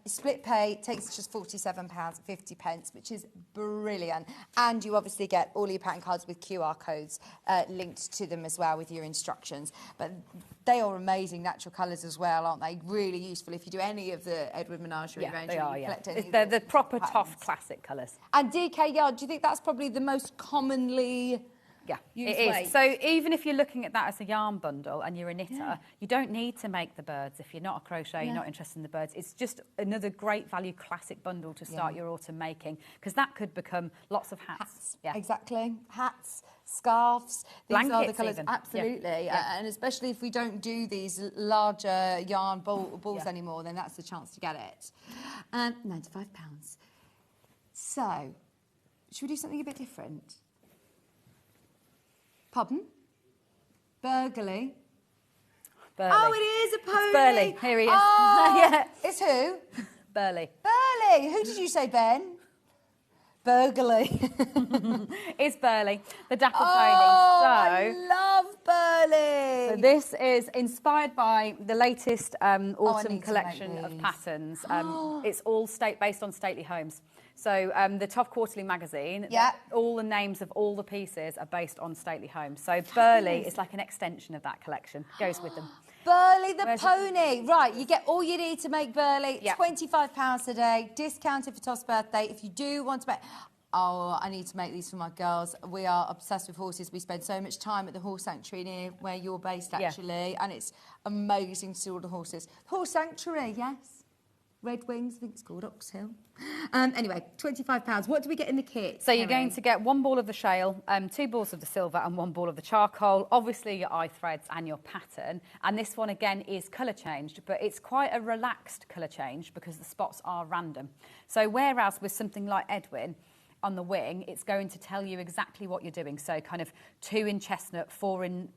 Split pay takes just £47.50, which is brilliant. And you obviously get all your pattern cards with QR codes linked to them as well with your instructions. But they are amazing natural colours as well, aren't they? Really useful if you do any of the Edward Menagerie range. They are, collect any of They're the proper Toft classic colours. And DK yarn, do you think that's probably the most commonly Yeah, Use it weight. is. So even if you're looking at that as a yarn bundle and you're a knitter, you don't need to make the birds. If you're not a crochet, you're not interested in the birds. It's just another great value classic bundle to start your autumn making, because that could become lots of hats. Yeah, exactly. Hats, scarves. These are the Blankets colours. even. Absolutely. Yeah. And especially if we don't do these larger yarn balls anymore, then that's the chance to get it. £95. So, should we do something a bit different? Pardon? Burgley. Burley. Oh, it is a pony. It's Burley. Here he is. Oh, Yeah. It's who? Burley. Burley. Who did you say, Ben? Burgley. It's Burley, the dapple Oh, pony. I love Burley. So this is inspired by the latest autumn need to collection make of these. patterns. It's all based on stately homes. So the Toft Quarterly magazine, all the names of all the pieces are based on stately homes. So Burley is like an extension of that collection. Goes with them. Burley the pony. Right, you get all you need to make Burley. £25 a day, discounted for Toft's birthday. If you do want to make... Oh, I need to make these for my girls. We are obsessed with horses. We spend so much time at the horse sanctuary near where you're based, actually, and it's amazing to see all the horses. Horse sanctuary, yes. Red Wings, I think it's called Ox Hill. Anyway, £25. What do we get in the kit? So you're going to get 1 ball of the shale, 2 balls of the silver and 1 ball of the charcoal, obviously your eye threads and your pattern. And this one again is colour changed, but it's quite a relaxed colour change because the spots are random. So whereas with something like Edwin, on the wing, it's going to tell you exactly what you're doing. So kind of 2 in chestnut, 4 in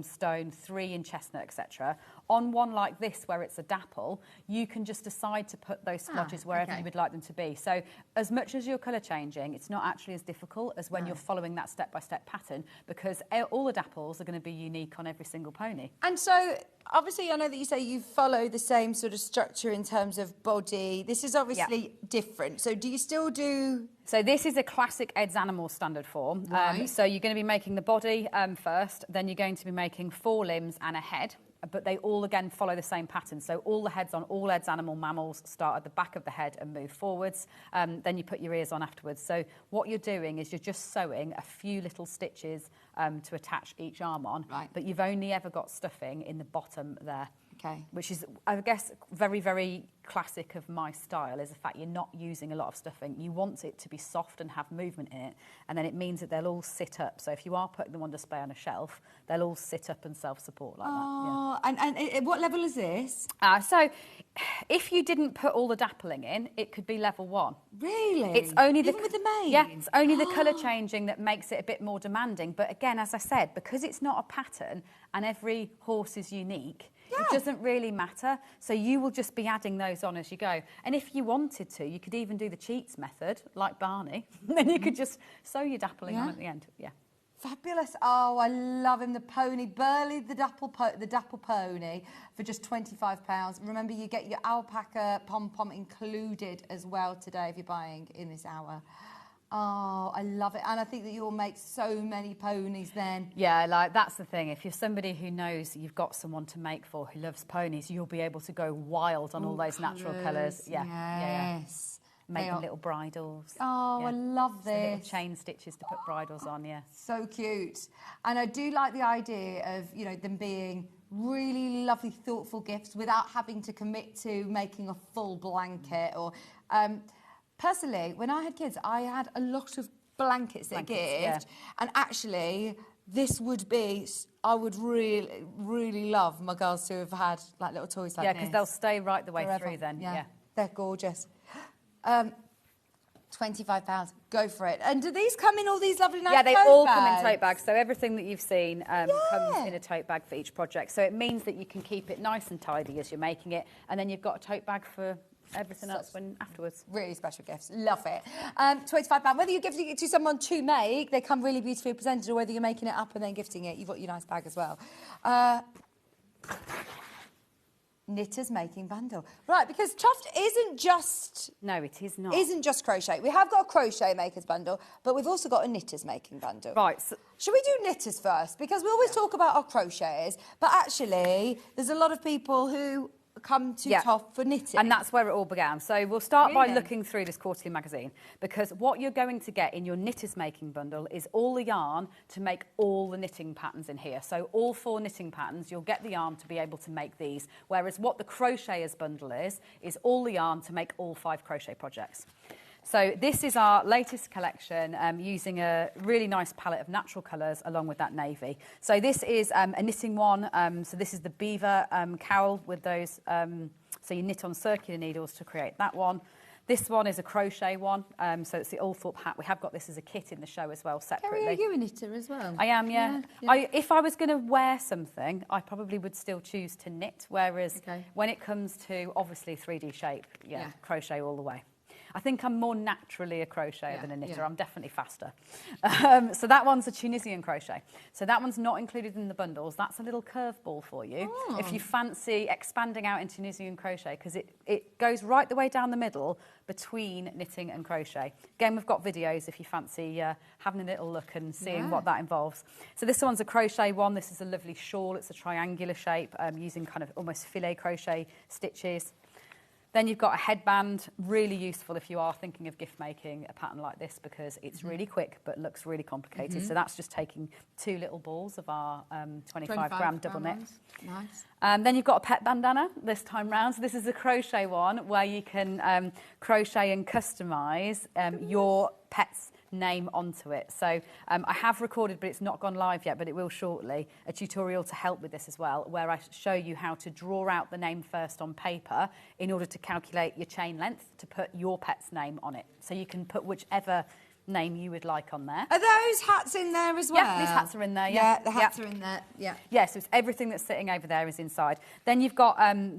stone, 3 in chestnut, etc. On one like this, where it's a dapple, you can just decide to put those splodges wherever you would like them to be. So as much as you're colour changing, it's not actually as difficult as when you're following that step-by-step pattern, because all the dapples are going to be unique on every single pony. And so, obviously, I know that you say you follow the same sort of structure in terms of body. This is obviously different. So do you still do... So this is a classic Ed's Animal standard form. Right. So you're going to be making the body first, then you're going to be making 4 limbs and a head, but they all again follow the same pattern. So all the heads on all Ed's Animal mammals start at the back of the head and move forwards. Then you put your ears on afterwards. So what you're doing is you're just sewing a few little stitches to attach each arm on, but you've only ever got stuffing in the bottom there. Okay. Which is, I guess, very, very classic of my style, is the fact you're not using a lot of stuffing. You want it to be soft and have movement in it, and then it means that they'll all sit up. So if you are putting them on display on a shelf, they'll all sit up and self-support like that. Yeah. And what level is this? So if you didn't put all the dappling in, it could be level 1. Really? It's only Even with the mane? Yeah, it's only the colour changing that makes it a bit more demanding. But again, as I said, because it's not a pattern and every horse is unique, it doesn't really matter. So you will just be adding those on as you go. And if you wanted to, you could even do the cheats method, like Barney. Then you could just sew your dappling on at the end. Yeah. Fabulous. Oh, I love him. The pony. Burley the dapple pony for just £25. Remember, you get your Alpaca Pom Pom included as well today if you're buying in this hour. Oh, I love it. And I think that you'll make so many ponies then. Yeah, like that's the thing. If you're somebody who knows you've got someone to make for who loves ponies, you'll be able to go wild on all those natural colours. Yeah. Yes. Make them little bridles. Oh, I love this. So little chain stitches to put bridles on, yeah. So cute. And I do like the idea of, you know, them being really lovely, thoughtful gifts without having to commit to making a full blanket or... personally, when I had kids, I had a lot of blankets at gift, and actually, this would be... I would really, really love my girls to have had like little toys like this. Yeah, because they'll stay right the way forever. through then. Yeah, they're gorgeous. £25, go for it. And do these come in all these lovely nice tote bags? Yeah, they all come in tote bags. So everything that you've seen comes in a tote bag for each project. So it means that you can keep it nice and tidy as you're making it, and then you've got a tote bag for everything else when afterwards. Really special gifts. Love it. £25. Whether you're gifting it to someone to make, they come really beautifully presented, or whether you're making it up and then gifting it, you've got your nice bag as well. Knitters making bundle. Right, because Tuft isn't just... No, it is not. Isn't just crochet. We have got a crochet makers bundle, but we've also got a knitters making bundle. Right. So should we do knitters first? Because we always talk about our crocheters, but actually there's a lot of people who come to Toft for knitting. And that's where it all began. So we'll start by Really? looking through this quarterly magazine, because what you're going to get in your knitters making bundle is all the yarn to make all the knitting patterns in here. So all 4 knitting patterns, you'll get the yarn to be able to make these. Whereas what the crocheters bundle is all the yarn to make all 5 crochet projects. So this is our latest collection using a really nice palette of natural colours along with that navy. So this is a knitting one. So this is the beaver cowl with those, so you knit on circular needles to create that one. This one is a crochet one, so it's the Althorpe hat. We have got this as a kit in the show as well, separately. Kerry, are you a knitter as well? I am, yeah. If I was going to wear something, I probably would still choose to knit, whereas when it comes to, obviously, 3D shape, crochet all the way. I think I'm more naturally a crocheter than a knitter. I'm definitely faster. So that one's a Tunisian crochet. So that one's not included in the bundles. That's a little curveball for you. Oh. If you fancy expanding out in Tunisian crochet, because it goes right the way down the middle between knitting and crochet. Again, we've got videos if you fancy having a little look and seeing what that involves. So this one's a crochet one. This is a lovely shawl. It's a triangular shape using kind of almost filet crochet stitches. Then you've got a headband, really useful if you are thinking of gift making a pattern like this, because it's really quick but looks really complicated. So that's just taking 2 little balls of our 25-gram double knit. Nice. Then you've got a pet bandana this time round. So this is a crochet one where you can crochet and customise your pet's name onto it. So I have recorded, but it's not gone live yet, but it will shortly, a tutorial to help with this as well, where I show you how to draw out the name first on paper in order to calculate your chain length to put your pet's name on it. So you can put whichever name you would like on there. Are those hats in there as well? Yeah, these hats are in there. Yeah, the hats are in there. Yeah. Yeah, so it's everything that's sitting over there is inside. Then you've got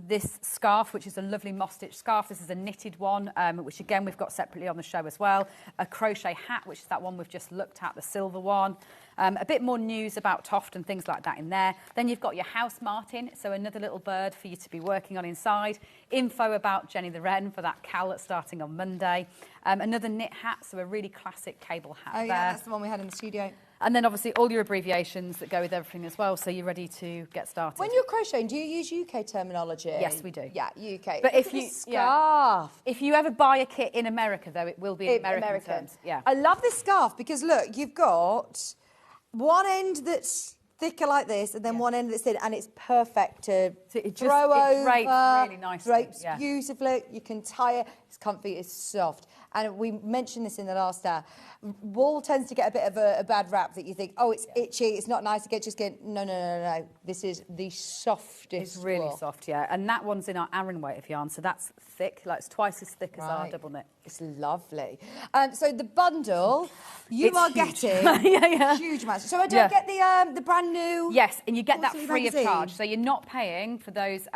this scarf, which is a lovely moss-stitch scarf. This is a knitted one, which again we've got separately on the show as well. A crochet hat, which is that one we've just looked at, the silver one. A bit more news about Toft and things like that in there. Then you've got your house martin, so another little bird for you to be working on inside. Info about Jenny the Wren for that cowl that's starting on Monday. Another knit hat, so a really classic cable hat there. Yeah, that's the one we had in the studio. And then obviously all your abbreviations that go with everything as well, so you're ready to get started. When you're crocheting, do you use UK terminology? Yes, we do. Yeah, UK. But if you scarf. If you ever buy a kit in America, though, it will be in American terms. Yeah. I love this scarf because look, you've got one end that's thicker like this, and then one end that's thin, and it's perfect to throw over. It drapes really nicely. Drapes beautifully. You can tie it. It's comfy. It's soft. And we mentioned this in the last hour. Wool tends to get a bit of a bad rap that you think, oh, it's itchy, it's not nice to get. Just get no. This is the softest. It's really soft, yeah. And that one's in our Aran weight of yarn, so that's thick. Like it's twice as thick as our double knit. It's lovely. So the bundle, you are getting huge amounts. So I don't get the brand new. Yes, and you get that free magazine. of charge. So you're not paying for those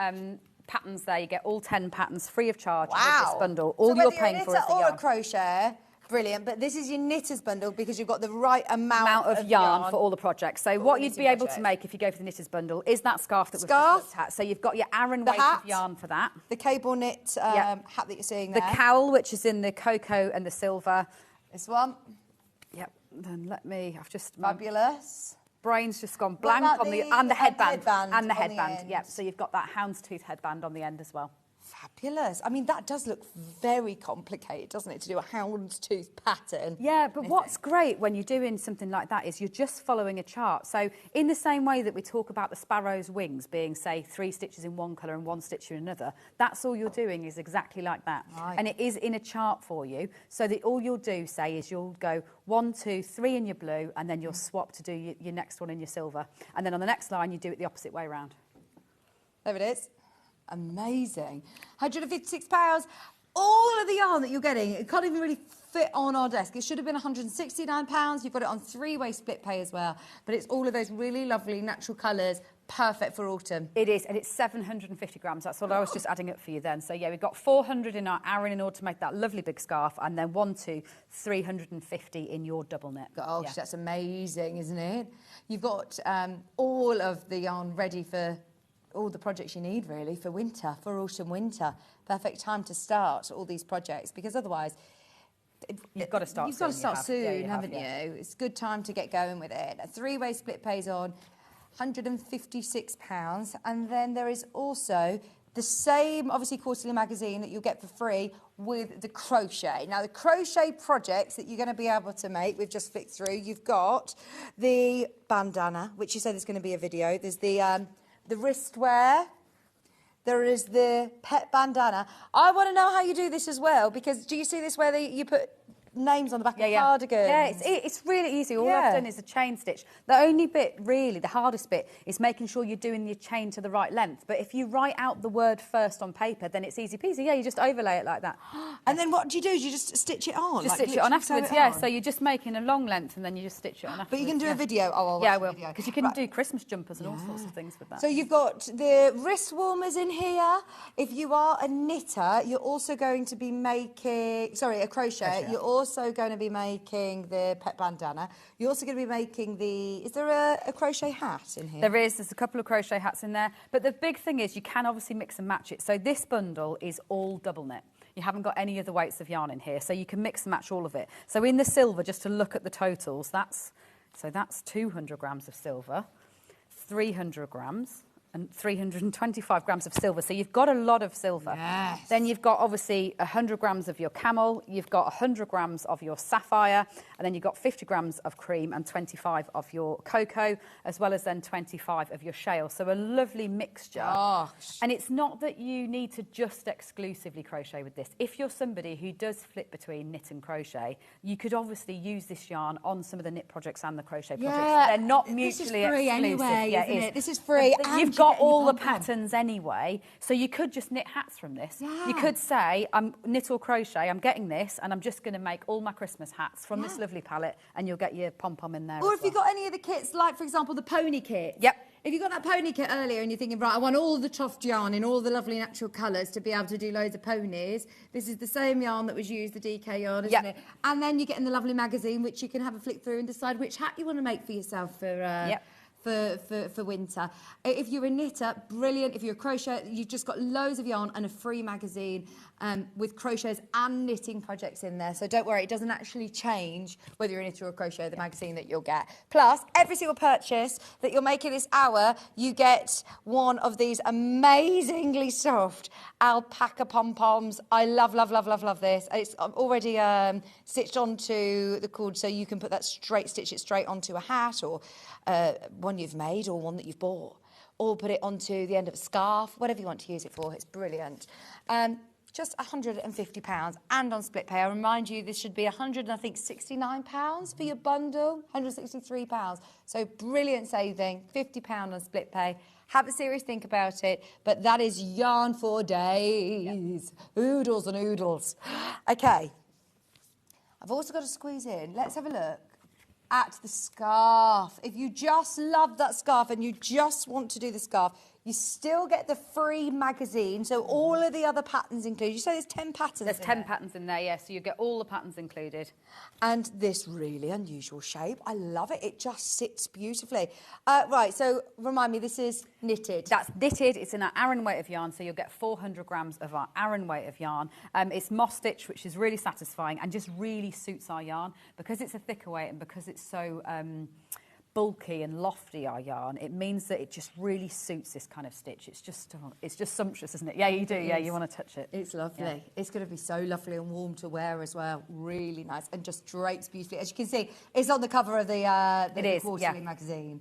patterns there. You get all 10 patterns free of charge with this bundle. All you're paying for is the yarn. Or a crochet. Brilliant, but this is your knitters bundle because you've got the right amount of yarn for all the projects. So what you'd be able to make if you go for the knitters bundle is that scarf that we've just looked at. So you've got your Aran weight of yarn for that. The cable knit hat that you're seeing there. The cowl, which is in the cocoa and the silver. This one. Yep. Then I've just... Fabulous. Brain's just gone blank on the headband. And the headband. Yep. So you've got that houndstooth headband on the end as well. Fabulous. I mean, that does look very complicated, doesn't it, to do a houndstooth pattern? Yeah, but what's great when you're doing something like that is you're just following a chart. So in the same way that we talk about the sparrow's wings being, say, 3 stitches in one colour and 1 stitch in another, that's all you're doing is exactly like that. Right. And it is in a chart for you, so that all you'll do, say, is you'll go 1, 2, 3 in your blue, and then you'll swap to do your next one in your silver. And then on the next line, you do it the opposite way around. There it is. Amazing. £156. All of the yarn that you're getting, it can't even really fit on our desk. It should have been £169. You've got it on 3-way split pay as well. But it's all of those really lovely natural colours, perfect for autumn. It is, and it's 750 grams. That's what I was just adding up for you then. So, yeah, we've got 400 in our Aran in order to make that lovely big scarf, and then 350 in your double knit. Gosh, that's amazing, isn't it? You've got all of the yarn ready for all the projects you need, really, for winter, for autumn, winter. Perfect time to start all these projects, because otherwise... You've got to start soon, haven't you? It's a good time to get going with it. A 3-way split pays on £156. And then there is also the same, obviously, quarterly magazine that you'll get for free with the crochet. Now, the crochet projects that you're going to be able to make, we've just flicked through. You've got the bandana, which you said there's going to be a video. There's the wristwear. There is the pet bandana. I want to know how you do this as well, because do you see this where you put names on the back of cardigans? Yeah, it's really easy. All I've done is a chain stitch. The only bit, really, the hardest bit, is making sure you're doing your chain to the right length. But if you write out the word first on paper, then it's easy peasy. Yeah, you just overlay it like that. And then what do you do? Do you just stitch it on? Just stitch it on afterwards, yeah. So you're just making a long length and then you just stitch it on afterwards. But you can do a video. Oh, I'll watch yeah, I the will. video. Because you can do Christmas jumpers and all sorts of things with that. So you've got the wrist warmers in here. If you are a knitter, you're also going to be making, a crochet. You're also going to be making the pet bandana. You're also going to be making is there a crochet hat in here? There's a couple of crochet hats in there. But the big thing is you can obviously mix and match it. So this bundle is all double knit. You haven't got any of the weights of yarn in here, so you can mix and match all of it. So in the silver, just to look at the totals, that's 200 grams of silver, 300 grams, and 325 grams of silver. So you've got a lot of silver. Yes. Then you've got obviously 100 grams of your camel, you've got 100 grams of your sapphire, and then you've got 50 grams of cream and 25 of your cocoa, as well as then 25 of your shale. So a lovely mixture. Gosh. And it's not that you need to just exclusively crochet with this. If you're somebody who does flip between knit and crochet, you could obviously use this yarn on some of the knit projects and the crochet projects. They're not mutually free exclusive. Anyway, yeah, isn't it? This is free. You've got all the patterns anyway, so you could just knit hats from this. Yeah. You could say, I'm knit or crochet, I'm getting this, and I'm just going to make all my Christmas hats from this lovely palette, and you'll get your pom-pom in there. Or if you've got any of the kits, like, for example, the pony kit. Yep. If you got that pony kit earlier and you're thinking, right, I want all the Toft yarn in all the lovely natural colours to be able to do loads of ponies, this is the same yarn that was used, the DK yarn, isn't it? And then you get in the lovely magazine, which you can have a flick through and decide which hat you want to make for yourself for winter. If you're a knitter, brilliant. If you're a crochet, you've just got loads of yarn and a free magazine with crochets and knitting projects in there. So don't worry, it doesn't actually change whether you're a knitter or a crochet, the magazine that you'll get. Plus, every single purchase that you're making this hour, you get one of these amazingly soft Alpaca Pom Poms. I love, love, love, love, love this. It's already stitched onto the cord, so you can put that stitch it straight onto a hat, or one you've made, or one that you've bought, or put it onto the end of a scarf, whatever you want to use it for. It's brilliant. Just £150 and on split pay. I remind you, this should be £169 for your bundle, £163. So brilliant saving, £50 on split pay. Have a serious think about it, but that is yarn for days. Yep. Oodles and oodles. Okay, I've also got to squeeze in. Let's have a look at the scarf. If you just love that scarf and you just want to do the scarf, you still get the free magazine, so all of the other patterns included. You say there's 10 patterns There's 10 patterns in there, yeah, so you get all the patterns included. And this really unusual shape. I love it. It just sits beautifully. Right, so remind me, this is knitted. That's knitted. It's in our Aran weight of yarn, so you'll get 400 grams of our Aran weight of yarn. It's moss stitch, which is really satisfying and just really suits our yarn. Because it's a thicker weight and because it's so bulky and lofty, our yarn, it means that it just really suits this kind of stitch. It's just sumptuous, isn't it? Yeah, you do. Yeah, you want to touch it. It's lovely. Yeah. It's going to be so lovely and warm to wear as well. Really nice, and just drapes beautifully. As you can see, it's on the cover of the quarterly magazine.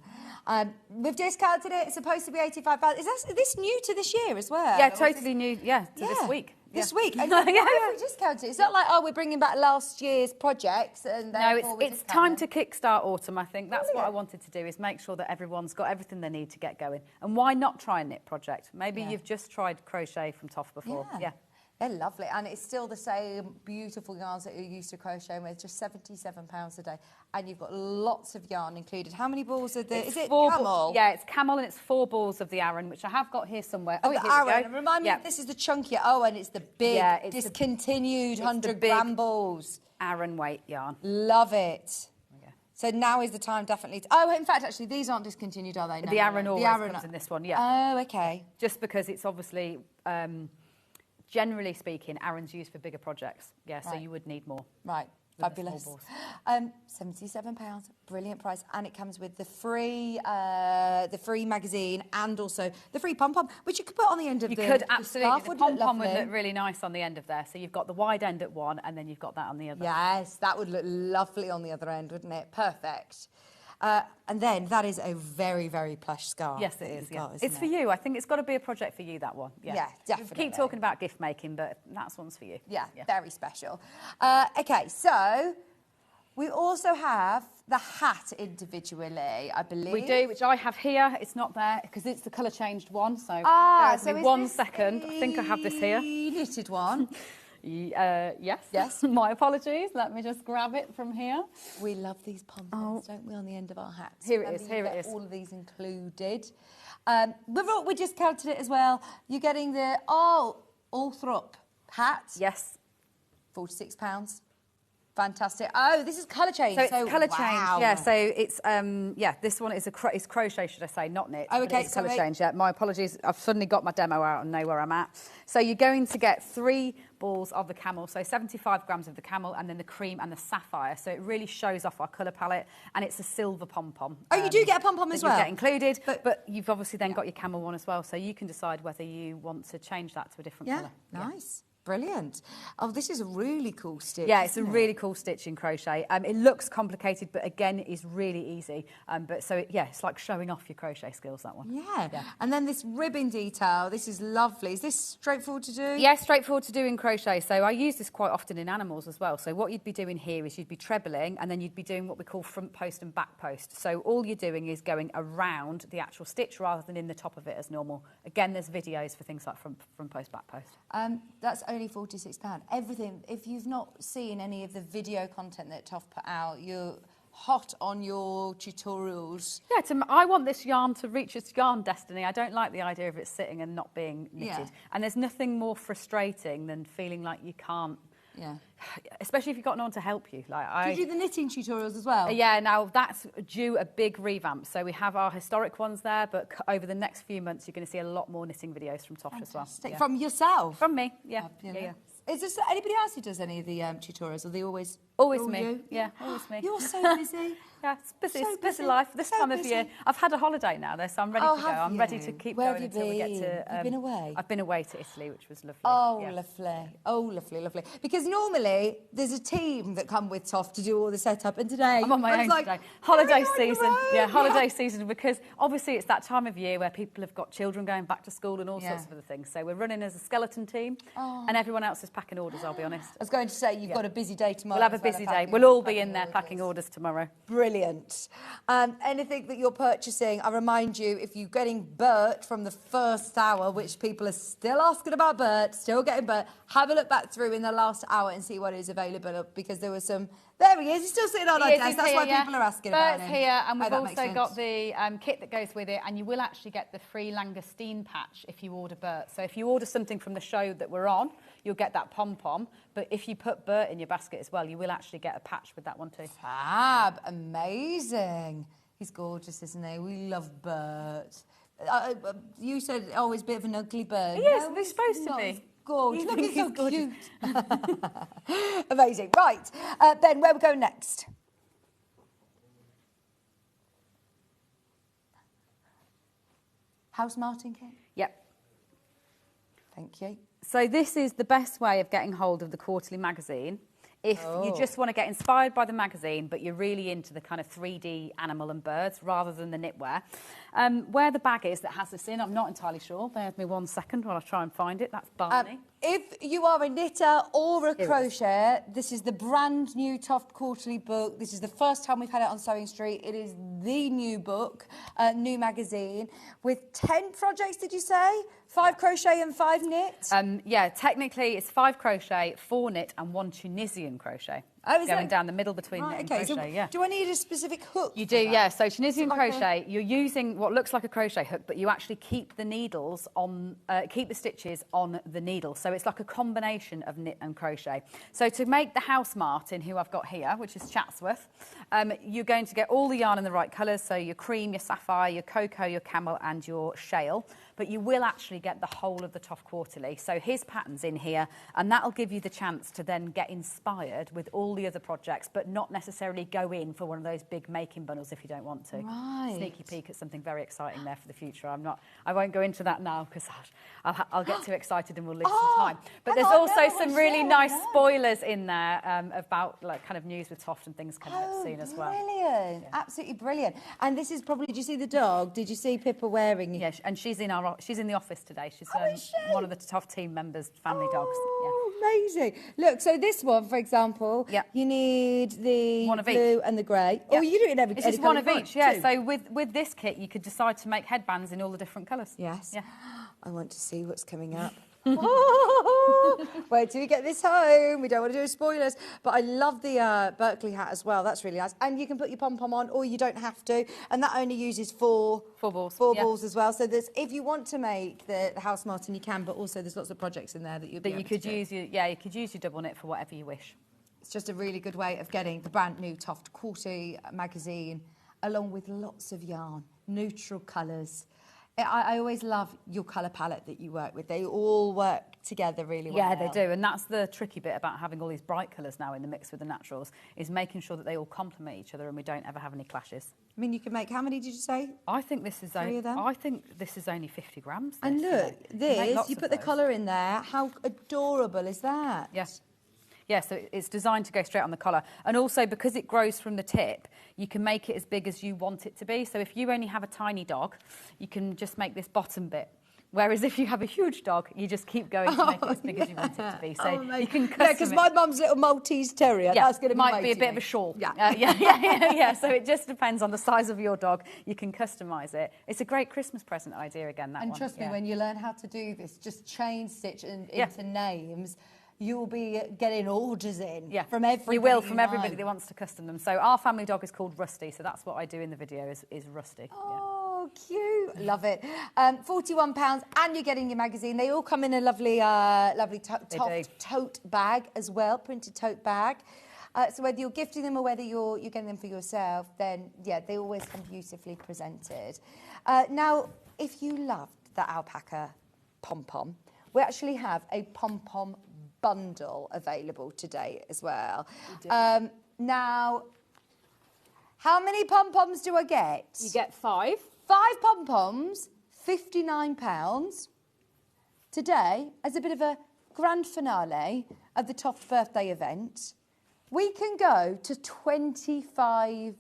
We've discounted it. It's supposed to be £85. Is this new to this year as well? Yeah, totally new. Yeah, to this week. This week. And why have we discounted it? It's not like, oh, we're bringing back last year's projects and no, it's time to kickstart autumn, I think. That's what I wanted to do, is make sure that everyone's got everything they need to get going. And why not try a knit project? Maybe you've just tried crochet from Toft before. Yeah. They're lovely, and it's still the same beautiful yarns that you're used to crocheting with, just £77 a day. And you've got lots of yarn included. How many balls are there? Is it camel? Yeah, it's camel, and it's 4 balls of the Aran, which I have got here somewhere. Oh, the Aran. And remind me, this is the chunkier. Oh, and it's the big, discontinued 100-gram balls. Aran weight yarn. Love it. So now is the time, definitely. Oh, in fact, actually, these aren't discontinued, are they? No, the Aran always comes in this one, yeah. Oh, okay. Just because it's obviously... generally speaking, Aran's used for bigger projects. Yeah, so you would need more. Right. Fabulous. £77, brilliant price, and it comes with the free magazine and also the free pom pom, which you could put on the end of You the could the absolutely. scarf, The wouldn't it? pom pom would Lovely. look really nice on the end of there. So you've got the wide end at one, and then you've got that on the other. Yes, that would look lovely on the other end, wouldn't it? Perfect. And then that is a very, very plush scarf. Yes, it is. Yeah. It's for you. I think it's got to be a project for you, that one. Yeah, definitely. Keep talking about gift making, but that's one's for you. Yeah, very special. Okay, so we also have the hat individually, I believe. We do, which I have here. It's not there because it's the colour changed one. So Ah, bear with so me is 1 this second. I think I have this here. knitted one. Yes. Yes. My apologies. Let me just grab it from here. We love these pom-poms, don't we, on the end of our hats? Here it Remember, is, you here it get is. all of these included. We just counted it as well. You're getting the all-thrup hat. Yes. £46. Fantastic. Oh, this is colour change. So it's colour change. wow. Yeah. So it's this one is it's crochet, should I say, not knit. Oh, but okay, it's colour sorry. change. Yeah. My apologies. I've suddenly got my demo out and know where I'm at. So you're going to get 3 balls of the camel, so 75 grams of the camel, and then the cream and the sapphire. So it really shows off our colour palette, and it's a silver pom pom. Oh, you do get a pom pom as well. You get included, but you've obviously then got your camel one as well. So you can decide whether you want to change that to a different colour. Nice. Brilliant. Oh, this is a really cool stitch. Yeah, it's a isn't really cool stitch in crochet. It looks complicated, but again, it's really easy. It's like showing off your crochet skills, that one. Yeah. And then this ribbon detail, this is lovely. Is this straightforward to do? Yeah, straightforward to do in crochet. So I use this quite often in animals as well. So what you'd be doing here is you'd be trebling, and then you'd be doing what we call front post and back post. So all you're doing is going around the actual stitch rather than in the top of it as normal. Again, there's videos for things like front post, back post. That's only £46. Everything, if you've not seen any of the video content that Toft put out, you're hot on your tutorials. Yeah, I want this yarn to reach its yarn destiny. I don't like the idea of it sitting and not being knitted. Yeah. And there's nothing more frustrating than feeling like you can't. Yeah. Especially if you've got no one to help you. Do you do the knitting tutorials as well? Yeah, now that's due a big revamp. So we have our historic ones there, but over the next few months, you're going to see a lot more knitting videos from Toft as well. Yeah. From yourself? From me, yeah. Yeah. Is there anybody else who does any of the tutorials? Are they always me? You? Yeah, always me. You're so busy. Yeah, it's busy. So It's busy busy. life. This So time of busy. year, I've had a holiday now, though, so I'm ready to go. I'm ready to keep Where going have you until we get been? to. You've been away? I've been away to Italy, which was lovely. Oh, yeah. lovely. Oh, lovely, lovely. Because normally there's a team that come with Toft to do all the setup, and today I'm on my own today. Holiday season. Yeah, holiday season, because obviously it's that time of year where people have got children going back to school and all sorts of other things. So we're running as a skeleton team, and everyone else is packing orders, I'll be honest. I was going to say, you've got a busy day tomorrow. We'll have a busy day. We'll all be in there packing orders tomorrow. Brilliant. Anything that you're purchasing, I remind you, if you're getting Bert from the first hour, which people are still asking about Bert, still getting Bert, have a look back through in the last hour and see what is available, because there was some... There he is, he's still sitting on our desk, that's why people are asking about him. Bert's here, and we've that makes also got sense. the kit that goes with it, and you will actually get the free Langoustine patch if you order Bert. So if you order something from the show that we're on, you'll get that pom-pom, but if you put Bert in your basket as well, you will actually get a patch with that one too. Fab, amazing. He's gorgeous, isn't he? We love Bert. You said, oh, he's a bit of an ugly bird. He is, he's supposed to be. Gorgeous. You Look, think he's so he's gorgeous? cute. Amazing. Right, Ben, where we go next? House Martin kit? Yep. Thank you. So this is the best way of getting hold of the quarterly magazine. If you just want to get inspired by the magazine, but you're really into the kind of 3D animal and birds rather than the knitwear. Where the bag is that has this in, I'm not entirely sure. Bear with me 1 second while I try and find it. That's Barney. If you are a knitter or a crocheter, this is the brand new Toft quarterly book. This is the first time we've had it on Sewing Street. It is the new book, new magazine, with 10 projects, did you say? 5 crochet and 5 knit? Yeah, technically it's 5 crochet, 4 knit and 1 Tunisian crochet. Oh, is going that... down the middle between knit and crochet, so yeah. Do I need a specific hook? You do, yeah. So Tunisian like crochet, you're using what looks like a crochet hook, but you actually keep the needles on, keep the stitches on the needle. So it's like a combination of knit and crochet. So to make the House Martin, who I've got here, which is Chatsworth, you're going to get all the yarn in the right colours. So your cream, your sapphire, your cocoa, your camel and your shale. but you will actually get the whole of the Toft Quarterly. So his pattern's in here, and that'll give you the chance to then get inspired with all the other projects, but not necessarily go in for one of those big making bundles if you don't want to. Right. Sneaky peek at something very exciting there for the future. I won't go into that now because I'll get too excited and we'll lose some time. But there's also some really nice spoilers in there about like kind of news with Toft and things coming up soon as well. Brilliant, absolutely brilliant. And this is probably, did you see the dog? Did you see Pippa wearing it? Yeah, and she's in the office today. She's one of the Toft team members' family dogs. Oh, amazing. Look, so this one, for example, you need the blue and the grey. Yeah. Oh, you do it in every It's just one of each, So with this kit, you could decide to make headbands in all the different colours. Yes. Yeah. I want to see what's coming up. Wait till we get this home. We don't want to do spoilers. But I love the Berkeley hat as well. That's really nice. And you can put your pom-pom on, or you don't have to. And that only uses four balls. Four balls as well. So there's, if you want to make the house Martin, you can. But also there's lots of projects in there that you could use. You could use your double knit for whatever you wish. It's just a really good way of getting the brand new Toft Quarterly magazine, along with lots of yarn, neutral colours. I always love your colour palette that you work with. They all work together really well. Yeah, they do. And that's the tricky bit about having all these bright colours now in the mix with the naturals, is making sure that they all complement each other and we don't ever have any clashes. I mean, you can make, how many did you say? I think this is only 50 grams. And look, you put the colour in there. How adorable is that? Yes. Yeah, so it's designed to go straight on the collar. And also, because it grows from the tip, you can make it as big as you want it to be. So if you only have a tiny dog, you can just make this bottom bit. Whereas if you have a huge dog, you just keep going to make it as big as you want it to be. So you can custom because my mum's little Maltese terrier, that's going to be might be a bit of a shawl. So it just depends on the size of your dog. You can customise it. It's a great Christmas present idea again, that one. And trust me, when you learn how to do this, just chain stitch into names, you will be getting orders in from everybody. You will, from everybody that wants to custom them. So our family dog is called Rusty, so that's what I do in the video is Rusty. Oh, cute. Love it. £41, and you're getting your magazine. They all come in a lovely Toft tote bag as well, printed tote bag. So whether you're gifting them or whether you're getting them for yourself, then, yeah, they always come beautifully presented. Now, if you loved the alpaca pom-pom, we actually have a pom-pom bundle available today as well. Now, how many pom-poms do I get? You get 5. 5 pom-poms, £59. Today, as a bit of a grand finale of the Toft birthday event, we can go to £25.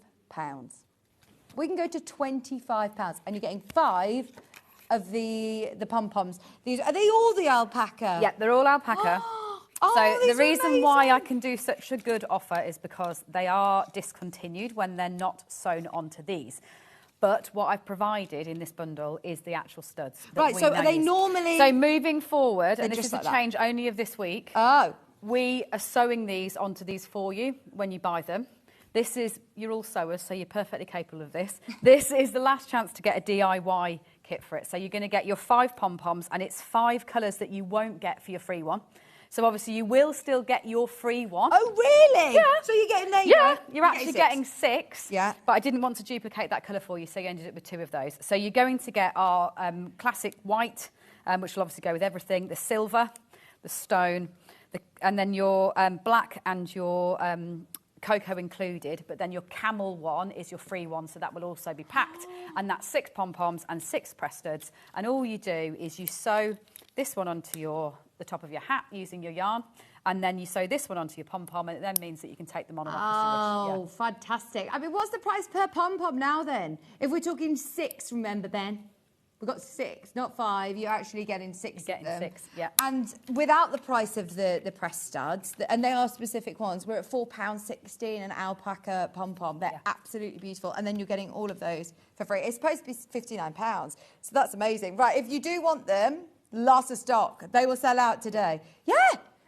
We can go to £25, and you're getting 5 of the pom-poms. Are they all the alpaca? Yeah, they're all alpaca. So the reason why I can do such a good offer is because they are discontinued when they're not sewn onto these. But what I've provided in this bundle is the actual studs. Right, so are they normally... So moving forward, and this is a change only of this week, we are sewing these onto these for you when you buy them. This is, you're all sewers, so you're perfectly capable of this. This is the last chance to get a DIY kit for it. So you're going to get your 5 pom-poms, and it's 5 colours that you won't get for your free one. So obviously you will still get your free one. Oh, really? Yeah. So you're getting 8? Yeah, you're actually getting 6. Yeah. But I didn't want to duplicate that colour for you, so you ended up with 2 of those. So you're going to get our classic white, which will obviously go with everything, the silver, the stone, and then your black and your cocoa included, but then your camel one is your free one, so that will also be packed. And that's 6 pom-poms and 6 press studs. And all you do is you sew this one onto the top of your hat using your yarn, and then you sew this one onto your pom-pom, and it then means that you can take them on and off as you wish. Fantastic. I mean, what's the price per pom-pom now then? If we're talking 6, remember, Ben? We've got 6, not 5. You're actually getting 6 You're getting 6, yeah. And without the price of the press studs, and they are specific ones, we're at £4.16 an alpaca pom-pom. They're absolutely beautiful. And then you're getting all of those for free. It's supposed to be £59, so that's amazing. Right, if you do want them, lots of stock. They will sell out today. Yeah,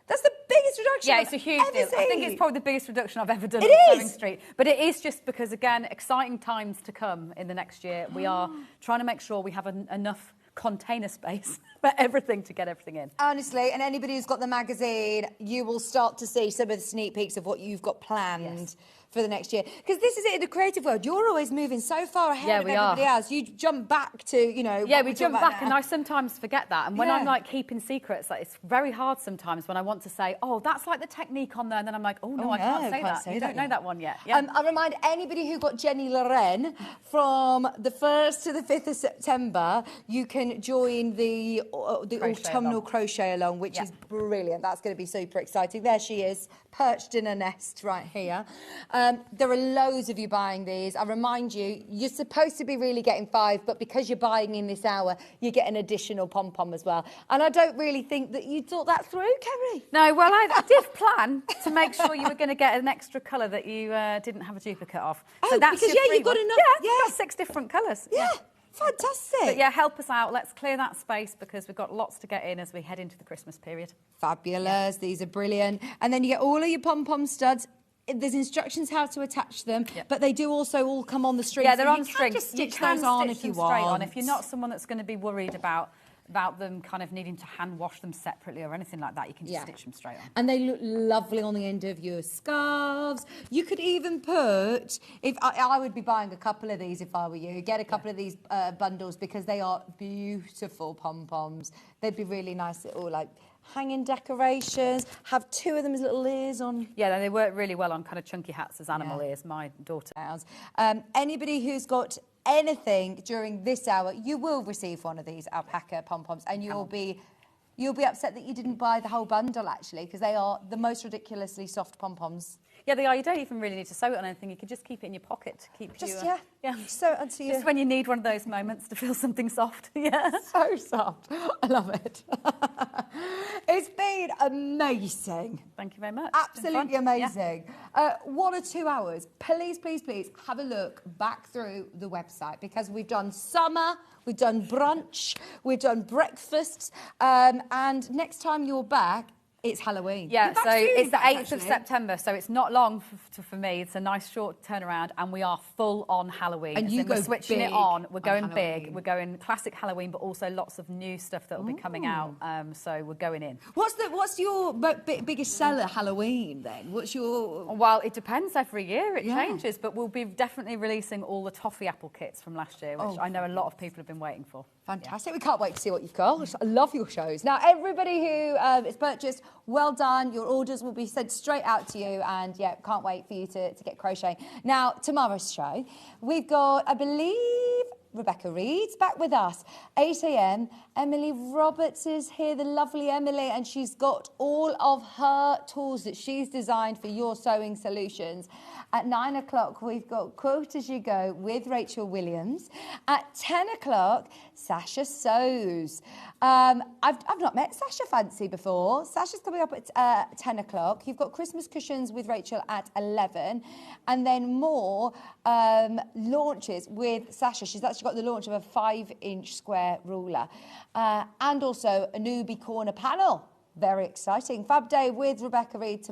that's the biggest reduction. Yeah, it's a huge deal. I think it's probably the biggest reduction I've ever done on Sewing Street. But it is just because, again, exciting times to come in the next year. We are trying to make sure we have enough container space for everything to get everything in. Honestly, and anybody who's got the magazine, you will start to see some of the sneak peeks of what you've got planned for the next year. Because this is it in the creative world. You're always moving so far ahead of everybody else. You jump back to, you know... Yeah, we jump back, and I sometimes forget that. And when I'm, like, keeping secrets, like, it's very hard sometimes when I want to say, oh, that's like the technique on there, and then I'm like, oh, no, I can't say that. You don't know that one yet. Yeah. I remind anybody who got Jenny Loren from the 1st to the 5th of September, you can join the autumnal crochet along, which is brilliant. That's going to be super exciting. There she is, perched in a nest right here. There are loads of you buying these. I remind you, you're supposed to be really getting 5, but because you're buying in this hour, you get an additional pom-pom as well. And I don't really think that you thought that through, Kerry. No, well, I did plan to make sure you were going to get an extra colour that you didn't have a duplicate of. So that's because, you've got enough. Yeah, you've got 6 different colours. Yeah. Fantastic. But yeah, help us out. Let's clear that space because we've got lots to get in as we head into the Christmas period. Fabulous. These are brilliant. And then you get all of your pom-pom studs. There's instructions how to attach them, but they do also all come on the string. Yeah, they're so on strings. Just stitch you can those on stitch if you them straight want. on. If you're not someone that's going to be worried about them kind of needing to hand wash them separately or anything like that, you can just stitch them straight on. And they look lovely on the end of your scarves. You could even put, if I would be buying a couple of these if I were you, get a couple of these bundles because they are beautiful pom-poms. They'd be really nice little like hanging decorations, have 2 of them as little ears on. Yeah, they work really well on kind of chunky hats as animal ears, my daughter. Anybody who's got anything during this hour, you will receive one of these alpaca pom-poms, and you'll be upset that you didn't buy the whole bundle, actually, because they are the most ridiculously soft pom-poms. Yeah, they are. You don't even really need to sew it on anything. You can just keep it in your pocket to keep just, you... sew it onto you. Just when you need one of those moments to feel something soft. Yeah. So soft. I love it. It's been amazing. Thank you very much. Absolutely amazing. Yeah. 1 or 2 hours. Please, please, please have a look back through the website because we've done summer, we've done brunch, we've done breakfasts, and next time you're back, it's Halloween. Yeah, so it's the 8th of September, so it's not long for me. It's a nice short turnaround, and we are full on Halloween. And you go we're switching big it on. We're going Halloween. big. We're going classic Halloween, but also lots of new stuff that will be coming out. So we're going in. What's your biggest seller Halloween then? What's your? Well, it depends every year. It changes, but we'll be definitely releasing all the toffee apple kits from last year, which I know a lot of people have been waiting for. Fantastic. We can't wait to see what you've got. I love your shows. Now, everybody who has purchased, well done. Your orders will be sent straight out to you. And, yeah, can't wait for you to get crocheting. Now, tomorrow's show, we've got, I believe, Rebecca Reed's back with us. 8 a.m. Emily Roberts is here, the lovely Emily, and she's got all of her tools that she's designed for your sewing solutions. At 9 o'clock, we've got Quilt As You Go with Rachel Williams. At 10 o'clock, Sasha sews. I've not met Sasha Fancy before. Sasha's coming up at 10 o'clock. You've got Christmas cushions with Rachel at 11. And then more launches with Sasha. She's actually got the launch of a 5-inch square ruler. And also a newbie corner panel. Very exciting. Fab Day with Rebecca Reed